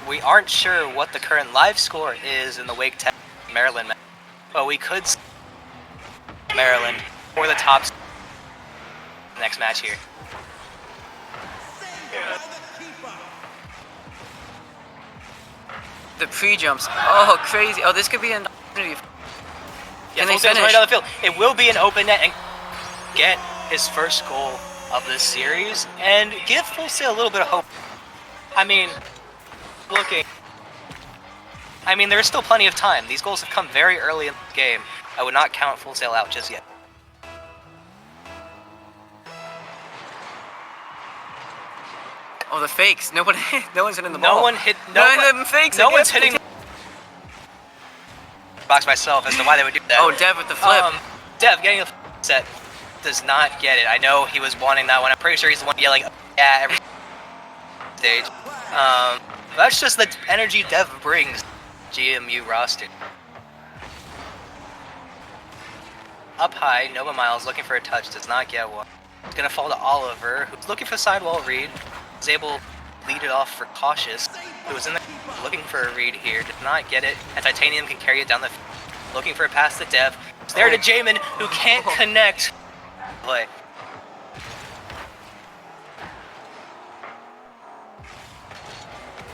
S12: We aren't sure what the current live score is in the Wake Tech Maryland match, but we could see Maryland for the top next match here.
S14: The pre-jumps. Oh, crazy. Oh, this could be an opportunity.
S12: Yeah,
S14: Can they
S12: Full Sail's
S14: finish?
S12: right down the field. It will be an open net and get his first goal of this series and give Full Sail a little bit of hope. I mean, there's still plenty of time. These goals have come very early in the game. I would not count Full Sail out just yet.
S14: Oh, the fakes. No one's hitting the
S12: No
S14: ball.
S12: one hit.
S14: No one fakes.
S12: No
S14: again.
S12: one's hitting. Box myself as to why they would do that.
S14: Oh, Dev with the flip.
S12: Dev getting a set does not get it. I know he was wanting that one. I'm pretty sure he's the one yelling, yeah, every stage. That's just the energy Dev brings GMU roster. Up high, Nova Miles looking for a touch, does not get one. It's gonna fall to Oliver, who's looking for a sidewall read. Is able to lead it off for Cautious, who was in there looking for a read here, did not get it, and Titanium can carry it down the field. Looking for a pass to Dev. It's there to Jamin, who can't connect. Play.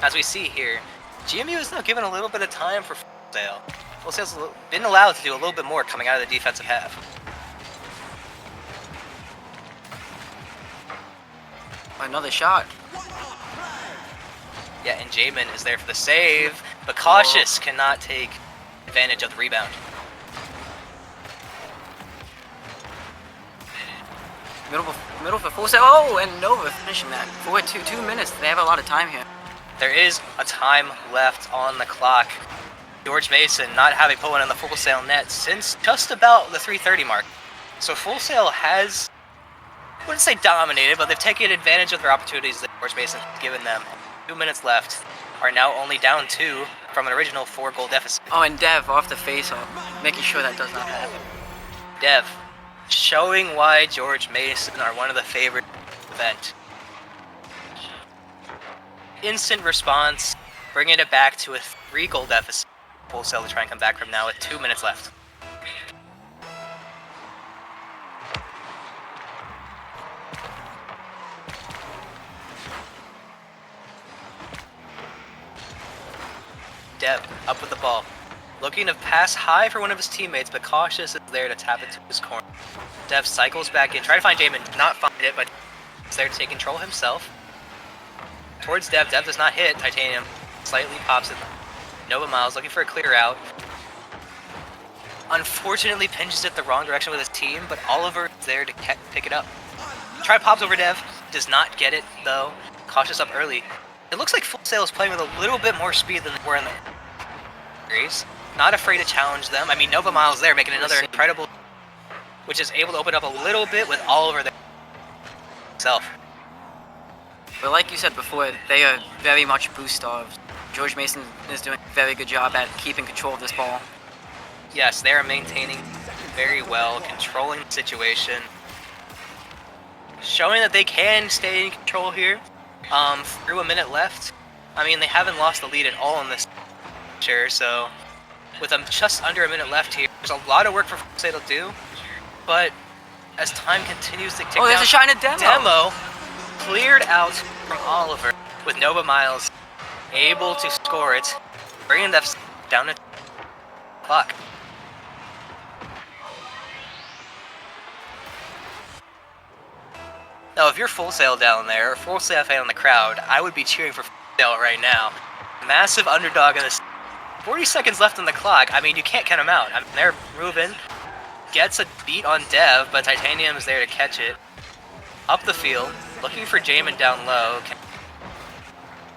S12: As we see here, GMU is now given a little bit of time for Full Sail. Full Sail's been allowed to do a little bit more coming out of the defensive half.
S14: Another shot.
S12: Yeah, and Jamin is there for the save, but Cautious cannot take advantage of the rebound.
S14: Middle for Full Sail. Oh, and Nova finishing that. 2 minutes. They have a lot of time here.
S12: There is a time left on the clock. George Mason not having put one in the Full Sail net since just about the 3:30 mark. So Full Sail has, I wouldn't say dominated, but they've taken advantage of their opportunities that George Mason has given them. 2 minutes left, are now only down 2 from an original 4-goal deficit.
S14: Oh, and Dev off the face-off, making sure that does not happen.
S12: Dev, showing why George Mason are one of the favorite event. Instant response, bringing it back to a 3-goal deficit. Full Sail to try and come back from now with 2 minutes left. Dev up with the ball. Looking to pass high for one of his teammates, but Cautious is there to tap it to his corner. Dev cycles back in, try to find Jamin, not find it, but he's there to take control himself. Towards Dev, Dev does not hit. Titanium slightly pops it. Nova Miles looking for a clear out. Unfortunately pinches it the wrong direction with his team, but Oliver is there to pick it up. Try pops over Dev, does not get it though. Cautious up early. It looks like Full Sail is playing with a little bit more speed than they were in the series. Not afraid to challenge them. I mean, Nova Miles there making another incredible, which is able to open up a little bit with Oliver there himself.
S14: But like you said before, they are very much boost starved. George Mason is doing a very good job at keeping control of this ball.
S12: Yes, they are maintaining very well, controlling the situation, showing that they can stay in control here. Through a minute left. I mean, they haven't lost the lead at all in this share, so with just under a minute left here, there's a lot of work for Full Sail to do, but as time continues to tick down,
S14: there's a shot in a demo.
S12: Cleared out from Oliver with Nova Miles able to score it, bringing that down to clock. Now, if you're Full Sail down there, or Full Sail fan in the crowd, I would be cheering for Full Sail right now. Massive underdog in this. 40 seconds left on the clock. I mean, you can't count them out. I mean, they're moving. Gets a beat on Dev, but Titanium is there to catch it. Up the field, looking for Jamin down low.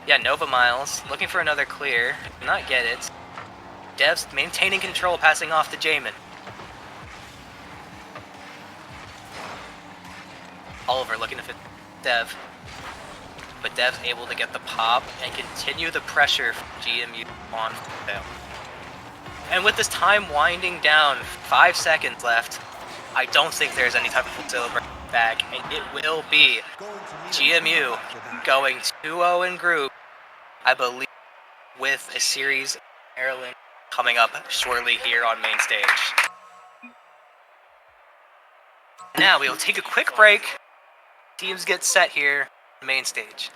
S12: Yeah, Nova Miles, looking for another clear. Not get it. Dev's maintaining control, passing off to Jamin. Oliver looking to fit Dev. But Dev's able to get the pop and continue the pressure from GMU on Fail. And with this time winding down, 5 seconds left, I don't think there's any type of Full Sail back, and it will be GMU going 2-0 in group, I believe, with a series of Maryland coming up shortly here on main stage. Now we will take a quick break. Teams get set here on main stage.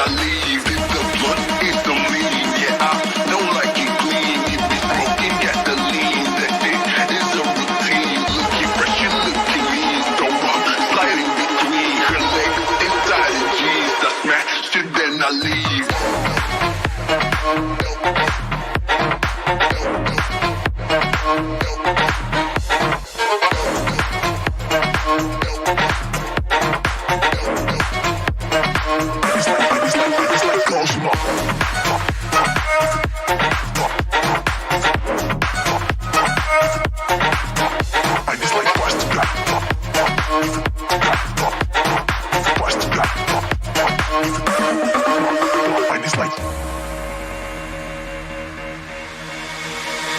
S6: I leave. If the blunt is the lean, yeah, I know like it clean. If it's broken, got the lean. That it is a routine. Looking fresh, you looking mean. So I'm sliding between her legs inside the jeans. I smash it, then I leave.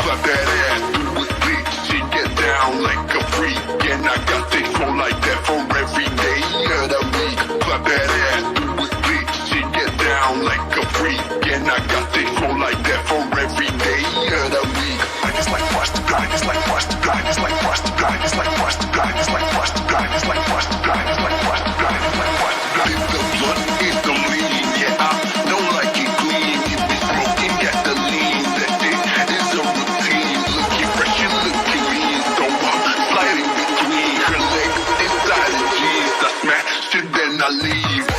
S6: Clap that ass, do it big. She get down like a freak, and I got things flow like that for every day of the week. Clap that ass, do it big. She get down like a freak, and I got things flow like that for every day of the week. I just like flush to God, just like flush to God, just like flush to God, just like flush to God, just like flush to God, just like flush to God, just like flush to God, just like flush to God. If the blunt is the lean, yeah, I know like it clean. If it's broken, got the lean. That it is a routine. Looking fresh, you looking mean. So I'm sliding between her legs inside the jeans. I smash it, then I leave.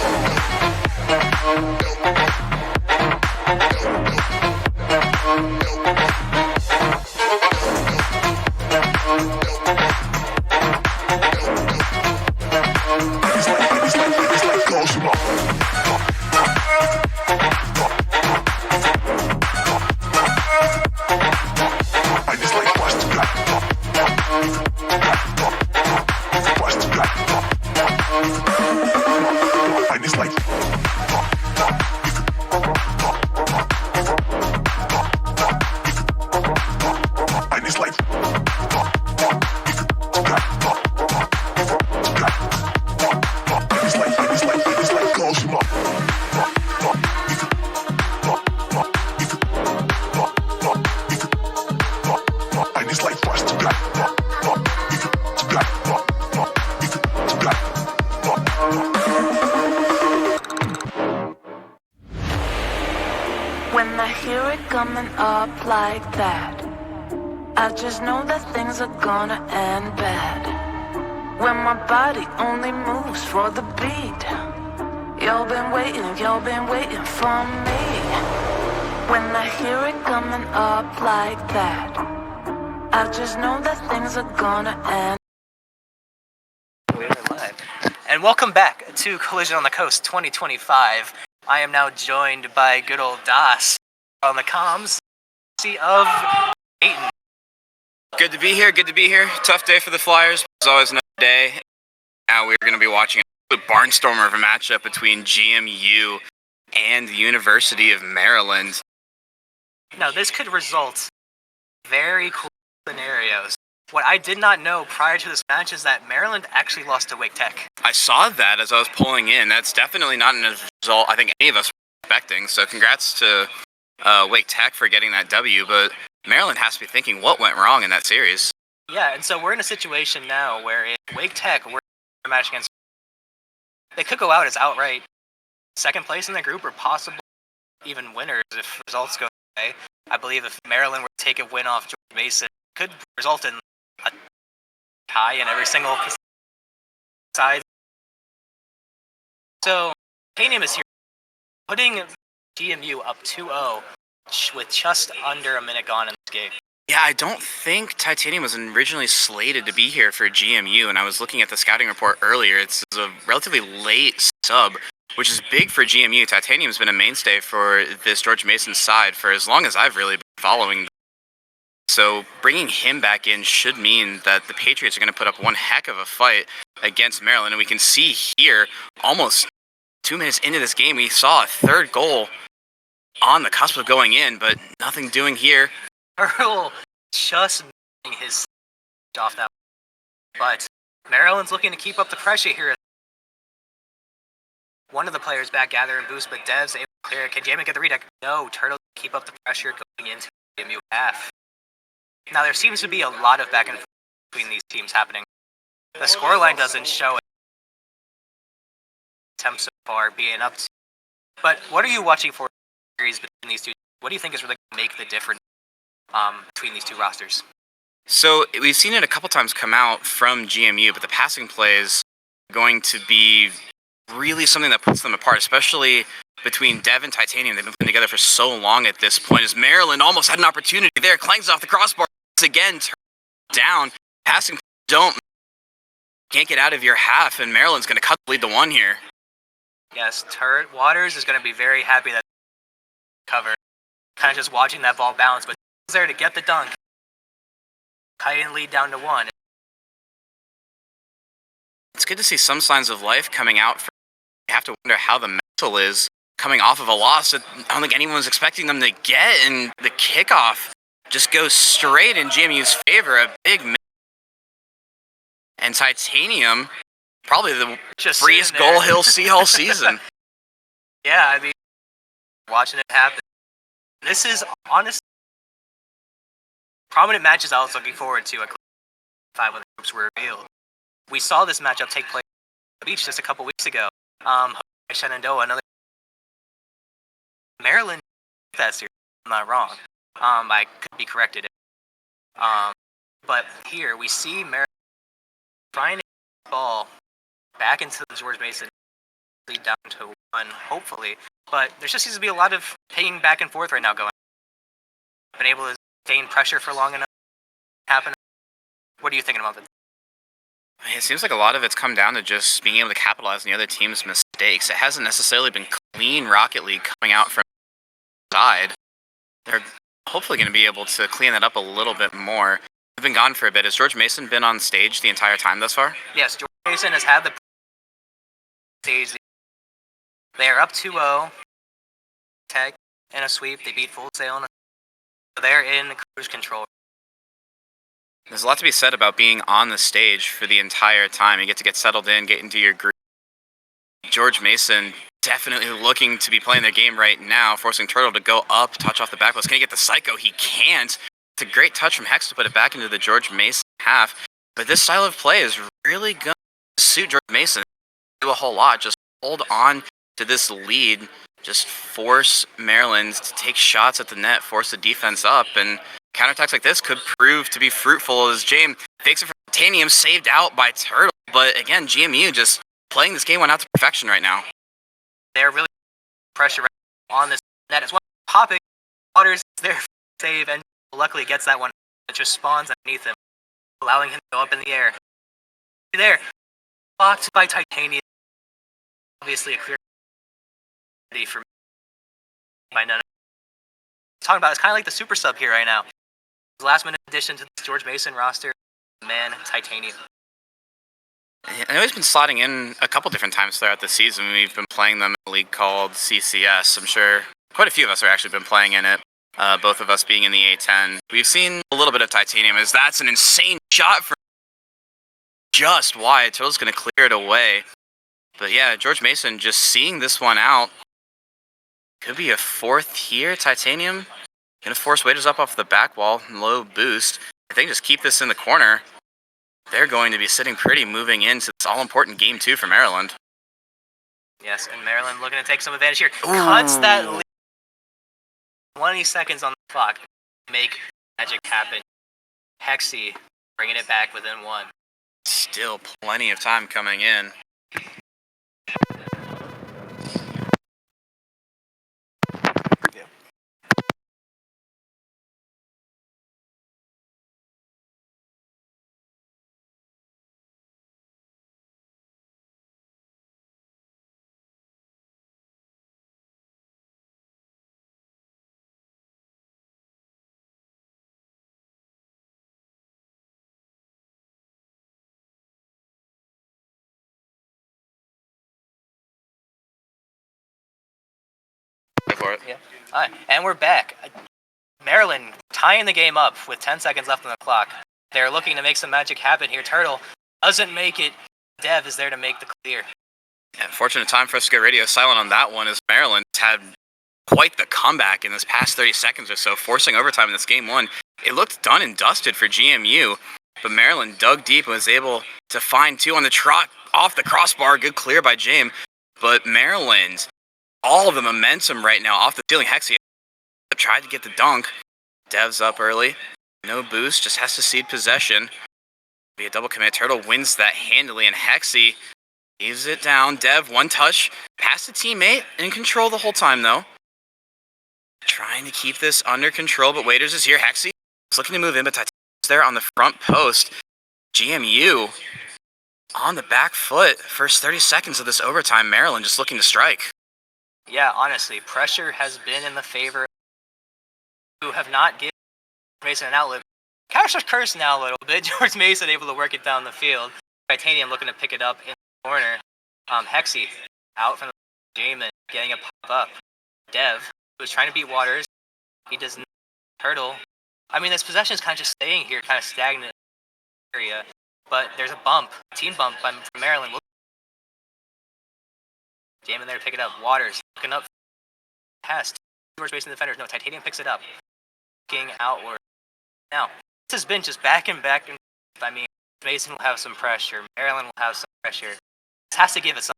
S6: It's like Cosmo. I just like flush to God. Flush to God. I just like. I just like. I just like Cosmo. I just like flush to God.
S3: When I hear it coming up like that, I just know that things are gonna end bad. When my body only moves for the beat, you've been waiting for me. When I hear it coming up like that, I just know that things are gonna end.
S12: We are live. And welcome back to Collision on the Coast 2025. I am now joined by good old Das on the comms of Dayton.
S15: Good to be here. Tough day for the Flyers. It's always another day. Now we're going to be watching a barnstormer of a matchup between GMU and the University of Maryland.
S12: Now, this could result in very cool scenarios. What I did not know prior to this match is that Maryland actually lost to Wake Tech.
S15: I saw that as I was pulling in. That's definitely not a result I think any of us were expecting. So congrats to Wake Tech for getting that W. But Maryland has to be thinking, what went wrong in that series?
S12: Yeah, and so we're in a situation now where if Wake Tech were a match against, they could go out as outright second place in the group or possibly even winners if results go away. I believe if Maryland were to take a win off George Mason, it could result in a tie in every single side. So, Titanium is here, putting GMU up 2-0 with just under a minute gone in this game.
S15: Yeah, I don't think Titanium was originally slated to be here for GMU, and I was looking at the scouting report earlier. It's a relatively late sub, which is big for GMU. Titanium's been a mainstay for this George Mason side for as long as I've really been following. So bringing him back in should mean that the Patriots are going to put up one heck of a fight against Maryland, and we can see here, almost 2 minutes into this game, we saw a third goal on the cusp of going in, but nothing doing here.
S12: Earl just missing his off that, but Maryland's looking to keep up the pressure here. One of the players back gathering boost, but Dev's able to clear. Can Jamin get the read? No, Turtle keep up the pressure going into the GMU half. Now there seems to be a lot of back and forth between these teams happening. The scoreline doesn't show it. Attempts so far being up to But what are you watching for in the series between these two? What do you think is really going to make the difference between these two rosters?
S15: So we've seen it a couple times come out from GMU, but the passing plays are going to be really something that puts them apart, especially between Dev and Titanium. They've been playing together for so long at this point. As Maryland almost had an opportunity there, clangs off the crossbar once again, turns down. Passing can't get out of your half, and Maryland's going to cut the lead to 1 here.
S12: Yes, Turret Waters is going to be very happy that cover. Kind of just watching that ball bounce, but he's there to get the dunk. Titan lead down to 1.
S15: It's good to see some signs of life coming out. You have to wonder how the mental is coming off of a loss that I don't think anyone was expecting them to get, and the kickoff just goes straight in GMU's favor. A big miss. And Titanium, probably the
S12: Just
S15: freest
S12: sitting there.
S15: goal he'll see all season.
S12: Yeah, I mean, watching it happen. This is honestly prominent matches I was looking forward to at 5 when the groups were revealed. We saw this matchup take place at the beach just a couple weeks ago. Shenandoah, another Maryland that series. I'm not wrong. I could be corrected. But here we see Maryland trying to get the ball back into the George Mason lead down to 1, hopefully. But there just seems to be a lot of pinging back and forth right now going. Been able to sustain pressure for long enough to happen. What are you thinking about this?
S15: It seems like a lot of it's come down to just being able to capitalize on the other team's mistakes. It hasn't necessarily been clean Rocket League coming out from the side. They're hopefully going to be able to clean that up a little bit more. We've been gone for a bit. Has George Mason been on stage the entire time thus far?
S12: Yes, George Mason has had the stage. They are up 2-0. Tag and a sweep. They beat Full Sail in a they're in cruise control.
S15: There's a lot to be said about being on the stage for the entire time. You get to get settled in, get into your group. George Mason definitely looking to be playing their game right now, forcing Turtle to go up, touch off the back post. Can he get the Psycho? He can't. It's a great touch from Hex to put it back into the George Mason half. But this style of play is really going to suit George Mason. Do a whole lot. Just hold on to this lead. Just force Maryland to take shots at the net, force the defense up, and counterattacks like this could prove to be fruitful as James fakes it for Titanium, saved out by Turtle. But again, GMU just playing this game went out to perfection right now.
S12: They're really pressure on this net as well. Popping Waters is there for save, and luckily gets that one. It just spawns underneath him, allowing him to go up in the air. There, blocked by Titanium. Obviously a clear for me by none. Talking about it's kind of like the super sub here right now. Last minute addition to this George Mason roster, man, Titanium.
S15: I know he's been slotting in a couple different times throughout the season. We've been playing them in a league called CCS. I'm sure quite a few of us have actually been playing in it, both of us being in the A10. We've seen a little bit of Titanium as that's an insane shot for just wide. Turtle's going to clear it away. But yeah, George Mason just seeing this one out. Could be a 4th here, Titanium. Gonna force Waiters up off the back wall, low boost. I think just keep this in the corner. They're going to be sitting pretty moving into this all-important game 2 for Maryland.
S12: Yes, and Maryland looking to take some advantage here. Cuts that lead. 20 seconds on the clock. Make magic happen. Hexy bringing it back within 1.
S15: Still plenty of time coming in. For it.
S12: Yeah. All right, and we're back. Maryland tying the game up with 10 seconds left on the clock. They're looking to make some magic happen here. Turtle doesn't make it. Dev is there to make the clear.
S15: Yeah, fortunate time for us to get radio silent on that one as Maryland had quite the comeback in this past 30 seconds or so, forcing overtime in this game 1. It looked done and dusted for GMU, but Maryland dug deep and was able to find 2 on the trot off the crossbar. Good clear by James, but Maryland all of the momentum right now off the ceiling. Hexy tried to get the dunk. Dev's up early. No boost, just has to cede possession. Be a double commit. Turtle wins that handily, and Hexy leaves it down. Dev, one touch, past the teammate, in control the whole time, though. Trying to keep this under control, but Waiters is here. Hexy is looking to move in, but Titanium's there on the front post. GMU on the back foot. First 30 seconds of this overtime, Maryland just looking to strike.
S12: Yeah, honestly, pressure has been in the favor who have not given Mason an outlet. Counter's curse now a little bit. George Mason able to work it down the field. Titanium looking to pick it up in the corner. Hexy out from the Jamin, getting a pop up. Dev, who was trying to beat Waters. He does not. Turtle. I mean, this possession is kind of just staying here, kind of stagnant area. But there's a bump, team bump from Maryland. Jamin there to pick it up. Waters looking up. Pass. George Mason defenders. No, Titanium picks it up. Looking outward. Now, this has been just back and back. I mean, Mason will have some pressure. Maryland will have some pressure. This has to give it some.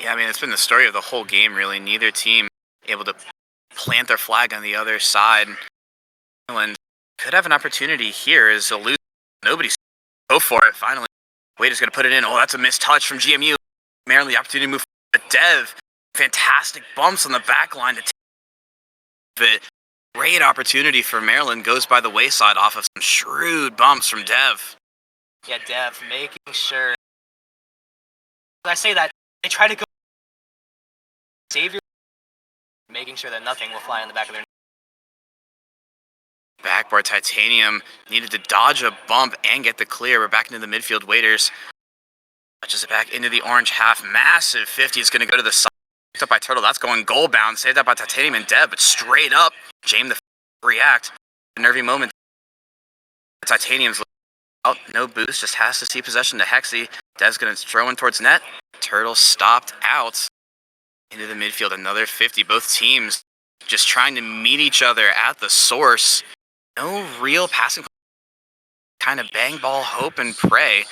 S15: Yeah, I mean, it's been the story of the whole game, really. Neither team able to plant their flag on the other side. Maryland could have an opportunity here as a lose. Nobody's go for it, finally. Waiter's going to put it in. Oh, that's a missed touch from GMU. Maryland the opportunity to move forward. But Dev, fantastic bumps on the back line to take it. Great opportunity for Maryland, goes by the wayside off of some shrewd bumps from Dev.
S12: Yeah, Dev making sure. When I say that, they try to go save your, making sure that nothing will fly on the back of their.
S15: Backboard Titanium needed to dodge a bump and get the clear. We're back into the midfield. Waiters touches it back into the orange half. Massive 50 is going to go to the side. Picked up by Turtle. That's going goal bound. Saved up by Titanium and Dev, but straight up. James the react. A nervy moment. Titanium's out. No boost. Just has to see possession to Hexy. Dev's going to throw in towards net. Turtle stopped out into the midfield. Another 50. Both teams just trying to meet each other at the source. No real passing. Kind of bang ball, hope and pray.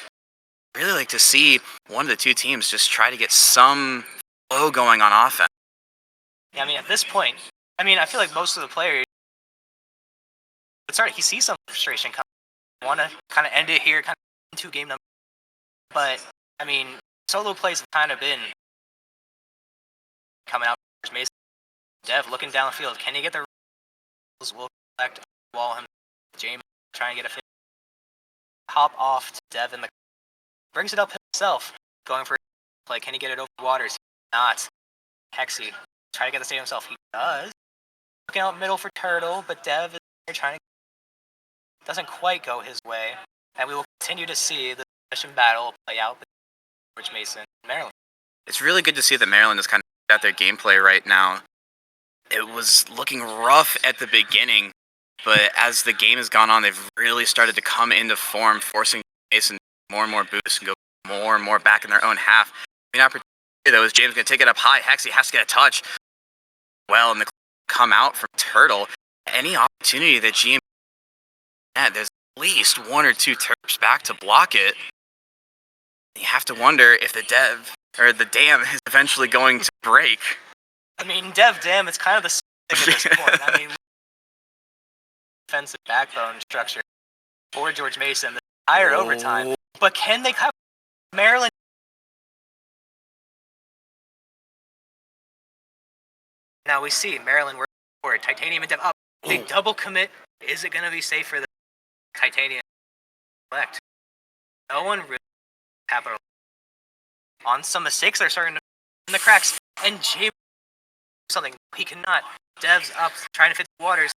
S15: Really like to see one of the two teams just try to get some flow going on offense.
S12: Yeah, I mean, at this point, I mean, I feel like most of the players, it's already, he sees some frustration coming. Want to kind of end it here, kind of into game number. But, I mean, solo plays have kind of been coming out. Mason, Dev looking down the field. Can he get the will collect wall him? James trying to get a fit. Hop off to Dev in the brings it up himself. Going for a play. Can he get it over Waters? Not. Hexy try to get the save himself. He does. Looking out middle for Turtle, but Dev is trying to. Doesn't quite go his way, and we will continue to see the possession battle play out between George Mason and Maryland.
S15: It's really good to see that Maryland is kind of at their gameplay right now. It was looking rough at the beginning, but as the game has gone on, they've really started to come into form, forcing Mason more and more boosts and go more and more back in their own half. The opportunity, though, is James going to take it up high. Hexy has to get a touch. Well, and the come out from Turtle. Any opportunity that GM had, there's at least one or two Terps back to block it. You have to wonder if the dam is eventually going to break.
S12: I mean, Dev Dam, it's kind of the same thing at this point. I mean, defensive backbone structure for George Mason, the entire overtime. But can they cover Maryland? Now we see Maryland working forward. Titanium and Dev up. They double commit. Is it going to be safe for the Titanium? Select. No one really capital on some mistakes. They're starting to in the cracks. And James something he cannot. Dev's up trying to fit the Waters.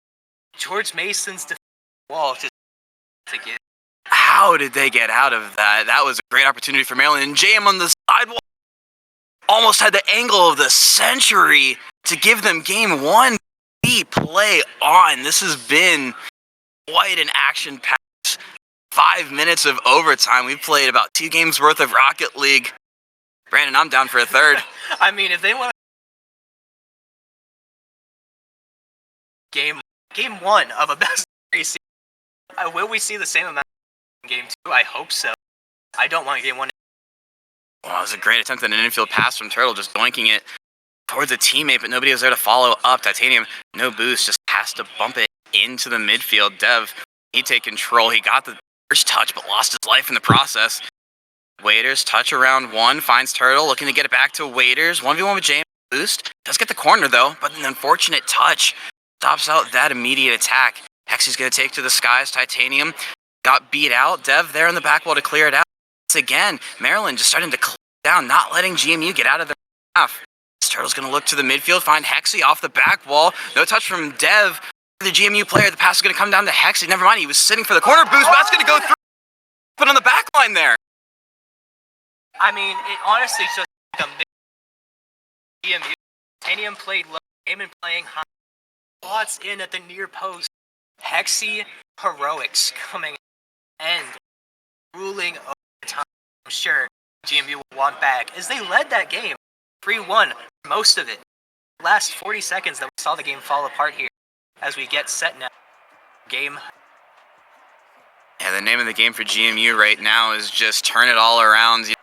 S12: George Mason's wall to get.
S15: How did they get out of that? That was a great opportunity for Maryland. And JM on the sidewall almost had the angle of the century to give them game one. Play on. This has been quite an action-packed 5 minutes of overtime. We've played about 2 games worth of Rocket League. Brandon, I'm down for a third.
S12: I mean, if they want game one of a best series, will we see the same amount in game 2? I hope so. I don't want game 1.
S15: Well, it was a great attempt at an infield pass from Turtle, just doinking it towards a teammate, but nobody was there to follow up. Titanium, no boost, just has to bump it into the midfield. Dev, he take control. He got the first touch, but lost his life in the process. Waiters, touch around 1, finds Turtle, looking to get it back to Waiters. 1v1 with James, boost. Does get the corner, though, but an unfortunate touch stops out that immediate attack. Hexy's going to take to the skies. Titanium got beat out. Dev there in the back wall to clear it out. Once again, Maryland just starting to clear down, not letting GMU get out of their half. Turtle's going to look to the midfield, find Hexy off the back wall. No touch from Dev. The GMU player, the pass is going to come down to Hexy. Never mind, he was sitting for the corner boost, but that's going to go through. But on the back line there.
S12: I mean, it honestly just like a mix. GMU. Titanium played low, Damon playing high. Slots in at the near post. Hexy heroics coming and ruling over time. I'm sure GMU will want back as they led that game 3-1 most of it. Last 40 seconds that we saw the game fall apart here as we get set now. Game.
S15: Yeah, the name of the game for GMU right now is just turn it all around.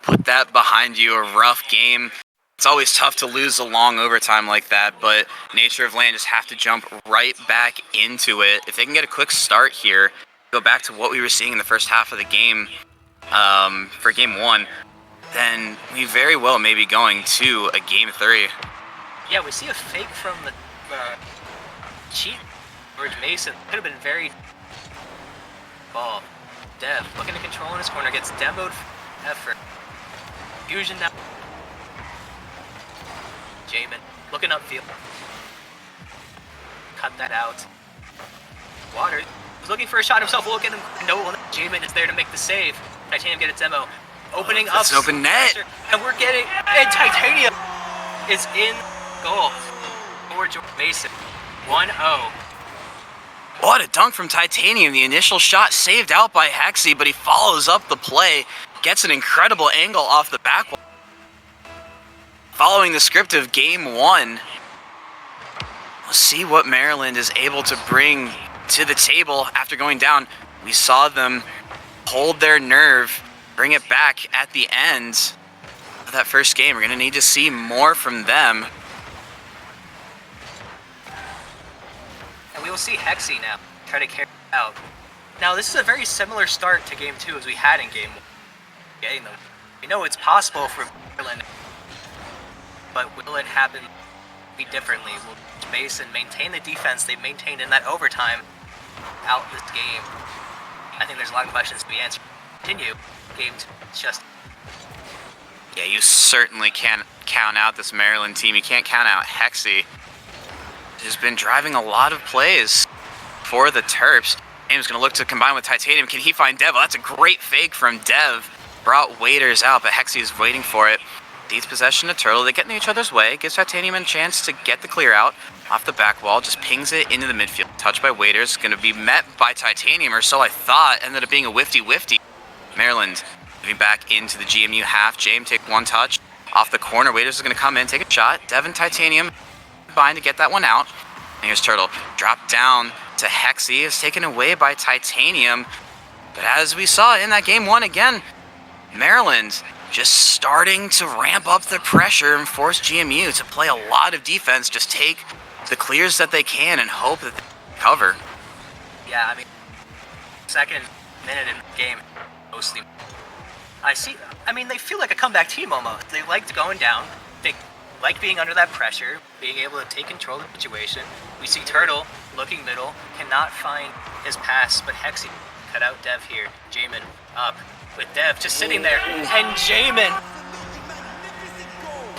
S15: Put that behind you, a rough game. It's always tough to lose a long overtime like that, but nature of land just have to jump right back into it. If they can get a quick start here, go back to what we were seeing in the first half of the game for game 1, then we very well may be going to a game 3.
S12: Yeah, we see a fake from the cheat. George Mason could have been very ball. Dev looking to control in his corner, gets demoed effort. Fusion now. Jamin looking upfield. Cut that out. Water was looking for a shot himself. Look at him. No one. Jamin is there to make the save. Titanium get a demo. Opening up.
S15: It's an open net.
S12: And we're getting. And Titanium is in goal for George Mason. 1-0.
S15: What a dunk from Titanium. The initial shot saved out by Hexy, but he follows up the play. Gets an incredible angle off the back wall. Following the script of game 1, we'll see what Maryland is able to bring to the table after going down. We saw them hold their nerve, bring it back at the end of that first game. We're going to need to see more from them.
S12: And we will see Hexy now try to carry it out. Now, this is a very similar start to game 2 as we had in game 1. Getting them. We know it's possible for Maryland, but will it happen differently? Will Mason maintain the defense they maintained in that overtime out this game? I think there's a lot of questions to be answered. Continue. Game 2. It's just.
S15: Yeah, you certainly can't count out this Maryland team. You can't count out Hexy, who's been driving a lot of plays for the Terps. James going to look to combine with Titanium. Can he find Dev? Oh, that's a great fake from Dev. Brought Waiters out, but Hexy is waiting for it. Leads possession to Turtle. They get in each other's way. Gives Titanium a chance to get the clear out off the back wall. Just pings it into the midfield. Touched by Waiters. Going to be met by Titanium, or so I thought. Ended up being a whifty. Maryland moving back into the GMU half. James take one touch off the corner. Waiters is going to come in, take a shot. Devin Titanium combine to get that one out. And here's Turtle. Drop down to Hexy. Is taken away by Titanium. But as we saw in that game 1 again, Maryland just starting to ramp up the pressure and force GMU to play a lot of defense, just take the clears that they can and hope that they cover.
S12: Yeah, I mean, second minute in the game, mostly. They feel like a comeback team almost. They liked going down. They like being under that pressure, being able to take control of the situation. We see Turtle looking middle, cannot find his pass, but Hexy cut out Dev here. Jamin up. With Dev just sitting there, and Jamin.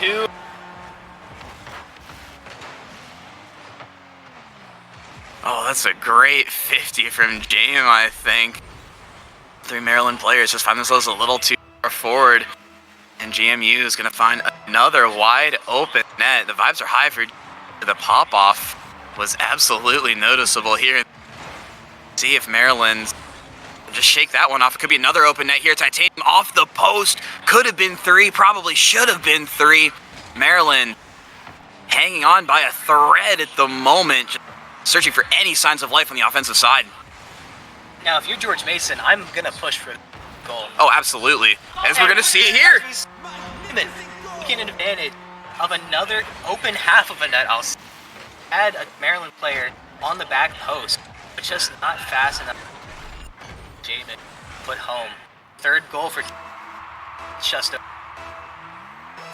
S12: 2.
S15: Oh, that's a great 50 from Jamin, I think. 3 Maryland players just find themselves a little too far forward, and GMU is going to find another wide open net. The vibes are high for the pop-off. Was absolutely noticeable here. See if Maryland just shake that one off. It could be another open net here. Titanium off the post. Could have been 3. Probably should have been 3. Maryland hanging on by a thread at the moment. Just searching for any signs of life on the offensive side.
S12: Now, if you're George Mason, I'm going to push for the goal.
S15: Oh, absolutely. As we're going to see it here.
S12: Taking an advantage. of another open half of a net. I'll add a Maryland player on the back post, but just not fast enough. Jamin put home. Third goal for just a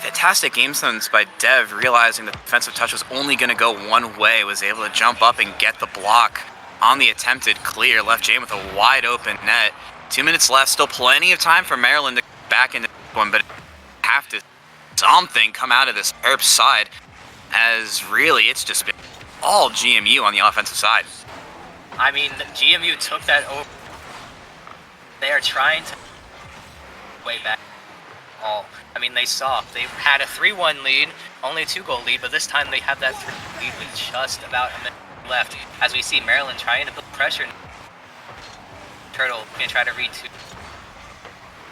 S15: Fantastic game sense by Dev, realizing the defensive touch was only going to go one way, was able to jump up and get the block on the attempted clear, left Jamin with a wide open net. 2 minutes left, still plenty of time for Maryland to get back into this one, but have to something come out of this Terps side, as really it's just been all GMU on the offensive side.
S12: I mean, the GMU took that over. They are trying to way back all. I mean, they had a 3-1 lead, only a 2-goal lead, but this time they have that 3 lead with just about a minute left. As we see Maryland trying to build pressure. Turtle gonna try to read to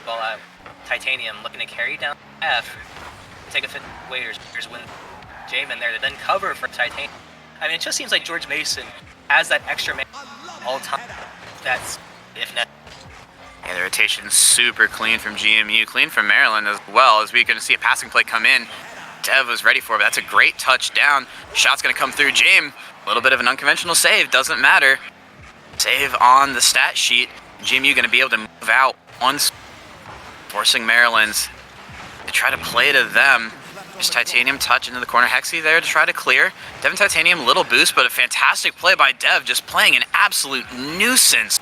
S12: ball out. Titanium looking to carry down F. Take a fit. Waiters win. Jamin there to then cover for Titanium. I mean, it just seems like George Mason has that extra man all the time. That's if not.
S15: Yeah, the rotation's super clean from GMU, clean from Maryland as well, as we're going to see a passing play come in. Dev was ready for it, but that's a great touchdown. Shot's going to come through James. A little bit of an unconventional save, doesn't matter. Save on the stat sheet. GMU going to be able to move out once, forcing Maryland to try to play to them. Just Titanium touch into the corner. Hexy there to try to clear. Devin Titanium, little boost, but a fantastic play by Dev, just playing an absolute nuisance,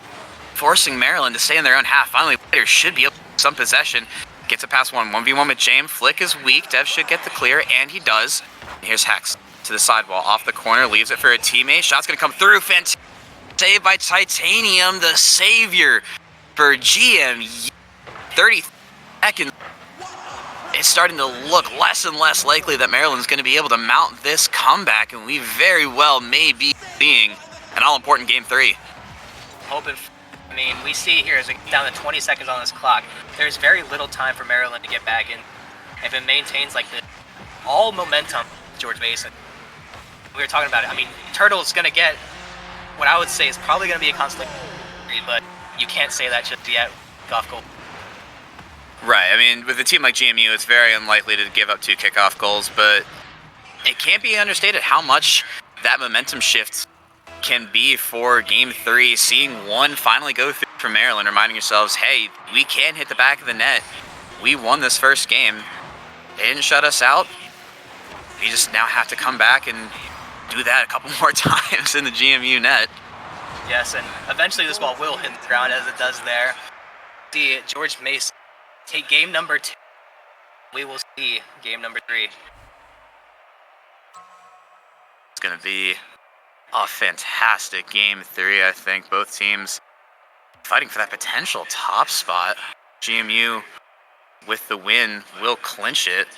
S15: forcing Maryland to stay in their own half. Finally, Waiters should be able to get some possession. Gets a pass 1v1 with James. Flick is weak. Dev should get the clear, and he does. And here's Hex to the sidewall. Off the corner, leaves it for a teammate. Shot's going to come through. Fantastic save by Titanium, the savior for GMU. 30 seconds. It's starting to look less and less likely that Maryland's going to be able to mount this comeback, and we very well may be seeing an all-important Game 3.
S12: Hoping. I mean, we see here as we get down to 20 seconds on this clock, there's very little time for Maryland to get back in. If it maintains like this, all momentum, George Mason. We were talking about it. I mean, Turtle's going to get what I would say is probably going to be a constant, but you can't say that just yet. Golf goal.
S15: Right. I mean, with a team like GMU, it's very unlikely to give up 2 kickoff goals, but it can't be understated how much that momentum shift can be for Game 3, seeing one finally go through for Maryland, reminding yourselves, hey, we can hit the back of the net. We won this first game. They didn't shut us out. We just now have to come back and do that a couple more times in the GMU net.
S12: Yes, and eventually this ball will hit the ground as it does there. See George Mason take game number 2. We will see game number 3.
S15: It's going to be a fantastic Game 3, I think. Both teams fighting for that potential top spot. GMU, with the win, will clinch it.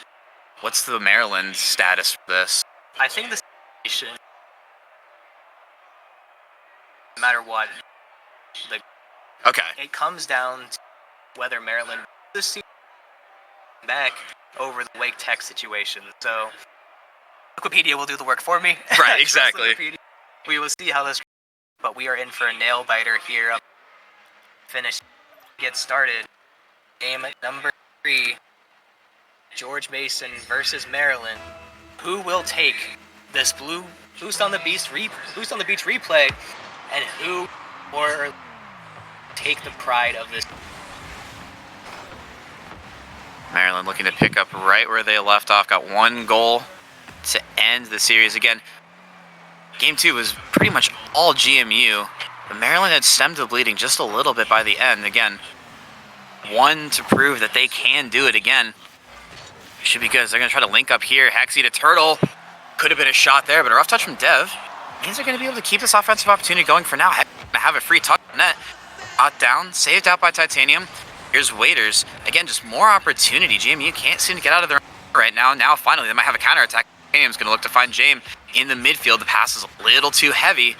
S15: What's the Maryland status for this?
S12: I think the situation, no matter what, it comes down to whether Maryland this season back over the Wake Tech situation. So Wikipedia will do the work for me.
S15: Right, exactly.
S12: We will see how this, but we are in for a nail biter here. Finish, get started. Game number 3, George Mason versus Maryland. Who will take this blue Boost on the Beach replay, and who will take the pride of this?
S15: Maryland looking to pick up right where they left off. Got 1 goal to end the series. Again, Game 2 was pretty much all GMU, but Maryland had stemmed the bleeding just a little bit by the end. Again, 1 to prove that they can do it again. Should be good. They're going to try to link up here. Hexy to Turtle. Could have been a shot there, but a rough touch from Dev means they're going to be able to keep this offensive opportunity going for now. Have a free touch net. Out down, saved out by Titanium. Here's Waiters. Again, just more opportunity. GMU can't seem to get out of their right now. Now, finally, they might have a counterattack. Titanium's going to look to find James in the midfield. The pass is a little too heavy.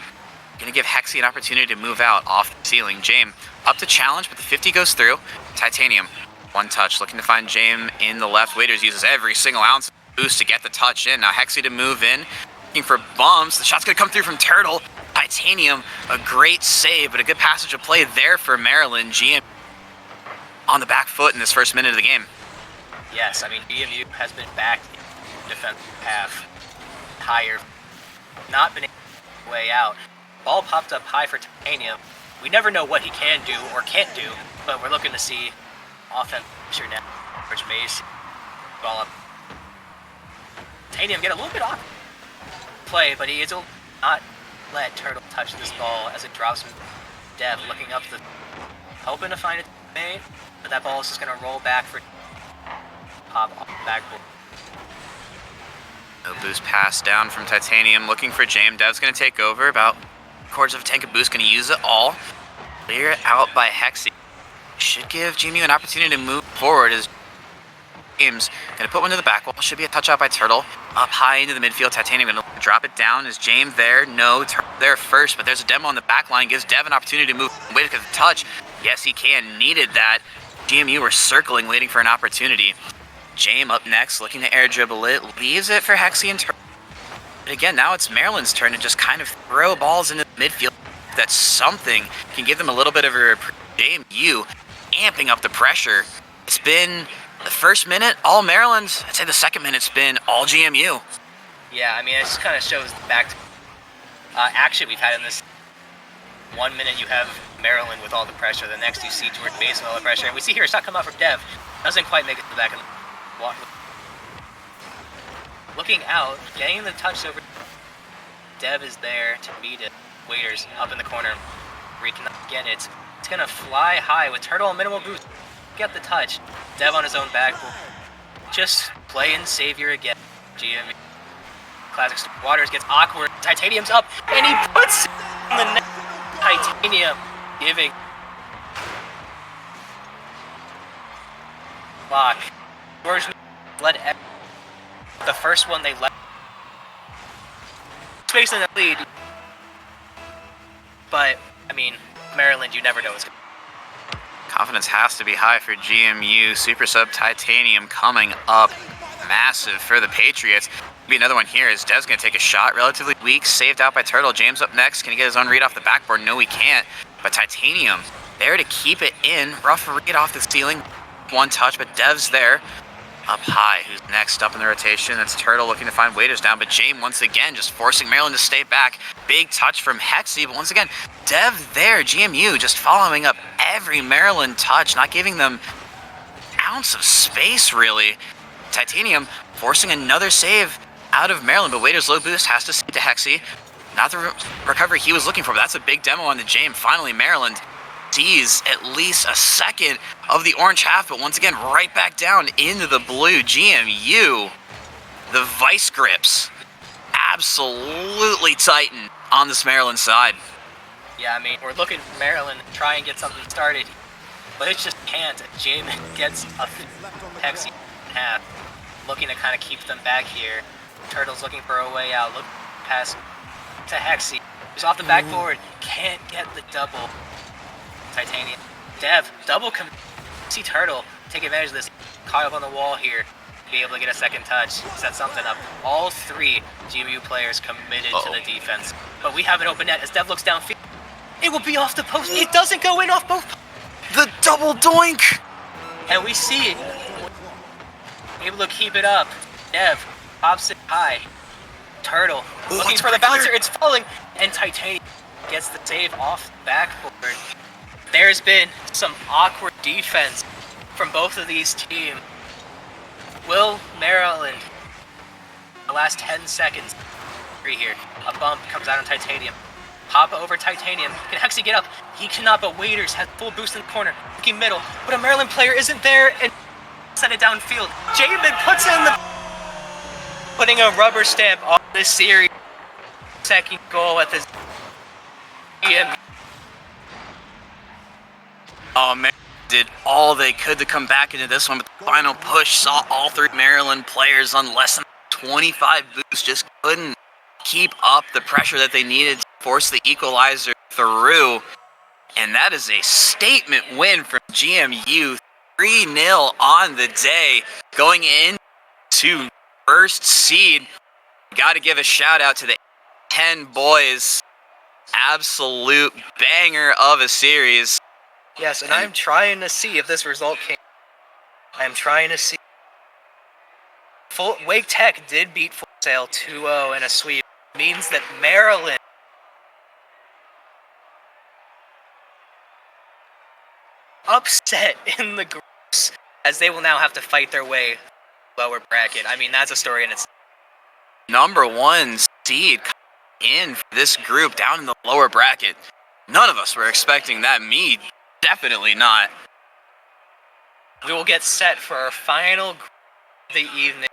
S15: Going to give Hexy an opportunity to move out off the ceiling. James up to challenge, but the 50 goes through. Titanium, 1 touch, looking to find James in the left. Waiters uses every single ounce of boost to get the touch in. Now Hexy to move in, looking for bumps. The shot's going to come through from Turtle. Titanium, a great save, but a good passage of play there for Maryland. GMU on the back foot in this first minute of the game.
S12: Yes, I mean, GMU has been back defense half. Higher. Not been able to way out. Ball popped up high for Titanium. We never know what he can do or can't do, but we're looking to see offense pressure now. George Mason. Ball up. Titanium get a little bit off play, but he is not let Turtle touch this ball as it drops from Dev, looking up the, hoping to find it made, but that ball is just going to roll back for pop off the backboard.
S15: No boost pass down from Titanium, looking for James. Dev's going to take over, about quarters of a tank of boost, going to use it all. Clear out by Hexy. Should give GMU an opportunity to move forward as James going to put one to the back wall. Should be a touch out by Turtle. Up high into the midfield. Titanium going to drop it down. Is James there? No. Turtle there first, but there's a demo on the back line. Gives Dev an opportunity to move. Wait for the touch. Yes, he can. Needed that. GMU were circling, waiting for an opportunity. James up next, looking to air dribble it. Leaves it for Hexy and Turtle. But again, now it's Maryland's turn to just kind of throw balls into the midfield. That something can give them a little bit of a JMU amping up the pressure. It's been the first minute, all Maryland. I'd say the second minute's been all GMU.
S12: Yeah, I mean, it just kind of shows the back action we've had in this. 1 minute you have Maryland with all the pressure, the next you see George Mason with all the pressure, and we see here it's not come out from Dev. Doesn't quite make it to the back of the walk. Looking out, getting the touch over. Dev is there to meet it. Waiters up in the corner. Where he cannot get it. It's gonna fly high with Turtle on minimal boost. Get the touch. Dev on his own back. Just playing savior again. GMU. Classic Waters gets awkward. Titanium's up, and he puts it in the net. Titanium giving block. George led the first one they left. Space in the lead. But, I mean, Maryland, you never know what's going to.
S15: Confidence has to be high for GMU. Super Sub Titanium coming up massive for the Patriots. Be another one here as Dev's going to take a shot. Relatively weak, saved out by Turtle. James up next. Can he get his own read off the backboard? No, he can't. But Titanium there to keep it in. Rough read off the ceiling. One touch, but Dev's there. Up high. Who's next up in the rotation? That's Turtle looking to find Waiters down, but James once again just forcing Maryland to stay back. Big touch from Hexy, but once again, Dev there. GMU just following up every Maryland touch, not giving them an ounce of space, really. Titanium forcing another save out of Maryland, but Waiters low boost has to see to Hexy. Not the recovery he was looking for, but that's a big demo on the James. Finally, Maryland sees at least a second of the orange half, but once again, right back down into the blue. GMU, the vice grips, absolutely tighten on this Maryland side.
S12: Yeah, I mean, we're looking for Maryland to try and get something started, but it just can't. James gets a Hexy in half, looking to kind of keep them back here. Turtle's looking for a way out. Look pass to Hexy. He's off the backboard. Can't get the double. Titanium. Dev, double see Turtle. Take advantage of this. Caught up on the wall here. Be able to get a second touch. Set something up. All three GMU players committed to the defense. But we have an open net as Dev looks downfield. It will be off the post. It doesn't go in off both.
S15: The double doink.
S12: And we see it. Able to keep it up. Dev pops it high. Turtle looking for the bouncer. It's falling. And Titanium gets the save off the backboard. There's been some awkward defense from both of these teams. Will Maryland, the last 10 seconds, here, a bump comes out on Titanium. Pop over Titanium. Can Hexy get up? He cannot, but Waiters has full boost in the corner. Looking middle, but a Maryland player isn't there and send it downfield. Jamin puts it in the... Putting a rubber stamp on this series. Second goal at this...
S15: Oh, man, did all they could to come back into this one, but the final push saw all three Maryland players on less than 25 boosts just couldn't keep up the pressure that they needed to force the equalizer through. And that is a statement win from GMU, 3-0 on the day, going into first seed. Got to give a shout out to the 10 boys. Absolute banger of a series.
S12: Yes, and I'm trying to see if this result came. I'm trying to see Wake Tech did beat Full Sail 2-0 in a sweep. Means that Maryland upset in the groups, as they will now have to fight their way lower bracket. I mean, that's a story in its.
S15: Number 1 seed in for this group down in the lower bracket. None of us were expecting that. Me, definitely not.
S12: We will get set for our final group of the evening.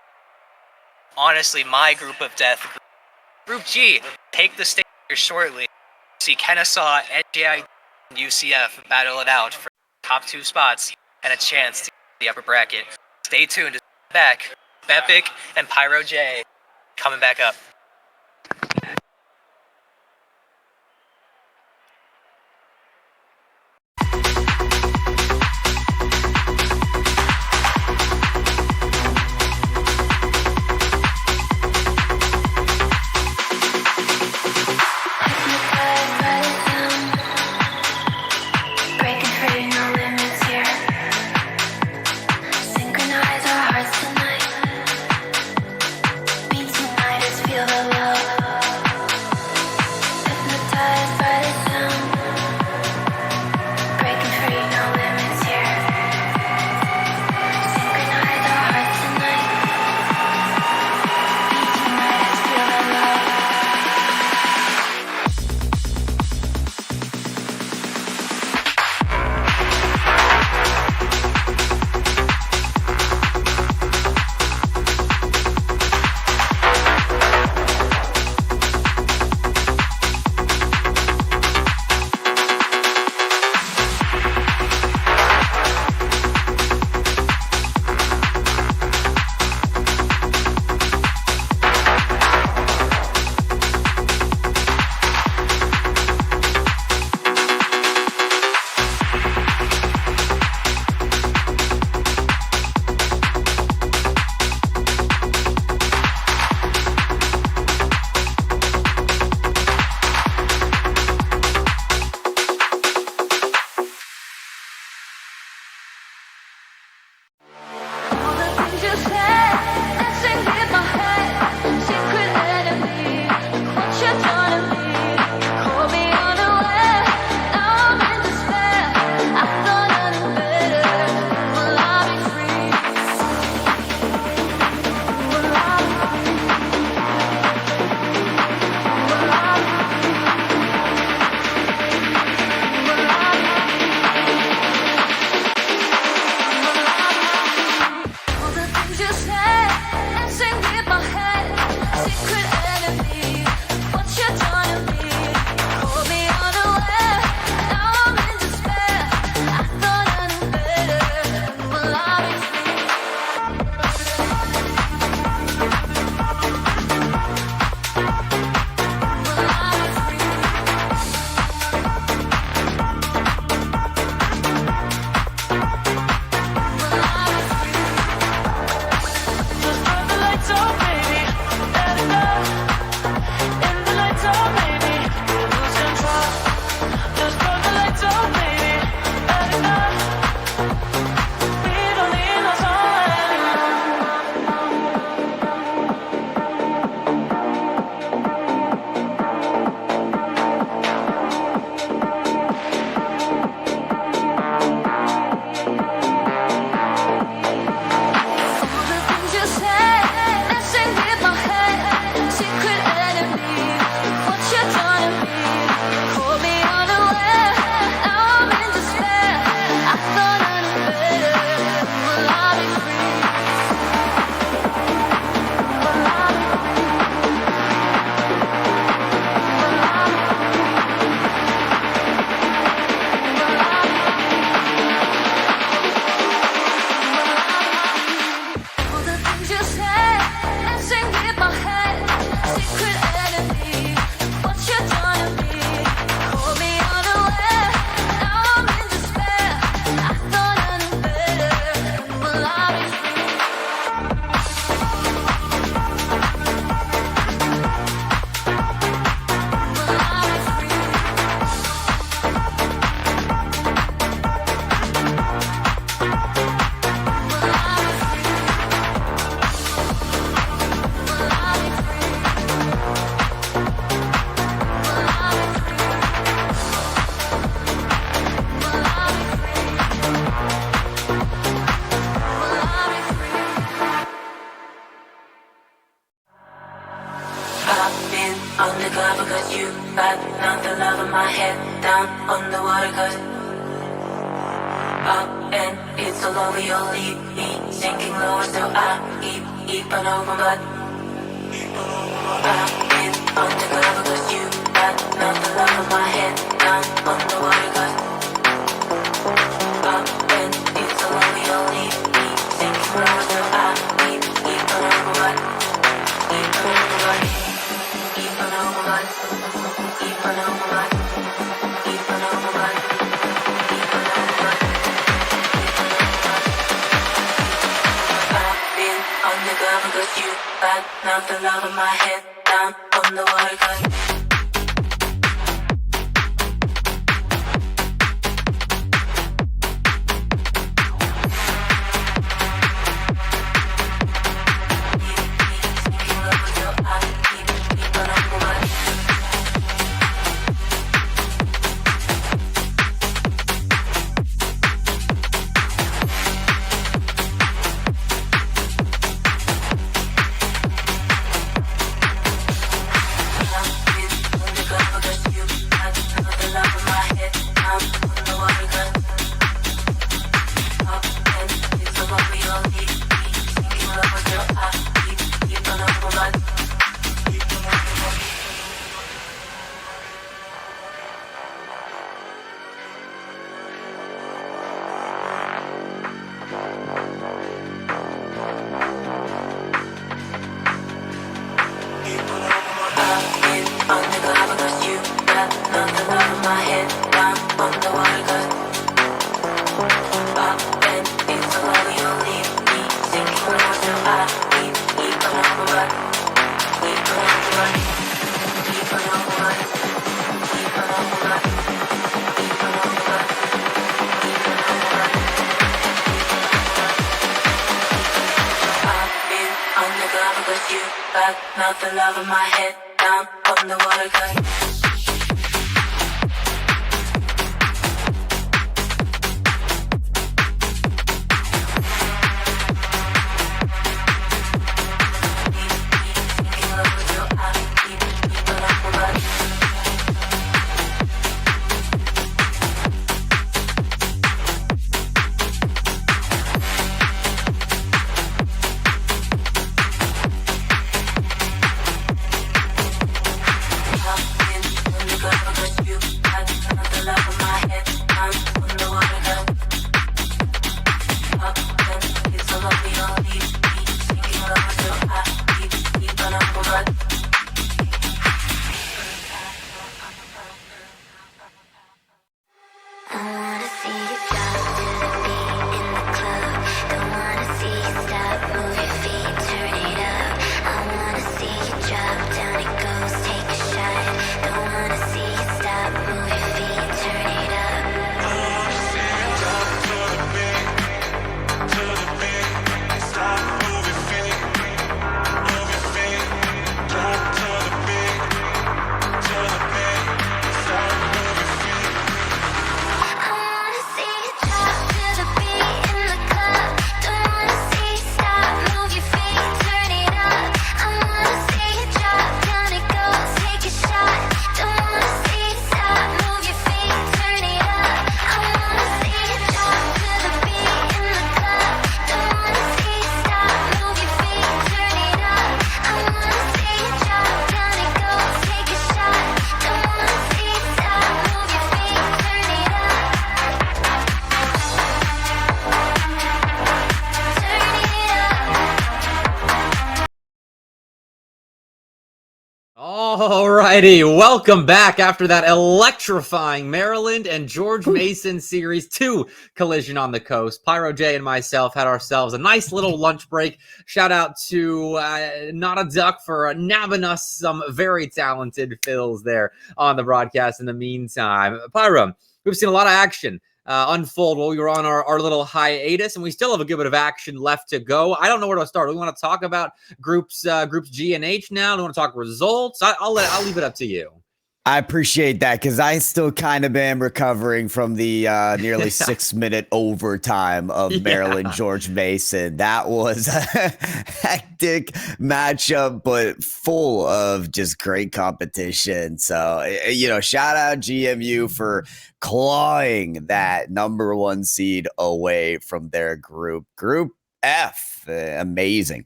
S12: Honestly, my group of death. Group G, take the stage here shortly. See Kennesaw, NJI, and UCF battle it out for top 2 spots and a chance to get the upper bracket. Stay tuned to back. Bepic and Pyro J coming back up.
S3: Breaking free, no limits here. Synchronize our hearts tonight. Beats unite us, feel
S9: glove because you got not the love of my head down on the water cause up and it's all over your lead me sinking lower so I keep on over but I've been on the glove because you got not the love of my head down on the water cause up and it's all over your lead me sinking lower so I keep on over but keep on over but keep on over but keep on over but keep on over but keep on over but I've been on the glove because you got not the love of my head down on the water cause not the love of my head down on the water gun.
S2: Alrighty, welcome back after that electrifying Maryland and George Mason Series 2 collision on the coast. Pyro J and myself had ourselves a nice little lunch break. Shout out to Not a Duck for nabbing us some very talented fills there on the broadcast in the meantime. Pyro, we've seen a lot of action unfold while we were on our little hiatus, and we still have a good bit of action left to go. I don't know where to start. Do we want to talk about groups G and H now? Do we want to talk results? I'll leave it up to you.
S1: I appreciate that because I still kind of am recovering from the nearly 6-minute overtime of Maryland George Mason. That was a hectic matchup, but full of just great competition. So, shout out GMU for clawing that number 1 seed away from their group. Group F, amazing.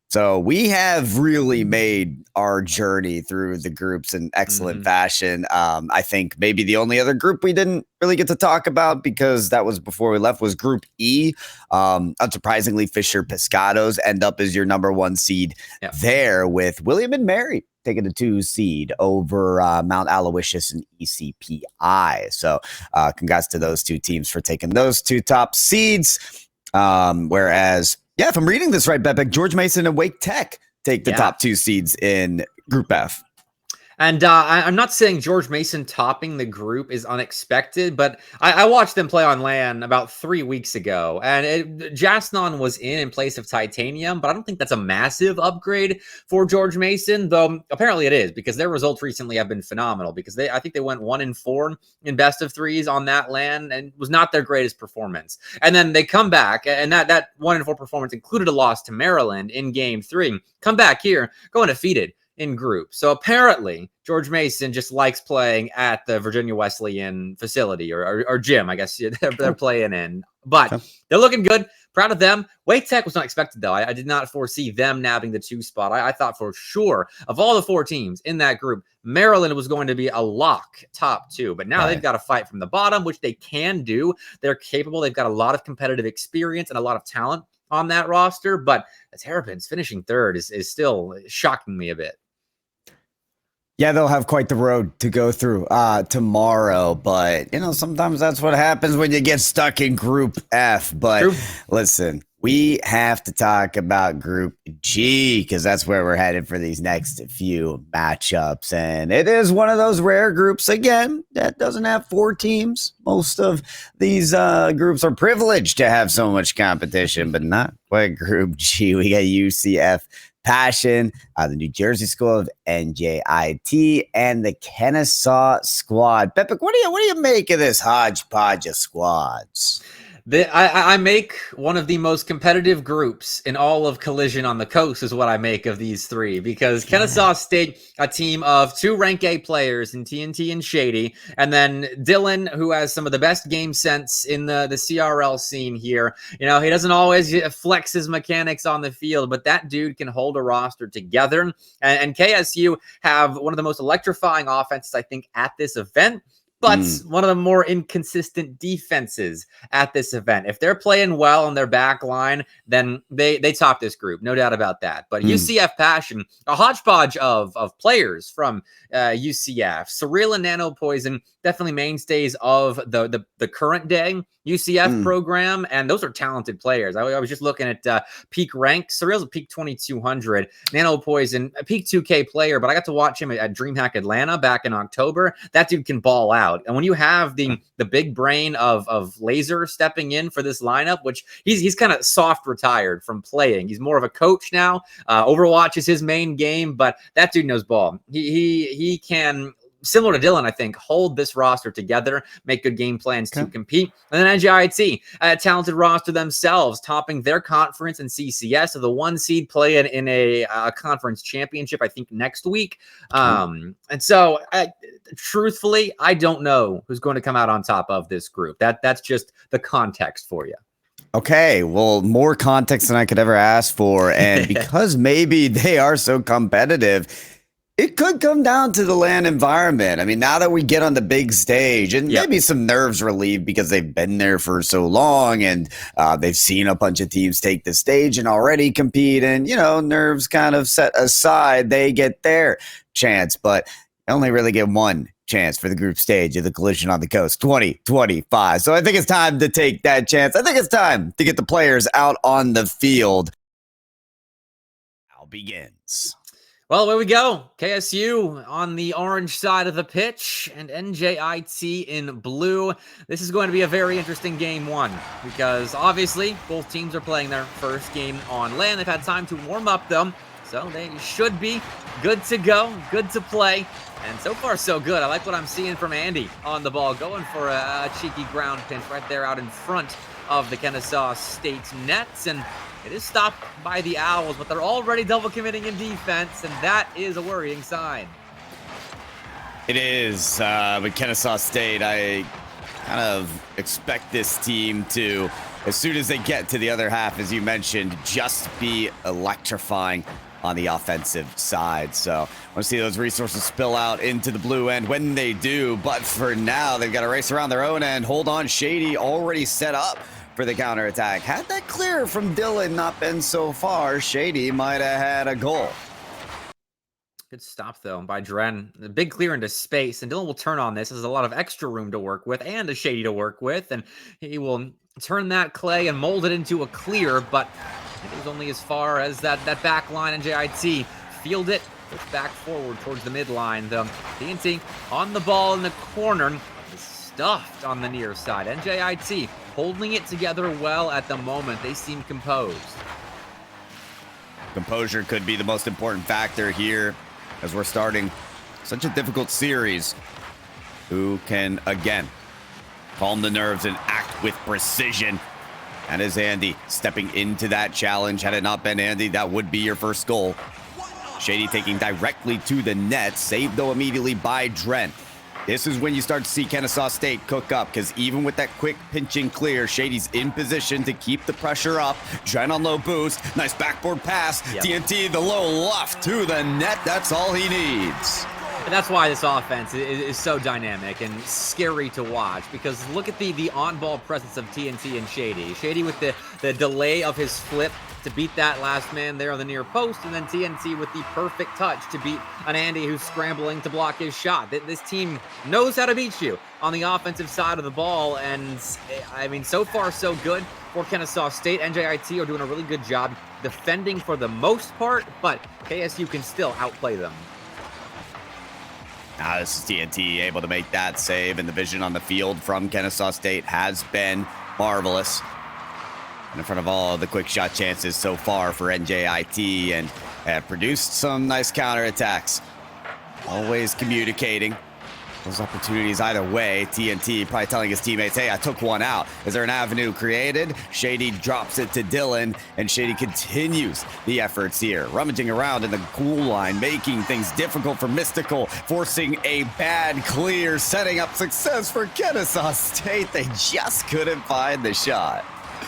S1: So we have really made our journey through the groups in excellent fashion. I think maybe the only other group we didn't really get to talk about because that was before we left was Group E. Unsurprisingly, Fisher Pescados end up as your number 1 seed there with William and Mary taking a 2 seed over Mount Aloysius and ECPI. So congrats to those 2 teams for taking those 2 top seeds. Whereas, if I'm reading this right, Bepik, George Mason and Wake Tech take the top 2 seeds in Group F.
S2: And I'm not saying George Mason topping the group is unexpected, but I watched them play on LAN about 3 weeks ago, and Jasnon was in place of Titanium, but I don't think that's a massive upgrade for George Mason, though apparently it is because their results recently have been phenomenal because I think they went 1-4 in best of 3s on that LAN and was not their greatest performance. And then they come back, and that 1-4 performance included a loss to Maryland in Game 3. Come back here, go undefeated in group. So apparently George Mason just likes playing at the Virginia Wesleyan facility or gym, I guess they're playing in. But they're looking good. Proud of them. Wake Tech was not expected, though. I did not foresee them nabbing the 2 spot. I thought for sure of all the 4 teams in that group, Maryland was going to be a lock top 2. But now they've got to fight from the bottom, which they can do. They're capable. They've got a lot of competitive experience and a lot of talent on that roster. But the Terrapins finishing 3rd is still shocking me a bit.
S1: Yeah, they'll have quite the road to go through tomorrow, but sometimes that's what happens when you get stuck in Group F. But listen, we have to talk about Group G because that's where we're headed for these next few matchups. And it is one of those rare groups, again, that doesn't have 4 teams. Most of these groups are privileged to have so much competition, but not quite Group G. We got UCF Passion, the New Jersey School of NJIT, and the Kennesaw Squad. Bepik, what do you make of this hodgepodge of squads?
S2: I make one of the most competitive groups in all of Collision on the Coast is what I make of these 3 because Kennesaw State, a team of 2 rank A players in TNT and Shady, and then Dylan, who has some of the best game sense in the CRL scene here. He doesn't always flex his mechanics on the field, but that dude can hold a roster together. And KSU have one of the most electrifying offenses, I think, at this event. But one of the more inconsistent defenses at this event. If they're playing well on their back line, then they top this group, no doubt about that. But UCF Passion, a hodgepodge of players from UCF, Surreal and Nano Poison, definitely mainstays of the current day UCF program, and those are talented players. I was just looking at peak rank. Surreal's a peak 2200, Nano Poison a peak 2K player, but I got to watch him at DreamHack Atlanta back in October. That dude can ball out. And when you have the big brain of Laser stepping in for this lineup, which he's kind of soft retired from playing. He's more of a coach now. Overwatch is his main game, but that dude knows ball. He can, similar to Dylan, I think, hold this roster together, make good game plans to compete. And then NJIT, a talented roster themselves, topping their conference in CCS. So the 1 seed playing in a conference championship, I think, next week. And so, truthfully, I don't know who's going to come out on top of this group. That's just the context for you.
S1: Okay, well, more context than I could ever ask for. And because maybe they are so competitive, it could come down to the LAN environment. I mean, now that we get on the big stage and maybe some nerves relieved because they've been there for so long and they've seen a bunch of teams take the stage and already compete and, nerves kind of set aside, they get their chance, but only really get one chance for the group stage of the Collision on the Coast 2025. So I think it's time to take that chance. I think it's time to get the players out on the field. Now begins.
S2: Well, there we go. KSU on the orange side of the pitch and NJIT in blue. This is going to be a very interesting game 1 because obviously both teams are playing their first game on LAN. They've had time to warm up them. So they should be good to go, good to play. And so far, so good. I like what I'm seeing from Andy on the ball, going for a cheeky ground pinch right there out in front of the Kennesaw State nets. And it is stopped by the Owls, but they're already double committing in defense, and that is a worrying sign.
S1: It is, but Kennesaw State, I kind of expect this team to, as soon as they get to the other half, as you mentioned, just be electrifying on the offensive side. So I want to see those resources spill out into the blue end when they do. But for now, they've got to race around their own end. Hold on, Shady already set up for the counterattack. Had that clear from Dylan not been so far, Shady might have had a goal.
S2: Good stop, though, by Dren. The big clear into space, and Dylan will turn on this. There's a lot of extra room to work with and a Shady to work with, and he will turn that clay and mold it into a clear, but it was only as far as that back line. NJIT field it, push back forward towards the midline. The TNT on the ball in the corner is stuffed on the near side. NJIT holding it together well at the moment. They seem composed.
S1: Composure could be the most important factor here as we're starting such a difficult series. Who can, again, calm the nerves and act with precision? And is Andy stepping into that challenge. Had it not been Andy, that would be your first goal. Shady taking directly to the net, saved though immediately by Dren. This is when you start to see Kennesaw State cook up, because even with that quick pinching clear, Shady's in position to keep the pressure up. Dren on low boost, nice backboard pass.
S2: Yep.
S1: TNT the low left to the net, that's all he needs.
S2: And that's why this offense is so dynamic and scary to watch, because look at the on-ball presence of TNT and Shady. Shady with the delay of his flip to beat that last man there on the near post, and then TNT with the perfect touch to beat an Andy who's scrambling to block his shot. This team knows how to beat you on the offensive side of the ball, and I mean, so far so good for Kennesaw State. NJIT are doing a really good job defending for the most part, but KSU can still outplay them.
S1: Now this is TNT able to make that save, and the vision on the field from Kennesaw State has been marvelous. And in front of all the quick shot chances so far for NJIT, and have produced some nice counterattacks. Always communicating those opportunities either way. TNT probably telling his teammates, hey, I took one out. Is there an avenue created? Shady drops it to Dylan, and Shady continues the efforts here. Rummaging around in the goal line, making things difficult for Mystical, forcing a bad clear, setting up success for Kennesaw State. They just couldn't find the shot.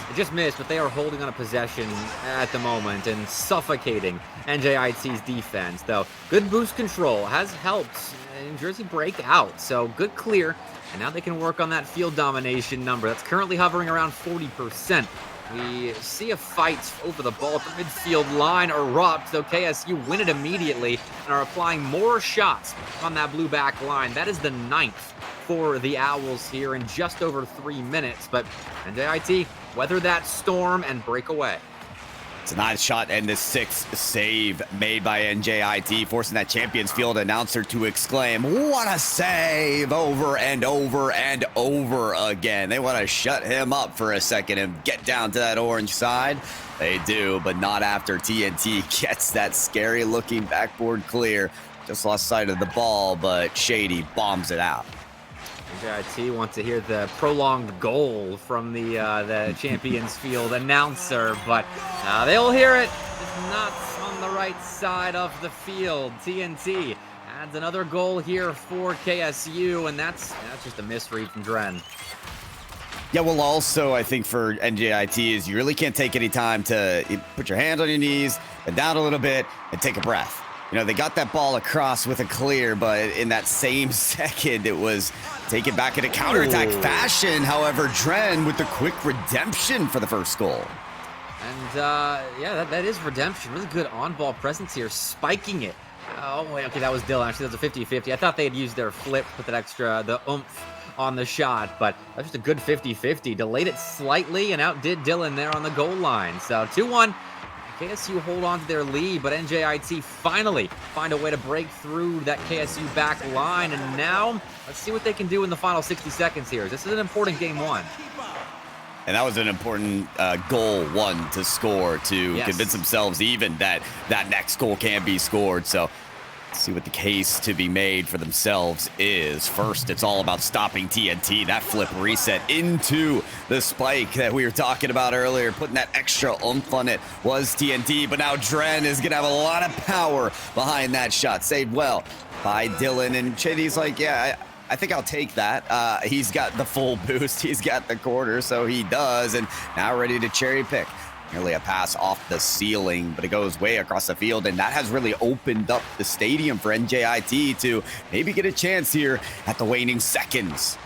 S2: They just missed, but they are holding on a possession at the moment and suffocating NJIT's defense, though. Good boost control has helped New Jersey break out, so good clear, and now they can work on that field domination number. That's currently hovering around 40%. We see a fight over the ball at the midfield line erupt, though KSU win it immediately and are applying more shots on that blue back line. That is the 9th for the Owls here in just over 3 minutes, but NJIT weather that storm and break away.
S1: It's a nice shot and the 6th save made by NJIT, forcing that Champions Field announcer to exclaim, what a save, over and over and over again. They want to shut him up for a second and get down to that orange side. They do, but not after TNT gets that scary looking backboard clear. Just lost sight of the ball, but Shady bombs it out.
S2: NJIT wants to hear the prolonged goal from the Champions Field announcer, but they'll hear it. Just not on the right side of the field. TNT adds another goal here for KSU, and that's just a misread from Dren.
S1: Yeah, well, also, I think for NJIT is you really can't take any time to put your hands on your knees, and down a little bit, and take a breath. You know, they got that ball across with a clear, but in that same second, it was taken back in a counterattack fashion. However, Dren with the quick redemption for the first goal.
S2: And, yeah, that is redemption. Really good on-ball presence here, spiking it. Oh, wait, okay, that was Dylan. Actually, that was a 50-50. I thought they had used their flip, put that extra, the oomph on the shot, but that's just a good 50-50. Delayed it slightly and outdid Dylan there on the goal line. So 2-1. KSU hold on to their lead, but NJIT finally find a way to break through that KSU back line. And now, let's see what they can do in the final 60 seconds here. This is an important game one.
S1: And that was an important goal, one, to score, to convince themselves even that that next goal can be scored. So let's see what the case to be made for themselves is. First, it's all about stopping TNT. That flip reset into the spike that we were talking about earlier, putting that extra oomph on it was TNT. But now Dren is going to have a lot of power behind that shot. Saved well by Dylan. And Chidi's like, yeah, I think I'll take that. He's got the full boost. He's got the quarter, so he does. And now ready to cherry pick. Nearly a pass off the ceiling, but it goes way across the field, and that has really opened up the stadium for NJIT to maybe get a chance here at the waning seconds.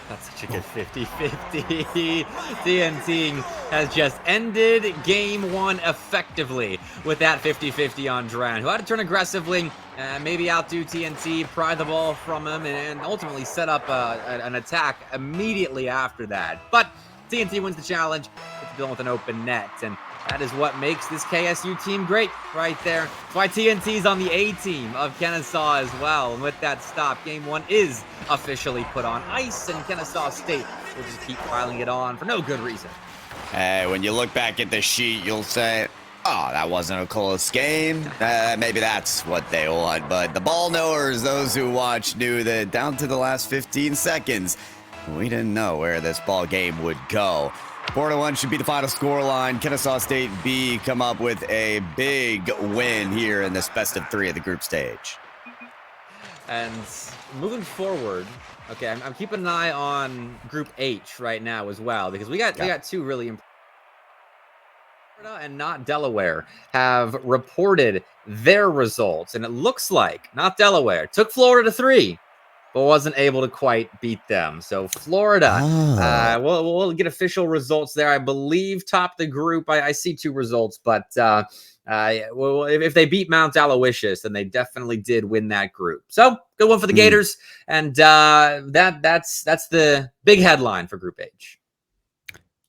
S2: That's such a good 50-50. TNT has just ended game one effectively with that 50-50 on Dren, who had to turn aggressively, maybe outdo TNT, pry the ball from him, and ultimately set up an attack immediately after that. But TNT wins the challenge, gets Dylan with an open net, and that is what makes this KSU team great right there. That's why TNT's on the A team of Kennesaw as well. And with that stop, game one is officially put on ice, and Kennesaw State will just keep piling it on for no good reason.
S1: Hey, when you look back at the sheet, you'll say, oh, that wasn't a close game. Maybe that's what they want. But the ball knowers, those who watch, knew that down to the last 15 seconds, we didn't know where this ball game would go. 4-1 should be the final score line. Kennesaw State B come up with a big win here in this best of three of the group stage.
S2: And moving forward, okay, I'm keeping an eye on Group H right now as well, because we got two really important. Florida and not Delaware have reported their results, and it looks like not Delaware took Florida to 3. But wasn't able to quite beat them. So Florida, we'll get official results there. I believe top the group. I see 2 results, but if they beat Mount Aloysius, then they definitely did win that group. So good one for the Gators, and that's the big headline for Group H.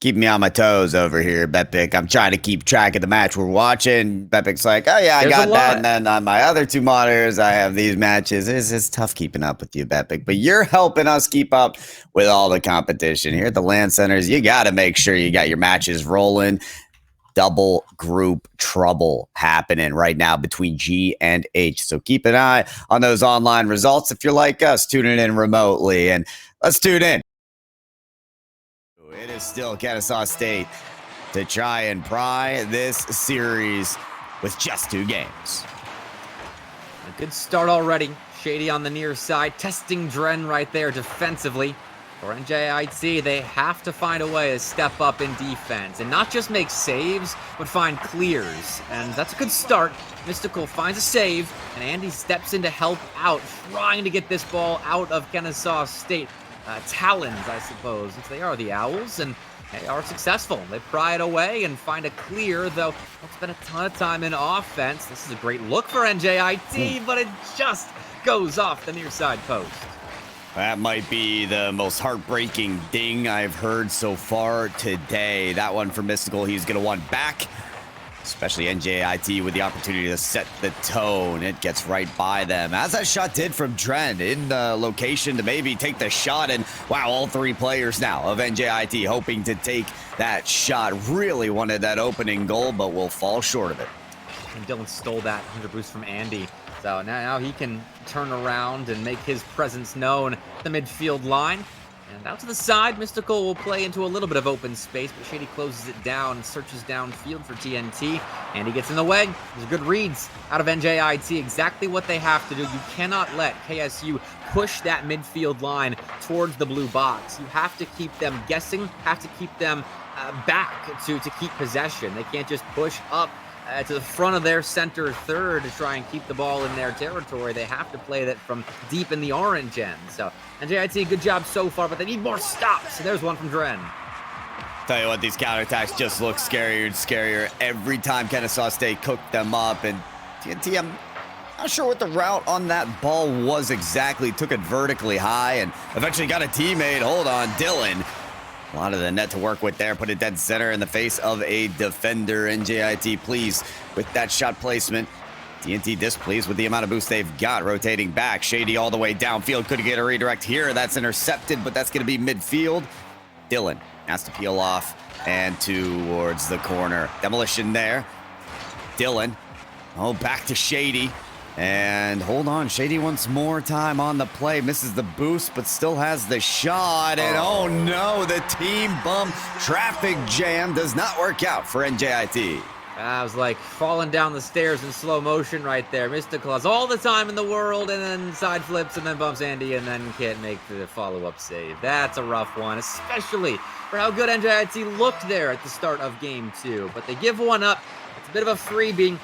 S1: Keep me on my toes over here, Betpick. I'm trying to keep track of the match we're watching. Betpick's like, oh yeah, I got that. And then on my other 2 monitors, I have these matches. It's tough keeping up with you, Betpick. But you're helping us keep up with all the competition here at the LAN centers. You got to make sure you got your matches rolling. Double group trouble happening right now between G and H. So keep an eye on those online results if you're like us, tuning in remotely. And let's tune in. It is still Kennesaw State to try and pry this series with just 2 games.
S2: A good start already. Shady on the near side, testing Dren right there defensively. For NJIT, they have to find a way to step up in defense and not just make saves, but find clears. And that's a good start. Mystical finds a save, and Andy steps in to help out, trying to get this ball out of Kennesaw State. Talons, I suppose, since they are the Owls, and they are successful. They pry it away and find a clear, though don't spend a ton of time in offense. This is a great look for NJIT, but it just goes off the near side post.
S1: That might be the most heartbreaking ding I've heard so far today. That one for Mystical, he's going to want back. Especially NJIT with the opportunity to set the tone. It gets right by them, as that shot did from Dren in the location to maybe take the shot. And wow, all 3 players now of NJIT hoping to take that shot. Really wanted that opening goal, but will fall short of it.
S2: And Dylan stole that 100 boost from Andy. So now he can turn around and make his presence known at the midfield line. And out to the side, Mystical will play into a little bit of open space, but Shady closes it down, searches downfield for TNT, and he gets in the way. There's good reads out of NJIT, exactly what they have to do. You cannot let KSU push that midfield line towards the blue box. You have to keep them guessing, have to keep them back to keep possession. They can't just push up to the front of their center third to try and keep the ball in their territory. They have to play that from deep in the orange end. So NJIT, good job so far, but they need more stops. And there's one from Dren.
S1: Tell you what, these counterattacks just look scarier and scarier every time Kennesaw State cooked them up. And TNT, I'm not sure what the route on that ball was exactly. Took it vertically high and eventually got a teammate. Hold on, Dylan. A lot of the net to work with there. Put it dead center in the face of a defender. NJIT pleased with that shot placement. TNT displeased with the amount of boost they've got. Rotating back. Shady all the way downfield. Couldn't get a redirect here. That's intercepted, but that's going to be midfield. Dylan has to peel off and towards the corner. Demolition there. Dylan. Oh, back to Shady. And hold on, Shady wants more time on the play. Misses the boost, but still has the shot. And oh no, the team bump traffic jam does not work out for NJIT.
S2: I was like falling down the stairs in slow motion right there. Mystical has all the time in the world and then side flips and then bumps Andy and then can't make the follow-up save. That's a rough one, especially for how good NJIT looked there at the start of game 2. But they give one up. It's a bit of a freebie.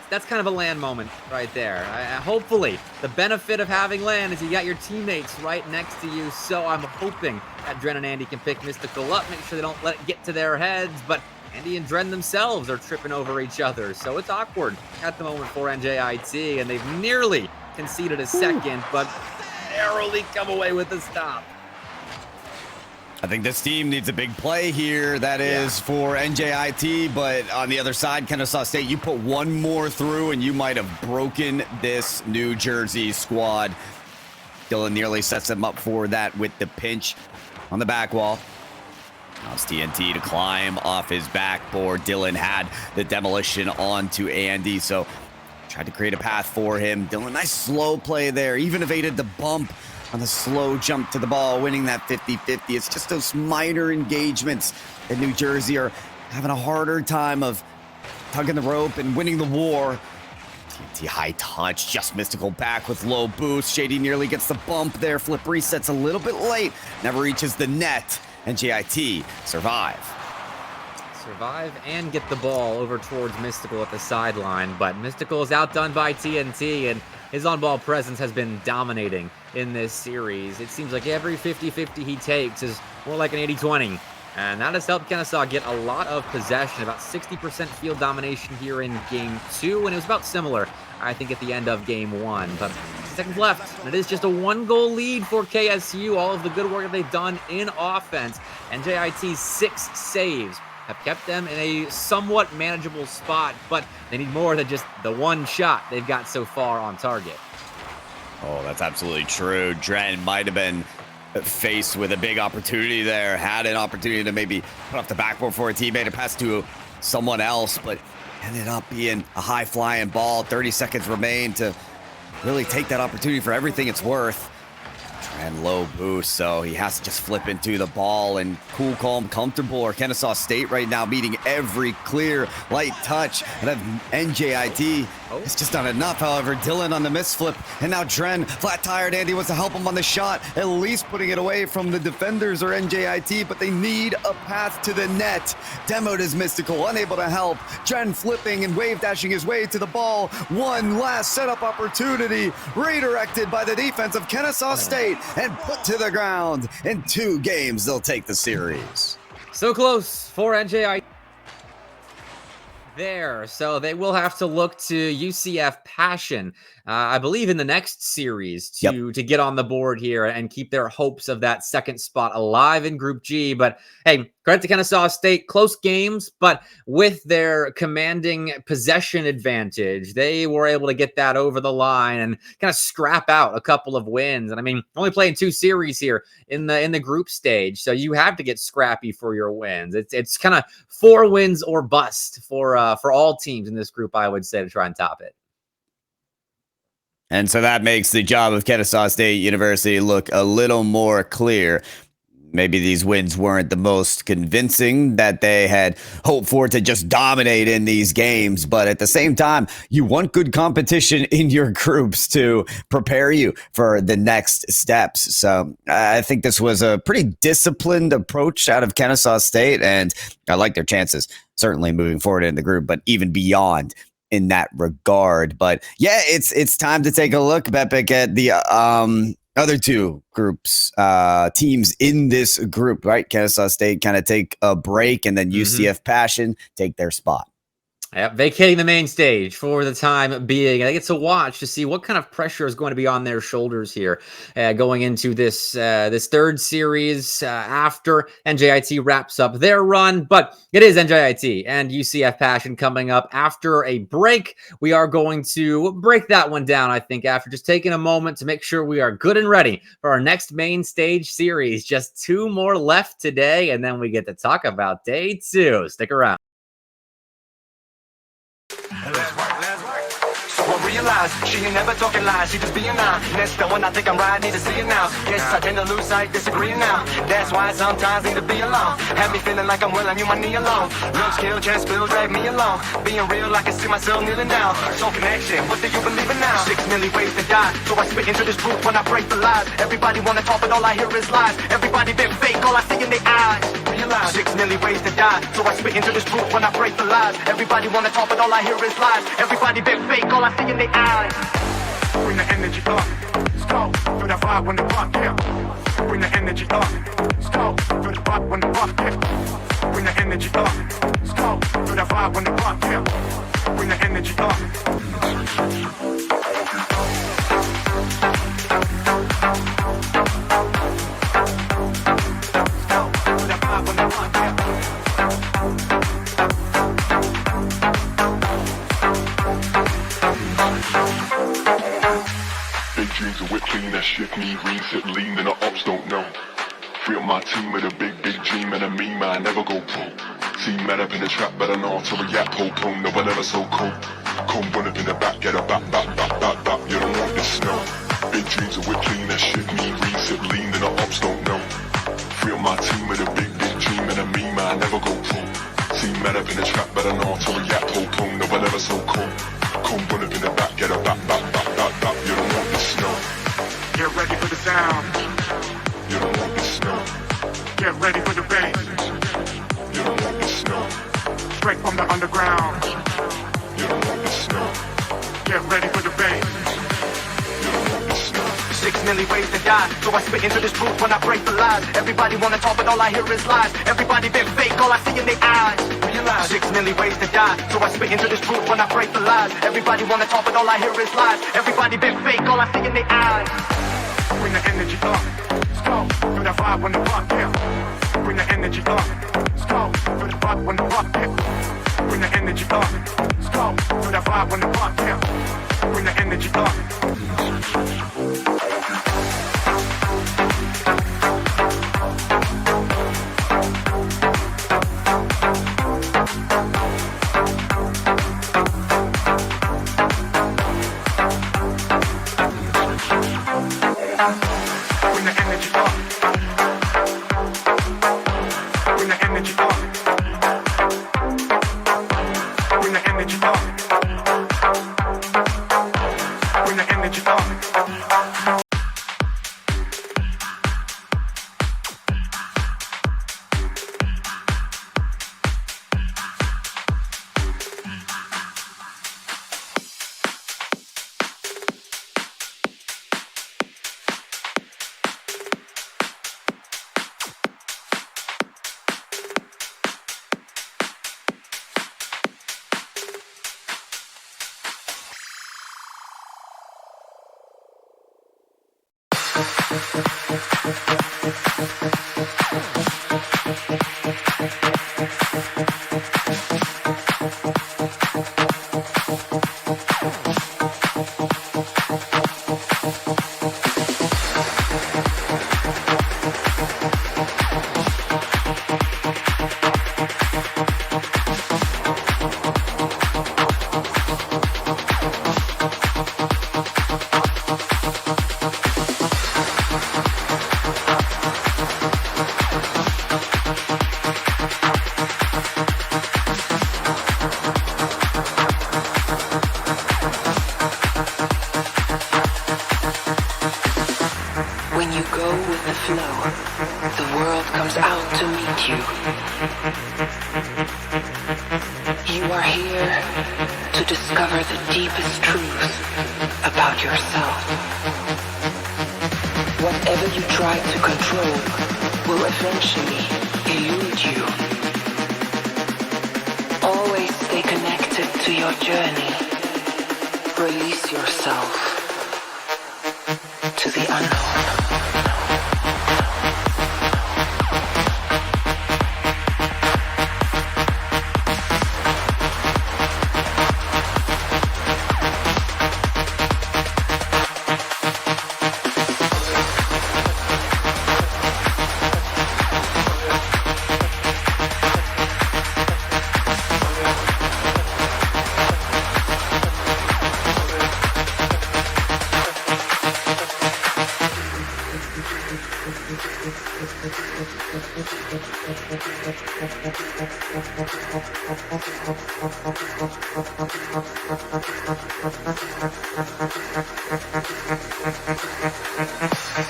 S2: That's kind of a land moment right there. Hopefully, the benefit of having land is you got your teammates right next to you. So I'm hoping that Dren and Andy can pick Mystical up, make sure they don't let it get to their heads. But Andy and Dren themselves are tripping over each other. So it's awkward at the moment for NJIT. And they've nearly conceded a second, but narrowly come away with a stop.
S1: I think this team needs a big play here. That is for NJIT, but on the other side, Kennesaw State, you put one more through and you might have broken this New Jersey squad. Dylan nearly sets them up for that with the pinch on the back wall. Now it's TNT to climb off his backboard. Dylan had the demolition onto Andy, so tried to create a path for him. Dylan, nice slow play there, even evaded the bump on the slow jump to the ball, winning that 50-50. It's just those minor engagements in New Jersey are having a harder time of tugging the rope and winning the war. TNT high touch, just Mystical back with low boost. Shady nearly gets the bump there. Flip resets a little bit late, never reaches the net. NJIT survive
S2: And get the ball over towards Mystical at the sideline, but Mystical is outdone by TNT, and his on-ball presence has been dominating in this series. It seems like every 50-50 he takes is more like an 80-20, and that has helped Kennesaw get a lot of possession, about 60% field domination here in Game 2, and it was about similar, I think, at the end of Game 1, but seconds left, and it is just a 1-goal lead for KSU. All of the good work that they've done in offense, NJIT's 6 saves have kept them in a somewhat manageable spot, but they need more than just the one shot they've got so far on target.
S1: Oh, that's absolutely true. Dren might have been faced with a big opportunity there, had an opportunity to maybe put off the backboard for a teammate and pass to someone else, but ended up being a high-flying ball. 30 seconds remain to really take that opportunity for everything it's worth. And low boost, so he has to just flip into the ball and cool, calm, comfortable. Or Kennesaw State right now beating every clear, light touch. And NJIT it's just not enough. However, Dylan on the misflip, and now Dren flat tired. Andy wants to help him on the shot, at least putting it away from the defenders or NJIT, but they need a path to the net. Demoed is Mystical, unable to help. Dren flipping and wave dashing his way to the ball. One last setup opportunity, redirected by the defense of Kennesaw State and put to the ground. In 2 games, they'll take the series.
S2: So close for NJIT there. So they will have to look to UCF Passion, I believe, in the next series to get on the board here and keep their hopes of that second spot alive in Group G. But hey, credit to Kennesaw State, close games, but with their commanding possession advantage, they were able to get that over the line and kind of scrap out a couple of wins. And I mean, only playing 2 series here in the group stage, so you have to get scrappy for your wins. It's kind of 4 wins or bust for all teams in this group, I would say, to try and top it.
S1: And so that makes the job of Kennesaw State University look a little more clear. Maybe these wins weren't the most convincing that they had hoped for to just dominate in these games. But at the same time, you want good competition in your groups to prepare you for the next steps. So I think this was a pretty disciplined approach out of Kennesaw State, and I like their chances certainly moving forward in the group, but even beyond in that regard. But yeah, it's time to take a look, Bepik, at the other 2 groups, teams in this group, right? Kennesaw State kind of take a break, and then UCF Passion take their spot.
S2: Yep, vacating the main stage for the time being. I get to watch to see what kind of pressure is going to be on their shoulders here going into this this third series after NJIT wraps up their run. But it is NJIT and UCF Passion coming up after a break. We are going to break that one down, I think, after just taking a moment to make sure we are good and ready for our next main stage series. Just 2 more left today, and then we get to talk about day 2. Stick around.
S5: So I realize she ain't never talking lies, she just being honest. The one I think I'm right, need to see it now. Yes, I tend to lose sight, disagreeing now. That's why sometimes need to be alone. Have me feeling like I'm willing you my knee alone. Looks kill, just feel, drag me along. Being real, I can see myself kneeling down. Soul connection, what do you believe in now? 6 million ways to die, so I spit into this truth when I break the lies. Everybody wanna talk, but all I hear is lies. Everybody been fake, all I see in their eyes. Realize 6 million ways to die, so I spit into this truth when I break the lies. Everybody wanna talk, but all I hear is lies. Everybody been fake, all I see in their eyes. Bring the energy up, let's go. Feel that vibe when the rock, yeah. Bring the energy up, let's go. Feel the vibe when the rock, yeah. Bring the energy up, let's go. Feel that vibe when the rock, yeah. Bring the energy up.
S6: Dreams of whip clean that shift me, reset lean, and the ops don't know. Free up my team with a big dream and a me mind, never go pro. See mad up in the trap, but I know to react, hold prone, no one ever so cold. Come run up in the back, get a back, you don't want this snow. Big dreams of whip clean that shift me, reset lean, and the ops don't know. Free up my team with a big dream and a me mind, never go pro. See mad up in the trap, but I know to react, hold prone, no one ever so cold. Come run up in the back, get a back, you don't want this snow.
S5: Get ready for the sound.
S6: You don't want this snow.
S5: Get ready for the bass.
S6: You don't want this snow.
S5: Straight from the underground.
S6: You don't want this snow.
S5: Get ready for the bass.
S6: You don't want this snow.
S5: 6 million ways to die, so I spit into this truth when I break the lies. Everybody wanna talk, but all I hear is lies. Everybody been fake, all I see in their eyes. Realize 6 million ways to die, so I spit into this truth when I break the lies. Everybody wanna talk, but all I hear is lies. Everybody been fake, all I see in their eyes. Bring the energy up, let's go. Feel that vibe when the rock, yeah. Bring the energy up, let's go. Feel the vibe when the rock, yeah. Bring the energy up, let's go. Feel that vibe when the rock, yeah. Bring the energy up. Bring the energy up. Bring the energy up. Bring the energy up. Bring the energy up.
S9: When you go with the flow, the world comes out to meet you. You are here to discover the deepest truths about yourself. Whatever you try to control will eventually elude you. Always stay connected to your journey. Release yourself to the unknown.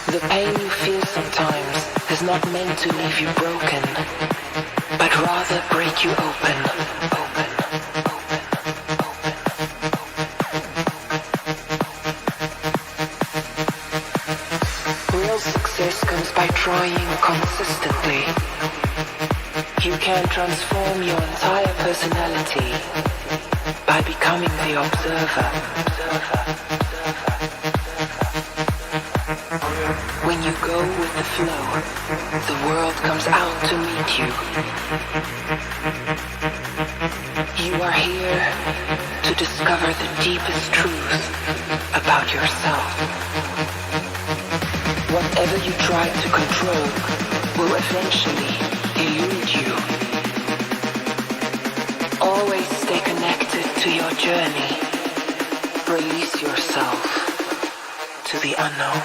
S9: The pain you feel sometimes is not meant to leave you broken, but rather break you open. Real success comes by trying consistently. You can transform your entire personality by becoming the observer. When you go with the flow, the world comes out to meet you. You are here to discover the deepest truth about yourself. Whatever you try to control will eventually elude you. Always stay connected to your journey. Release yourself to the unknown.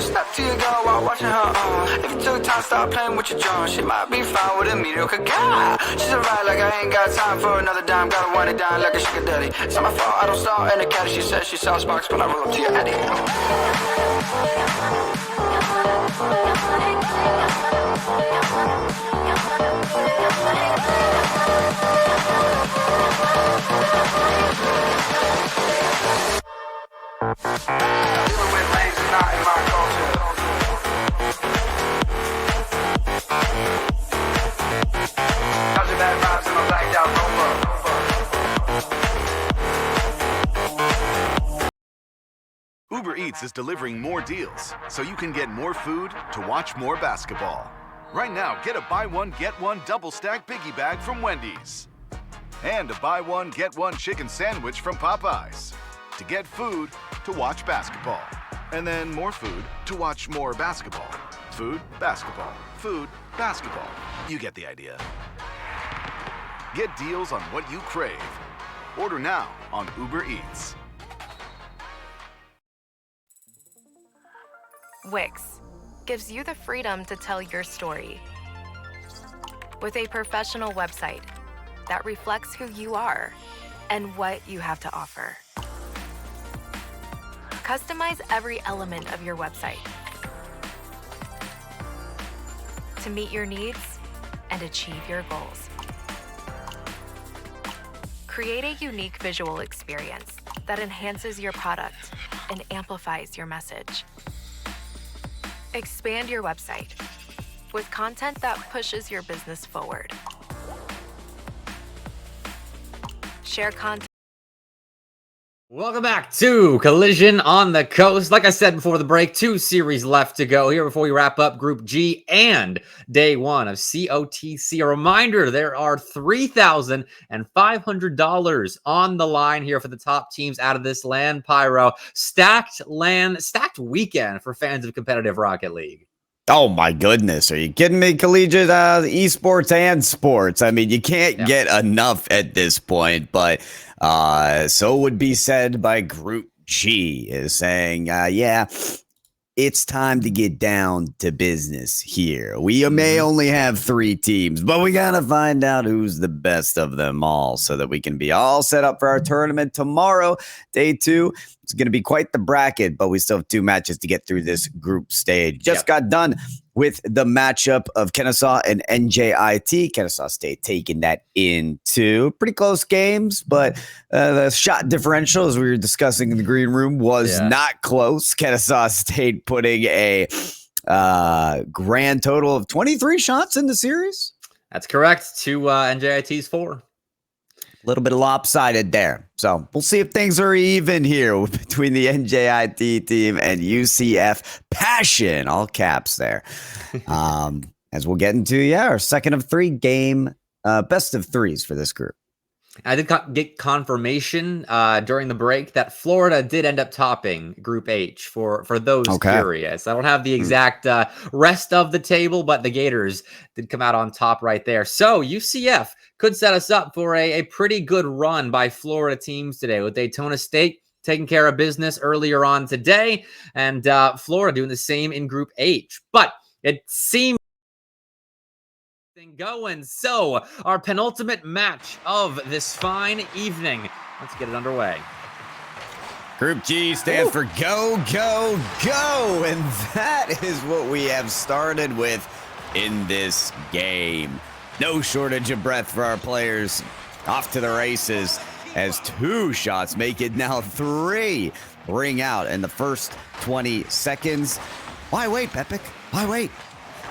S5: Step to your girl while watching her If you took time, stop playing with your jaw. She might be fine with a mediocre guy. She's alright like I ain't got time for another dime. Gotta wind it down like a sugar daddy. It's not my fault, I don't start in the caddy. She says she saw sparks when I roll up to your addy. Dealing with lanes is not in my culture. Dodging bad vibes in my blacked out Rover.
S16: Uber Eats is delivering more deals, so you can get more food to watch more basketball. Right now, get a buy one, get one double stack biggie bag from Wendy's. And a buy one, get one chicken sandwich from Popeyes. To get food, to watch basketball. And then more food, to watch more basketball. Food, basketball. Food, basketball. You get the idea. Get deals on what you crave. Order now on Uber Eats.
S17: Wix gives you the freedom to tell your story. With a professional website that reflects who you are and what you have to offer. Customize every element of your website to meet your needs and achieve your goals. Create a unique visual experience that enhances your product and amplifies your message. Expand your website with content that pushes your business forward. Share content.
S2: Welcome back to Collision on the Coast. Like I said before the break, 2 series left to go here before we wrap up Group G and Day 1 of COTC. A reminder, there are $3,500 on the line here for the top teams out of this LAN Pyro. Stacked weekend for fans of competitive Rocket League.
S1: Oh my goodness. Are you kidding me? Collegiate esports and sports. I mean, you can't get enough at this point, but so would be said by Group G, is saying, yeah, it's time to get down to business here. We may only have 3 teams, but we got to find out who's the best of them all so that we can be all set up for our tournament tomorrow, Day 2. It's going to be quite the bracket, but we still have 2 matches to get through this group stage. Just got done with the matchup of Kennesaw and NJIT. Kennesaw State taking that into pretty close games, but the shot differential, as we were discussing in the green room, was not close. Kennesaw State putting a grand total of 23 shots in the series.
S2: That's correct, to NJIT's 4.
S1: A little bit lopsided there. So we'll see if things are even here between the NJIT team and UCF Passion, all caps there. As we'll get into, our second of 3 game, best of 3s for this group.
S2: I did get confirmation during the break that Florida did end up topping Group H for those curious. I don't have the exact rest of the table, but the Gators did come out on top right there. So UCF could set us up for a pretty good run by Florida teams today, with Daytona State taking care of business earlier on today, and Florida doing the same in Group H. But it seems going. So our penultimate match of this fine evening. Let's get it underway.
S1: Group G stands for go, go, go. And that is what we have started with in this game. No shortage of breath for our players. Off to the races as 2 shots make it now 3 ring out in the first 20 seconds. Why wait, Pepic? Why wait?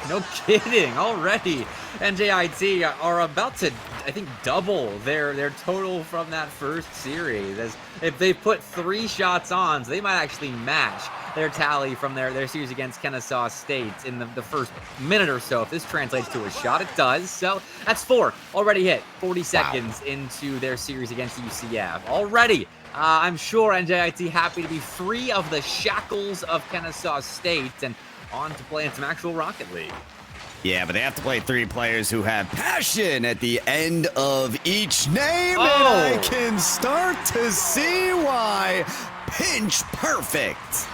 S2: No kidding. Already, NJIT are about to, I think, double their total from that first series. As if they put 3 shots on, so they might actually match their tally from their series against Kennesaw State in the first minute or so. If this translates to a shot, it does. So that's 4 already hit 40 seconds into their series against UCF. Already, I'm sure NJIT happy to be free of the shackles of Kennesaw State and on to play in some actual Rocket League.
S1: Yeah, but they have to play 3 players who have passion at the end of each name, and I can start to see why. Pinch perfect.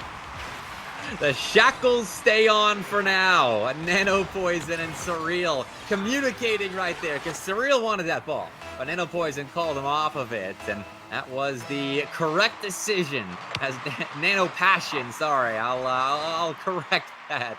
S2: The shackles stay on for now. Nano Poison and Surreal communicating right there, because Surreal wanted that ball, but Nano Poison called him off of it, and that was the correct decision. As Nano Passion, sorry, I'll correct that.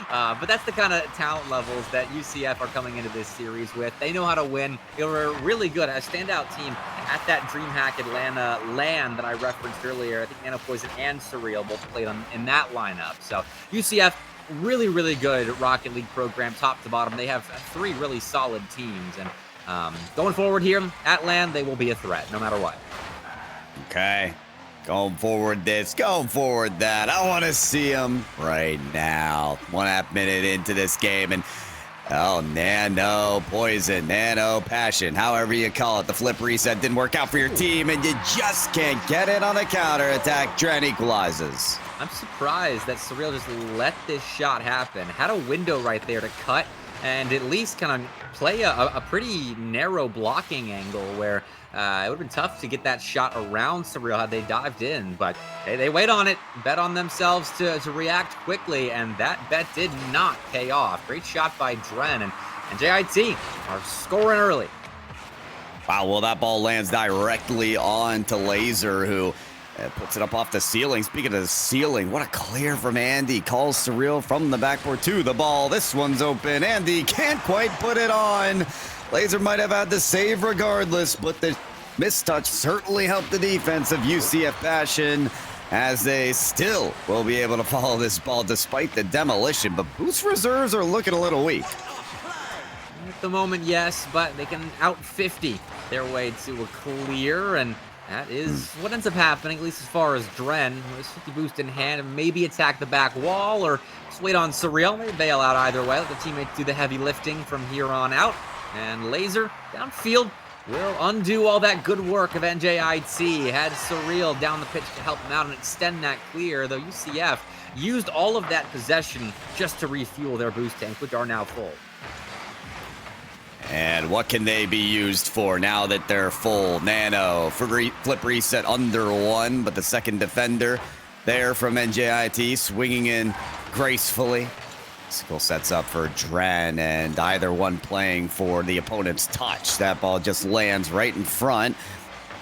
S2: But that's the kind of talent levels that UCF are coming into this series with. They know how to win. They were really good, a standout team at that DreamHack Atlanta LAN that I referenced earlier. I think Nano Poison and Surreal both played in that lineup. So UCF, really, really good Rocket League program, top to bottom. They have 3 really solid teams, and going forward here at LAN, they will be a threat no matter what.
S1: Okay. Going forward this, going forward that. I want to see them right now. 1.5 minute into this game, and Oh, Nano Poison, Nano Passion, however you call it. The flip reset didn't work out for your team, and you just can't get it on the counterattack. Dren equalizes.
S2: I'm surprised that Surreal just let this shot happen. Had a window right there to cut and at least kind of play a pretty narrow blocking angle where it would have been tough to get that shot around Surreal had they dived in, but they wait on it, bet on themselves to react quickly, and that bet did not pay off. Great shot by Dren, and JIT are scoring early.
S1: Wow, well, that ball lands directly onto Laser, who puts it up off the ceiling. Speaking of the ceiling, what a clear from Andy. Calls Surreal from the backboard to the ball. This one's open. Andy can't quite put it on. Laser might have had the save regardless, but the mistouch certainly helped the defense of UCF Passion, as they still will be able to follow this ball despite the demolition. But Boost reserves are looking a little weak.
S2: At the moment, yes, but they can out 50 their way to a clear, and that is what ends up happening, at least as far as Dren, with 50 boost in hand, and maybe attack the back wall or just wait on Surreal. Maybe bail out either way. Let the teammates do the heavy lifting from here on out. And Laser downfield will undo all that good work of NJIT. Had Surreal down the pitch to help them out and extend that clear, though UCF used all of that possession just to refuel their boost tanks, which are now full.
S1: And what can they be used for now that they're full? Nano, flip reset under one, but the second defender there from NJIT swinging in gracefully. Skill sets up for Dren, and either one playing for the opponent's touch. That ball just lands right in front.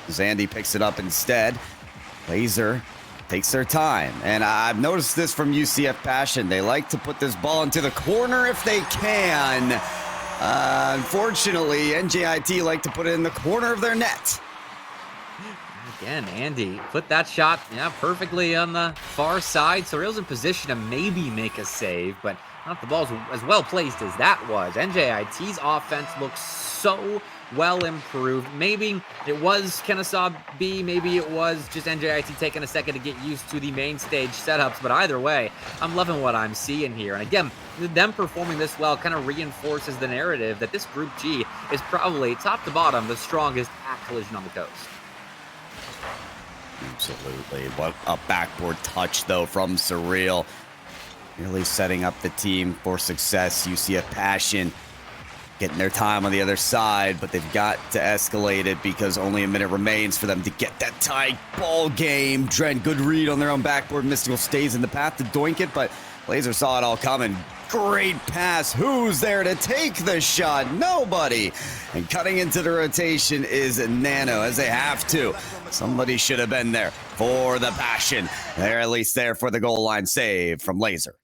S1: Zandy picks it up instead. Laser takes their time. And I've noticed this from UCF Passion. They like to put this ball into the corner if they can. Unfortunately, NJIT like to put it in the corner of their net.
S2: Again, Andy put that shot perfectly on the far side. Surreal's in position to maybe make a save, but not if the ball's as well placed as that was. NJIT's offense looks so well improved. Maybe it was Kennesaw B, maybe it was just NJIT taking a second to get used to the main stage setups, but either way, I'm loving what I'm seeing here. And again, them performing this well kind of reinforces the narrative that this Group G is probably, top to bottom, the strongest at Collision on the coast.
S1: Absolutely. What a backboard touch, though, from Surreal. Really setting up the team for success. UCF Passion getting their time on the other side, but they've got to escalate it because only a minute remains for them to get that tight ball game. Dren, good read on their own backboard. Mystical stays in the path to doink it, but Laser saw it all coming. Great pass. Who's there to take the shot? Nobody. And cutting into the rotation is Nano, as they have to. Somebody should have been there for the Passion. They're at least there for the goal line save from Laser.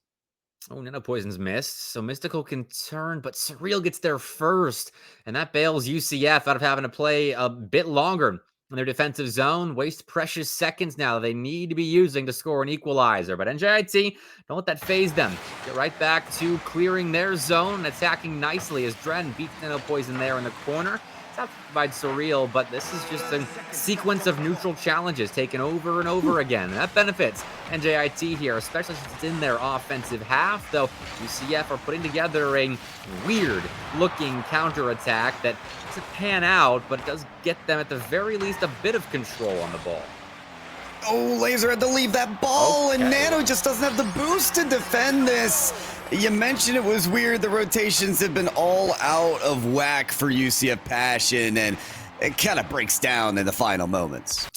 S2: Oh, Nano Poison's missed, so Mystical can turn, but Surreal gets there first, and that bails UCF out of having to play a bit longer in their defensive zone. Waste precious seconds now they need to be using to score an equalizer, but NJIT, don't let that phase them. Get right back to clearing their zone and attacking nicely as Dren beats Nano Poison there in the corner. Not by Surreal, but this is just a sequence of neutral challenges taken over and over again. And that benefits NJIT here, especially since it's in their offensive half, though UCF are putting together a weird-looking counterattack that doesn't pan out, but it does get them, at the very least, a bit of control on the ball.
S1: Oh, Laser had to leave that ball, and Nano just doesn't have the boost to defend this. You mentioned it was weird. The rotations have been all out of whack for UCF Passion, and it kind of breaks down in the final moments.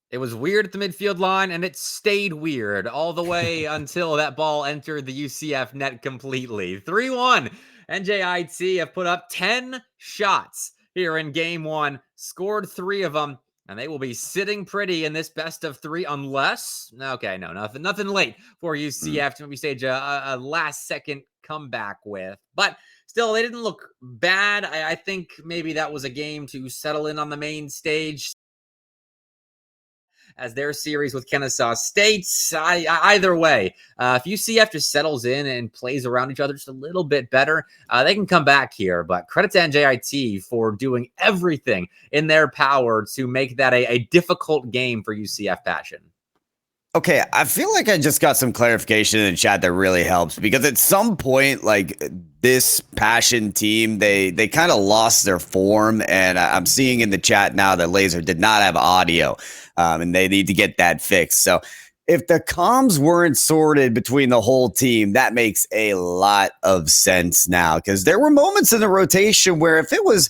S2: It was weird at the midfield line, and it stayed weird all the way until that ball entered the UCF net completely. 3-1. NJIT have put up 10 shots here in game one, scored 3 of them, and they will be sitting pretty in this best of 3 unless, okay, no, nothing late for UCF to maybe stage a last-second comeback with. But still, they didn't look bad. I think maybe that was a game to settle in on the main stage, as their series with Kennesaw State. Either way, if UCF just settles in and plays around each other just a little bit better, they can come back here. But credit to NJIT for doing everything in their power to make that a difficult game for UCF Passion.
S1: Okay, I feel like I just got some clarification in the chat that really helps because at some point, like this Passion team, they kind of lost their form, and I'm seeing in the chat now that Laser did not have audio, and they need to get that fixed. So if the comms weren't sorted between the whole team, that makes a lot of sense now because there were moments in the rotation where if it was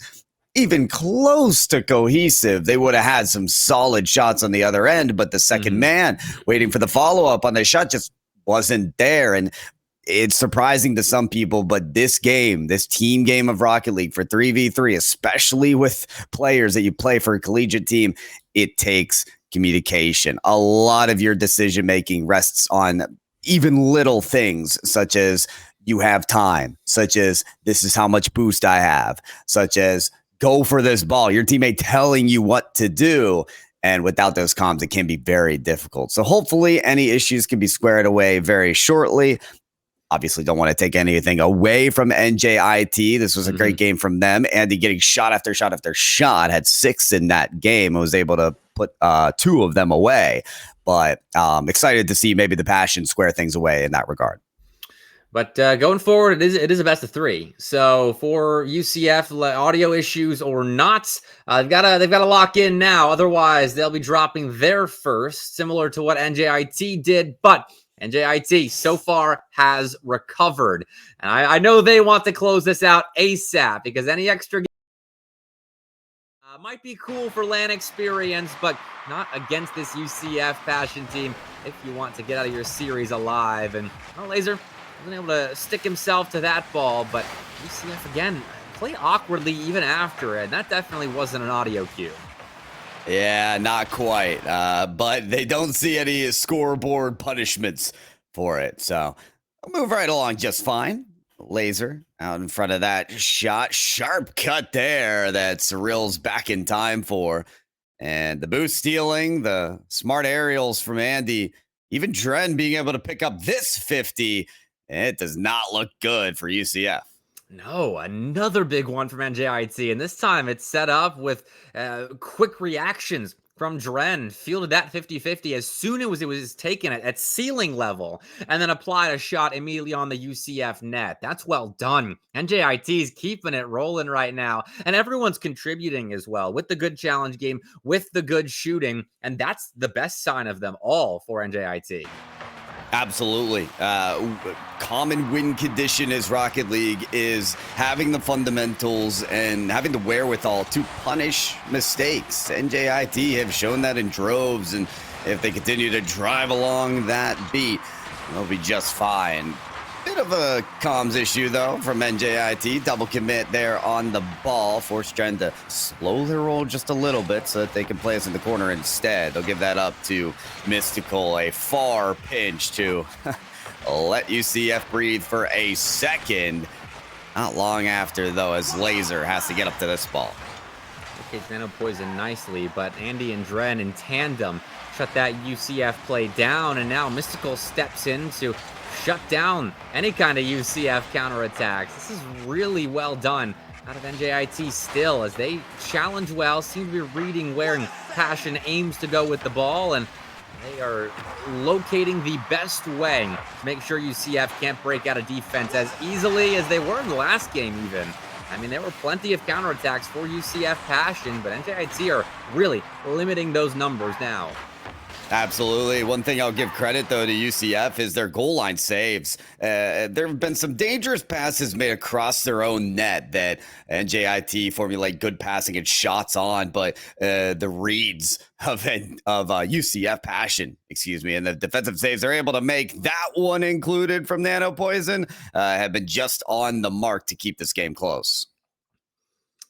S1: even close to cohesive, they would have had some solid shots on the other end, but the second man waiting for the follow-up on the shot just wasn't there. And it's surprising to some people, but this game, this team game of Rocket League for 3v3, especially with players that you play for a collegiate team, it takes communication. A lot of your decision-making rests on even little things, such as you have time, such as this is how much boost I have, such as go for this ball, your teammate telling you what to do. And without those comms, it can be very difficult. So hopefully any issues can be squared away very shortly. Obviously don't want to take anything away from NJIT. This was a great game from them. Andy getting shot after shot after shot, had 6 in that game and was able to put 2 of them away. But excited to see maybe the Passion square things away in that regard.
S2: But going forward, it is a best of 3. So for UCF, audio issues or not, they've got to lock in now. Otherwise, they'll be dropping their first, similar to what NJIT did. But NJIT so far has recovered, and I know they want to close this out ASAP because any extra might be cool for LAN experience, but not against this UCF Passion team. If you want to get out of your series alive, and Laser wasn't able to stick himself to that ball, but UCF again play awkwardly even after it. And that definitely wasn't an audio cue.
S1: Yeah, not quite. But they don't see any scoreboard punishments for it. So I'll move right along just fine. Laser out in front of that shot. Sharp cut there that Cyril's back in time for. And the boost stealing, the smart aerials from Andy, even Dren being able to pick up this 50. It does not look good for UCF.
S2: No, another big one from NJIT, and this time it's set up with quick reactions from Dren. Fielded that 50-50 as soon as it was taken at ceiling level, and then applied a shot immediately on the UCF net. That's well done. NJIT's keeping it rolling right now, and everyone's contributing as well with the good challenge game, with the good shooting, and that's the best sign of them all for NJIT.
S1: Absolutely. Common win condition is Rocket League is having the fundamentals and having the wherewithal to punish mistakes. NJIT have shown that in droves, and if they continue to drive along that beat, they'll be just fine. Bit of a comms issue, though, from NJIT. Double commit there on the ball. Force trying to slow their roll just a little bit so that they can play us in the corner instead. They'll give that up to Mystical. A far pinch to let UCF breathe for a second. Not long after, though, as Laser has to get up to this ball.
S2: Okay, Nano Poison nicely, but Andy and Dren in tandem shut that UCF play down, and now Mystical steps in to shut down any kind of UCF counterattacks. This is really well done out of NJIT still, as they challenge well, seem to be reading where Passion aims to go with the ball, and they are locating the best way to make sure UCF can't break out of defense as easily as they were in the last game even. I mean, there were plenty of counterattacks for UCF Passion, but NJIT are really limiting those numbers now.
S1: Absolutely. One thing I'll give credit, though, to UCF is their goal line saves. There have been some dangerous passes made across their own net that NJIT formulate good passing and shots on, but the reads of UCF Passion, and the defensive saves they're able to make, that one included from Nano Poison, have been just on the mark to keep this game close.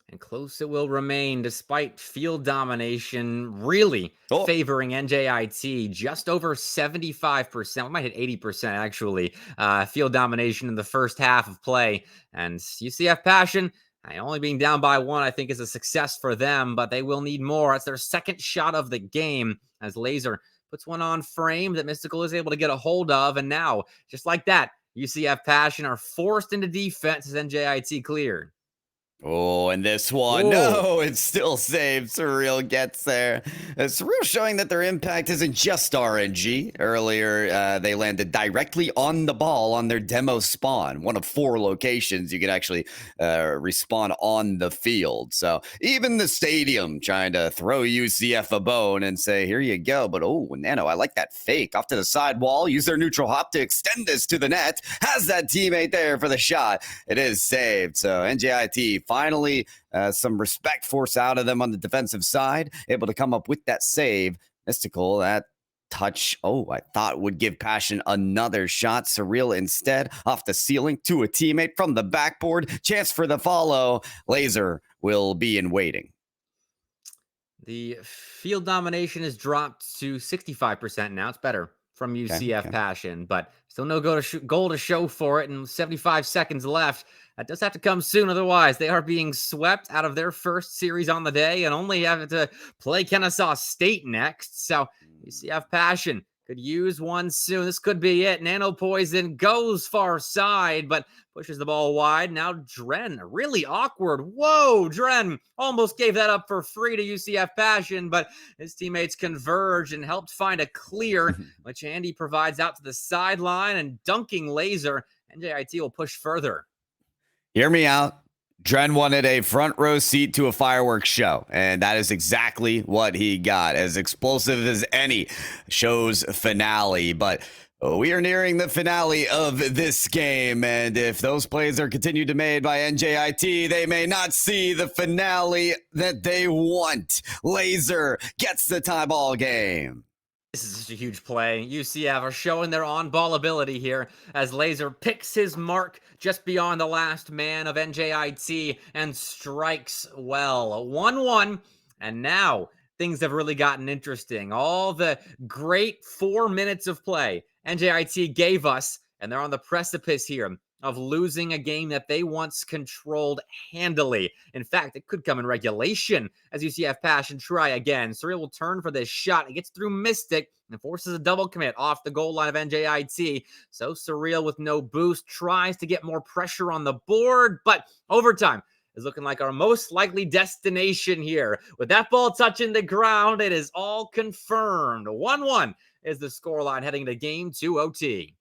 S2: And close it will remain despite field domination really favoring NJIT. Just over 75%. We might hit 80% actually. Field domination in the first half of play. And UCF Passion, only being down by 1, I think is a success for them, but they will need more. That's their second shot of the game as Laser puts one on frame that Mystical is able to get a hold of. And now, just like that, UCF Passion are forced into defense as NJIT clear.
S1: Oh, and this one,
S2: Whoa.
S1: no, it's still saved. Surreal gets there. Surreal showing that their impact isn't just RNG. Earlier, they landed directly on the ball on their demo spawn, one of 4 locations you can actually respawn on the field. So even the stadium trying to throw UCF a bone and say, here you go. But oh, Nano, I like that fake. Off to the side wall, use their neutral hop to extend this to the net. Has that teammate there for the shot. It is saved. So NJIT finally, some respect forced out of them on the defensive side, able to come up with that save. Mystical, that touch, I thought would give Passion another shot. Surreal instead, off the ceiling to a teammate from the backboard. Chance for the follow. Laser will be in waiting.
S2: The field domination has dropped to 65% now. It's better from UCF Passion, but still no goal to show for it, and 75 seconds left. That does have to come soon, otherwise they are being swept out of their first series on the day and only have to play Kennesaw State next. So UCF Passion could use one soon. This could be it. Nano Poison goes far side, but pushes the ball wide. Now Dren, really awkward. Whoa, Dren almost gave that up for free to UCF Passion, but his teammates converged and helped find a clear, which Andy provides out to the sideline, and dunking Laser. NJIT will push further.
S1: Hear me out. Dren wanted a front row seat to a fireworks show, and that is exactly what he got. As explosive as any show's finale, but we are nearing the finale of this game, and if those plays are continued to made by NJIT, they may not see the finale that they want. Laser gets the tie ball game.
S2: This is such a huge play. UCF are showing their on-ball ability here as Laser picks his mark just beyond the last man of NJIT and strikes well. 1-1, and now things have really gotten interesting. All the great 4 minutes of play NJIT gave us, and they're on the precipice here of losing a game that they once controlled handily. In fact, it could come in regulation as UCF Passion try again. Surreal will turn for this shot. It gets through Mystic and forces a double commit off the goal line of NJIT. So Surreal, with no boost, tries to get more pressure on the board, but overtime is looking like our most likely destination here. With that ball touching the ground, it is all confirmed. 1-1 is the scoreline heading to game 2 OT.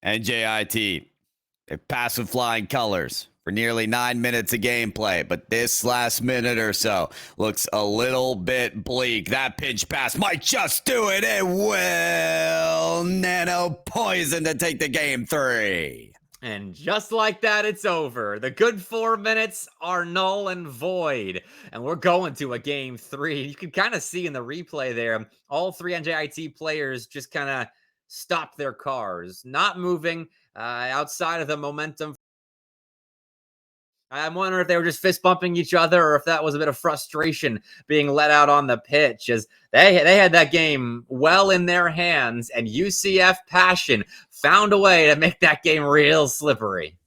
S1: NJIT, they pass with flying colors for nearly 9 minutes of gameplay, but this last minute or so looks a little bit bleak. That pinch pass might just do it. It will. Nano Poison to take the game 3.
S2: And just like that, it's over. The good 4 minutes are null and void. And we're going to a game 3. You can kind of see in the replay there, all 3 NJIT players just kind of stopped their cars, not moving outside of the momentum. I'm wondering if they were just fist bumping each other or if that was a bit of frustration being let out on the pitch, as they had that game well in their hands, and UCF Passion found a way to make that game real slippery.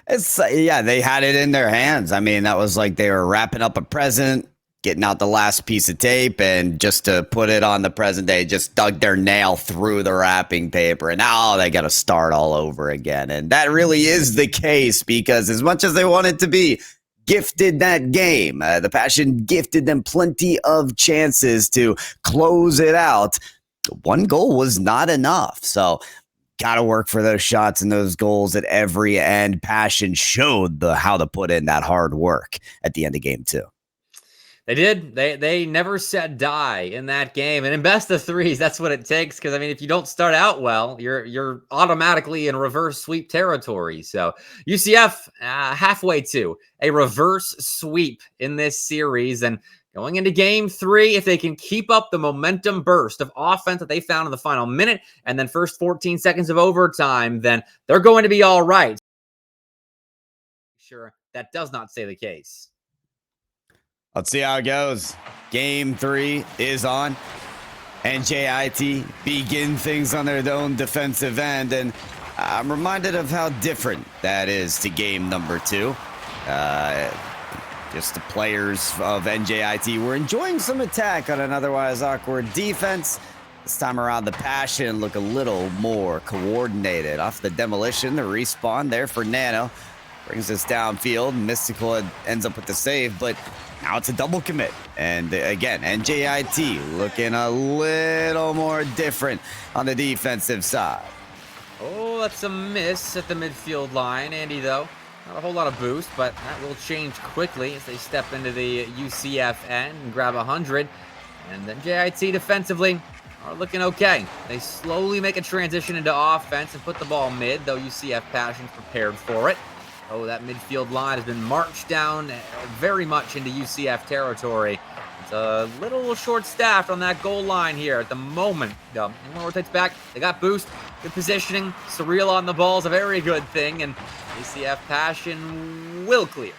S1: They had it in their hands. I mean, that was like they were wrapping up a present, getting out the last piece of tape, and just to put it on the present day, just dug their nail through the wrapping paper, and now they got to start all over again. And that really is the case, because as much as they wanted to be gifted that game, the Passion gifted them plenty of chances to close it out. 1 goal was not enough. So got to work for those shots and those goals at every end. Passion showed how to put in that hard work at the end of game 2.
S2: They did. They never said die in that game. And in best of 3s, that's what it takes. Because, I mean, if you don't start out well, you're automatically in reverse sweep territory. So UCF halfway to a reverse sweep in this series. And going into game 3, if they can keep up the momentum burst of offense that they found in the final minute and then first 14 seconds of overtime, then they're going to be all right. Sure, that does not say the case.
S1: Let's see how it goes. Game 3 is on. NJIT begin things on their own defensive end, and I'm reminded of how different that is to game number 2. Just the players of NJIT were enjoying some attack on an otherwise awkward defense. This time around, the Passion look a little more coordinated. Off the demolition, the respawn there for Nano. brings us downfield. Mystical ends up with the save, but now it's a double commit. And again, NJIT looking a little more different on the defensive side.
S2: Oh, that's a miss at the midfield line. Andy, though, not a whole lot of boost, but that will change quickly as they step into the UCF end and grab 100. And then JIT defensively are looking okay. They slowly make a transition into offense and put the ball mid, though UCF Passion's prepared for it. Oh, that midfield line has been marched down very much into UCF territory. It's a little short-staffed on that goal line here at the moment. Anyone rotates back, they got boost, good positioning. Surreal on the ball is a very good thing, and UCF Passion will clear.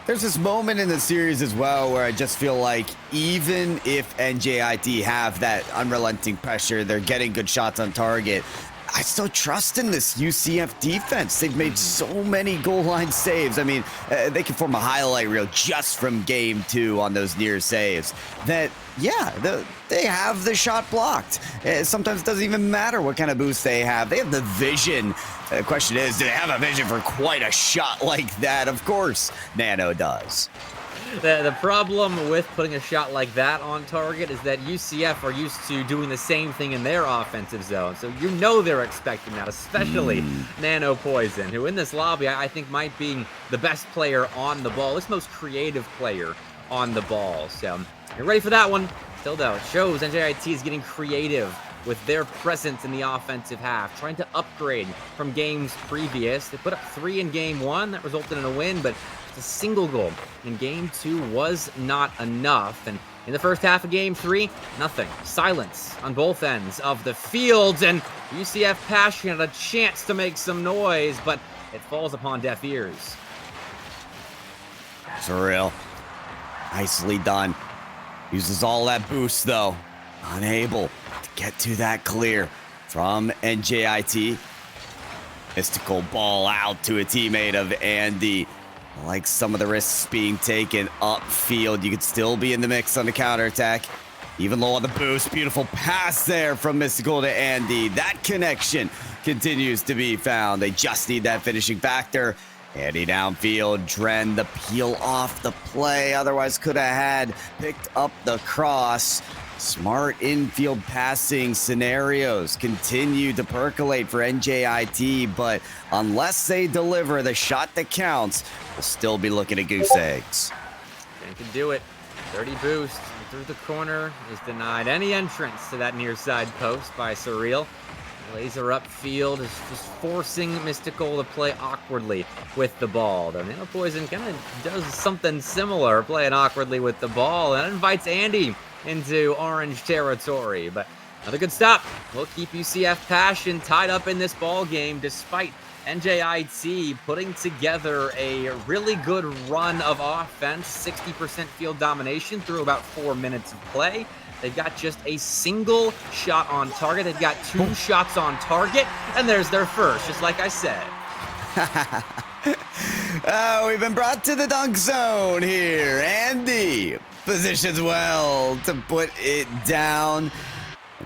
S1: There's this moment in the series as well where I just feel like even if NJIT have that unrelenting pressure, they're getting good shots on target, I still trust in this UCF defense. They've made so many goal line saves. I mean, they can form a highlight reel just from game 2 on those near saves. That, yeah, they have the shot blocked. Sometimes it doesn't even matter what kind of boost they have. They have the vision. The question is, do they have a vision for quite a shot like that? Of course, Nano does.
S2: The problem with putting a shot like that on target is that UCF are used to doing the same thing in their offensive zone. So you know they're expecting that, especially Nano Poison, who in this lobby I think might be the best player on the ball, this most creative player on the ball. So you're ready for that one. Still though, it shows NJIT is getting creative with their presence in the offensive half, trying to upgrade from games previous. They put up 3 in game 1. That resulted in a win, but a single goal in game 2 was not enough. And in the first half of game 3, nothing. Silence on both ends of the field, and UCF Passion had a chance to make some noise, but it falls upon deaf ears.
S1: Surreal. Nicely done. Uses all that boost though. Unable to get to that clear from NJIT. Mystical ball out to a teammate of Andy. Like some of the risks being taken upfield, you could still be in the mix on the counterattack. Even low on the boost, beautiful pass there from Mystical to Andy. That connection continues to be found. They just need that finishing factor. Andy downfield, Dren the peel off the play. Otherwise could have had picked up the cross. Smart infield passing scenarios continue to percolate for NJIT, but unless they deliver the shot that counts, we'll still be looking at goose eggs.
S2: They can do it. 30 boost through the corner is denied any entrance to that near side post by Surreal. Laser upfield is just forcing Mystical to play awkwardly with the ball. The Nano Poison kind of does something similar, playing awkwardly with the ball, and invites Andy into orange territory. But another good stop will keep UCF Passion tied up in this ball game, despite NJIT putting together a really good run of offense, 60% field domination through about 4 minutes of play. They've got just a single shot on target. They've got 2 shots on target, and there's their first, just like I said.
S1: We've been brought to the dunk zone here. Andy positions well to put it down.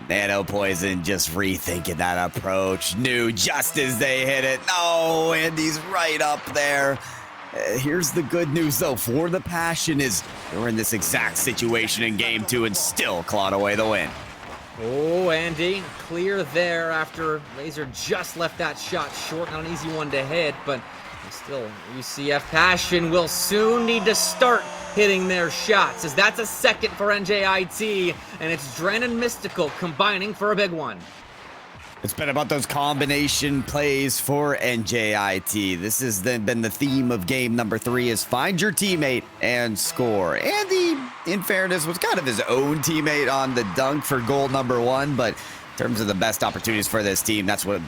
S1: Nano Poison just rethinking that approach. Knew just as they hit it. No, Andy's right up there. Here's the good news, though, for the Passion is they were in this exact situation in game 2 and still clawed away the win.
S2: Oh, Andy, clear there after Laser just left that shot short. Not an easy one to hit, but still, UCF Passion will soon need to start hitting their shots, as that's a second for NJIT, and it's Dren and Mystical combining for a big one.
S1: It's been about those combination plays for NJIT. This has been the theme of game number 3 is find your teammate and score. Andy, in fairness, was kind of his own teammate on the dunk for goal number 1, but in terms of the best opportunities for this team, that's what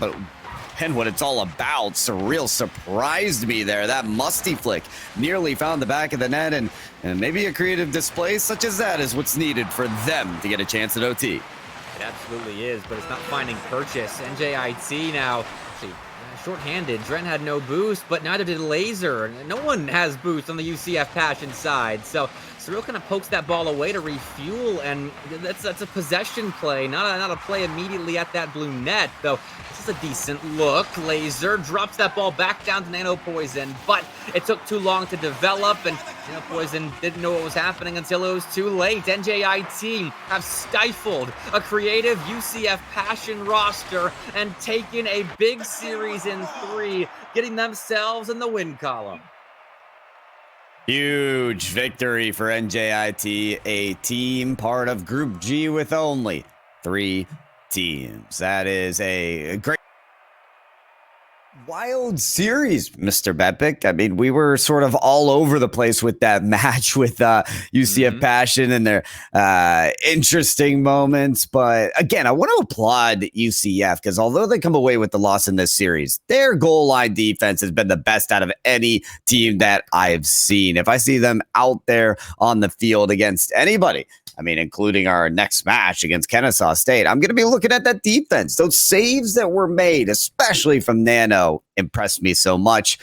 S1: it's all about. Surreal surprised me there. That musty flick nearly found the back of the net, and maybe a creative display such as that is what's needed for them to get a chance at OT.
S2: It absolutely is, but it's not finding purchase. NJIT now, actually, short-handed. Dren had no boost, but neither did Laser. No one has boost on the UCF Passion side, so Surreal kind of pokes that ball away to refuel, and that's a possession play, not a play immediately at that blue net, though. This is That's a decent look. Laser drops that ball back down to Nano Poison, but it took too long to develop, and Nano Poison didn't know what was happening until it was too late. NJIT have stifled a creative UCF Passion roster and taken a big series in 3, getting themselves in the win column.
S1: Huge victory for NJIT, a team part of Group G with only 3 teams. That is a great wild series, Mr. Bepic. I mean, we were sort of all over the place with that match with UCF Passion and their interesting moments. But again, I want to applaud UCF because although they come away with the loss in this series, their goal line defense has been the best out of any team that I've seen. If I see them out there on the field against anybody, I mean, including our next match against Kennesaw State, I'm going to be looking at that defense. Those saves that were made, especially from Nano, impressed me so much.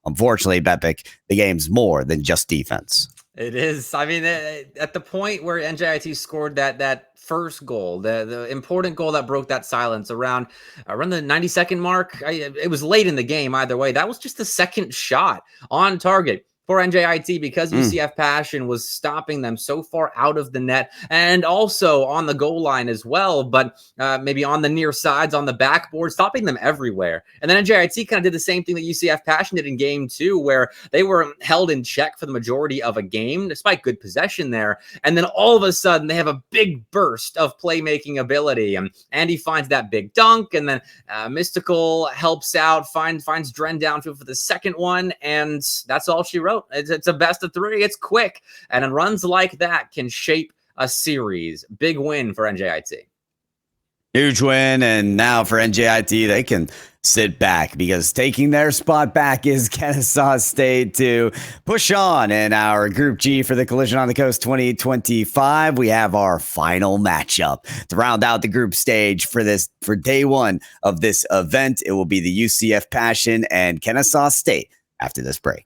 S1: Unfortunately, Bepic, the game's more than just defense.
S2: It is. I mean, at the point where NJIT scored that first goal, the important goal that broke that silence around the 92nd mark, it was late in the game either way. That was just the second shot on target for NJIT because UCF Passion was stopping them so far out of the net and also on the goal line as well, but maybe on the near sides, on the backboard, stopping them everywhere. And then NJIT kind of did the same thing that UCF Passion did in game 2, where they were held in check for the majority of a game, despite good possession there. And then all of a sudden, they have a big burst of playmaking ability. And Andy finds that big dunk, and then Mystical helps out, finds Dren downfield for the second one, and that's all she wrote. It's a best of 3. It's quick, and runs like that can shape a series. Big win for NJIT.
S1: Huge win, and now for NJIT, they can sit back because taking their spot back is Kennesaw State to push on in our Group G for the Collision on the Coast 2025. We have our final matchup to round out the group stage for day 1 of this event. It will be the UCF Passion and Kennesaw State after this break.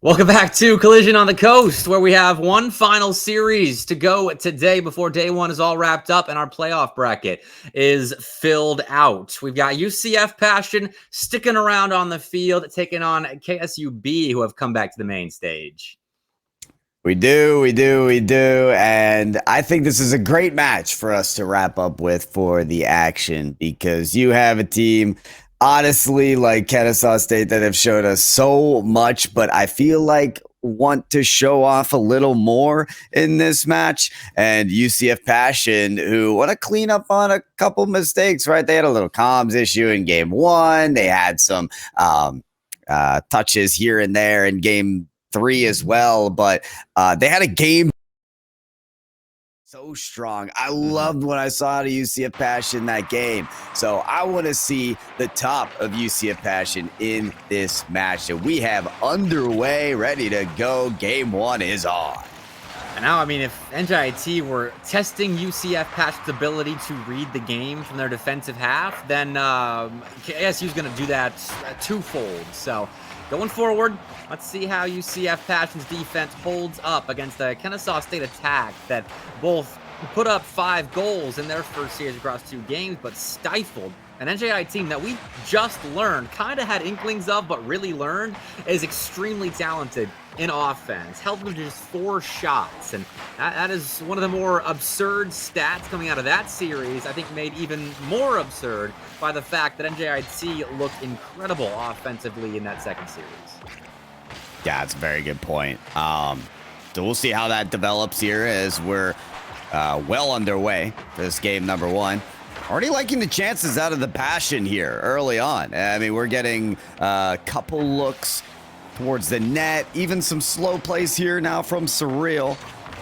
S2: Welcome back to Collision on the Coast, where we have one final series to go today before day one is all wrapped up and our playoff bracket is filled out. We've got UCF Passion sticking around on the field, taking on KSUB, who have come back to the main stage.
S1: We do. And I think this is a great match for us to wrap up with for the action, because you have a team, honestly, like Kennesaw State, that have showed us so much, but I feel like want to show off a little more in this match. And UCF Passion, who want to clean up on a couple mistakes, right? They had a little comms issue in game one. They had some touches here and there in game 3 as well, but they had a game so strong. I loved what I saw out of UCF Passion that game. So I want to see the top of UCF Passion in this match that we have underway, ready to go. Game 1 is on.
S2: And now, I mean, if NJIT were testing UCF Passion's ability to read the game from their defensive half, then KSU's going to do that twofold. So going forward, let's see how UCF Passion's defense holds up against the Kennesaw State attack that both put up 5 goals in their first series across 2 games, but stifled an NJI team that we just learned, kind of had inklings of, but really learned, is extremely talented in offense. Held them to just 4 shots, and that is one of the more absurd stats coming out of that series, I think made even more absurd by the fact that NJIT looked incredible offensively in that second series.
S1: Yeah, that's a very good point. So we'll see how that develops here as we're well underway for this game number 1. Already liking the chances out of the Passion here early on. I mean, we're getting a couple looks towards the net, even some slow plays here now from Surreal.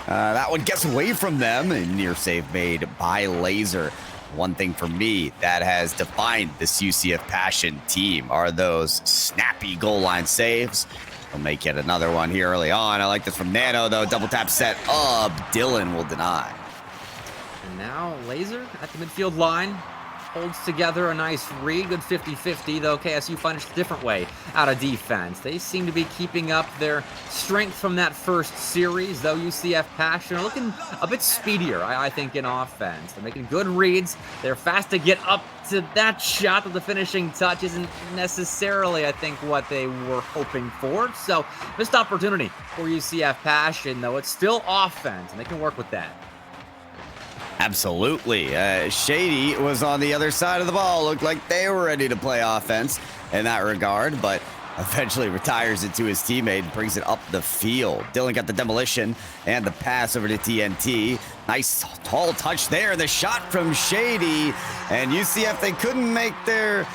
S1: That one gets away from them. A near save made by Laser. One thing for me that has defined this UCF Passion team are those snappy goal line saves. We'll make yet another one here early on. I like this from Nano, though. Double tap set up. Dylan will deny.
S2: And now Laser at the midfield line holds together a nice read. Good 50-50, though KSU finished a different way out of defense. They seem to be keeping up their strength from that first series, though UCF Passion are looking a bit speedier, I think, in offense. They're making good reads. They're fast to get up to that shot, but the finishing touch isn't necessarily, I think, what they were hoping for. So, missed opportunity for UCF Passion, though. It's still offense, and they can work with that.
S1: Absolutely. Shady was on the other side of the ball. Looked like they were ready to play offense in that regard, but eventually retires it to his teammate and brings it up the field. Dylan got the demolition and the pass over to TNT. Nice tall touch there. The shot from Shady. And UCF, they couldn't make their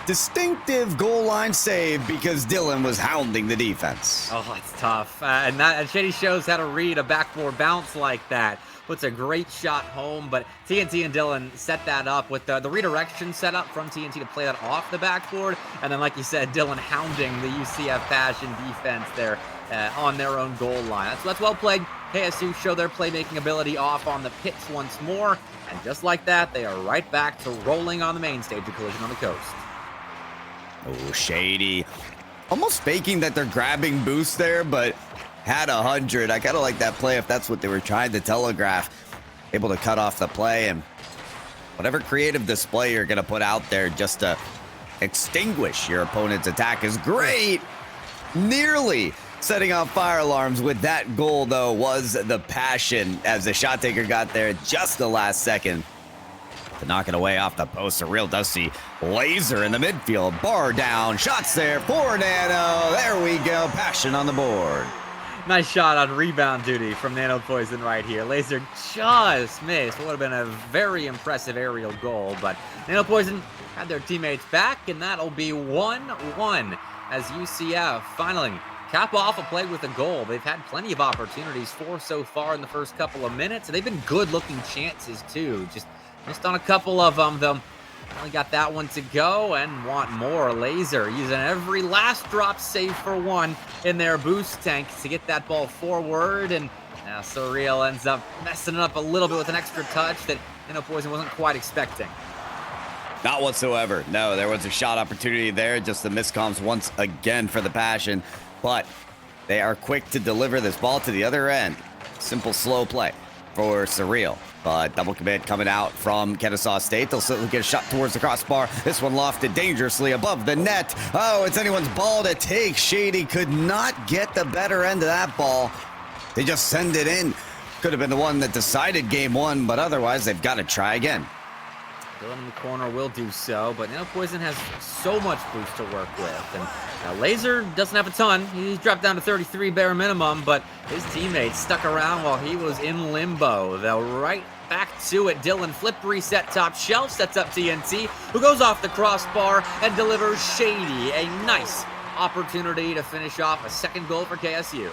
S1: distinctive goal line save because Dylan was hounding the defense.
S2: Oh, it's tough. And Shady shows how to read a backboard bounce like that. Puts a great shot home, but TNT and Dylan set that up with the redirection set up from TNT to play that off the backboard. And then, like you said, Dylan hounding the UCF Passion defense there on their own goal line. That's well played. KSU show their playmaking ability off on the pitch once more. And just like that, they are right back to rolling on the main stage of Collision on the Coast.
S1: Oh, Shady. Almost faking that they're grabbing boost there, but had 100. I kind of like that play if that's what they were trying to telegraph. Able to cut off the play, and whatever creative display you're going to put out there just to extinguish your opponent's attack is great. Nearly setting off fire alarms with that goal, though, was the Passion as the shot taker got there at just the last second to knock it away off the post. Surreal does see Laser in the midfield. Bar down. Shots there for Nano. There we go. Passion on the board.
S2: Nice shot on rebound duty from Nano Poison right here. Laser just missed. It would have been a very impressive aerial goal, but Nano Poison had their teammates back, and that'll be 1-1 as UCF finally cap off a play with a goal. They've had plenty of opportunities so far in the first couple of minutes, and they've been good-looking chances, too. Just missed on a couple of them, though. Only got that one to go and want more. Laser using every last drop save for one in their boost tank to get that ball forward. And now Surreal ends up messing it up a little bit with an extra touch that Nano Poison wasn't quite expecting.
S1: Not whatsoever. No, there was a shot opportunity there. Just the miscoms once again for the Passion. But They are quick to deliver this ball to the other end. Simple, slow play for Surreal. But double commit coming out from Kennesaw State. They'll certainly get a shot towards the crossbar. This one lofted dangerously above the net. Oh, it's anyone's ball to take. Shady could not get the better end of that ball. They just send it in. Could have been the one that decided game one, but otherwise they've got to try again.
S2: Dylan in the corner will do so, but now Poison has so much boost to work with. And now Laser doesn't have a ton. He's dropped down to 33 bare minimum, but his teammates stuck around while he was in limbo. They'll right back to it. Dylan flip reset top shelf, sets up TNT, who goes off the crossbar and delivers Shady a nice opportunity to finish off a second goal for KSU.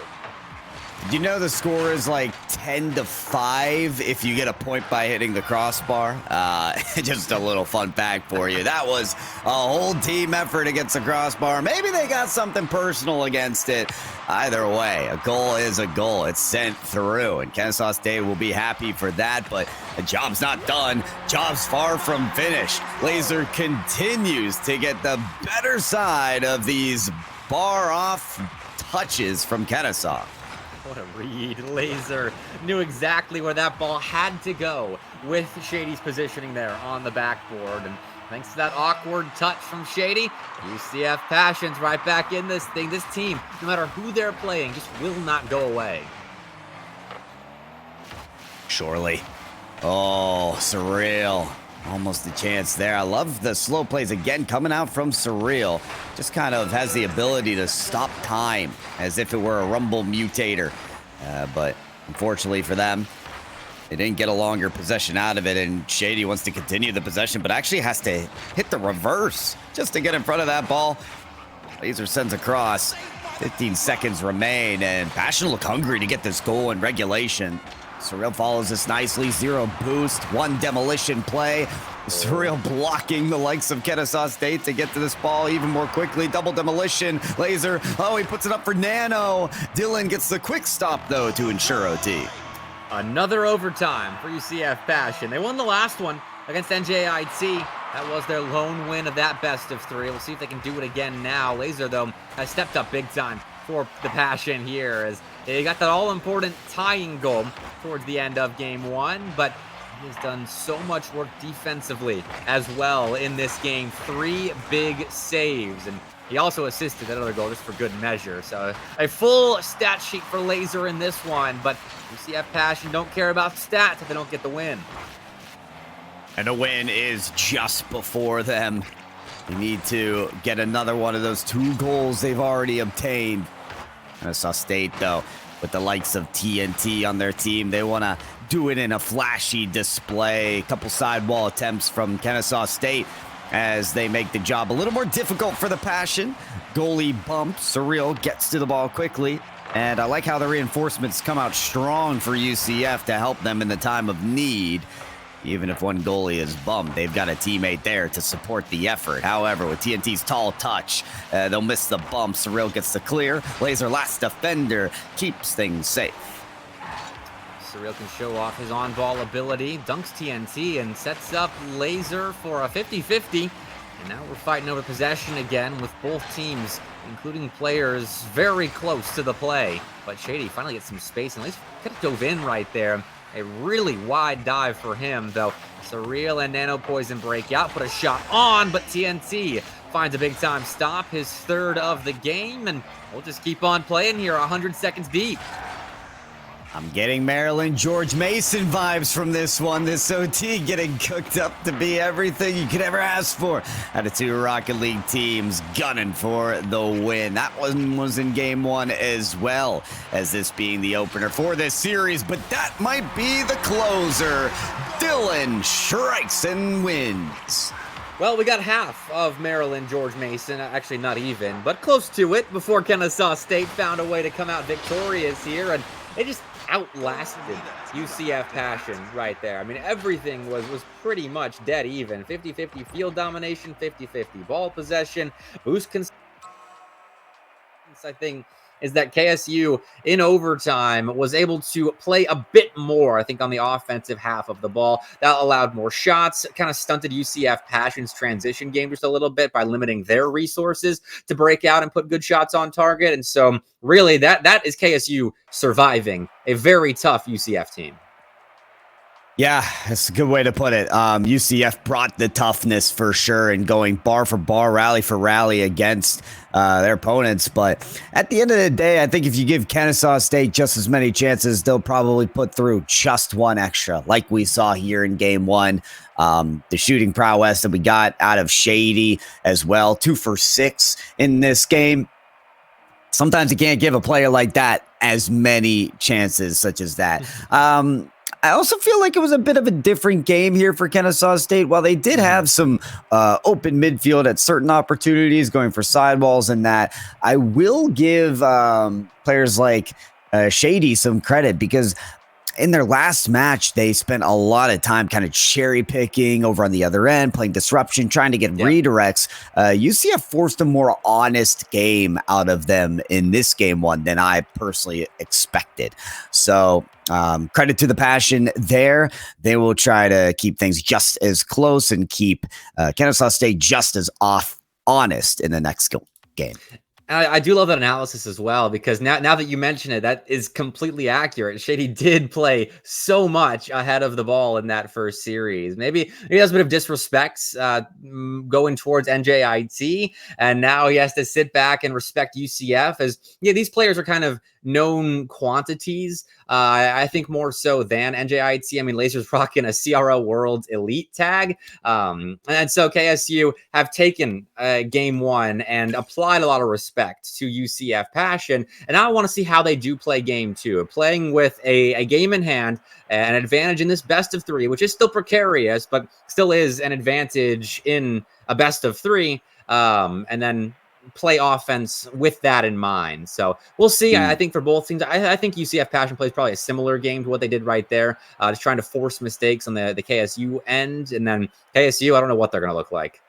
S1: Did you know the score is like 10-5 if you get a point by hitting the crossbar? Just a little fun fact for you. That was a whole team effort against the crossbar. Maybe they got something personal against it. Either way, a goal is a goal. It's sent through, and Kennesaw State will be happy for that, but the job's not done. Job's far from finished. Laser continues to get the better side of these bar-off touches from Kennesaw.
S2: What a read. Laser knew exactly where that ball had to go with Shady's positioning there on the backboard. And thanks to that awkward touch from Shady, UCF Passion's right back in this thing. This team, no matter who they're playing, just will not go away.
S1: Surely. Oh, Surreal. Almost a chance there. I love the slow plays again coming out from Surreal. Just kind of has the ability to stop time as if it were a rumble mutator. But unfortunately for them, they didn't get a longer possession out of it, and Shady wants to continue the possession, but actually has to hit the reverse just to get in front of that ball. Laser sends across. 15 seconds remain, and Passion look hungry to get this goal in regulation. Surreal follows this nicely. 0 boost, 1 demolition play. Surreal blocking the likes of Kennesaw State to get to this ball even more quickly. Double demolition. Laser. Oh, he puts it up for Nano. Dylan gets the quick stop, though, to ensure OT.
S2: Another overtime for UCF Passion. They won the last one against NJIT. That was their lone win of that best of 3. We'll see if they can do it again now. Laser, though, has stepped up big time for the Passion here as they got that all-important tying goal towards the end of game 1, but he has done so much work defensively as well in this game. 3 big saves, and he also assisted that other goal just for good measure. So a full stat sheet for Laser in this one, but UCF Passion don't care about stats if they don't get the win.
S1: And a win is just before them. They need to get another one of those 2 goals they've already obtained. Kennesaw State, though, with the likes of TNT on their team, they want to do it in a flashy display. A couple sidewall attempts from Kennesaw State as they make the job a little more difficult for the Passion. Goalie bump. Surreal gets to the ball quickly. And I like how the reinforcements come out strong for UCF to help them in the time of need. Even if one goalie is bummed, they've got a teammate there to support the effort. However, with TNT's tall touch, they'll miss the bump. Surreal gets the clear. Laser, last defender, keeps things safe.
S2: Surreal can show off his on-ball ability, dunks TNT, and sets up Laser for a 50-50. And now we're fighting over possession again with both teams, including players very close to the play. But Shady finally gets some space, and Laser could have dove in right there. A really wide dive for him, though. Surreal and Nano Poison break out, put a shot on, but TNT finds a big-time stop, his 3rd of the game, and we'll just keep on playing here, 100 seconds deep.
S1: I'm getting Maryland George Mason vibes from this one. This OT getting cooked up to be everything you could ever ask for out of 2 Rocket League teams gunning for the win. That one was in game 1 as well, as this being the opener for this series, but that might be the closer. Dylan strikes and wins.
S2: Well, we got half of Maryland George Mason, actually not even, but close to it, before Kennesaw State found a way to come out victorious here, and they just outlasted UCF Passion right there. I mean, everything was pretty much dead even. 50-50 field domination, 50-50 ball possession, boost I think is that KSU in overtime was able to play a bit more, I think, on the offensive half of the ball. That allowed more shots, kind of stunted UCF Passion's transition game just a little bit by limiting their resources to break out and put good shots on target. And so really that is KSU surviving a very tough UCF team.
S1: Yeah, that's a good way to put it. UCF brought the toughness for sure and going bar for bar, rally for rally against their opponents. But at the end of the day, I think if you give Kennesaw State just as many chances, they'll probably put through just one extra, like we saw here in game one. The shooting prowess that we got out of Shady as well, 2 for 6 in this game. Sometimes you can't give a player like that as many chances such as that. I also feel like it was a bit of a different game here for Kennesaw State. While they did have some open midfield at certain opportunities, going for sidewalls and that, I will give players like Shady some credit because in their last match, they spent a lot of time kind of cherry picking over on the other end, playing disruption, trying to get redirects. UCF forced a more honest game out of them in this game one than I personally expected. So credit to the Passion there. They will try to keep things just as close and keep Kennesaw State just as honest in the next game.
S2: I do love that analysis as well, because now that you mention it, that is completely accurate. Shady did play so much ahead of the ball in that first series. Maybe he has a bit of disrespect going towards NJIT, and now he has to sit back and respect UCF as these players are kind of known quantities. I think more so than NJIT. I mean, Laser's rocking a CRO World Elite tag. And so KSU have taken game one and applied a lot of respect to UCF Passion. And I want to see how they do play game two. Playing with a game in hand, an advantage in this best of three, which is still precarious, but still is an advantage in a best of three. And then play offense with that in mind. So we'll see. I think for both teams, I think UCF Passion plays probably a similar game to what they did right there, just trying to force mistakes on the KSU end. And then KSU, I don't know what they're going to look like.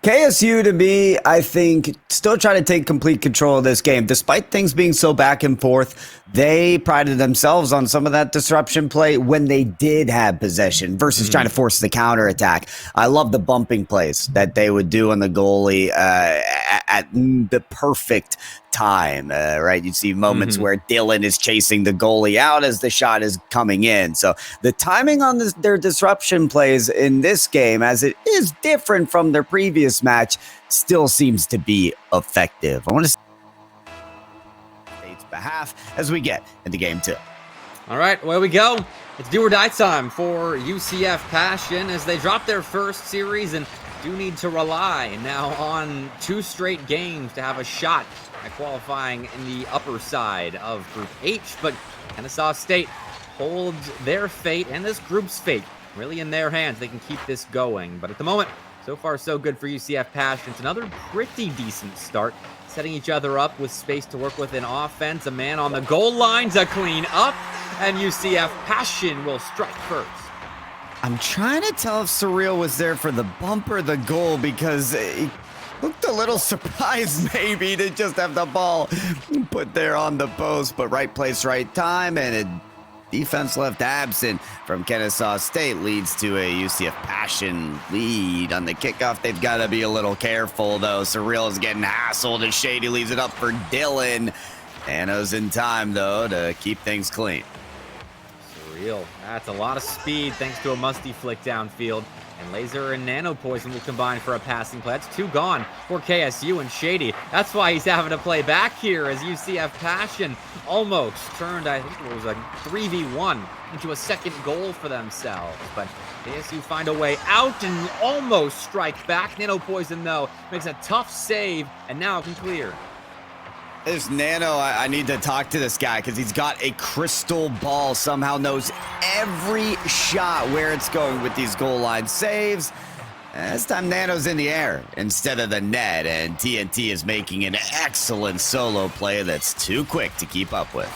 S1: KSU, to me, I think, still trying to take complete control of this game. Despite things being so back and forth, they prided themselves on some of that disruption play when they did have possession versus trying to force the counterattack. I love the bumping plays that they would do on the goalie at the perfect time, right? You see moments where Dylan is chasing the goalie out as the shot is coming in. So the timing on their disruption plays in this game, as it is different from their previous match, still seems to be effective. I want to see State's behalf as we get into game two.
S2: All right, away we go. It's do or die time for UCF Passion as they drop their first series and do need to rely now on 2 straight games to have a shot at qualifying in the upper side of Group H. But Kennesaw State holds their fate and this group's fate really in their hands. They can keep this going. But at the moment, so far so good for UCF Passion. It's another pretty decent start, setting each other up with space to work with in offense. A man on the goal line to clean up, and UCF Passion will strike first.
S1: I'm trying to tell if Surreal was there for the bump or the goal, because he looked a little surprised maybe to just have the ball put there on the post, but right place, right time, and a defense left absent from Kennesaw State leads to a UCF Passion lead on the kickoff. They've got to be a little careful, though. Surreal is getting hassled as Shady leaves it up for Dylan. Nano's in time, though, to keep things clean.
S2: Surreal. That's a lot of speed thanks to a musty flick downfield. And Laser and Nano Poison will combine for a passing play. That's 2 gone for KSU and Shady. That's why he's having to play back here as UCF Passion almost turned, I think it was a 3v1 into a second goal for themselves. But KSU find a way out and almost strike back. Nano Poison, though, makes a tough save and now can clear.
S1: This Nano, I need to talk to this guy because he's got a crystal ball, somehow knows every shot where it's going with these goal line saves. This time Nano's in the air instead of the net, and TNT is making an excellent solo play that's too quick to keep up with.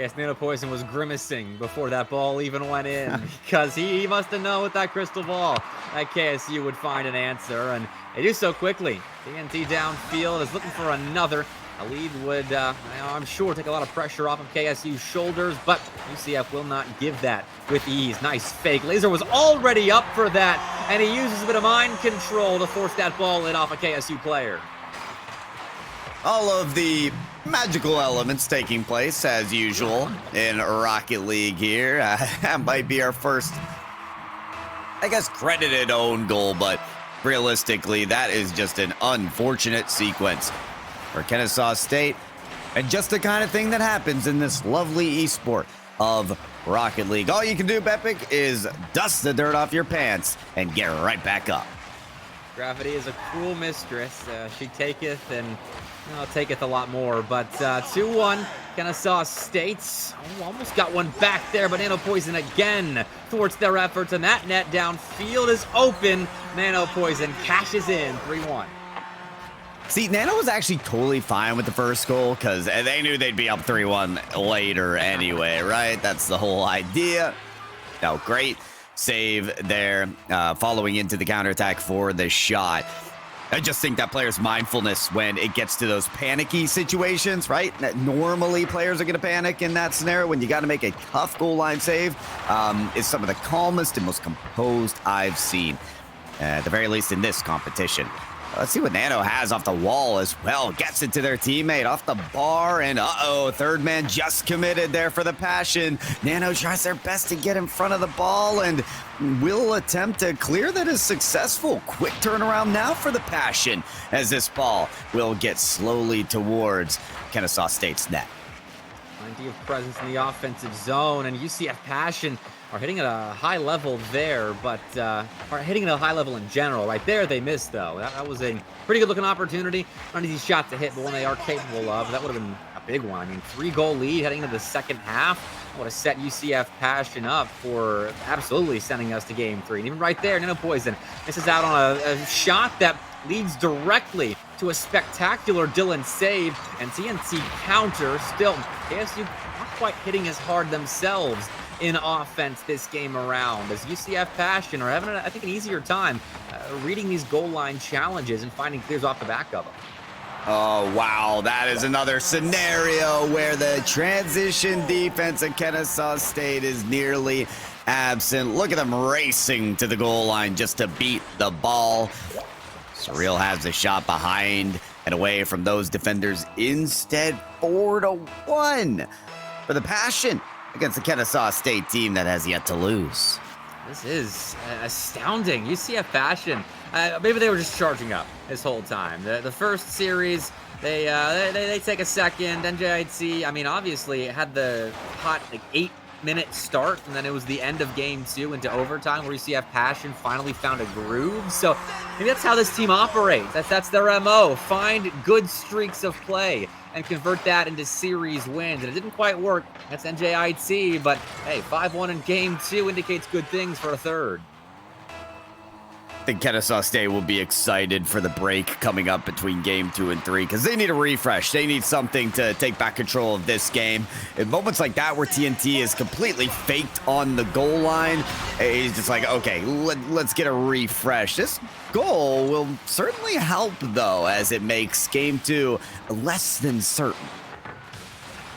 S2: Yes, Nano Poison was grimacing before that ball even went in because he must have known with that crystal ball that KSU would find an answer, and they do so quickly. TNT downfield is looking for another. A lead would, I'm sure, take a lot of pressure off of KSU's shoulders, but UCF will not give that with ease. Nice fake. Laser was already up for that, and he uses a bit of mind control to force that ball in off a KSU player.
S1: All of the magical elements taking place as usual in Rocket League here. That might be our first, I guess, credited own goal, but realistically, that is just an unfortunate sequence for Kennesaw State, and just the kind of thing that happens in this lovely esport of Rocket League. All you can do, Bepic, is dust the dirt off your pants and get right back up.
S2: Gravity is a cruel mistress. She taketh and taketh a lot more. But 2-1, Kennesaw State. Almost got one back there, but Nano Poison again thwarts their efforts, and that net downfield is open. Nano Poison cashes in 3-1.
S1: See, Nano was actually totally fine with the first goal because they knew they'd be up 3-1 later anyway, right? That's the whole idea. No, great save there, following into the counterattack for the shot. I just think that player's mindfulness when it gets to those panicky situations, right? That normally players are going to panic in that scenario when you got to make a tough goal line save, is some of the calmest and most composed I've seen, at the very least in this competition. Let's see what Nano has off the wall as well. Gets it to their teammate off the bar, and third man just committed there for the Passion. Nano tries their best to get in front of the ball and will attempt to clear. That is successful. Quick turnaround now for the Passion as this ball will get slowly towards Kennesaw State's net.
S2: Plenty of presence in the offensive zone, and UCF Passion are hitting at a high level there, but are hitting at a high level in general. Right there, they missed, though. That was a pretty good-looking opportunity. Not an easy shot to hit, but one they are capable of. That would have been a big one. I mean, 3-goal lead heading into the second half would have set UCF Passion up for absolutely sending us to Game 3. And even right there, Nano Poison misses out on a shot that leads directly to a spectacular Dylan save, and TNT counter. Still, KSU not quite hitting as hard themselves in offense this game around, as UCF Passion are having, I think, an easier time reading these goal line challenges and finding clears off the back of them.
S1: Oh, wow. That is another scenario where the transition defense of Kennesaw State is nearly absent. Look at them racing to the goal line just to beat the ball. Surreal has the shot behind and away from those defenders. Instead, 4-1 for the Passion against the Kennesaw State team that has yet to lose.
S2: This is astounding. UCF Passion, maybe they were just charging up this whole time. The first series, they take a second. NJIT, I mean, obviously it had the hot 8-minute start, and then it was the end of game 2 into overtime where UCF Passion finally found a groove. So maybe that's how this team operates. That's their MO. Find good streaks of play and convert that into series wins. And it didn't quite work. That's NJIT, but hey, 5-1 in game 2 indicates good things for a third.
S1: I think Kennesaw State will be excited for the break coming up between game 2 and 3 because they need a refresh. They need something to take back control of this game. In moments like that where TNT is completely faked on the goal line, he's just like, okay, let's get a refresh. This goal will certainly help, though, as it makes game 2 less than certain.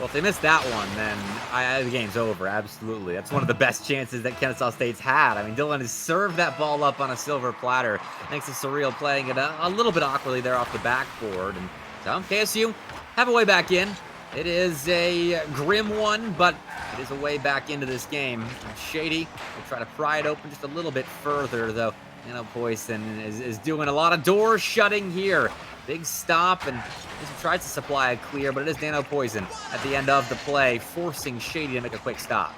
S2: Well, if they miss that one, then the game's over, absolutely. That's one of the best chances that Kennesaw State's had. I mean, Dylan has served that ball up on a silver platter, thanks to Surreal playing it a little bit awkwardly there off the backboard. And so KSU have a way back in. It is a grim one, but it is a way back into this game. And Shady will try to pry it open just a little bit further, though. Nano Poison is doing a lot of door shutting here. Big stop, and tries to supply a clear, but it is Nano Poison at the end of the play, forcing Shady to make a quick stop.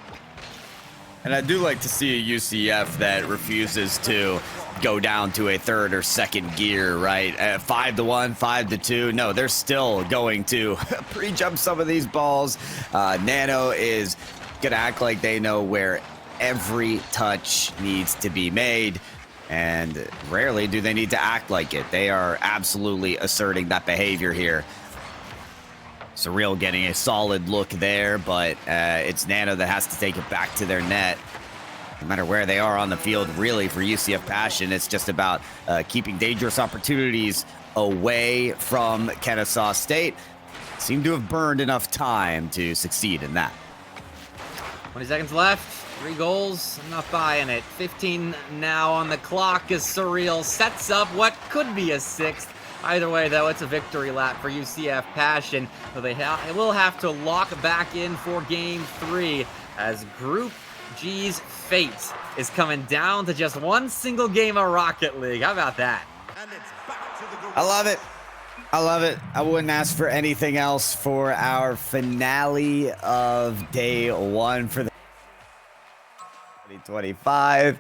S1: And I do like to see a UCF that refuses to go down to a third or second gear, right? 5-1, 5-2. No, they're still going to pre-jump some of these balls. Nano is going to act like they know where every touch needs to be made. And rarely do they need to act like it. They are absolutely asserting that behavior here. Surreal getting a solid look there, but it's Nano that has to take it back to their net. No matter where they are on the field, really, for UCF Passion, it's just about keeping dangerous opportunities away from Kennesaw State. Seem to have burned enough time to succeed in that.
S2: 20 seconds left. 3 goals. I'm not buying it. 15 now on the clock as Surreal sets up what could be a 6th. Either way, though, it's a victory lap for UCF Passion. So they will have to lock back in for Game 3 as Group G's fate is coming down to just one single game of Rocket League. How about that?
S1: I love it. I love it. I wouldn't ask for anything else for our finale of day 1 for the 2025.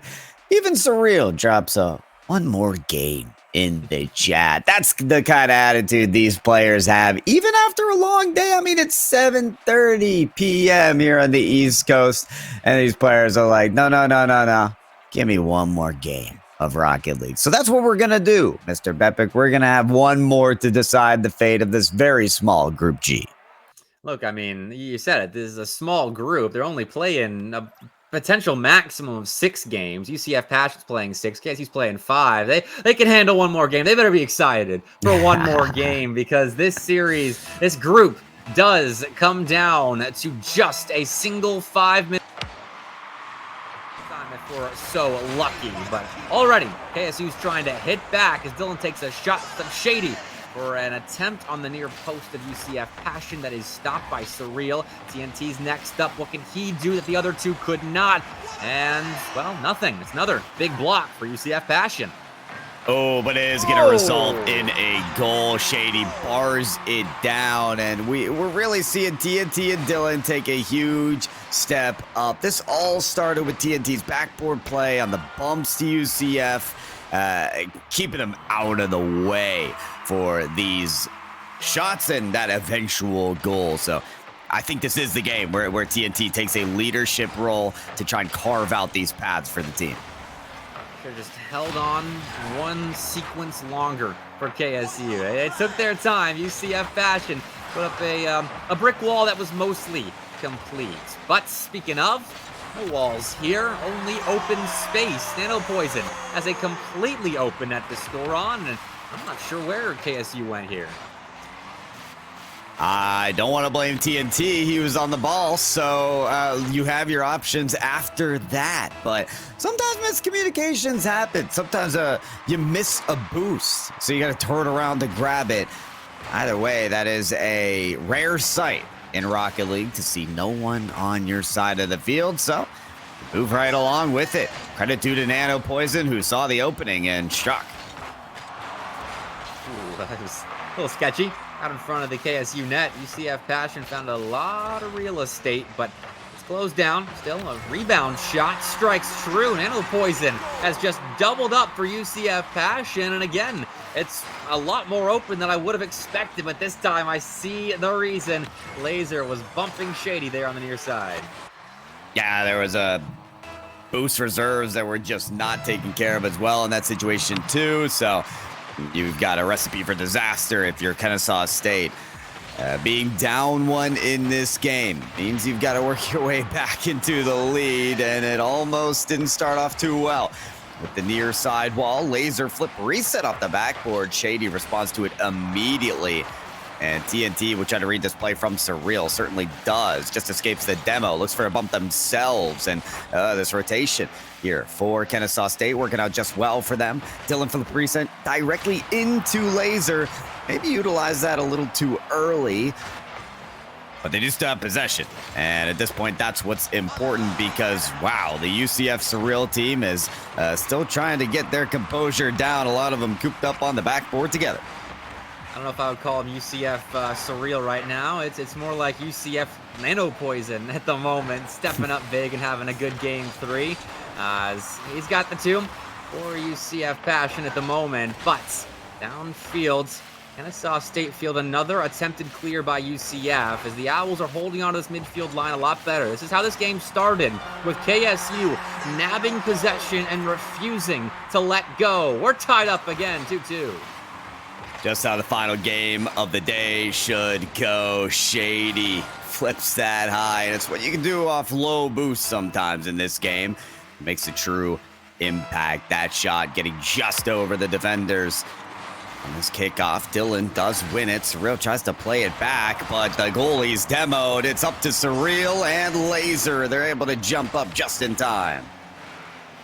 S1: Even Surreal drops a one more game in the chat. That's the kind of attitude these players have, even after a long day. I mean, it's 7:30 p.m. here on the East Coast, and these players are like, no. Give me one more game of Rocket League. So that's what we're going to do, Mr. Bepic. We're going to have one more to decide the fate of this very small Group G.
S2: Look, I mean, you said it. This is a small group. They're only playing a potential maximum of 6 games. UCF Passion's playing 6. KSU's playing 5. They can handle one more game. They better be excited for one more game, because this series, this group does come down to just a single 5-minute time if we're so lucky. But already, KSU's trying to hit back as Dylan takes a shot from Shady for an attempt on the near post of UCF Passion that is stopped by Surreal. TNT's next up. What can he do that the other two could not? And, well, nothing. It's another big block for UCF Passion.
S1: Oh, but it is going to result in a goal. Shady bars it down, and we're really seeing TNT and Dylan take a huge step up. This all started with TNT's backboard play on the bumps to UCF, keeping them out of the way for these shots and that eventual goal. So I think this is the game where TNT takes a leadership role to try and carve out these paths for the team.
S2: They're just held on one sequence longer for KSU. It took their time. UCF Passion put up a brick wall that was mostly complete. But speaking of, no walls here, only open space. Nano Poison has a completely open net to score on, and I'm not sure where KSU went here.
S1: I don't want to blame TNT. He was on the ball, so you have your options after that. But sometimes miscommunications happen. Sometimes you miss a boost, so you got to turn around to grab it. Either way, that is a rare sight in Rocket League to see no one on your side of the field. So move right along with it. Credit due to Nano Poison, who saw the opening and struck.
S2: Ooh, that was a little sketchy. Out in front of the KSU net, UCF Passion found a lot of real estate, but it's closed down. Still a rebound shot strikes true. Nano Poison has just doubled up for UCF Passion, and again, it's a lot more open than I would have expected, but this time I see the reason. Laser was bumping Shady there on the near side.
S1: Yeah, there was a boost reserves that were just not taken care of as well in that situation too, so you've got a recipe for disaster if you're Kennesaw State. Being down 1 in this game means you've got to work your way back into the lead, and it almost didn't start off too well. With the near side wall, Laser flip reset off the backboard. Shady responds to it immediately. And TNT, which had to read this play from Surreal, certainly does. Just escapes the demo, looks for a bump themselves, and this rotation here for Kennesaw State working out just well for them. Dylan for the present directly into Laser. Maybe utilize that a little too early, but they do still have possession. And at this point, that's what's important, because, wow, the UCF Surreal team is still trying to get their composure down. A lot of them cooped up on the backboard together.
S2: I don't know if I would call him UCF Surreal right now. It's more like UCF Nano Poison at the moment, stepping up big and having a good Game 3. He's got the 2 for UCF Passion at the moment, but downfield, Kennesaw State field another attempted clear by UCF as the Owls are holding on to this midfield line a lot better. This is how this game started, with KSU nabbing possession and refusing to let go. We're tied up again, 2-2.
S1: Just how the final game of the day should go. Shady flips that high, and it's what you can do off low boost sometimes in this game. Makes a true impact. That shot getting just over the defenders. On this kickoff, Dylan does win it. Surreal tries to play it back, but the goalie's demoed. It's up to Surreal and Laser. They're able to jump up just in time.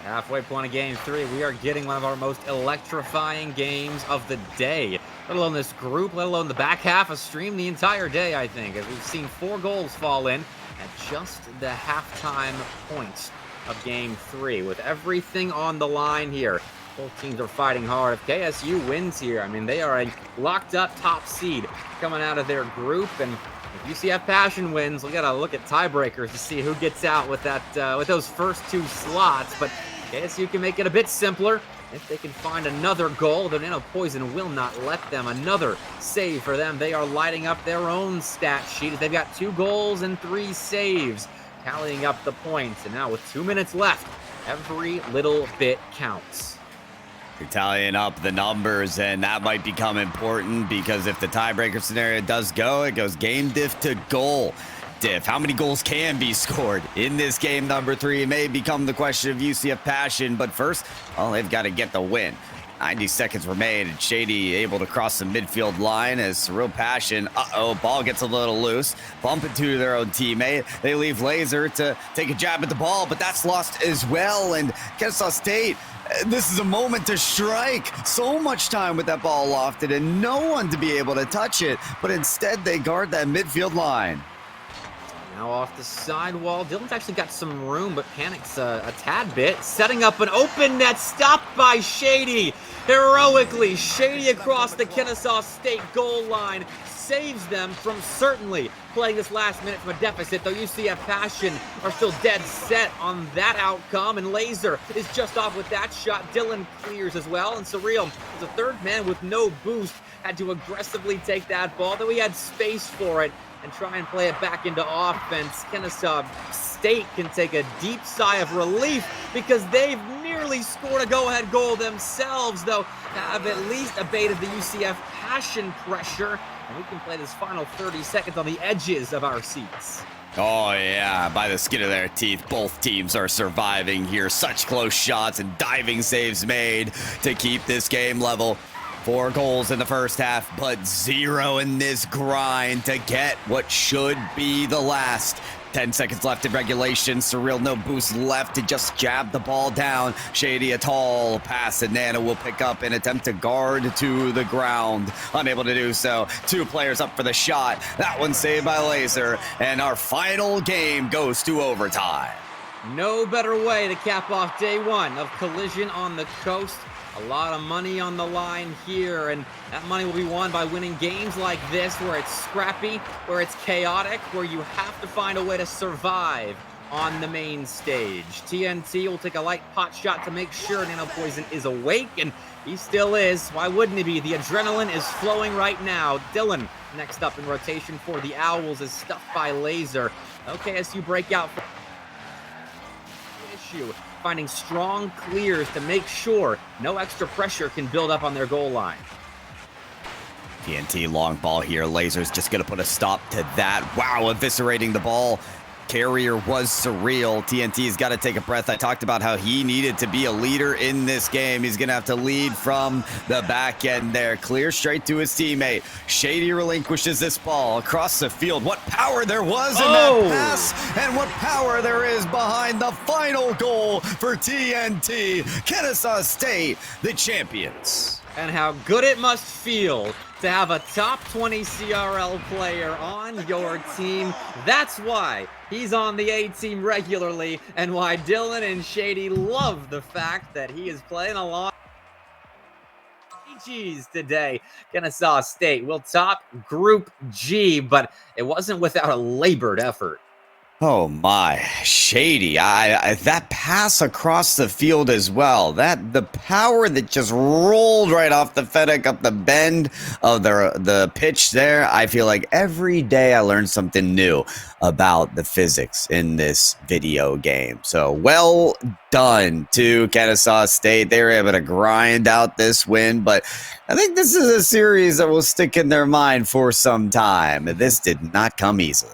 S2: Halfway point of game 3, we are getting one of our most electrifying games of the day. Let alone this group, let alone the back half of stream, the entire day, I think, as we've seen 4 goals fall in at just the halftime points of game 3. With everything on the line here, both teams are fighting hard. If KSU wins here, I mean, they are a locked up top seed coming out of their group, and if UCF Passion wins, we gotta look at tiebreakers to see who gets out with that with those first 2 slots. But KSU can make it a bit simpler if they can find another goal. The Nano Poison will not let them. Another save for them. They are lighting up their own stat sheet. They've got 2 goals and 3 saves, tallying up the points. And now with 2 minutes left, every little bit counts.
S1: You're tallying up the numbers, and that might become important because if the tiebreaker scenario does go, it goes game diff to goal diff. How many goals can be scored in this game number 3? It may become the question of UCF Passion, but first, well, they've got to get the win. 90 seconds remain, and Shady able to cross the midfield line as Surreal Passion, ball gets a little loose, bump into their own teammate. They leave Laser to take a jab at the ball, but that's lost as well, and Kennesaw State, this is a moment to strike. So much time with that ball lofted and no one to be able to touch it, but instead they guard that midfield line.
S2: Now off the sidewall, Dylan's actually got some room, but panics a tad bit, setting up an open net, stopped by Shady. Heroically, Shady across the Kennesaw State goal line, saves them from certainly playing this last minute from a deficit, though UCF Passion are still dead set on that outcome, and Laser is just off with that shot. Dylan clears as well, and Surreal is the third man with no boost, had to aggressively take that ball, though he had space for it, and try and play it back into offense. Kennesaw State can take a deep sigh of relief because they've nearly scored a go-ahead goal themselves, though have at least abated the UCF Passion pressure, and we can play this final 30 seconds on the edges of our seats.
S1: Oh yeah, by the skin of their teeth, both teams are surviving here. Such close shots and diving saves made to keep this game level. 4 goals in the first half, but 0 in this grind to get what should be the last. 10 seconds left in regulation. Surreal, no boost left to just jab the ball down. Shady, a tall pass, and Nana will pick up and attempt to guard to the ground. Unable to do so. 2 players up for the shot. That one saved by Laser, and our final game goes to overtime.
S2: No better way to cap off day 1 of Collision on the Coast. A lot of money on the line here, and that money will be won by winning games like this, where it's scrappy, where it's chaotic, where you have to find a way to survive on the main stage. TNT will take a light pot shot to make sure Nano Poison is awake, and he still is. Why wouldn't he be? The adrenaline is flowing right now. Dylan, next up in rotation for the Owls, is stuffed by Laser. OKSU breakout for issue, finding strong clears to make sure no extra pressure can build up on their goal line.
S1: TNT long ball here. Laser's just going to put a stop to that. Wow, eviscerating the ball. Carrier was Surreal. TNT's got to take a breath. I talked about how he needed to be a leader in this game. He's going to have to lead from the back end there. Clear straight to his teammate. Shady relinquishes this ball across the field. What power there was in that pass, and what power there is behind the final goal for TNT. Kennesaw State, the champions.
S2: And how good it must feel to have a top 20 CRL player on your team. That's why he's on the A team regularly, and why Dylan and Shady love the fact that he is playing along GGs today. Kennesaw State will top Group G, but it wasn't without a labored effort.
S1: Oh my, Shady! I that pass across the field as well. The power that just rolled right off the FedEx up the bend of the pitch there. I feel like every day I learn something new about the physics in this video game. So well done to Kennesaw State. They were able to grind out this win, but I think this is a series that will stick in their mind for some time. This did not come easily.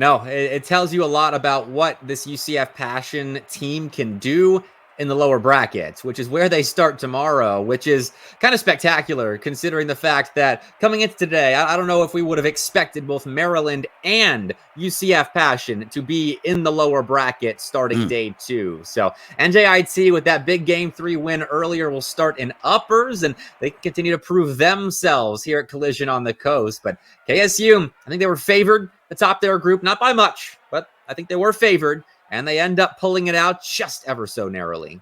S2: No, it tells you a lot about what this UCF Passion team can do in the lower brackets, which is where they start tomorrow, which is kind of spectacular considering the fact that coming into today, I don't know if we would have expected both Maryland and UCF Passion to be in the lower bracket starting day 2. So NJIT with that big game 3 win earlier will start in uppers, and they can continue to prove themselves here at Collision on the Coast. But KSU, I think they were favored atop their group, not by much, but I think they were favored, and they end up pulling it out just ever so narrowly.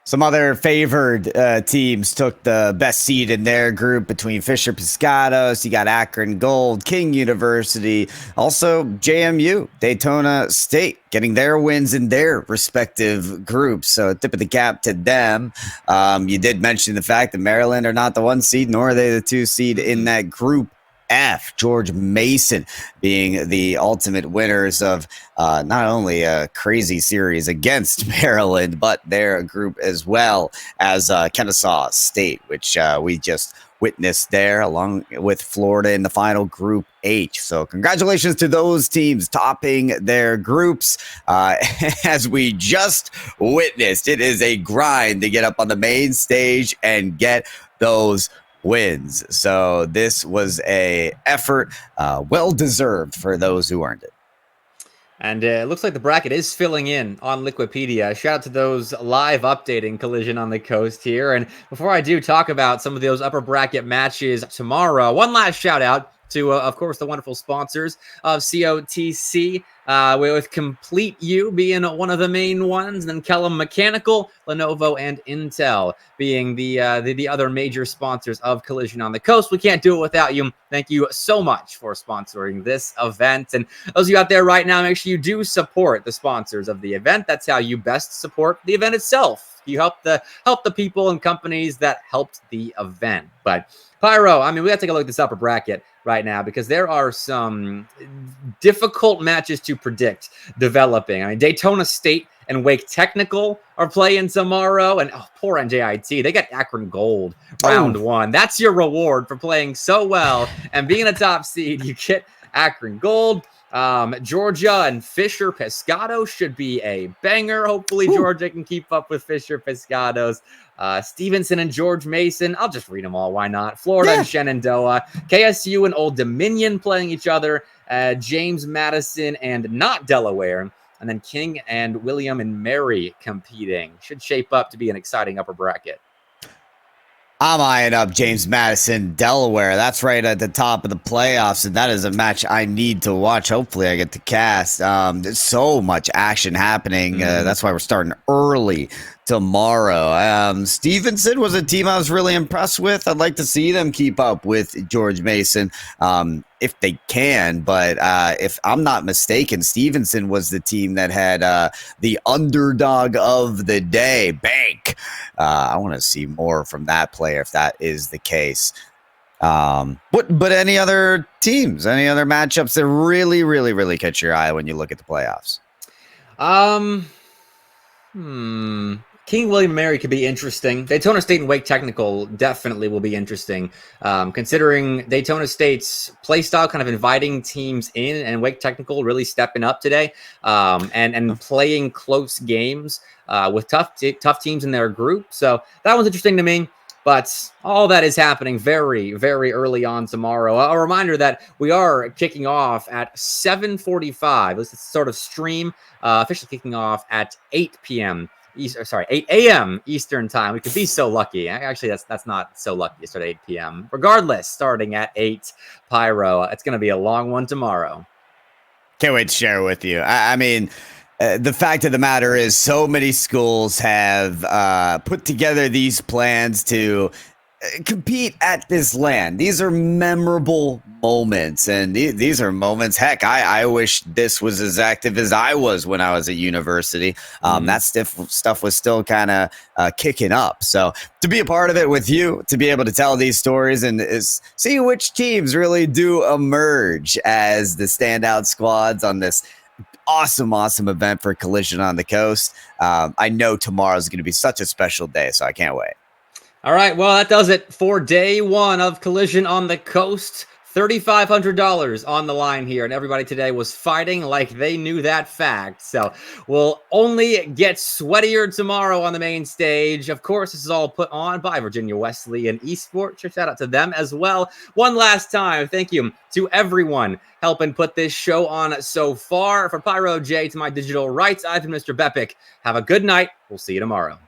S1: Some other favored teams took the best seed in their group between Fisher Piscados. You got Akron Gold, King University, also JMU, Daytona State, getting their wins in their respective groups. So tip of the cap to them. You did mention the fact that Maryland are not the 1 seed, nor are they the 2 seed in that group F. George Mason being the ultimate winners of not only a crazy series against Maryland, but their group as well as Kennesaw State, which we just witnessed there along with Florida in the final Group H. So congratulations to those teams topping their groups. As we just witnessed, it is a grind to get up on the main stage and get those wins. So this was a effort well deserved for those who earned it.
S2: And it looks like the bracket is filling in on Liquipedia. Shout out to those live updating Collision on the Coast here. And before I do talk about some of those upper bracket matches tomorrow, one last shout out to, of course, the wonderful sponsors of COTC, with Complete U being one of the main ones, and then Kellum Mechanical, Lenovo, and Intel being the other major sponsors of Collision on the Coast. We can't do it without you. Thank you so much for sponsoring this event. And those of you out there right now, make sure you do support the sponsors of the event. That's how you best support the event itself. You help the people and companies that helped the event. But Pyro, I mean, we got to take a look at this upper bracket right now because there are some difficult matches to predict developing. I mean, Daytona State and Wake Technical are playing tomorrow, and poor NJIT. They got Akron Gold round 1. That's your reward for playing so well and being a top seed. You get Akron Gold. Georgia and Fisher Piscados should be a banger. Hopefully Georgia can keep up with Fisher Piscados. Stevenson and George Mason. I'll just read them all. Why not? Florida and Shenandoah. KSU and Old Dominion playing each other. James Madison and not Delaware. And then King and William and Mary competing. Should shape up to be an exciting upper bracket.
S1: I'm eyeing up James Madison, Delaware. That's right at the top of the playoffs, and that is a match I need to watch. Hopefully I get to cast. There's so much action happening. That's why we're starting early tomorrow. Stevenson was a team I was really impressed with. I'd like to see them keep up with George Mason if they can. But if I'm not mistaken, Stevenson was the team that had the underdog of the day, Bank. I want to see more from that player if that is the case. But any other teams, any other matchups that really, really, really catch your eye when you look at the playoffs?
S2: King William Mary could be interesting. Daytona State and Wake Technical definitely will be interesting. Considering Daytona State's play style kind of inviting teams in, and Wake Technical really stepping up today and playing close games with tough teams in their group. So that was interesting to me. But all that is happening very, very early on tomorrow. A reminder that we are kicking off at 7:45. This is sort of stream, officially kicking off at 8 p.m. 8 a.m. Eastern time. We could be so lucky. Actually, that's not so lucky. It started at 8 p.m. Regardless, starting at 8 Pyro. It's going to be a long one tomorrow.
S1: Can't wait to share it with you. I mean, the fact of the matter is so many schools have put together these plans to compete at this LAN. These are memorable moments, and these are moments. Heck, I wish this was as active as I was when I was at university. That stuff was still kind of kicking up. So to be a part of it with you, to be able to tell these stories and see which teams really do emerge as the standout squads on this awesome event for Collision on the Coast. I know tomorrow's going to be such a special day, so I can't wait.
S2: All right, well, that does it for day one of Collision on the Coast. $3,500 on the line here, and everybody today was fighting like they knew that fact. So we'll only get sweatier tomorrow on the main stage. Of course, this is all put on by Virginia Wesleyan Esports. Shout out to them as well. One last time, thank you to everyone helping put this show on so far. For Pyro J to my digital rights, I've been Mr. Bepic. Have a good night. We'll see you tomorrow.